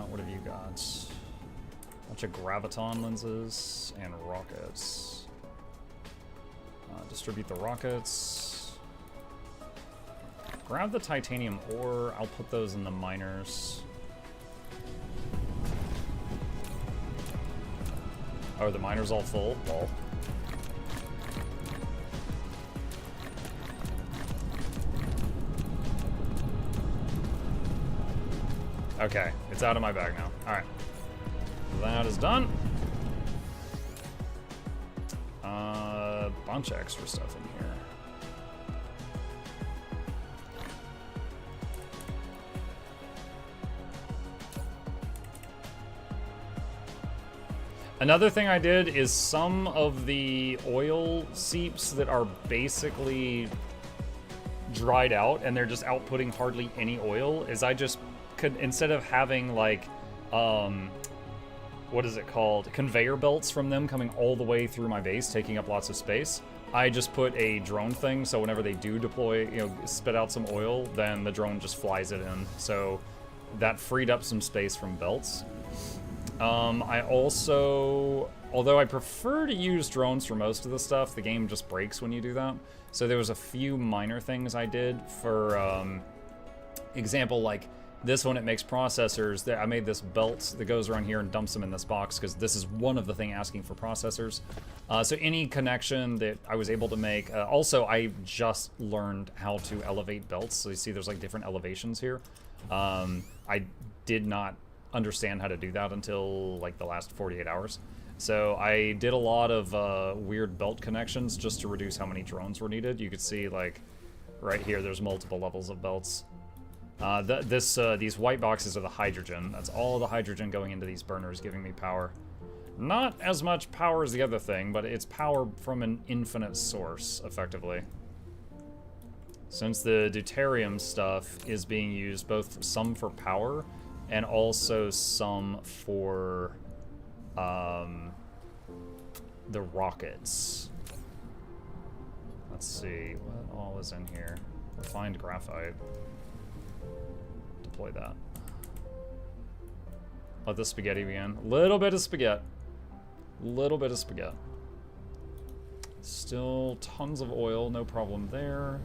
What have you got? A bunch of graviton lenses and rockets. Distribute the rockets. Grab the titanium ore. I'll put those in the miners. Oh, are the miners all full? Well. Okay, it's out of my bag now. Alright. That is done. Bunch of extra stuff in here. Another thing I did is some of the oil seeps that are basically dried out and they're just outputting hardly any oil, is I just could, instead of having like, what is it called? Conveyor belts from them coming all the way through my base, taking up lots of space. I just put a drone thing, so whenever they do deploy, you know, spit out some oil, then the drone just flies it in. So that freed up some space from belts. I also, although I prefer to use drones for most of the stuff, the game just breaks when you do that. So there was a few minor things I did. For example, like this one, it makes processors. I made this belt that goes around here and dumps them in this box because this is one of the things asking for processors. So any connection that I was able to make. Also, I just learned how to elevate belts. So you see there's like different elevations here. I did not understand how to do that until like the last 48 hours. So I did a lot of weird belt connections just to reduce how many drones were needed. You could see like right here, there's multiple levels of belts. These white boxes are the hydrogen. That's all the hydrogen going into these burners, giving me power. Not as much power as the other thing, but it's power from an infinite source, effectively. Since the deuterium stuff is being used both some for power and also some for the rockets. Let's see, what all is in here? Refined graphite. Deploy that. Let the spaghetti begin. Little bit of spaghetti. Little bit of spaghetti. Still tons of oil, no problem there.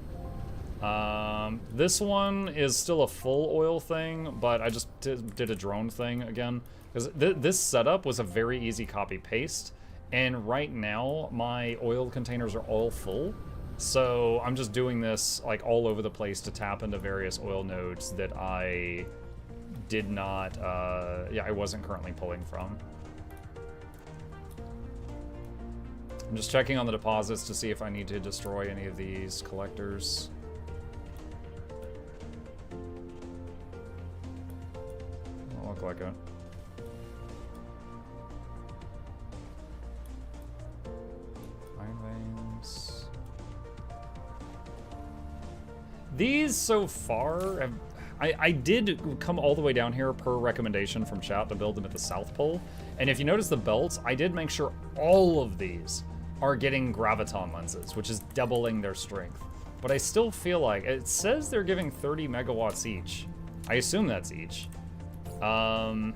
This one is still a full oil thing, but I just did a drone thing again. Because this setup was a very easy copy-paste, and right now my oil containers are all full. So I'm just doing this like all over the place to tap into various oil nodes that I did not, I wasn't currently pulling from. I'm just checking on the deposits to see if I need to destroy any of these collectors. Doesn't look like it. Iron veins. These so far have, I did come all the way down here per recommendation from chat to build them at the South Pole. And if you notice the belts, I did make sure all of these are getting graviton lenses, which is doubling their strength. But I still feel like, it says they're giving 30 megawatts each. I assume that's each. I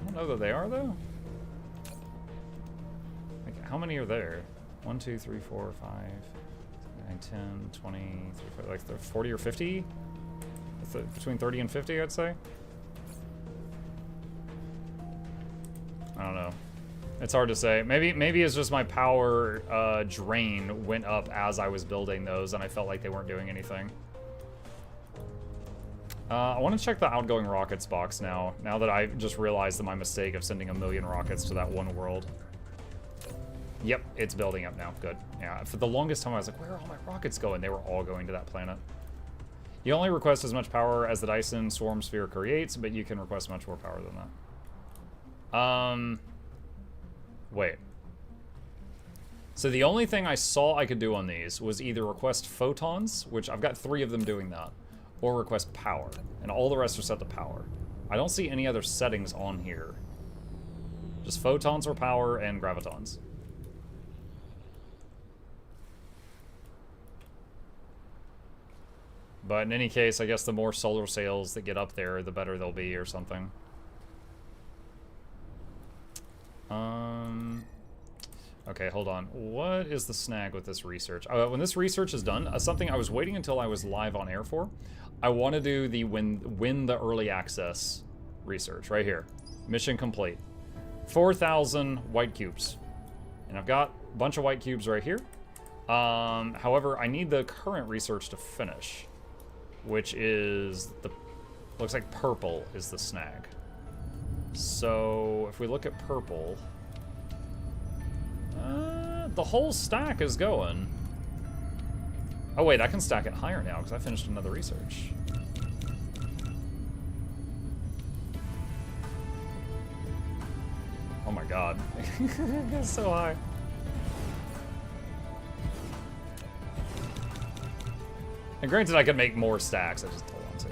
don't know that they are though. Like, how many are there? 1, 2, 3, 4, 5, 9, 10, 20, 30, like 40 or 50? Between 30 and 50, I'd say. I don't know. It's hard to say. Maybe it's just my power drain went up as I was building those, and I felt like they weren't doing anything. I want to check the outgoing rockets box now that I just realized that my mistake of sending 1,000,000 rockets to that one world. Yep, it's building up now. Good. Yeah, for the longest time I was like, where are all my rockets going? They were all going to that planet. You only request as much power as the Dyson Sphere creates, but you can request much more power than that. Wait. So the only thing I saw I could do on these was either request photons, which I've got 3 of them doing that, or request power, and all the rest are set to power. I don't see any other settings on here. Just photons or power and gravitons. But in any case, I guess the more solar sails that get up there, the better they'll be or something. Okay, hold on. What is the snag with this research? When this research is done, something I was waiting until I was live on air for, I want to do the win the early access research right here. Mission complete. 4,000 white cubes. And I've got a bunch of white cubes right here. However, I need the current research to finish, which is looks like purple is the snag. So if we look at purple, the whole stack is going. Oh wait, I can stack it higher now because I finished another research. Oh my god. It's so high. And granted, I could make more stacks, I just don't want to.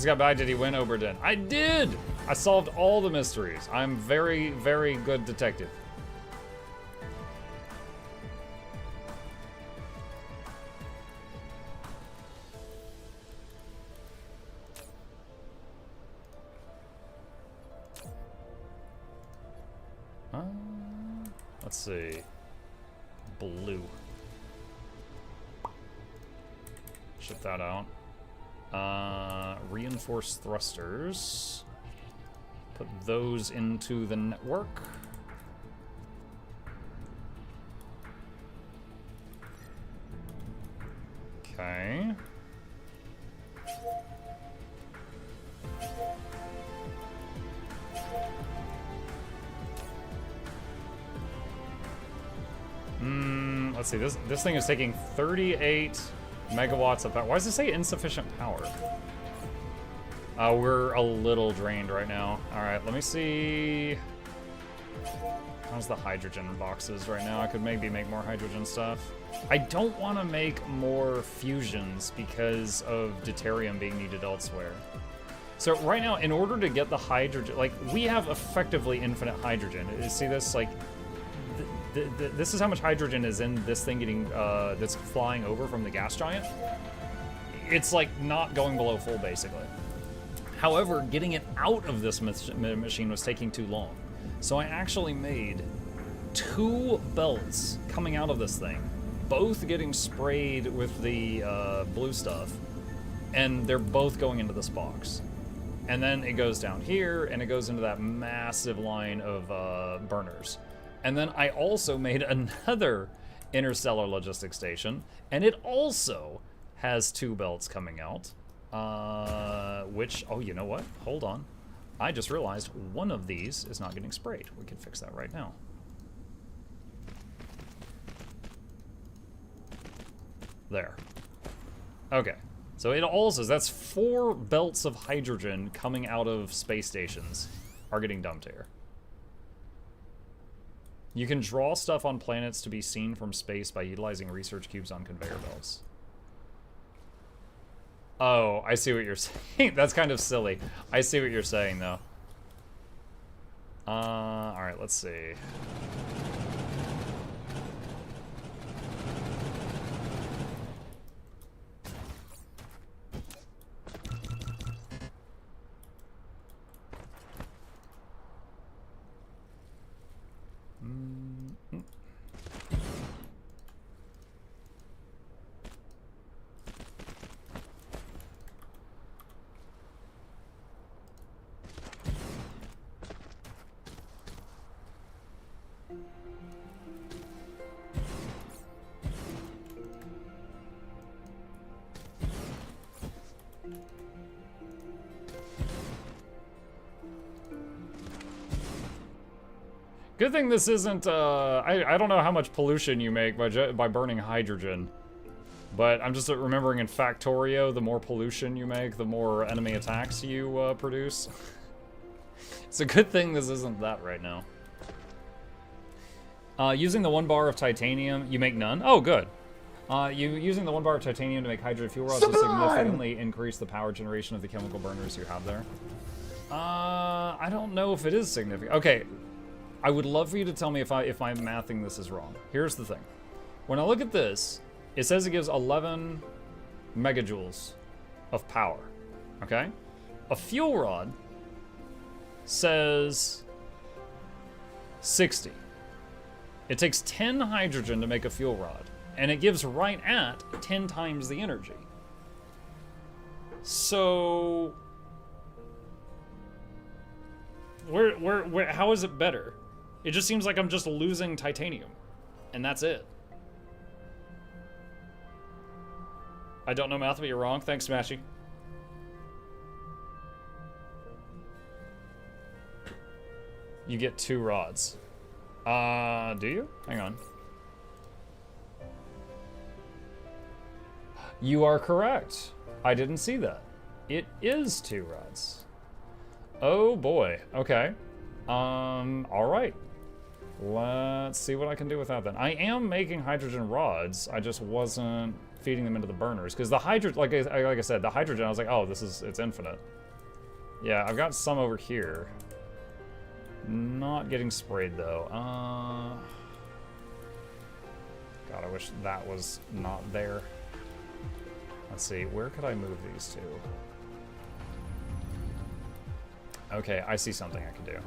Just got by. Did he win Oberdin? I did! I solved all the mysteries. I'm very, very good detective. Let's see. Blue. Ship that out. Reinforced thrusters. Put those into the network. Okay. Let's see, this thing is taking 38 megawatts of power. Why does it say insufficient power? We're a little drained right now. All right, let me see. How's the hydrogen boxes right now? I could maybe make more hydrogen stuff. I don't want to make more fusions because of deuterium being needed elsewhere. So right now, in order to get the hydrogen, like, we have effectively infinite hydrogen. You see this? Like, this is how much hydrogen is in this thing getting, that's flying over from the gas giant. It's like not going below full, basically. However, getting it out of this machine was taking too long. So I actually made 2 belts coming out of this thing, both getting sprayed with the blue stuff, and they're both going into this box. And then it goes down here, and it goes into that massive line of burners. And then I also made another interstellar logistics station, and it also has 2 belts coming out. Which, oh, you know what? Hold on. I just realized one of these is not getting sprayed. We can fix that right now. There. Okay. So it also, that's 4 belts of hydrogen coming out of space stations are getting dumped here. You can draw stuff on planets to be seen from space by utilizing research cubes on conveyor belts. Oh, I see what you're saying. That's kind of silly. I see what you're saying, though. Alright, let's see. Good thing this isn't, I don't know how much pollution you make by burning hydrogen. But I'm just remembering in Factorio, the more pollution you make, the more enemy attacks you produce. It's a good thing this isn't that right now. Using the 1 bar of titanium, you make none? Oh, good. Using the 1 bar of titanium to make hydrogen fuel rods will significantly increase the power generation of the chemical burners you have there. I don't know if it is significant. Okay. I would love for you to tell me if I'm mathing this is wrong. Here's the thing. When I look at this, it says it gives 11 megajoules of power, okay? A fuel rod says 60. It takes 10 hydrogen to make a fuel rod, and it gives right at 10 times the energy. So, how is it better? It just seems like I'm just losing titanium, and that's it. I don't know math, but you're wrong. Thanks, Smashy. You get 2 rods. Do you? Hang on. You are correct. I didn't see that. It is 2 rods. Oh boy. Okay. All right. Let's see what I can do with that then. I am making hydrogen rods. I just wasn't feeding them into the burners. Because the hydrogen, like I said, the hydrogen, I was like, oh, it's infinite. Yeah, I've got some over here. Not getting sprayed, though. God, I wish that was not there. Let's see, where could I move these to? Okay, I see something I can do.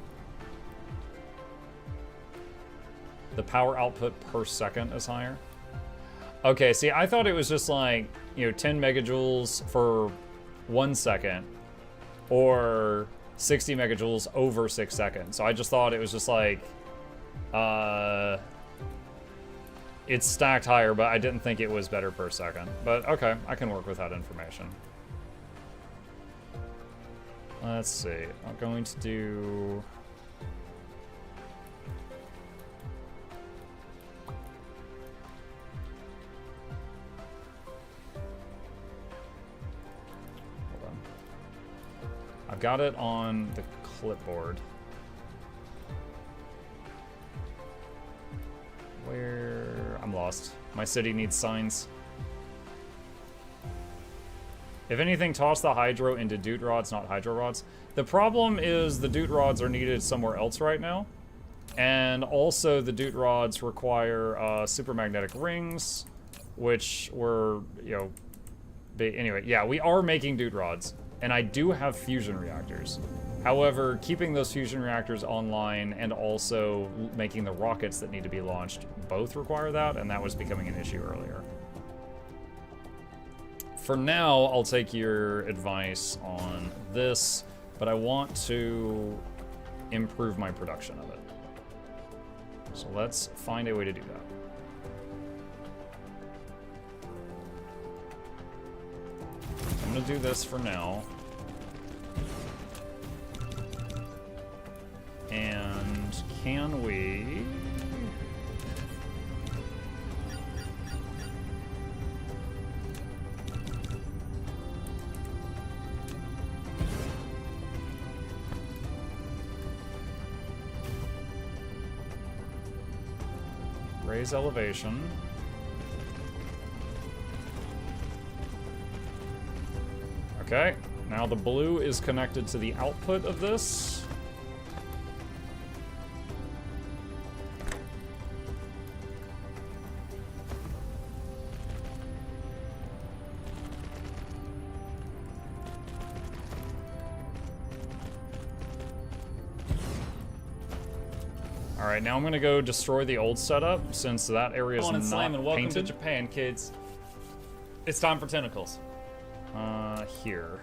The power output per second is higher. Okay, see, I thought it was just like, 10 megajoules for 1 second, or 60 megajoules over 6 seconds. So I just thought it was just like, it's stacked higher, but I didn't think it was better per second. But okay, I can work with that information. Let's see, I'm going to do... Hold on. I've got it on the clipboard. Where... I'm lost. My city needs signs. If anything, toss the hydro into dude rods, not hydro rods. The problem is the dude rods are needed somewhere else right now. And also the dude rods require supermagnetic rings, which were, anyway, yeah, we are making dude rods. And I do have fusion reactors. However, keeping those fusion reactors online and also making the rockets that need to be launched both require that, and that was becoming an issue earlier. For now, I'll take your advice on this, but I want to improve my production of it. So let's find a way to do that. I'm gonna do this for now. And can we... raise elevation. Okay, now the blue is connected to the output of this. Alright, now I'm gonna go destroy the old setup, since that area is not painted.
Come on, and welcome to Japan, kids. It's time for tentacles.
Here.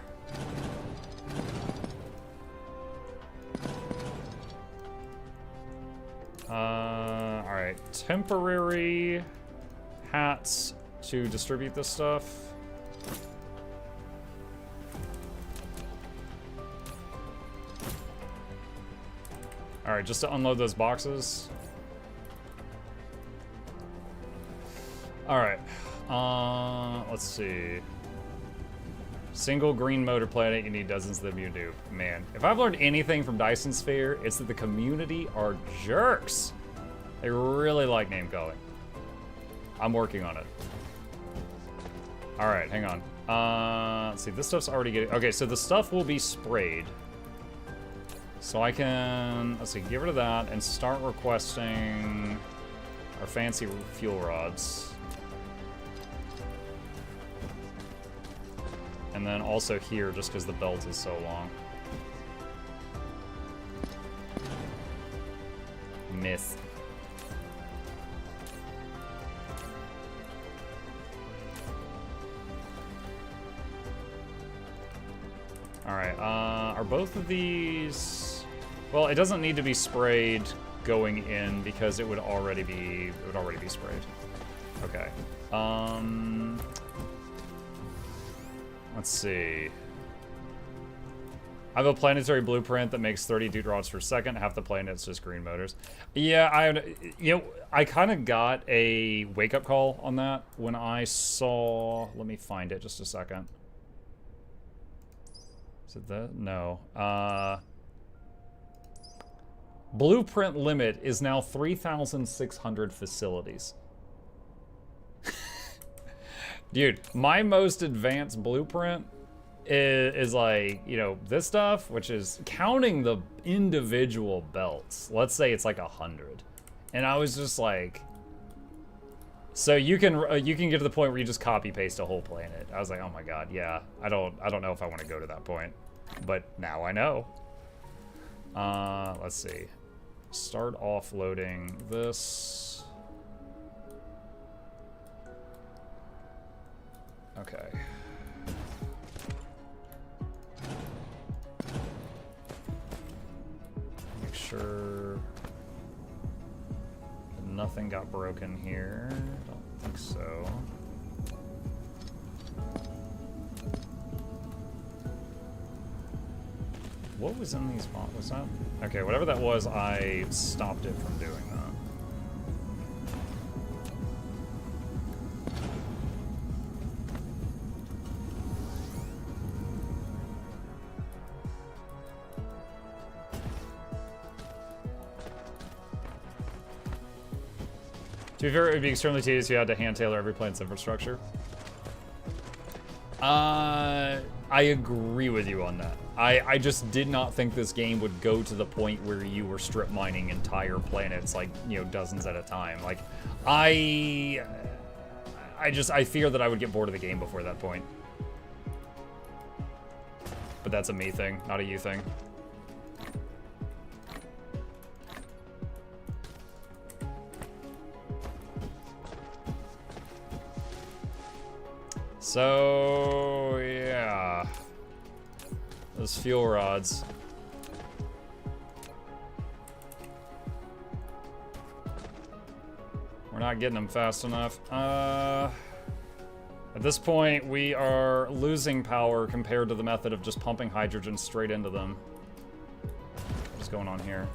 Alright, temporary hats to distribute this stuff. Alright, just to unload those boxes. Alright, let's see. Single green motor planet, you need dozens of them, you do. Man, if I've learned anything from Dyson Sphere, it's that the community are jerks. They really like name calling. I'm working on it. Alright, hang on. Let's see, this stuff's already getting... Okay, so the stuff will be sprayed. So I can, let's see, get rid of that and start requesting our fancy fuel rods. And then also here, just because the belt is so long. Miss. Alright, are both of these... Well, it doesn't need to be sprayed going in because it would already be sprayed. Okay. Let's see. I have a planetary blueprint that makes 30 dude rods per second. Half the planet's just green motors. Yeah, I kind of got a wake-up call on that when I saw... Let me find it just a second. Is it that? No. Blueprint limit is now 3,600 facilities. Dude, my most advanced blueprint is like, you know, this stuff, which is counting the individual belts. Let's say it's like 100. And I was just like, so you can get to the point where you just copy paste a whole planet. I was like, oh my god, yeah. I don't know if I want to go to that point, but now I know. Let's see. Start offloading this. Okay. Make sure nothing got broken here. Don't think so. What was in these bombs? Was that? Okay, whatever that was, I stopped it from doing that. To be fair, it would be extremely tedious if you had to hand tailor every planet's infrastructure. I agree with you on that. I just did not think this game would go to the point where you were strip mining entire planets, like, you know, dozens at a time. Like, I fear that I would get bored of the game before that point. But that's a me thing, not a you thing. So, yeah. Those fuel rods. We're not getting them fast enough. At this point, we are losing power compared to the method of just pumping hydrogen straight into them. What's going on here?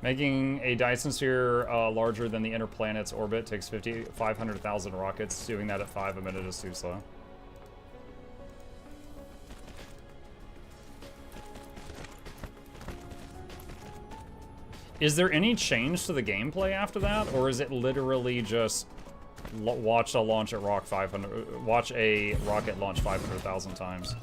Making a Dyson Sphere larger than the inner planet's orbit takes 500,000 rockets. Doing that at 5 a minute is too slow. Is there any change to the gameplay after that, or is it literally just watch a rocket launch 500,000 times?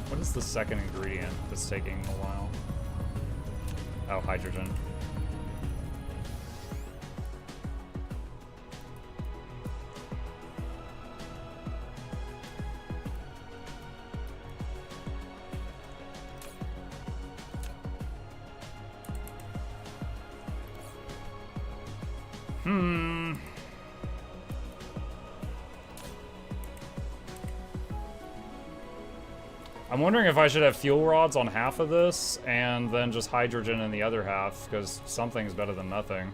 What is the second ingredient that's taking a while? Oh, hydrogen. I'm wondering if I should have fuel rods on half of this and then just hydrogen in the other half, because something's better than nothing.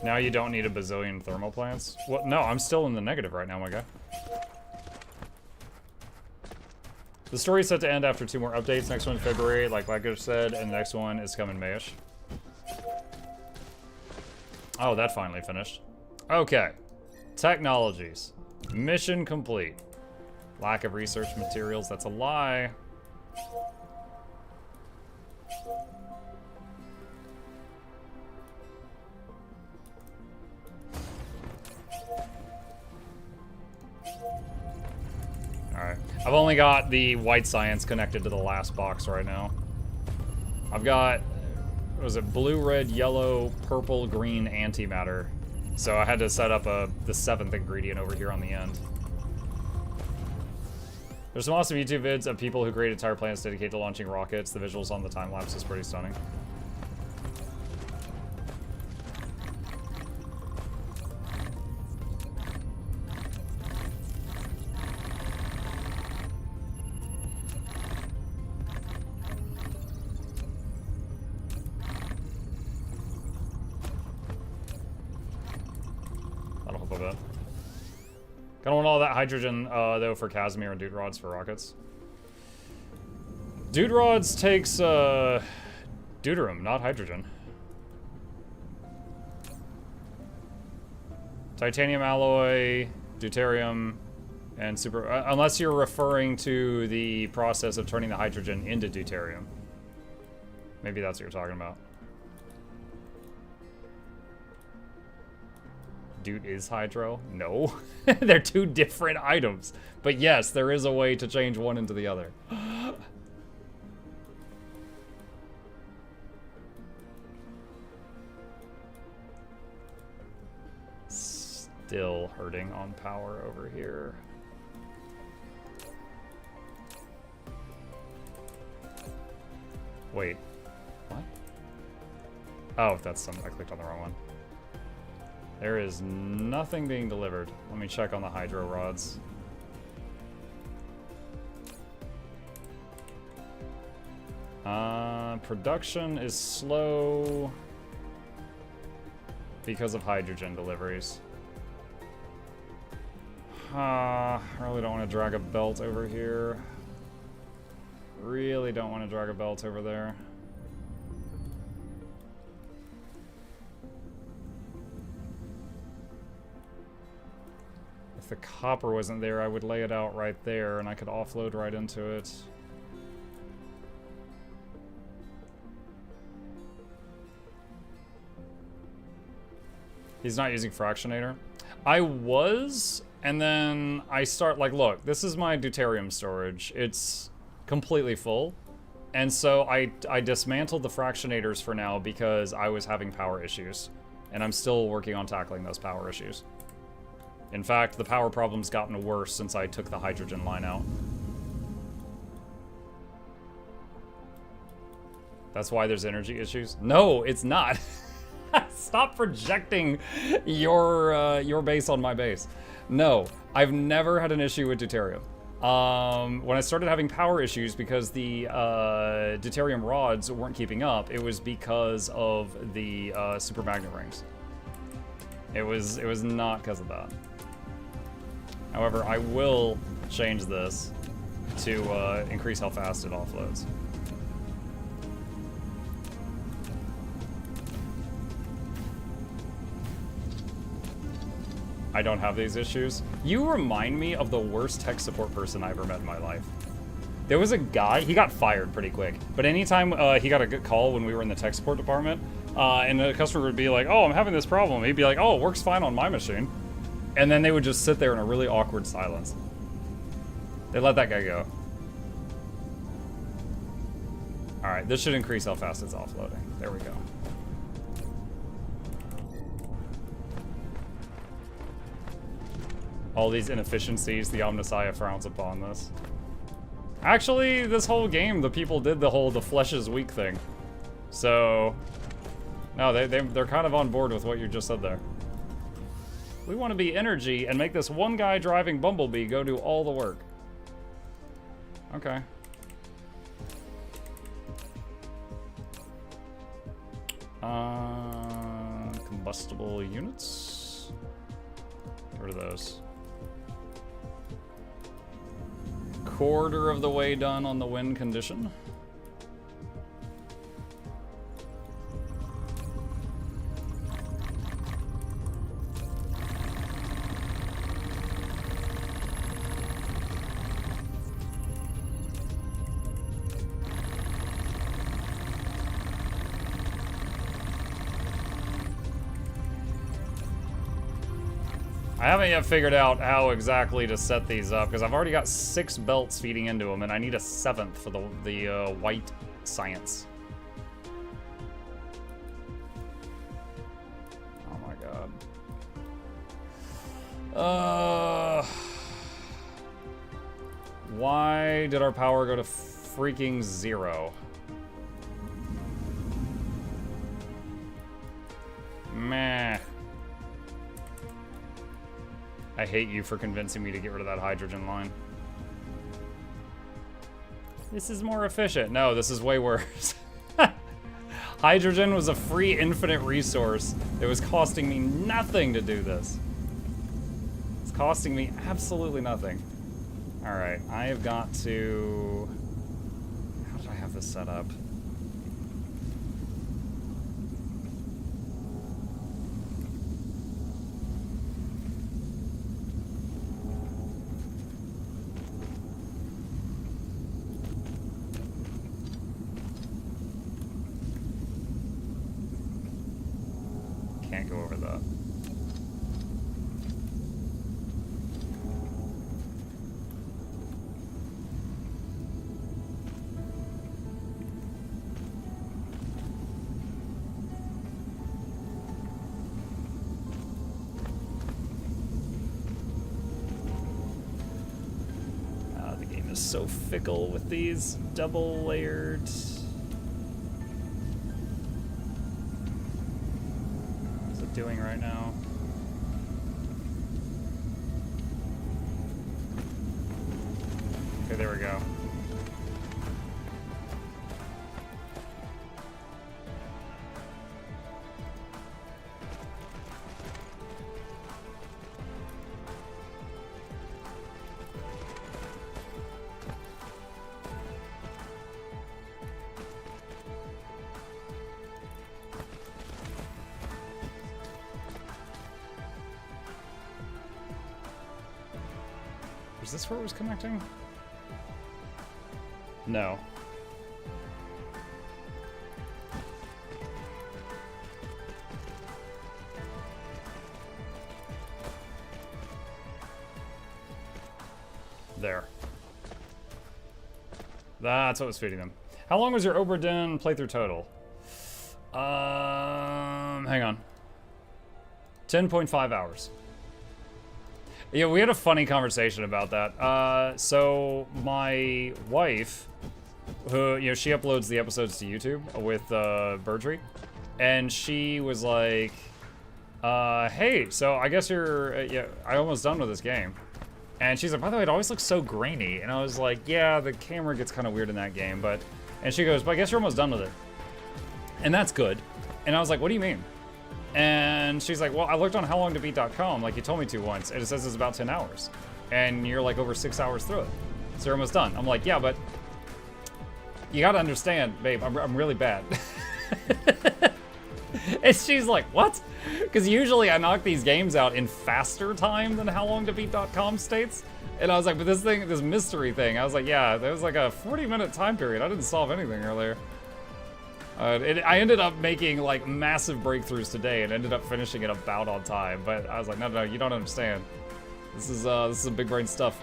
Now you don't need a bazillion thermal plants? Well, no, I'm still in the negative right now, my guy. The story is set to end after 2 more updates. Next one in February, like I just said, and the next one is coming Mayish. Oh, that finally finished. Okay. Technologies. Mission complete. Lack of research materials, that's a lie. Alright. I've only got the white science connected to the last box right now. I've got, what was it, blue, red, yellow, purple, green antimatter. So I had to set up the 7th ingredient over here on the end. There's some awesome YouTube vids of people who create entire planets dedicated to launching rockets. The visuals on the time lapse is pretty stunning. That'll help a bit. Kinda want all that hydrogen, though, for Casimir and Dude Rods for rockets. Dude Rods takes, deuterium, not hydrogen. Titanium alloy, deuterium, and super... unless you're referring to the process of turning the hydrogen into deuterium. Maybe that's what you're talking about. Dude is hydro? No. They're two different items. But yes, there is a way to change one into the other. Still hurting on power over here. Wait. What? Oh, that's some... I clicked on the wrong one. There is nothing being delivered. Let me check on the hydro rods. Production is slow because of hydrogen deliveries. I really don't want to drag a belt over here. Really don't want to drag a belt over there. If the copper wasn't there, I would lay it out right there and I could offload right into it. He's not using fractionator. I was, and then I start, like, look, this is my deuterium storage. It's completely full. And so I dismantled the fractionators for now because I was having power issues. And I'm still working on tackling those power issues. In fact, the power problem's gotten worse since I took the hydrogen line out. That's why there's energy issues? No, it's not. Stop projecting your base on my base. No, I've never had an issue with deuterium. When I started having power issues because the deuterium rods weren't keeping up, it was because of the super magnet rings. It was not because of that. However, I will change this to increase how fast it offloads. I don't have these issues. You remind me of the worst tech support person I ever met in my life. There was a guy, he got fired pretty quick, but anytime he got a good call when we were in the tech support department, and the customer would be like, oh, I'm having this problem. He'd be like, oh, it works fine on my machine. And then they would just sit there in a really awkward silence. They let that guy go. All right, this should increase how fast it's offloading. There we go. All these inefficiencies, the Omnissiah frowns upon this. Actually, this whole game, the people did the whole the flesh is weak thing. So, no, they're kind of on board with what you just said there. We want to be energy and make this one guy driving Bumblebee go do all the work. Okay. Combustible units? Get rid of those. Quarter of the way done on the win condition. I haven't yet figured out how exactly to set these up, because I've already got 6 belts feeding into them, and I need a 7th for the white science. Oh my god. Why Why did our power go to freaking 0? Meh. I hate you for convincing me to get rid of that hydrogen line. This is more efficient. No, this is way worse. Hydrogen was a free infinite resource. It was costing me nothing to do this. It's costing me absolutely nothing. All right, I have got to... How did I have this set up? Can't go over that. The game is so fickle with these double layered. Doing right now. Okay, there we go. Is this where it was connecting? No. There. That's what was feeding them. How long was your Oberdin playthrough total? Hang on. 10.5 hours. Yeah, we had a funny conversation about that. So my wife, who, you know, she uploads the episodes to YouTube with Birdtree, and she was like, hey, so I guess you're, yeah, I'm almost done with this game. And she's like, by the way, it always looks so grainy. And I was like, yeah, the camera gets kind of weird in that game, but, and she goes, but I guess you're almost done with it. And that's good. And I was like, what do you mean? And she's like, well, I looked on howlongtobeat.com, like you told me to once, and it says it's about 10 hours. And you're like over 6 hours through it. So you're almost done. I'm like, yeah, but you gotta understand, babe, I'm really bad. And she's like, what? Because usually I knock these games out in faster time than howlongtobeat.com states. And I was like, but this thing, this mystery thing, I was like, yeah, there was like a 40-minute time period. I didn't solve anything earlier. I ended up making like massive breakthroughs today and ended up finishing it about on time. But I was like, no, you don't understand. This is some big brain stuff.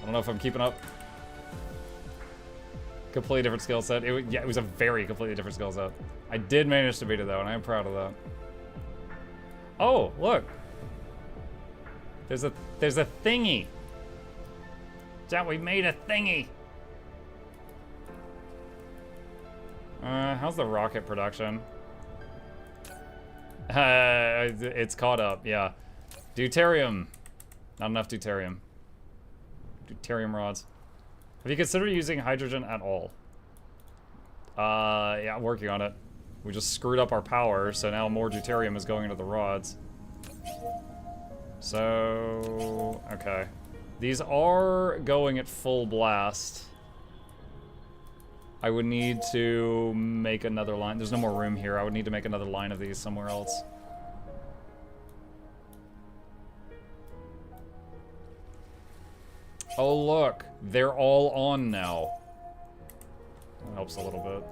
I don't know if I'm keeping up. Completely different skill set. Yeah, it was a very completely different skill set. I did manage to beat it though, and I am proud of that. Oh, look. There's a thingy. Chat, we made a thingy. How's the rocket production? It's caught up, yeah. Deuterium. Not enough deuterium. Deuterium rods. Have you considered using hydrogen at all? Yeah, I'm working on it. We just screwed up our power, so now more deuterium is going into the rods. So, okay. These are going at full blast. I would need to make another line. There's no more room here. I would need to make another line of these somewhere else. Oh, look. They're all on now. That helps a little bit.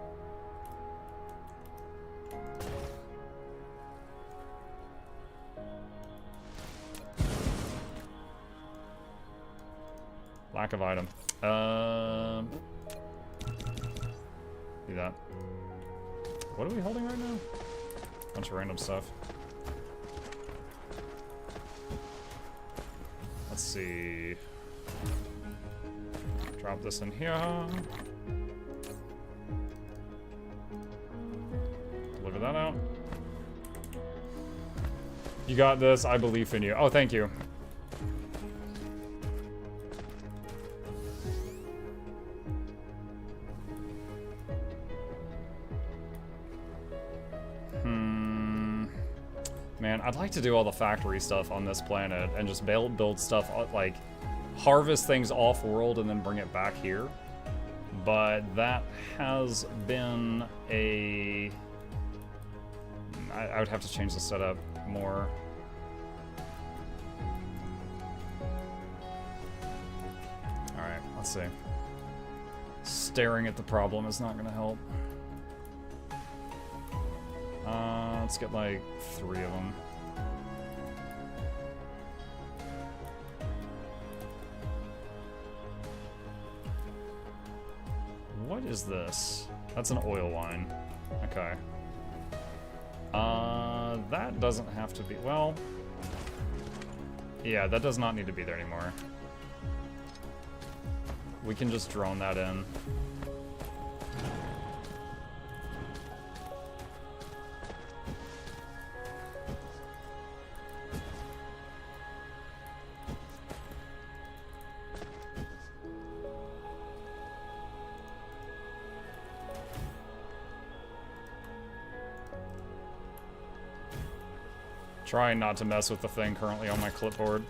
Lack of item. Do that. What are we holding right now? Bunch of random stuff. Let's see. Drop this in here. Deliver that out. You got this. I believe in you. Oh, thank you. Man, I'd like to do all the factory stuff on this planet and just build stuff, like, harvest things off-world and then bring it back here. But that has been a... I would have to change the setup more. Alright, let's see. Staring at the problem is not going to help. Let's get like 3 of them. What is this? That's an oil wine. Okay. That doesn't have to be, well... Yeah, that does not need to be there anymore. We can just drone that in. Trying not to mess with the thing currently on my clipboard.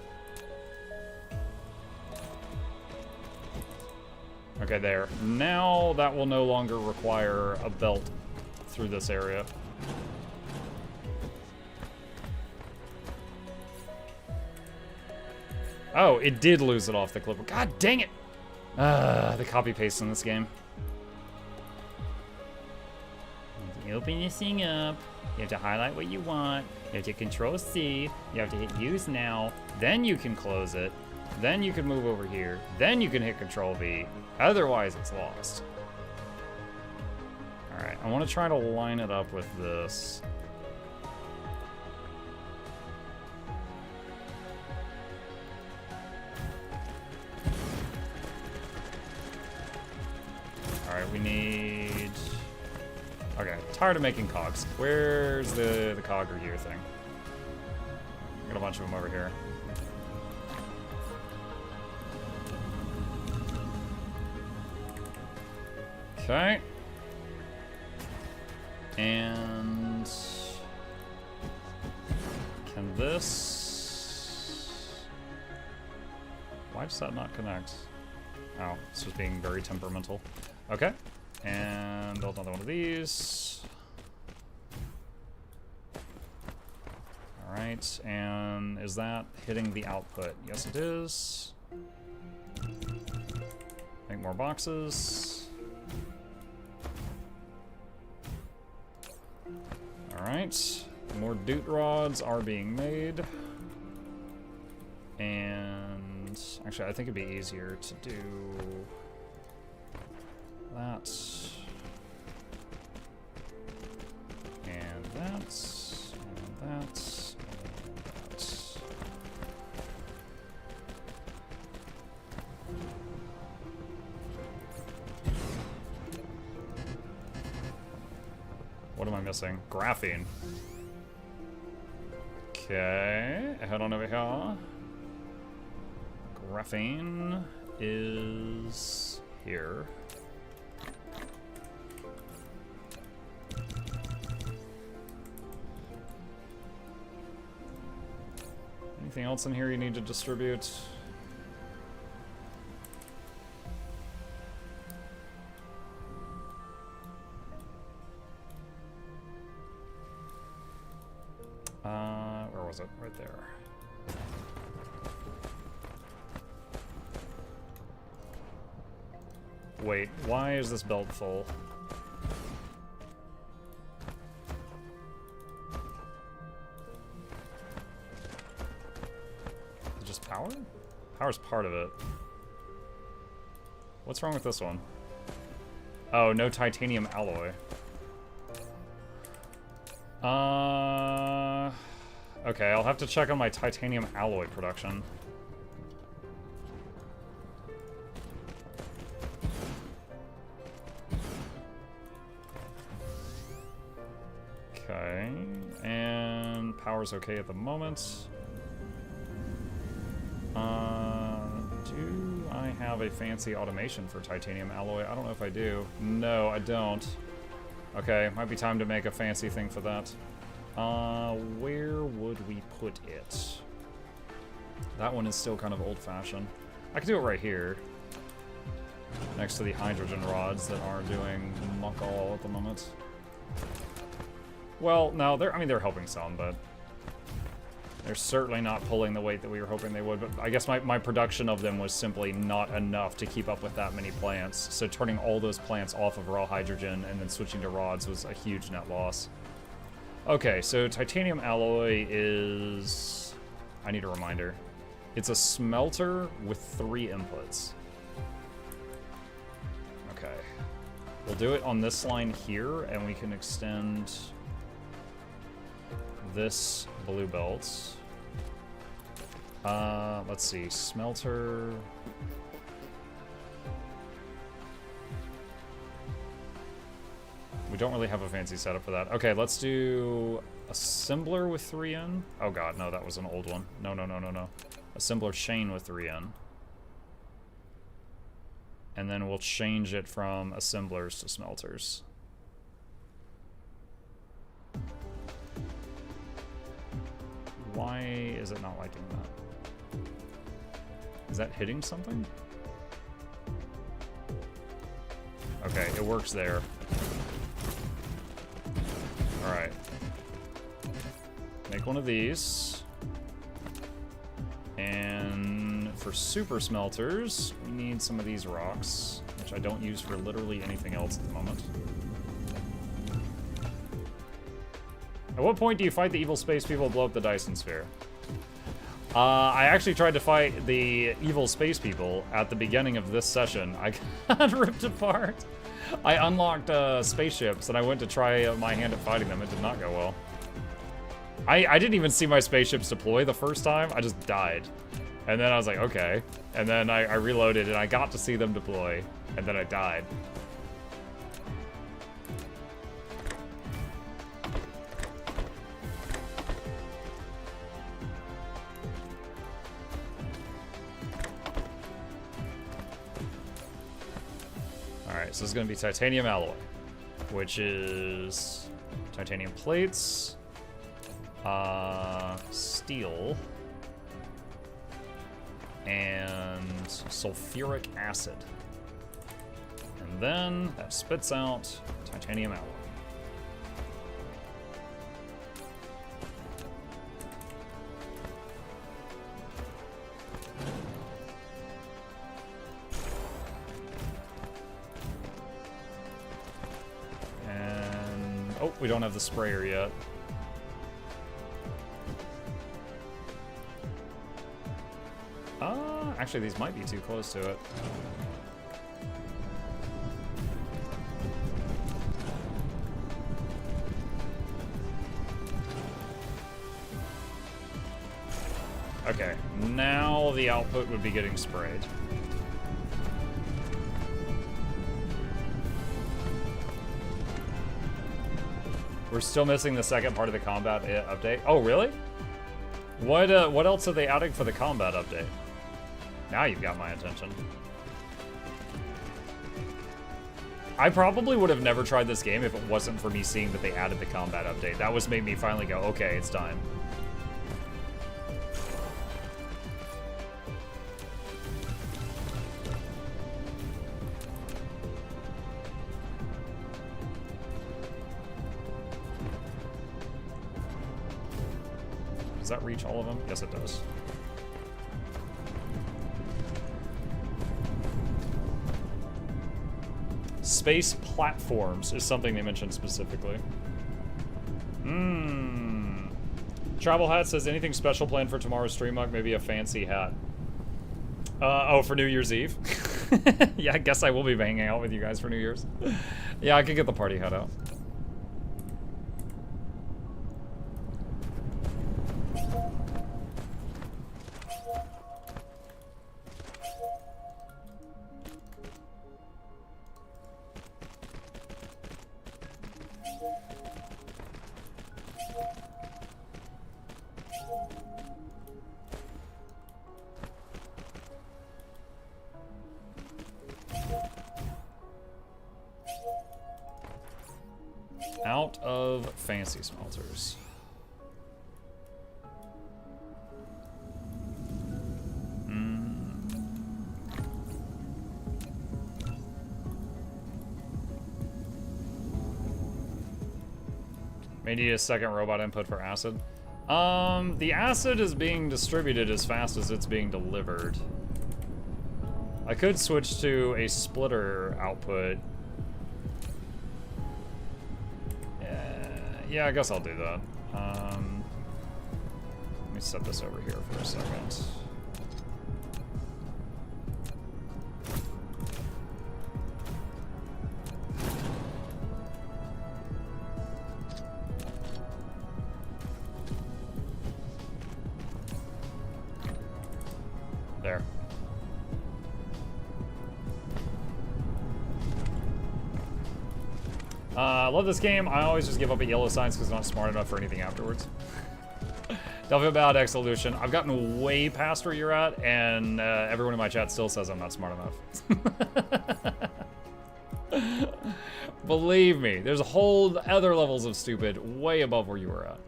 Okay, there. Now that will no longer require a belt through this area. Oh, it did lose it off the clipboard. God dang it! The copy paste in this game. You open this thing up. You have to highlight what you want. You have to Control C. You have to hit Use Now. Then you can close it. Then you can move over here. Then you can hit Control V. Otherwise, it's lost. Alright, I want to try to line it up with this. Alright, we need... Okay, tired of making cogs. Where's the cog or gear thing? Got a bunch of them over here. Okay. And... Can this... Why does that not connect? Oh, it's just being very temperamental. Okay. And build another one of these. Alright, and is that hitting the output? Yes, it is. Make more boxes. Alright, more doot rods are being made. And actually, I think it'd be easier to do that. And that. And that. And that. What am I missing? Graphene. Okay, head on over here. Graphene is here. Anything else in here you need to distribute? Where was it? Right there. Wait, why is this belt full? Is it just power? Power's part of it. What's wrong with this one? Oh, no titanium alloy. Okay, I'll have to check on my titanium alloy production. power's okay at the moment. Do I have a fancy automation for titanium alloy? I don't know if I do. No, I don't. Okay, might be time to make a fancy thing for that. Where would we put it? That one is still kind of old-fashioned. I could do it right here. Next to the hydrogen rods that are doing muck all at the moment. Well, no, they're helping some, but they're certainly not pulling the weight that we were hoping they would. But I guess my production of them was simply not enough to keep up with that many plants. So turning all those plants off of raw hydrogen and then switching to rods was a huge net loss. Okay, so titanium alloy is... I need a reminder. It's a smelter with 3 inputs. Okay. We'll do it on this line here, and we can extend this blue belt. Let's see, smelter. We don't really have a fancy setup for that. Okay, let's do assembler with 3 in. Oh god, no, that was an old one. No. Assembler chain with 3 in. And then we'll change it from assemblers to smelters. Why is it not liking that? Is that hitting something? Okay, it works there. Alright. Make one of these. And for super smelters, we need some of these rocks, which I don't use for literally anything else at the moment. At what point do you fight the evil space people and blow up the Dyson Sphere? I actually tried to fight the evil space people at the beginning of this session. I got ripped apart. I unlocked spaceships and I went to try my hand at fighting them. It did not go well. I didn't even see my spaceships deploy the first time. I just died. And then I was like, okay. And then I reloaded and I got to see them deploy. And then I died. Alright, so this is going to be titanium alloy, which is titanium plates, steel, and sulfuric acid. And then that spits out titanium alloy. And oh, we don't have the sprayer yet. Actually, these might be too close to it. Okay, now the output would be getting sprayed. We're still missing the second part of the combat update. Oh, really? What else are they adding for the combat update? Now you've got my attention. I probably would have never tried this game if it wasn't for me seeing that they added the combat update. That was made me finally go, okay, it's time. Does that reach all of them? Yes, it does. Space platforms is something they mentioned specifically. Travel Hat says, anything special planned for tomorrow's stream, Muk? Maybe a fancy hat. Oh, for New Year's Eve? Yeah, I guess I will be hanging out with you guys for New Year's. Yeah, I could get the party hat out. out of fancy smelters. May need a second robot input for acid. The acid is being distributed as fast as it's being delivered. I could switch to a splitter output. Yeah, I guess I'll do that. Let me set this over here for a second. There. I love this game. I always just give up at yellow signs because I'm not smart enough for anything afterwards. Don't feel bad, Exolution. I've gotten way past where you're at, and everyone in my chat still says I'm not smart enough. Believe me, there's a whole other levels of stupid way above where you were at.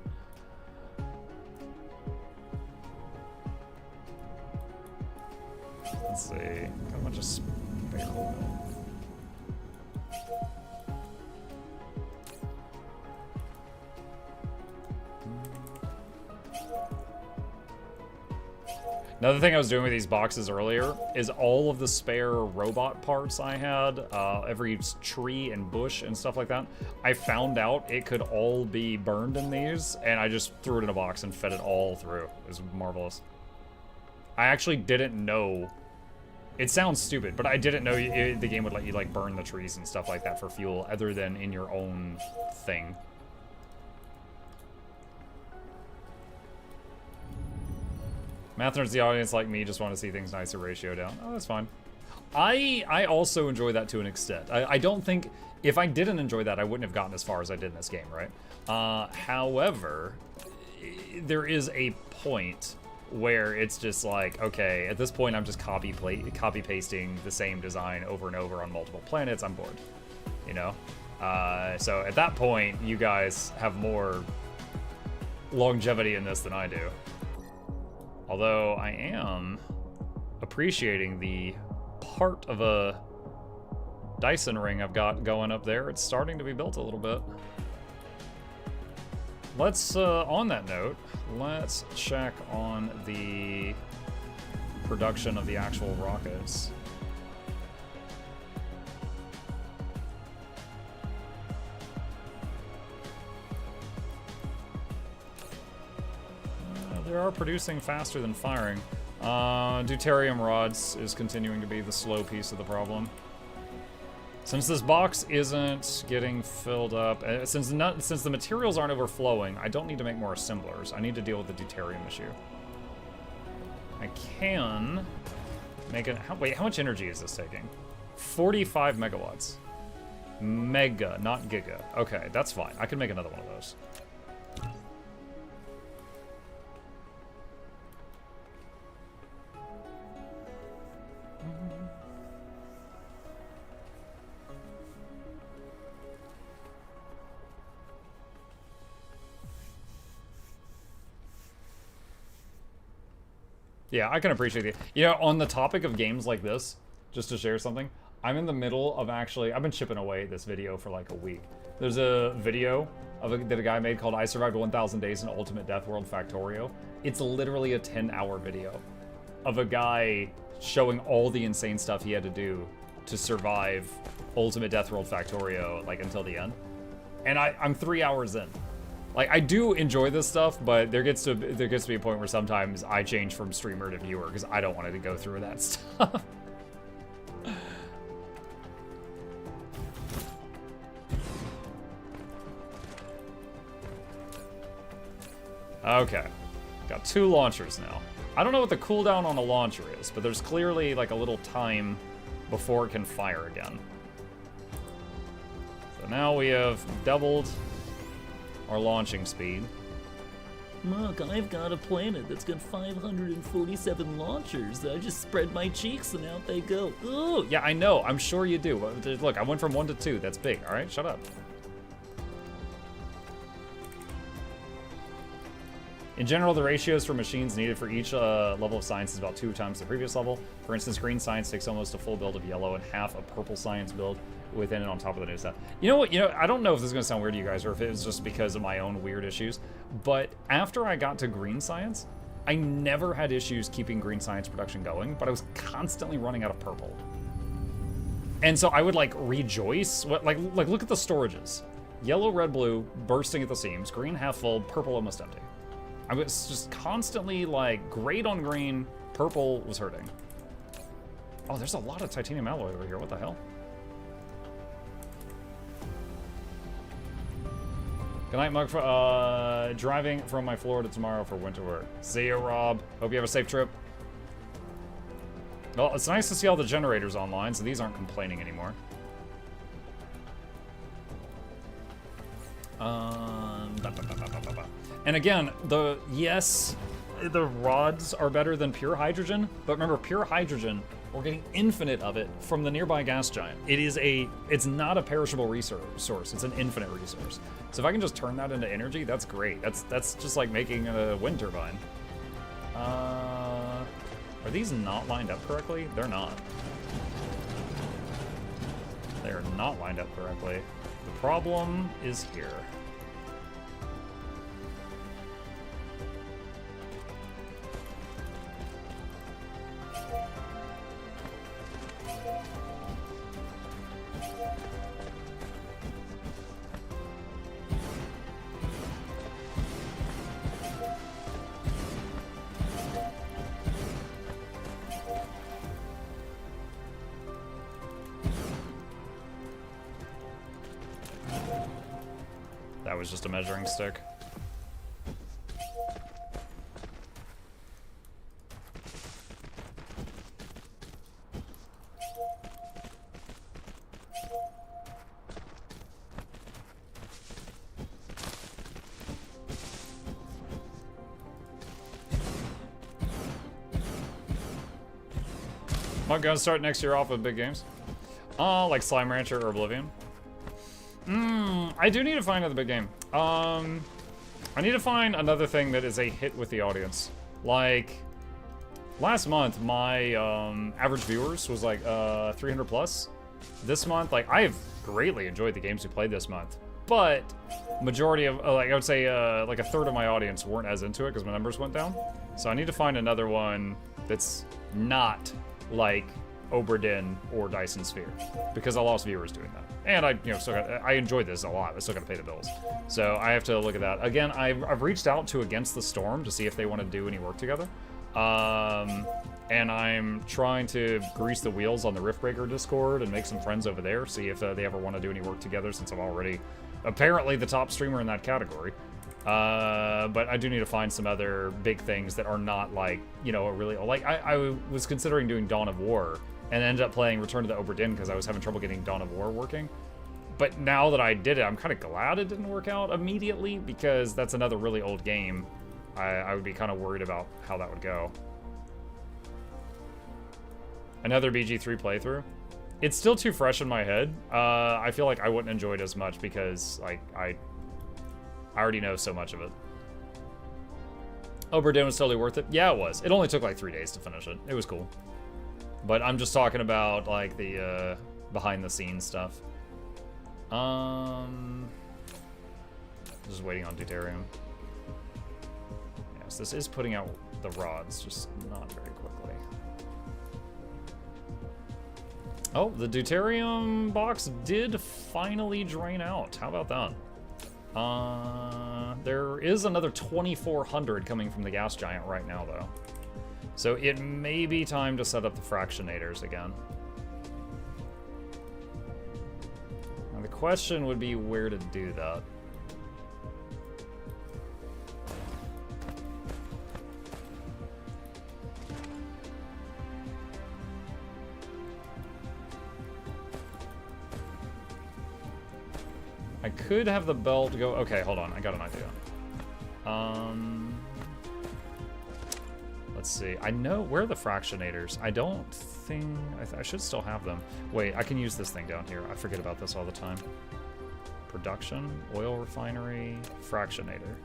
Let's see. Got a bunch of spare oil. Another thing I was doing with these boxes earlier is all of the spare robot parts I had, every tree and bush and stuff like that, I found out it could all be burned in these, and I just threw it in a box and fed it all through. It was marvelous. I actually didn't know. It sounds stupid, but I didn't know the game would let you like burn the trees and stuff like that for fuel other than in your own thing. Math nerds, the audience like me, just want to see things nicer ratio down. Oh, that's fine. I also enjoy that to an extent. I don't think, if I didn't enjoy that, I wouldn't have gotten as far as I did in this game, right? However, there is a point where it's just like, okay, at this point I'm just copy pasting the same design over and over on multiple planets. I'm bored, you know? So at that point, you guys have more longevity in this than I do. Although I am appreciating the part of a Dyson ring I've got going up there. It's starting to be built a little bit. Let's, on that note, let's check on the production of the actual rockets. They are producing faster than firing. Deuterium rods is continuing to be the slow piece of the problem. Since this box isn't getting filled up, since the materials aren't overflowing, I don't need to make more assemblers. I need to deal with the deuterium issue. I can make it. Wait, how much energy is this taking? 45 megawatts. Mega, not giga. Okay, that's fine. I can make another one of those. Yeah, I can appreciate it. You know, on the topic of games like this, just to share something, I'm in the middle of actually, I've been chipping away at this video for like a week. There's a video that a guy made called I Survived 1,000 Days in Ultimate Death World Factorio. It's literally a 10-hour video of a guy showing all the insane stuff he had to do to survive Ultimate Death World Factorio, like, until the end. And I'm 3 hours in. Like, I do enjoy this stuff, but there gets to be a point where sometimes I change from streamer to viewer because I don't want to go through that stuff. Okay, got 2 launchers now. I don't know what the cooldown on a launcher is, but there's clearly like a little time before it can fire again. So now we have doubled our launching speed.
Look, I've got a planet that's got 547 launchers. I just spread my cheeks and out they go.
Ooh, yeah, I know. I'm sure you do. Look, I went from 1 to 2. That's big. All right, shut up. In general, the ratios for machines needed for each level of science is about 2 times the previous level. For instance, green science takes almost a full build of yellow and half a purple science build within and on top of the new stuff. You know what? I don't know if this is going to sound weird to you guys or if it was just because of my own weird issues, but after I got to green science, I never had issues keeping green science production going, but I was constantly running out of purple. And so I would like rejoice. Like look at the storages. Yellow, red, blue, bursting at the seams. Green half full, purple almost empty. I was just constantly like great on green, purple was hurting. Oh, there's a lot of titanium alloy over here. What the hell? Good night, Mug. Driving from my Florida tomorrow for winter work. See you, Rob. Hope you have a safe trip. Well, it's nice to see all the generators online, so these aren't complaining anymore. And again, the rods are better than pure hydrogen, but remember, pure hydrogen, we're getting infinite of it from the nearby gas giant. It's not a perishable resource, it's an infinite resource. So if I can just turn that into energy, that's great. That's just like making a wind turbine. Are these not lined up correctly? They're not. They're not lined up correctly. The problem is here. That was just a measuring stick. Am I gonna start next year off with big games? Like Slime Rancher or Oblivion. I do need to find another big game. I need to find another thing that is a hit with the audience. Like, last month, my average viewers was like 300 plus. This month, like, I have greatly enjoyed the games we played this month. But majority of, like, I would say like a third of my audience weren't as into it because my numbers went down. So I need to find another one that's not like Oberdin or Dyson Sphere, because I lost viewers doing that. And I enjoyed this a lot. I still got to pay the bills. So I have to look at that. Again, I've reached out to Against the Storm to see if they want to do any work together. And I'm trying to grease the wheels on the Riftbreaker Discord and make some friends over there, see if they ever want to do any work together, since I'm already apparently the top streamer in that category. But I do need to find some other big things that are not like, a really, like, I was considering doing Dawn of War and ended up playing Return to the Oberdin because I was having trouble getting Dawn of War working. But now that I did it, I'm kind of glad it didn't work out immediately, because that's another really old game. I would be kind of worried about how that would go. Another BG3 playthrough. It's still too fresh in my head. I feel like I wouldn't enjoy it as much because like I already know so much of it. Oberdin was totally worth it. Yeah, it was. It only took like 3 days to finish it. It was cool. But I'm just talking about like the behind the scenes stuff. Just waiting on deuterium. Yes, this is putting out the rods, just not very quickly. Oh, the deuterium box did finally drain out. How about that? There is another 2,400 coming from the gas giant right now, though. So it may be time to set up the fractionators again. Now the question would be where to do that. I could have the belt go... Okay, hold on. I got an idea. Let's see. I know... Where are the fractionators? I don't think... I should still have them. Wait, I can use this thing down here. I forget about this all the time. Production, oil refinery, fractionator.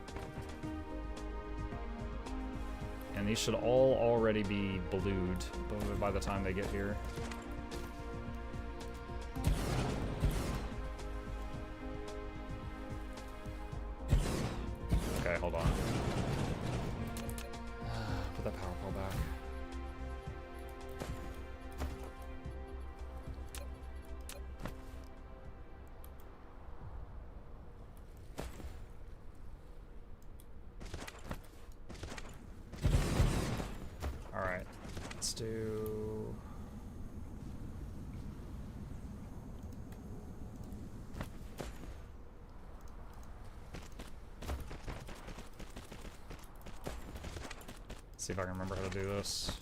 And these should all already be blued by the time they get here. Okay, hold on. Put that power pole back. Alright, let's do... see if I can remember how to do this.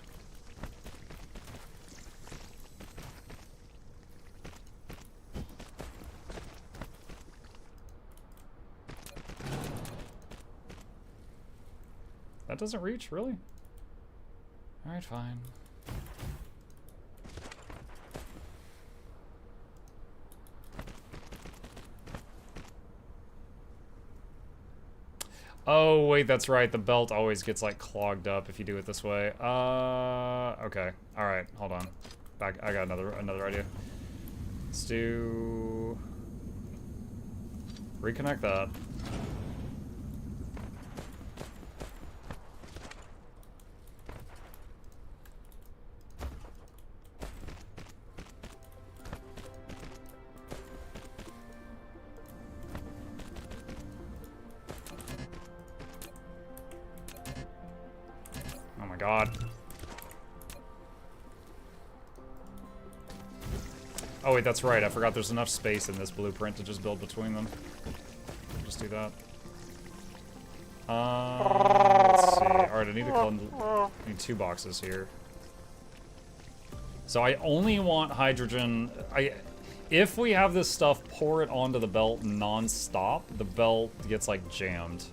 That doesn't reach, really? Alright, fine. Oh, wait, that's right. The belt always gets, like, clogged up if you do it this way. Okay. Alright, hold on. Back. I got another idea. Let's do... reconnect that. Oh my god. Oh wait, that's right. I forgot there's enough space in this blueprint to just build between them. Just do that. Let's see. Alright, I need 2 boxes here. So I only want hydrogen. If we have this stuff pour it onto the belt non-stop, the belt gets like jammed.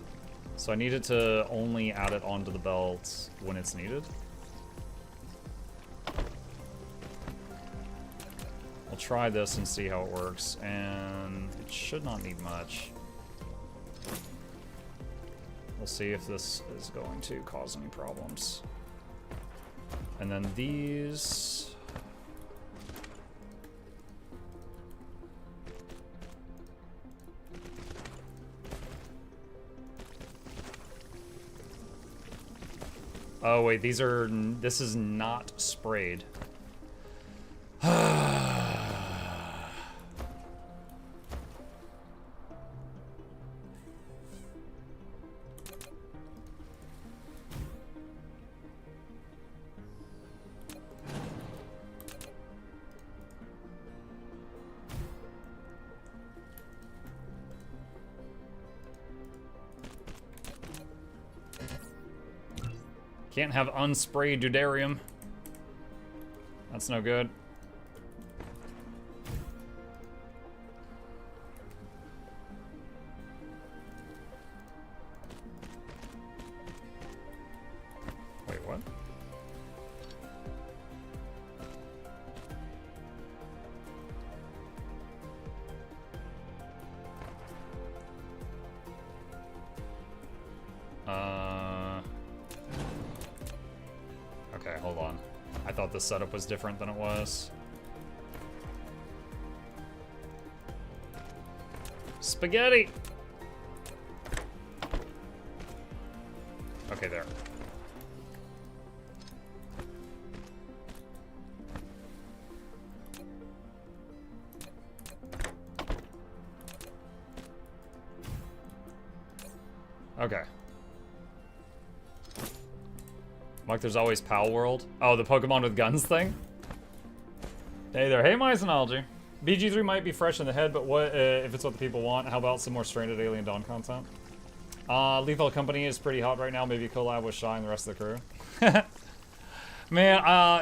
So I needed to only add it onto the belt when it's needed. I'll try this and see how it works, and it should not need much. We'll see if this is going to cause any problems. And then these... oh wait, these are... this is not sprayed. Can't have unsprayed deuterium. That's no good. Wait, what? Okay, hold on. I thought the setup was different than it was. Spaghetti! Okay, there. Okay. Like there's always Pal World. Oh, the Pokemon with guns thing? Hey there. Hey, Mysonology. BG3 might be fresh in the head, but what if it's what the people want? How about some more Stranded Alien Dawn content? Lethal Company is pretty hot right now. Maybe a collab with Shy and the rest of the crew. Man,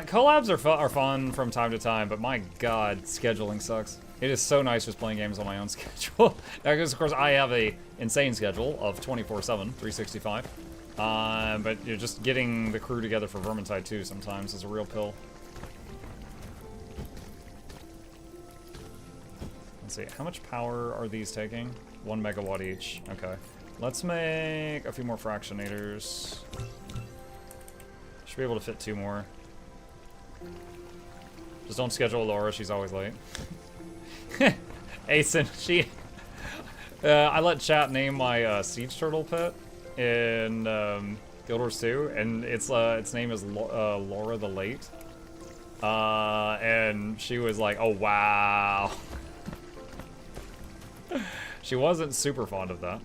collabs are fun from time to time, but my god, scheduling sucks. It is so nice just playing games on my own schedule. Because, of course, I have a insane schedule of 24/7, 365. But you're just getting the crew together for Vermintide 2 sometimes is a real pill. Let's see, how much power are these taking? 1 megawatt each. Okay. Let's make a few more fractionators. Should be able to fit 2 more. Just don't schedule Laura, she's always late. Asen, she... I let chat name my siege turtle pet in Guild Wars 2, and its name is Laura the Late. And she was like, oh wow. She wasn't super fond of that.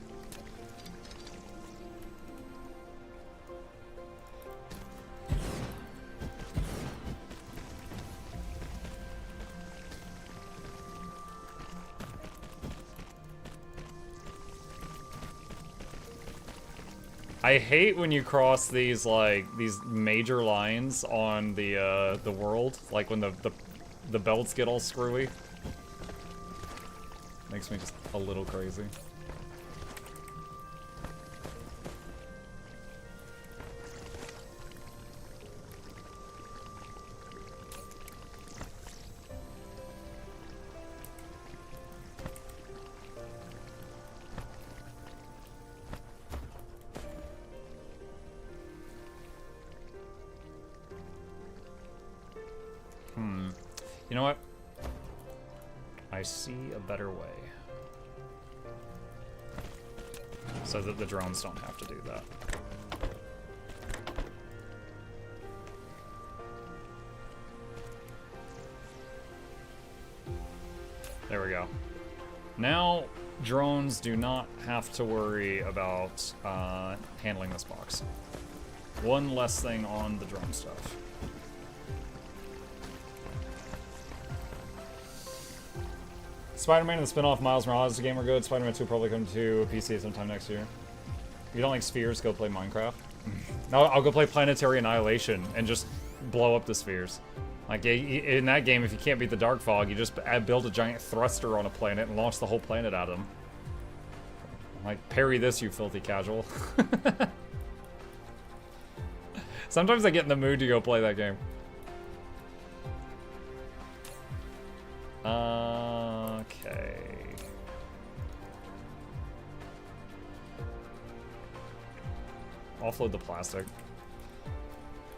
I hate when you cross these these major lines on the world, like when the belts get all screwy. Makes me just a little crazy. You know what? I see a better way. So that the drones don't have to do that. There we go. Now, drones do not have to worry about handling this box. One less thing on the drone stuff. Spider-Man and the spin-off Miles Morales game are good. Spider-Man 2 will probably come to PC sometime next year. If you don't like spheres, go play Minecraft. No, I'll go play Planetary Annihilation and just blow up the spheres. Like, in that game, if you can't beat the Dark Fog, you just build a giant thruster on a planet and launch the whole planet at them. Like, parry this, you filthy casual. Sometimes I get in the mood to go play that game. Okay. Offload the plastic.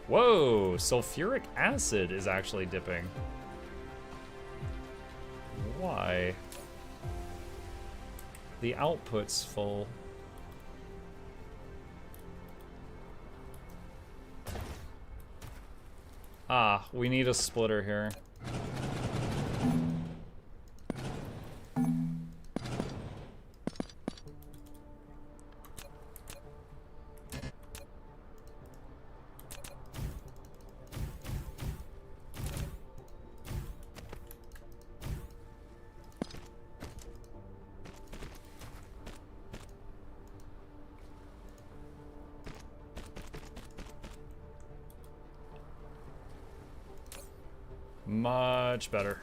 Whoa, sulfuric acid is actually dipping. Why? The output's full. Ah, we need a splitter here. Much better.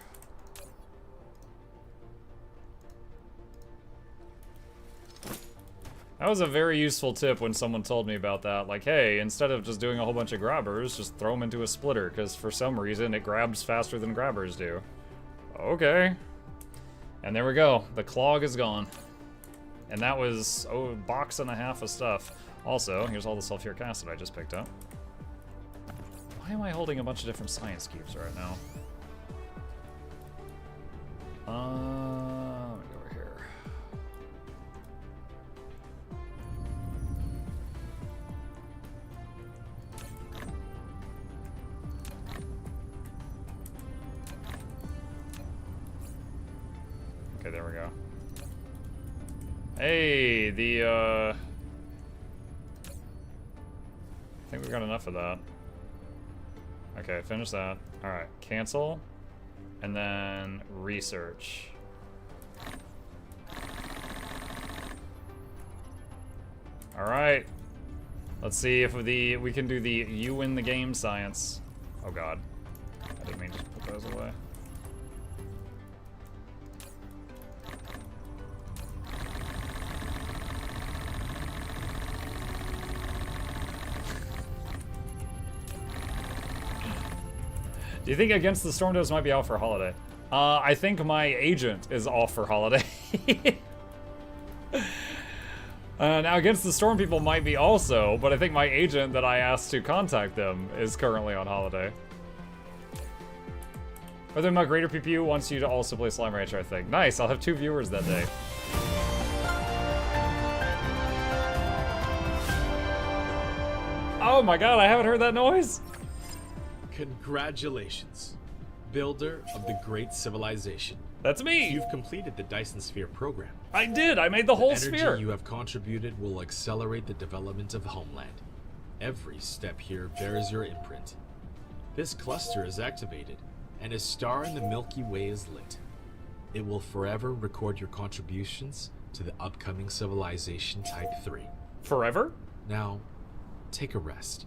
That was a very useful tip when someone told me about that. Like, hey, instead of just doing a whole bunch of grabbers, just throw them into a splitter, because for some reason it grabs faster than grabbers do. Okay. And there we go. The clog is gone. And that was, oh, a box and a half of stuff. Also, here's all the sulfuric acid I just picked up. Why am I holding a bunch of different science cubes right now? Let me go over here. Okay, there we go. Hey, I think we got enough of that. Okay, finish that. Alright, cancel. And then research. Alright. Let's see if we can do the you win the game science. Oh god. I didn't mean to put those away. Do you think Against the Storm Doves might be out for holiday? I think my agent is off for holiday. Now, Against the Storm people might be also, but I think my agent that I asked to contact them is currently on holiday. But then my Greater PPU wants you to also play Slime Rancher, I think. Nice, I'll have 2 viewers that day. Oh my god, I haven't heard that noise!
Congratulations, builder of the great civilization.
That's me!
You've completed the Dyson Sphere program.
I did! I made the whole
energy
sphere!
You have contributed will accelerate the development of Homeland. Every step here bears your imprint. This cluster is activated, and a star in the Milky Way is lit. It will forever record your contributions to the upcoming civilization Type 3.
Forever?
Now, take a rest,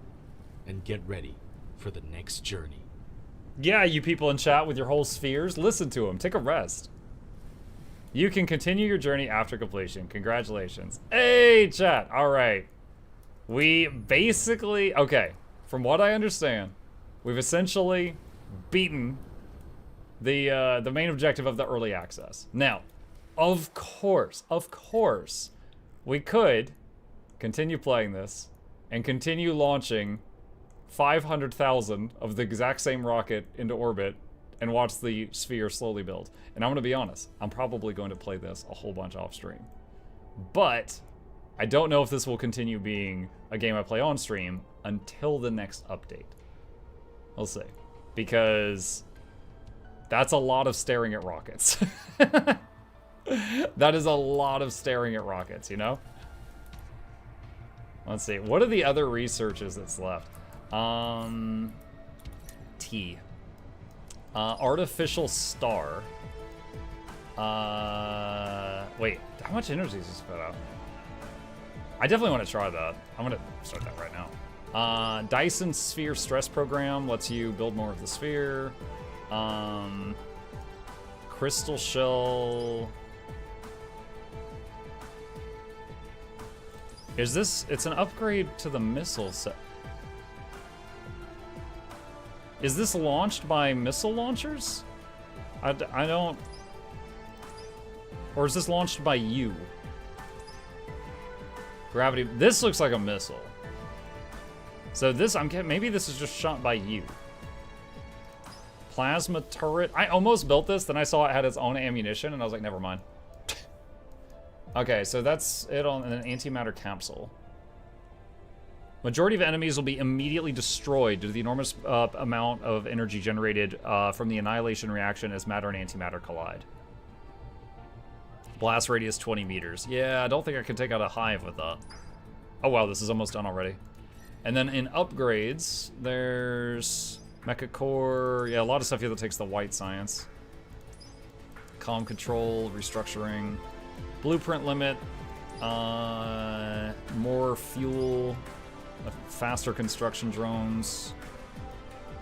and get ready for the next journey.
Yeah, you people in chat with your whole spheres, listen to them. Take a rest. You can continue your journey after completion. Congratulations. Hey, chat. All right. We basically... Okay. From what I understand, we've essentially beaten the main objective of the early access. Now, of course, we could continue playing this and continue launching 500,000 of the exact same rocket into orbit and watch the sphere slowly build. And I'm going to be honest, I'm probably going to play this a whole bunch off stream. But I don't know if this will continue being a game I play on stream until the next update. We'll see. Because that's a lot of staring at rockets. That is a lot of staring at rockets, you know? Let's see. What are the other researches that's left? T. Artificial star. Wait, how much energy is this put out? I definitely want to try that. I'm going to start that right now. Dyson Sphere stress program lets you build more of the sphere. Crystal shell. Is this... It's an upgrade to the missile set. Is this launched by missile launchers? I don't... Or is this launched by you? Gravity... This looks like a missile. So this... Maybe this is just shot by you. Plasma turret. I almost built this, then I saw it had its own ammunition, and I was like, never mind. Okay, so that's it on an antimatter capsule. Majority of enemies will be immediately destroyed due to the enormous amount of energy generated from the annihilation reaction as matter and antimatter collide. Blast radius 20 meters. Yeah, I don't think I can take out a hive with that. Oh wow, this is almost done already. And then in upgrades, there's Mecha Core. Yeah, a lot of stuff here that takes the white science. Comm control, restructuring. Blueprint limit, more fuel, faster construction drones,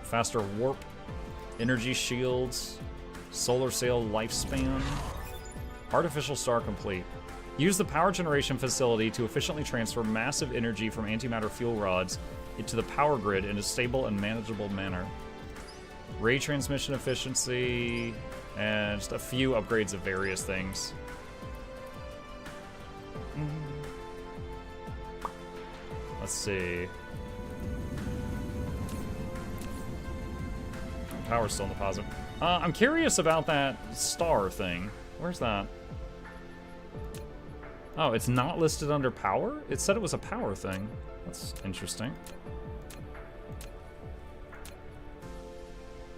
faster warp, energy shields, solar sail lifespan, artificial star complete. Use the power generation facility to efficiently transfer massive energy from antimatter fuel rods into the power grid in a stable and manageable manner. Ray transmission efficiency, and just a few upgrades of various things. Let's see. Power's still in the positive. I'm curious about that star thing. Where's that? Oh, it's not listed under power? It said it was a power thing. That's interesting.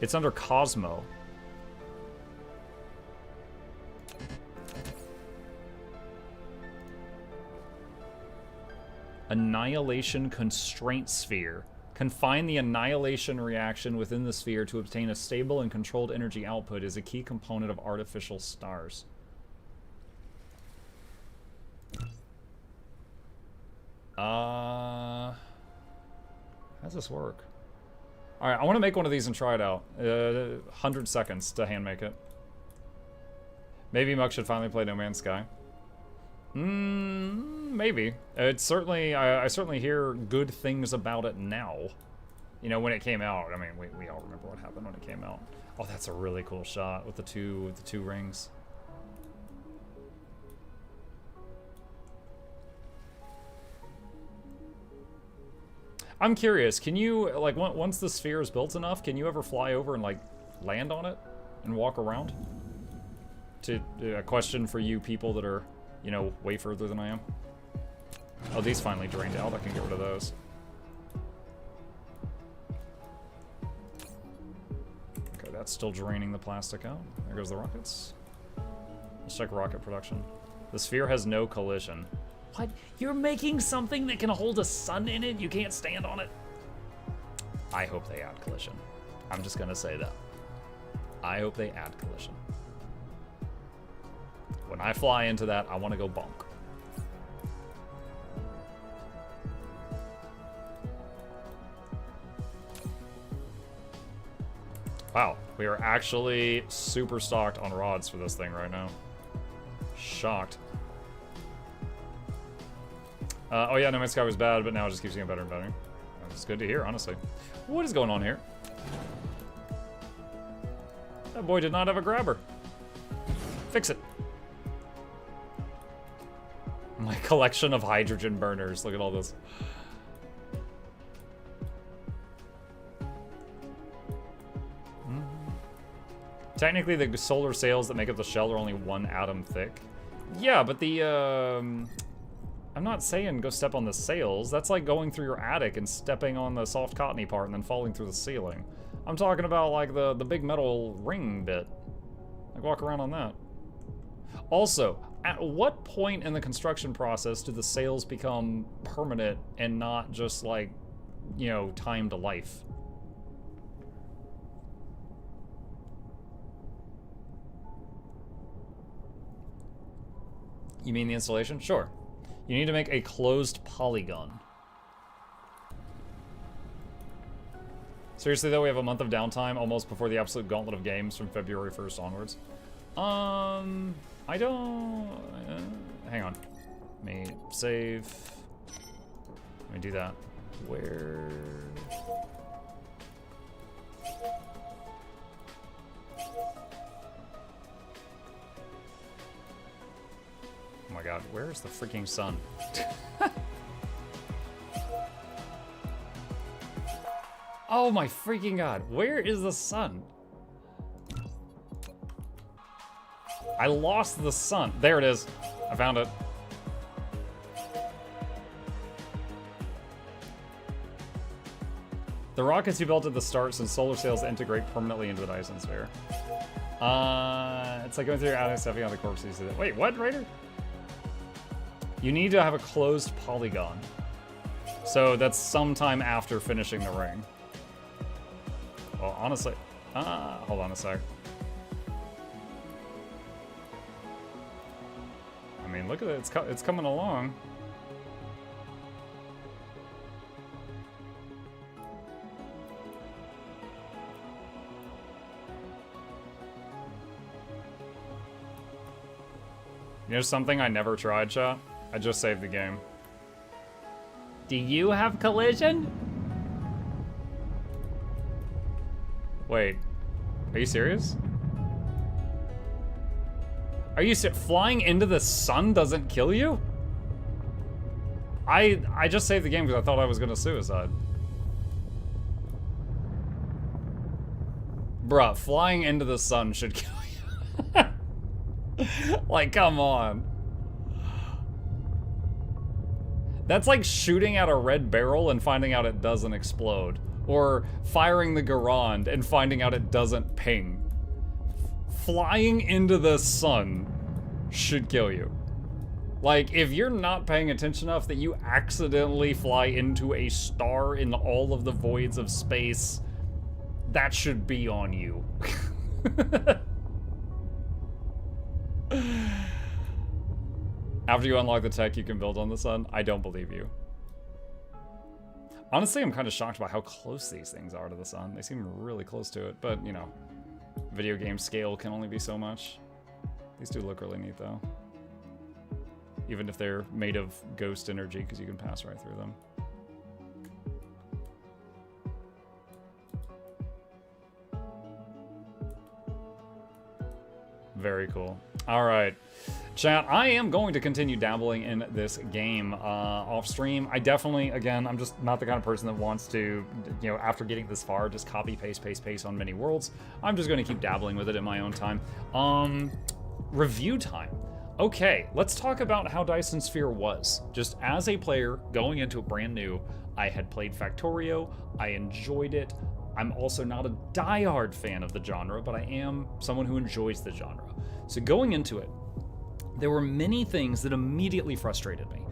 It's under Cosmo. Annihilation Constraint Sphere. Confine the annihilation reaction within the sphere to obtain a stable and controlled energy output is a key component of artificial stars. How does this work? Alright, I want to make one of these and try it out. 100 seconds to hand make it. Maybe Muck should finally play No Man's Sky. Maybe. It's certainly, I certainly hear good things about it now. You know, when it came out, I mean, we all remember what happened when it came out. Oh, that's a really cool shot with the two rings. I'm curious, can you, like, once the sphere is built enough, can you ever fly over and, like, land on it and walk around? A question for you people that are, you know, way further than I am. Oh, these finally drained out. I can get rid of those. Okay, that's still draining the plastic out. There goes the rockets. Let's check rocket production. The sphere has no collision. What? You're making something that can hold a sun in it? You can't stand on it? I hope they add collision. I'm just gonna say that. I hope they add collision. When I fly into that, I want to go bonk. Wow, we are actually super stocked on rods for this thing right now. Shocked. Oh yeah, No Man's Sky was bad, but now it just keeps getting better and better. It's good to hear, honestly. What is going on here? That boy did not have a grabber. Fix it. My collection of hydrogen burners. Look at all this. Technically, the solar sails that make up the shell are only 1 atom thick. Yeah, but the, I'm not saying go step on the sails. That's like going through your attic and stepping on the soft cottony part and then falling through the ceiling. I'm talking about, like, the big metal ring bit. Like, walk around on that. Also, at what point in the construction process do the sails become permanent and not just, like, you know, time to life? You mean the installation? Sure. You need to make a closed polygon. Seriously though, we have a month of downtime almost before the absolute gauntlet of games from February 1st onwards. I don't... hang on. Let me save. Let me do that. Where... Oh my god, where's the freaking sun? Oh my freaking god, where is the sun? I lost the sun. There it is. I found it. The rockets you built at the start since solar sails integrate permanently into the Dyson Sphere. It's like going through your attic, stepping on the corpses. Wait, what, Raider? You need to have a closed polygon. So that's sometime after finishing the ring. Well, honestly, hold on a sec. I mean, look at it, it's coming along. You know something I never tried, chat? I just saved the game. Do you have collision? Wait, are you serious? Are you flying into the sun doesn't kill you? I just saved the game because I thought I was gonna suicide. Bruh, flying into the sun should kill you. Like, come on. That's like shooting at a red barrel and finding out it doesn't explode. Or firing the Garand and finding out it doesn't ping. Flying into the sun should kill you. Like, if you're not paying attention enough that you accidentally fly into a star in all of the voids of space, that should be on you. After you unlock the tech you can build on the sun, I don't believe you. Honestly, I'm kind of shocked by how close these things are to the sun. They seem really close to it, but, you know, video game scale can only be so much. These do look really neat, though. Even if they're made of ghost energy, because you can pass right through them. Very cool. All right. Chat, I am going to continue dabbling in this game off stream. I definitely, again, I'm just not the kind of person that wants to, you know, after getting this far, just copy, paste, paste, paste on many worlds. I'm just going to keep dabbling with it in my own time. Review time. Okay, let's talk about how Dyson Sphere was. Just as a player going into it brand new, I had played Factorio, I enjoyed it. I'm also not a diehard fan of the genre, but I am someone who enjoys the genre. So going into it, there were many things that immediately frustrated me.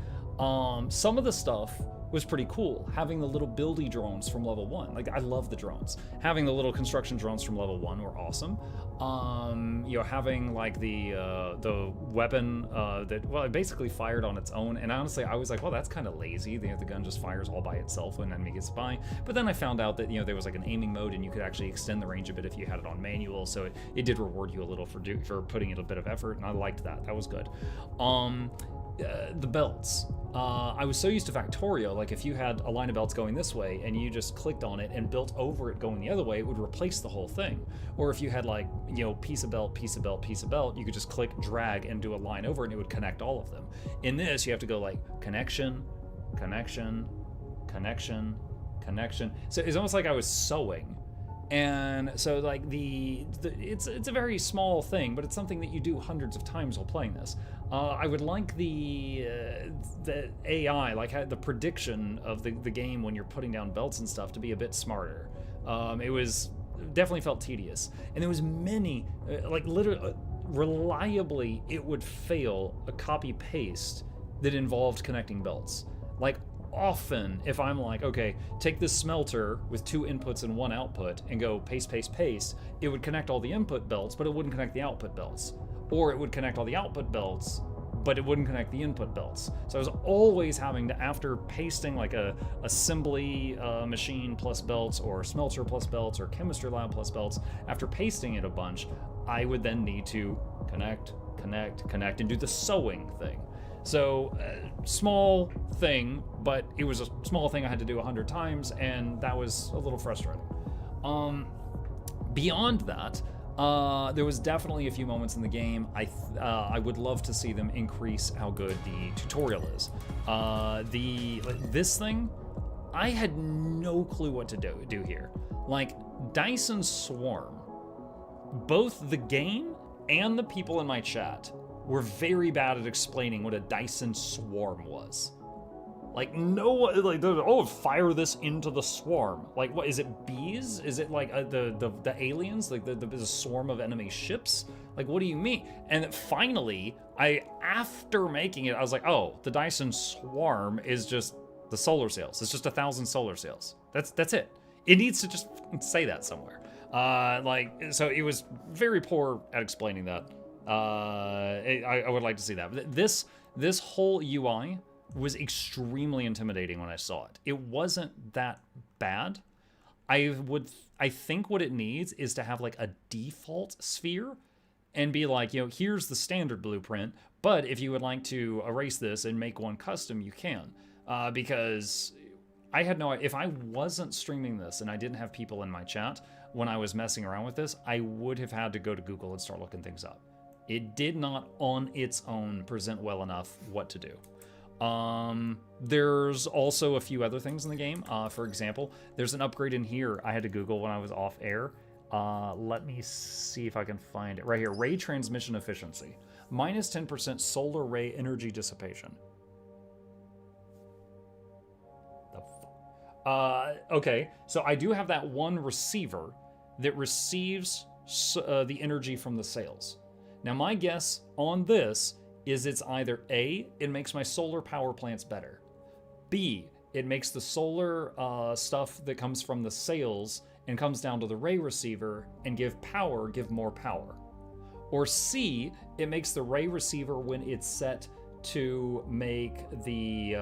Some of the stuff was pretty cool. Having the little buildy drones from level 1. Like, I love the drones. Having the little construction drones from level 1 were awesome. You know, having like the weapon that, well, it basically fired on its own. And honestly, I was like, well, that's kind of lazy. The gun just fires all by itself when an enemy gets by. But then I found out that, you know, there was like an aiming mode and you could actually extend the range a bit if you had it on manual. So it did reward you a little for putting in a bit of effort, and I liked that. That was good. The belts. I was so used to Factorio, like if you had a line of belts going this way and you just clicked on it and built over it going the other way, it would replace the whole thing. Or if you had like, you know, piece of belt, piece of belt, piece of belt, you could just click, drag, and do a line over it and it would connect all of them. In this, you have to go like connection, connection, connection, connection. So it's almost like I was sewing. And so like it's a very small thing, but it's something that you do hundreds of times while playing this. I would like the AI, like the prediction of the game when you're putting down belts and stuff, to be a bit smarter. It was definitely felt tedious, and there was many like literally reliably it would fail a copy paste that involved connecting belts. Like often, if I'm like, okay, take this smelter with 2 inputs and 1 output and go paste, paste, paste, it would connect all the input belts, but it wouldn't connect the output belts. Or it would connect all the output belts, but it wouldn't connect the input belts. So I was always having to, after pasting like a assembly machine plus belts, or smelter plus belts, or chemistry lab plus belts, after pasting it a bunch, I would then need to connect, connect, connect, and do the sewing thing. So, small thing, but it was a small thing I had to do 100 times, and that was a little frustrating. Beyond that, there was definitely a few moments in the game I would love to see them increase how good the tutorial is. This thing, I had no clue what to do here. Like, Dyson Swarm, both the game and the people in my chat were very bad at explaining what a Dyson Swarm was. Like, no, like, oh, fire this into the swarm. Like, what, is it bees? Is it like the aliens? Like, there's a swarm of enemy ships? Like, what do you mean? And finally, after making it, I was like, oh, the Dyson Swarm is just the solar sails. It's just 1,000 solar sails. That's it. It needs to just say that somewhere. So it was very poor at explaining that. I would like to see that. But this whole UI was extremely intimidating when I saw it. It wasn't that bad. I think what it needs is to have like a default sphere and be like, you know, here's the standard blueprint, but if you would like to erase this and make one custom, you can. Because I had if I wasn't streaming this and I didn't have people in my chat when I was messing around with this, I would have had to go to Google and start looking things up. It did not on its own present well enough what to do. There's also a few other things in the game. For example, there's an upgrade in here I had to Google when I was off air. Let me see if I can find it. Right here, ray transmission efficiency. Minus 10% solar ray energy dissipation. Okay, so I do have that one receiver that receives the energy from the sails. Now my guess on this is it's either A, it makes my solar power plants better. B, it makes the solar stuff that comes from the sails and comes down to the ray receiver and give more power. Or C, it makes the ray receiver, when it's set to make the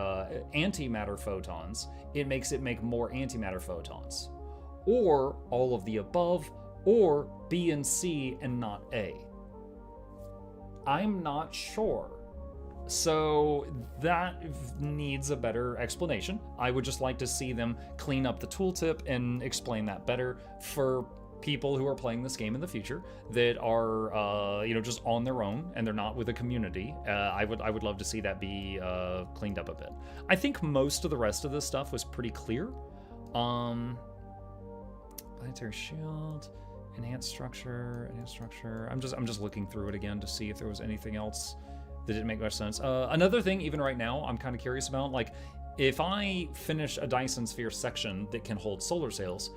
antimatter photons, it makes it make more antimatter photons. Or all of the above, or B and C and not A. I'm not sure. So that needs a better explanation. I would just like to see them clean up the tooltip and explain that better. For people who are playing this game in the future that are, you know, just on their own and they're not with a community. I would love to see that be cleaned up a bit. I think most of the rest of this stuff was pretty clear. Planetary shield, enhanced structure. I'm just looking through it again to see if there was anything else that didn't make much sense. Another thing, even right now, I'm kind of curious about, like, if I finish a Dyson Sphere section that can hold solar sails,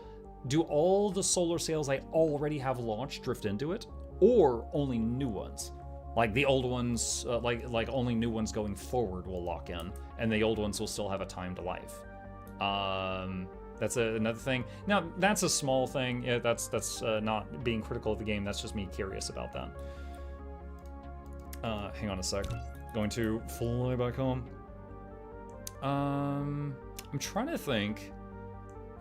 do all the solar sails I already have launched drift into it, or only new ones? Like the old ones, like only new ones going forward will lock in, and the old ones will still have a timed life. That's another thing. Now, that's a small thing. Yeah, that's not being critical of the game. That's just me curious about that. Hang on a sec. Going to fly back home. I'm trying to think.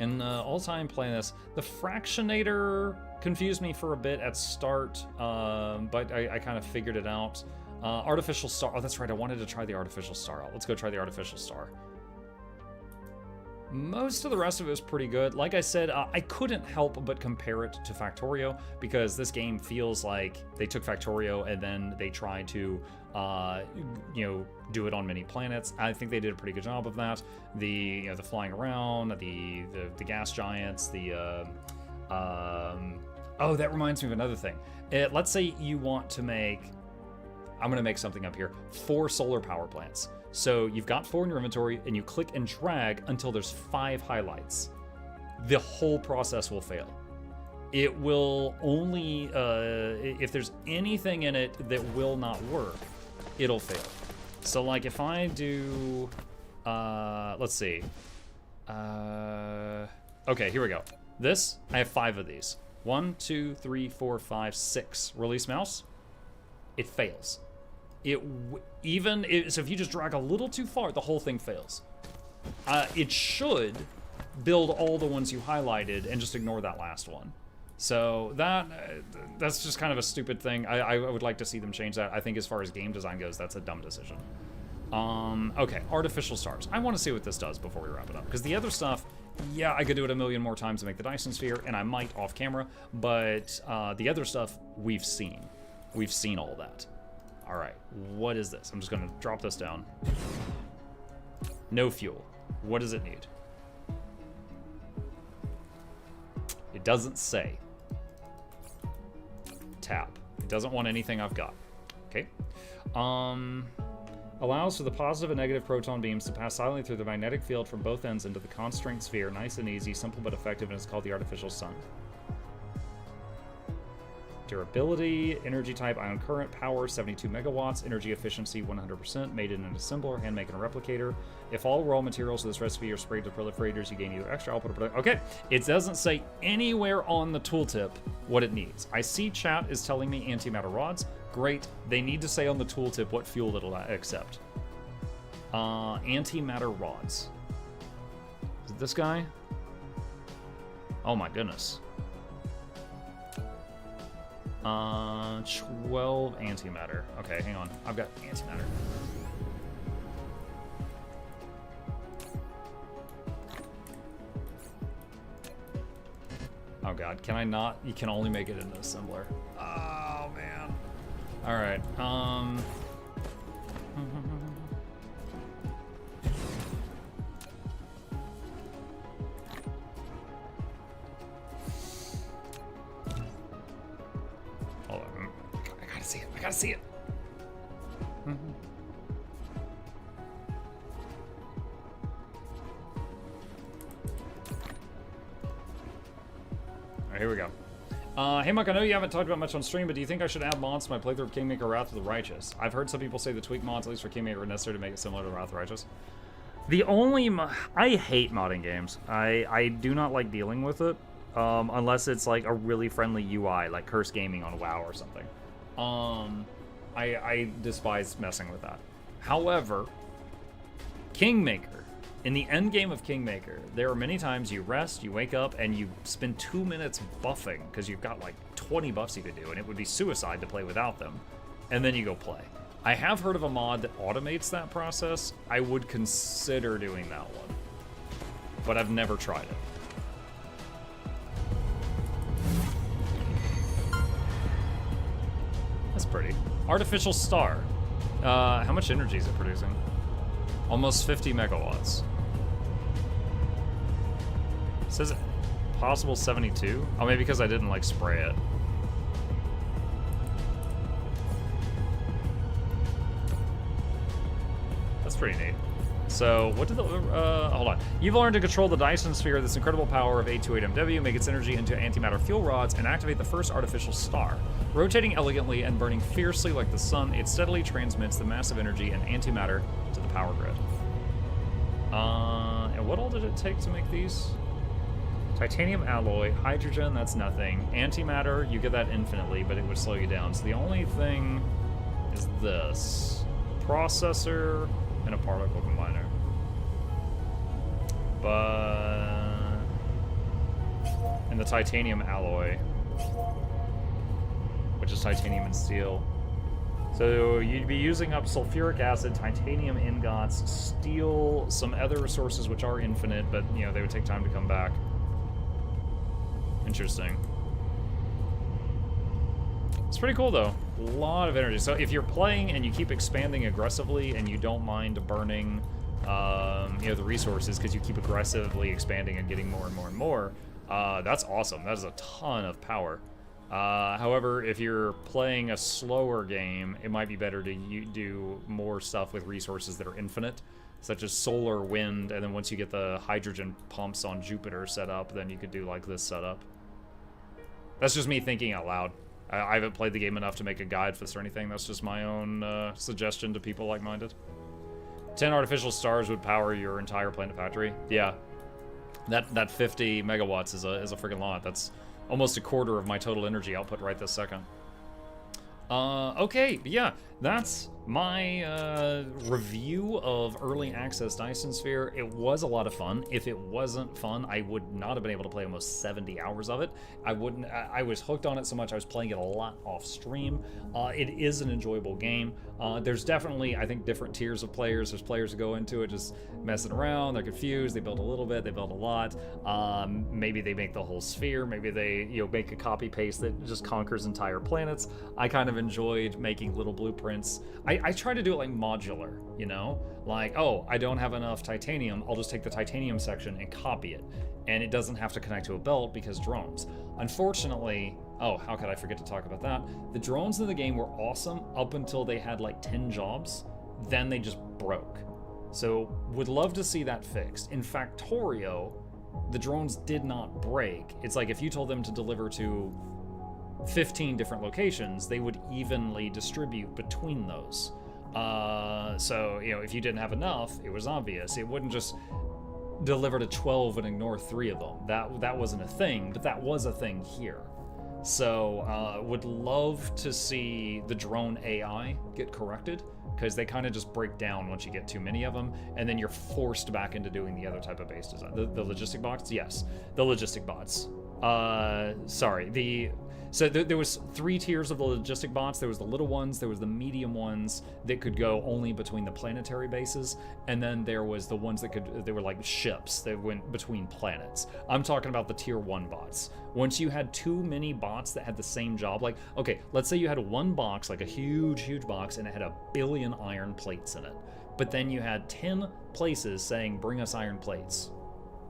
In all time playing this, the Fractionator confused me for a bit at start, but I kind of figured it out. Artificial Star. Oh, that's right. I wanted to try the Artificial Star out. Let's go try the Artificial Star. Most of the rest of it was pretty good. Like I said, I couldn't help but compare it to Factorio because this game feels like they took Factorio and then they tried to, you know, do it on many planets. I think they did a pretty good job of that. The flying around, the gas giants, oh, that reminds me of another thing. Let's say you want to make, I'm gonna make something up here, 4 solar power plants. So you've got 4 in your inventory and you click and drag until there's 5 highlights. The whole process will fail. It will only, if there's anything in it that will not work, it'll fail. So like if I do, let's see. Okay, here we go. This, I have 5 of these. 1, 2, 3, 4, 5, 6. Release mouse, it fails. So if you just drag a little too far, the whole thing fails. It should build all the ones you highlighted and just ignore that last one. So that's just kind of a stupid thing. I would like to see them change that. I think as far as game design goes, that's a dumb decision. Okay, Artificial Stars. I want to see what this does before we wrap it up. Because the other stuff, yeah, I could do it a million more times to make the Dyson Sphere, and I might off camera, but the other stuff, we've seen. We've seen all that. All right, what is this? I'm just gonna drop this down. No fuel. What does it need? It doesn't say. Tap. It doesn't want anything I've got. Okay. Allows for the positive and negative proton beams to pass silently through the magnetic field from both ends into the constraint sphere. Nice and easy, simple but effective, and it's called the Artificial Sun. Durability, energy type, ion current, power, 72 megawatts, energy efficiency, 100%, made in an assembler, hand making a replicator. If all raw materials of this recipe are sprayed to proliferators, you gain either extra output or production. Okay, it doesn't say anywhere on the tooltip what it needs. I see chat is telling me antimatter rods. Great, they need to say on the tooltip what fuel it'll accept. Antimatter rods. Is it this guy? Oh my goodness. 12 antimatter. Okay, hang on. I've got antimatter. Oh god, can I not? You can only make it in an assembler. Oh man. All right. I gotta see it. All right, here we go. Hey, Muck, I know you haven't talked about much on stream, but do you think I should add mods to my playthrough of Kingmaker Wrath of the Righteous? I've heard some people say the tweak mods, at least for Kingmaker, are necessary to make it similar to Wrath of the Righteous. The only... I hate modding games. I do not like dealing with it, unless it's like a really friendly UI, like Curse Gaming on WoW or something. I despise messing with that. However, Kingmaker, in the end game of Kingmaker, there are many times you rest, you wake up, and you spend 2 minutes buffing because you've got like 20 buffs you could do, and it would be suicide to play without them. And then you go play. I have heard of a mod that automates that process. I would consider doing that one, but I've never tried it. That's pretty. Artificial star. How much energy is it producing? Almost 50 megawatts. It says possible 72. Oh, maybe because I didn't like spray it. That's pretty neat. So, what did the, hold on. You've learned to control the Dyson Sphere, this incredible power of 828MW, make its energy into antimatter fuel rods, and activate the first artificial star. Rotating elegantly and burning fiercely like the sun, it steadily transmits the massive energy and antimatter to the power grid. And what all did it take to make these? Titanium alloy, hydrogen, that's nothing. Antimatter, you get that infinitely, but it would slow you down. So the only thing is this. Processor and a particle combiner. But... and the titanium alloy, which is titanium and steel. So you'd be using up sulfuric acid, titanium ingots, steel, some other resources which are infinite, but you know, they would take time to come back. Interesting. It's pretty cool though. A lot of energy. So if you're playing and you keep expanding aggressively and you don't mind burning you know, the resources because you keep aggressively expanding and getting more and more and more, that's awesome. That is a ton of power. However, if you're playing a slower game, it might be better to do more stuff with resources that are infinite, such as solar, wind, and then once you get the hydrogen pumps on Jupiter set up, then you could do like this setup. That's just me thinking out loud. I haven't played the game enough to make a guide for this or anything. That's just my own suggestion to people like-minded. 10 artificial stars would power your entire planet factory. Yeah, that 50 megawatts is a freaking lot. That's almost a quarter of my total energy output right this second. Okay, yeah, that's my review of early access Dyson Sphere. It was a lot of fun. If it wasn't fun, I would not have been able to play almost 70 hours of it. I was hooked on it so much I was playing it a lot off stream. It is an enjoyable game. There's definitely, I think, different tiers of players. There's players who go into it just messing around, they're confused, they build a little bit, they build a lot. Maybe they make the whole sphere, maybe they, you know, make a copy paste that just conquers entire planets. I kind of enjoyed making little blueprints. I try to do it like modular, you know? Like, oh, I don't have enough titanium, I'll just take the titanium section and copy it. And it doesn't have to connect to a belt because drones. Unfortunately, oh, how could I forget to talk about that? The drones in the game were awesome up until they had like 10 jobs. Then they just broke. So would love to see that fixed. In Factorio, the drones did not break. It's like if you told them to deliver to 15 different locations, they would evenly distribute between those. So, you know, if you didn't have enough, it was obvious. It wouldn't just deliver to 12 and ignore 3 of them. That wasn't a thing, but that was a thing here. So, would love to see the drone AI get corrected, because they kind of just break down once you get too many of them, and then you're forced back into doing the other type of base design. The logistic bots? Yes, the logistic bots. Sorry, so there was 3 tiers of the logistic bots. There was the little ones, there was the medium ones that could go only between the planetary bases, and then there was the ones that they were like ships that went between planets. I'm talking about the tier 1 bots. Once you had too many bots that had the same job, like, okay, let's say you had one box, like a huge box, and it had 1 billion iron plates in it. But then you had 10 places saying, bring us iron plates.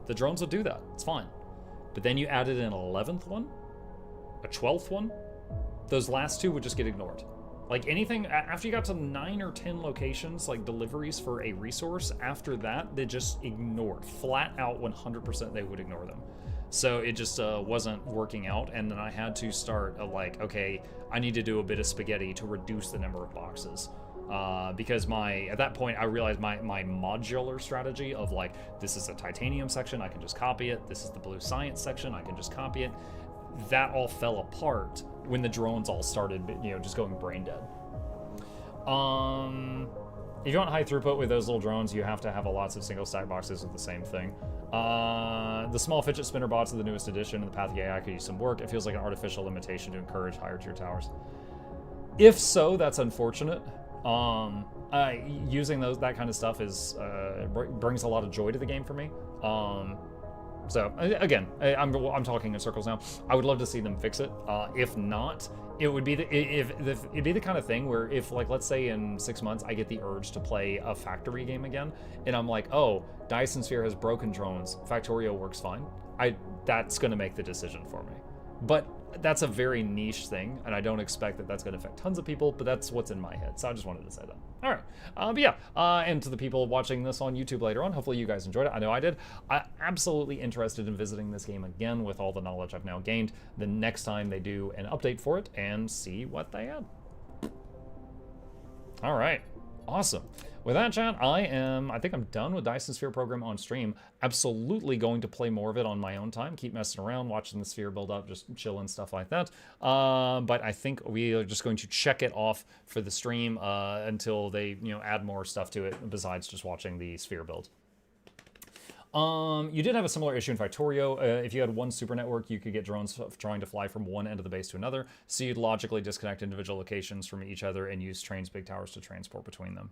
The drones would do that, it's fine. But then you added an 11th one, a 12th one, those last 2 would just get ignored. Like anything, after you got to 9 or 10 locations, like deliveries for a resource, after that, they just ignored. Flat out 100% they would ignore them. So it just wasn't working out, and then I had to start like, okay, I need to do a bit of spaghetti to reduce the number of boxes. Because at that point I realized my modular strategy of like, this is a titanium section, I can just copy it, this is the blue science section, I can just copy it, that all fell apart when the drones all started, you know, just going brain dead. If you want high throughput with those little drones, you have to have lots of single stack boxes of the same thing. The small fidget spinner bots of the newest edition of the Path AI could use some work. It feels like an artificial limitation to encourage higher tier towers. If so, that's unfortunate. Using that kind of stuff is brings a lot of joy to the game for me. So again, I'm talking in circles now. I would love to see them fix it. If not, it would be it'd be the kind of thing where if, like, let's say in 6 months I get the urge to play a factory game again, and I'm like, oh, Dyson Sphere has broken drones, Factorio works fine. That's gonna make the decision for me. But that's a very niche thing, and I don't expect that that's going to affect tons of people, but that's what's in my head, so I just wanted to say that. All right, but yeah, and to the people watching this on YouTube later on, hopefully you guys enjoyed it. I know I did. I'm absolutely interested in visiting this game again with all the knowledge I've now gained the next time they do an update for it and see what they add. All right, awesome. With that, chat, I think I'm done with Dyson Sphere program on stream. Absolutely going to play more of it on my own time, keep messing around, watching the Sphere build up, just chilling, stuff like that. But I think we are just going to check it off for the stream until they, add more stuff to it besides just watching the Sphere build. You did have a similar issue in Factorio. If you had one super network, you could get drones trying to fly from one end of the base to another, so you'd logically disconnect individual locations from each other and use trains, big towers to transport between them.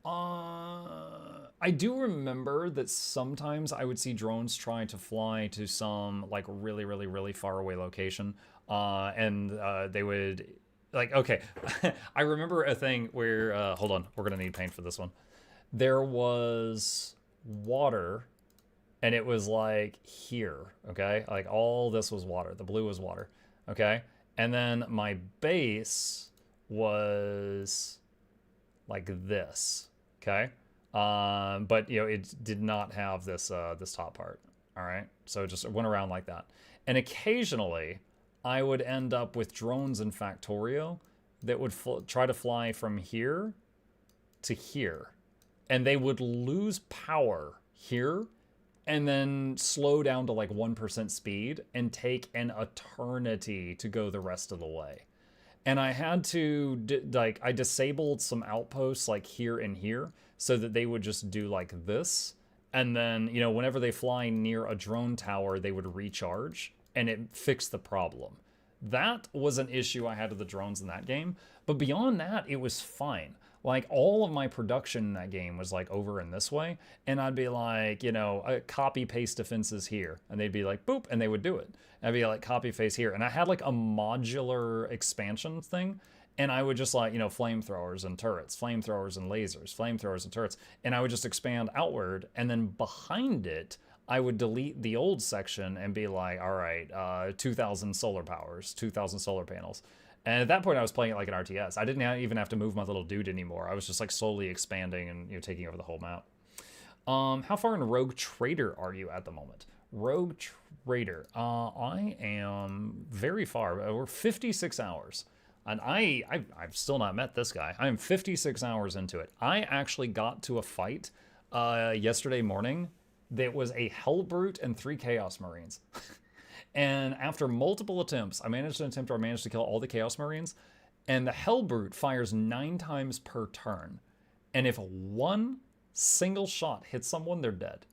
I do remember that sometimes I would see drones trying to fly to some, like, really, really, really far away location, and they would, like, okay, I remember a thing where, hold on, we're gonna need paint for this one. There was water, and it was, like, here, okay? Like, all this was water. The blue was water, okay? And then my base was like this, okay? But, it did not have this this top part, all right? So it just went around like that. And occasionally, I would end up with drones in Factorio that would try to fly from here to here. And they would lose power here and then slow down to like 1% speed and take an eternity to go the rest of the way. And I had to, I disabled some outposts like here and here so that they would just do like this. And then, whenever they fly near a drone tower, they would recharge and it fixed the problem. That was an issue I had with the drones in that game. But beyond that, it was fine. Like, all of my production in that game was, like, over in this way, and I'd be like, copy-paste defenses here, and they'd be like, boop, and they would do it. And I'd be like, copy-paste here, and I had, like, a modular expansion thing, and I would just, like, flamethrowers and turrets, flamethrowers and lasers, flamethrowers and turrets, and I would just expand outward, and then behind it, I would delete the old section and be like, all right, 2,000 solar powers, 2,000 solar panels. And at that point, I was playing it like an RTS. I didn't even have to move my little dude anymore. I was just like slowly expanding and taking over the whole map. How far in Rogue Trader are you at the moment? Rogue Trader. I am very far. We're 56 hours. And I've still not met this guy. I'm 56 hours into it. I actually got to a fight yesterday morning that was a Hellbrute and 3 Chaos Marines. And after multiple attempts, I managed to kill all the Chaos Marines, and the Hellbrute fires 9 times per turn. And if one single shot hits someone, they're dead.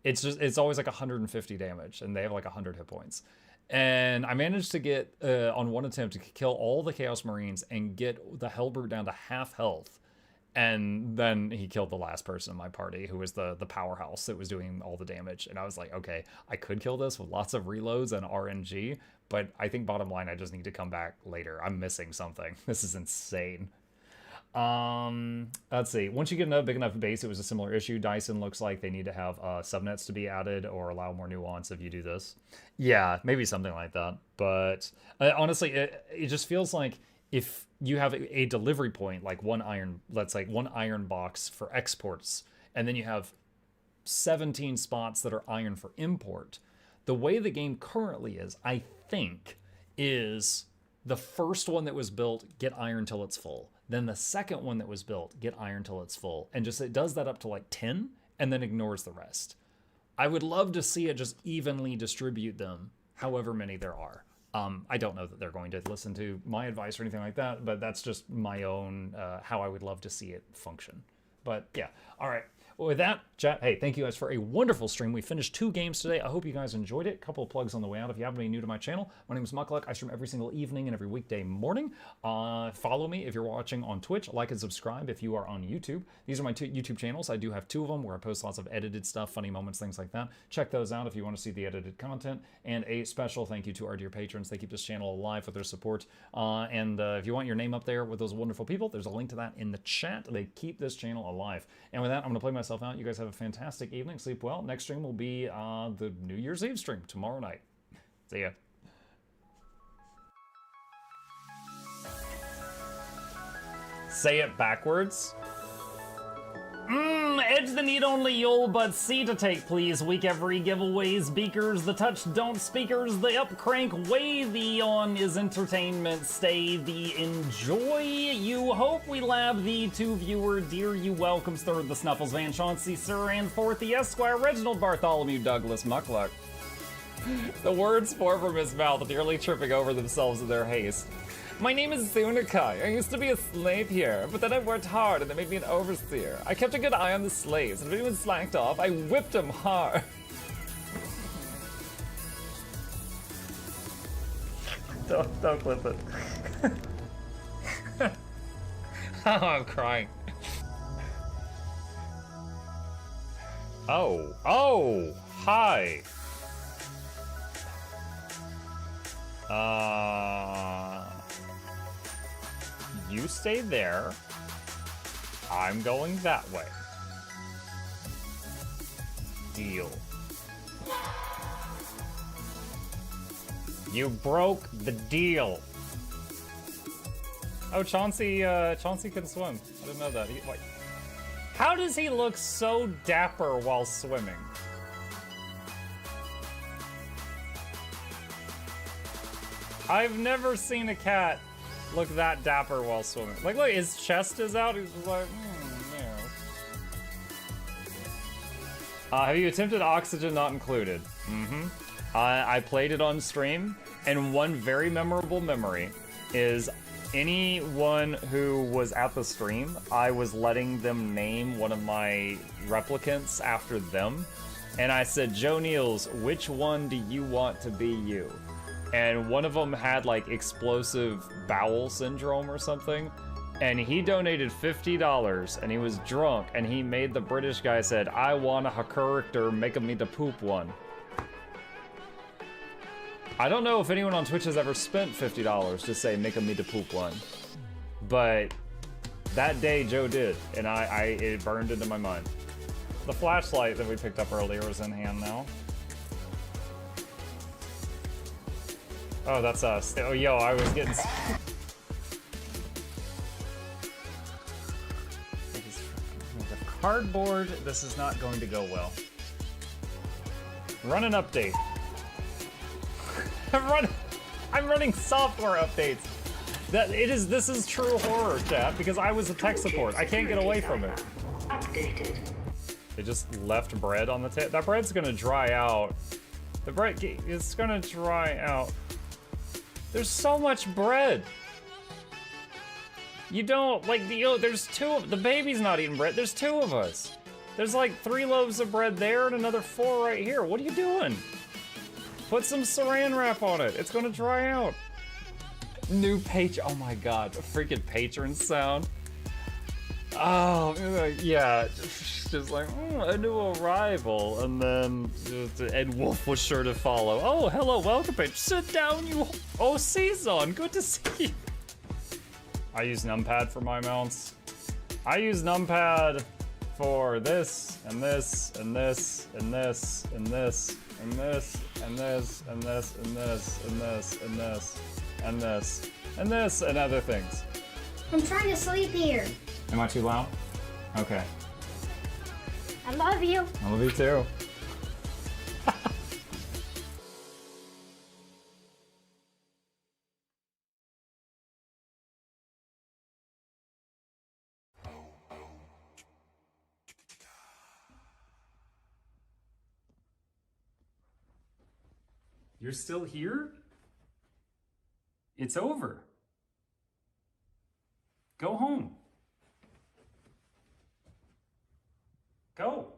It's always like 150 damage, and they have like 100 hit points. And I managed to get, on one attempt, to kill all the Chaos Marines and get the Hellbrute down to half health. And then he killed the last person in my party, who was the powerhouse that was doing all the damage. And I was like, okay, I could kill this with lots of reloads and RNG, but I think bottom line, I just need to come back later. I'm missing something. This is insane. Let's see. Once you get a big enough base, it was a similar issue. Dyson looks like they need to have subnets to be added or allow more nuance if you do this. Yeah, maybe something like that. But honestly, it just feels like if you have a delivery point, like one iron box for exports, and then you have 17 spots that are iron for import, the way the game currently is, I think, is the first one that was built, get iron till it's full. Then the second one that was built, get iron till it's full. And just it does that up to like 10 and then ignores the rest. I would love to see it just evenly distribute them, however many there are. I don't know that they're going to listen to my advice or anything like that, but that's just my own, how I would love to see it function. But yeah, all right. With that, chat, hey, thank you guys for a wonderful stream. We finished 2 games today. I hope you guys enjoyed it. Couple of plugs on the way out. If you happen to be new to my channel, my name is Mukluk. I stream every single evening and every weekday morning. Follow me if you're watching on Twitch. Like and subscribe if you are on YouTube. These are my 2 YouTube channels. I do have 2 of them where I post lots of edited stuff, funny moments, things like that. Check those out if you want to see the edited content. And a special thank you to our dear patrons. They keep this channel alive with their support. If you want your name up there with those wonderful people, there's a link to that in the chat. They keep this channel alive. And with that, I'm going to play myself out. You guys have a fantastic evening. Sleep well. Next stream will be the New Year's Eve stream tomorrow night. See ya. Say it backwards. Edge the need only you'll but C to take, please. Week every giveaways, beakers, the touch don't speakers, the up crank, way the on is entertainment, stay the enjoy. You hope we lab the 2 viewer, dear you welcomes, third the Snuffles, Van Chauncey, Sir, and fourth the Esquire, Reginald Bartholomew, Douglas, Mukluk. The words pour from his mouth, nearly tripping over themselves in their haste. My name is Zunikai. I used to be a slave here, but then I worked hard and they made me an overseer. I kept a good eye on the slaves, and if anyone slacked off, I whipped them hard. Don't clip it. Oh, I'm crying. Oh, hi. You stay there. I'm going that way. Deal. You broke the deal. Oh, Chauncey can swim. I didn't know that. Wait. How does he look so dapper while swimming? I've never seen a cat look that dapper while swimming. Like, look, his chest is out. He's just like, yeah. Have you attempted Oxygen Not Included? I played it on stream, and one very memorable memory is anyone who was at the stream, I was letting them name one of my replicants after them, and I said, Joe Niels, which one do you want to be you? And one of them had like explosive bowel syndrome or something, and he donated $50 and he was drunk and he made the British guy said, I want a character making me the poop one. I don't know if anyone on Twitch has ever spent $50 to say making me the poop one, but that day Joe did, and it burned into my mind. The flashlight that we picked up earlier is in hand now. Oh, that's us. Oh, yo, I was getting... Cardboard, this is not going to go well. Run an update. I'm running software updates. This is true horror, chat, because I was a tech support. I can't get away from it. Updated. They just left bread on the table. That bread's gonna dry out. The bread is gonna dry out. There's so much bread. You don't, like, there's 2 of, the baby's not eating bread. There's 2 of us. There's like 3 loaves of bread there and another 4 right here. What are you doing? Put some saran wrap on it. It's gonna dry out. New page, oh my God, a freaking patron sound. Oh, yeah, just like, a new arrival, and then Ed Wolf was sure to follow. Oh, hello, welcome page. Sit down, you. Oh, Season, good to see you. I use numpad for my mounts. I use numpad for this, and this, and this, and this, and this, and this, and this, and this, and this, and this, and this, and this, and this, and other things.
I'm trying to sleep here.
Am I too loud? Okay.
I love you.
I love you too. You're still here? It's over. Go home. Go.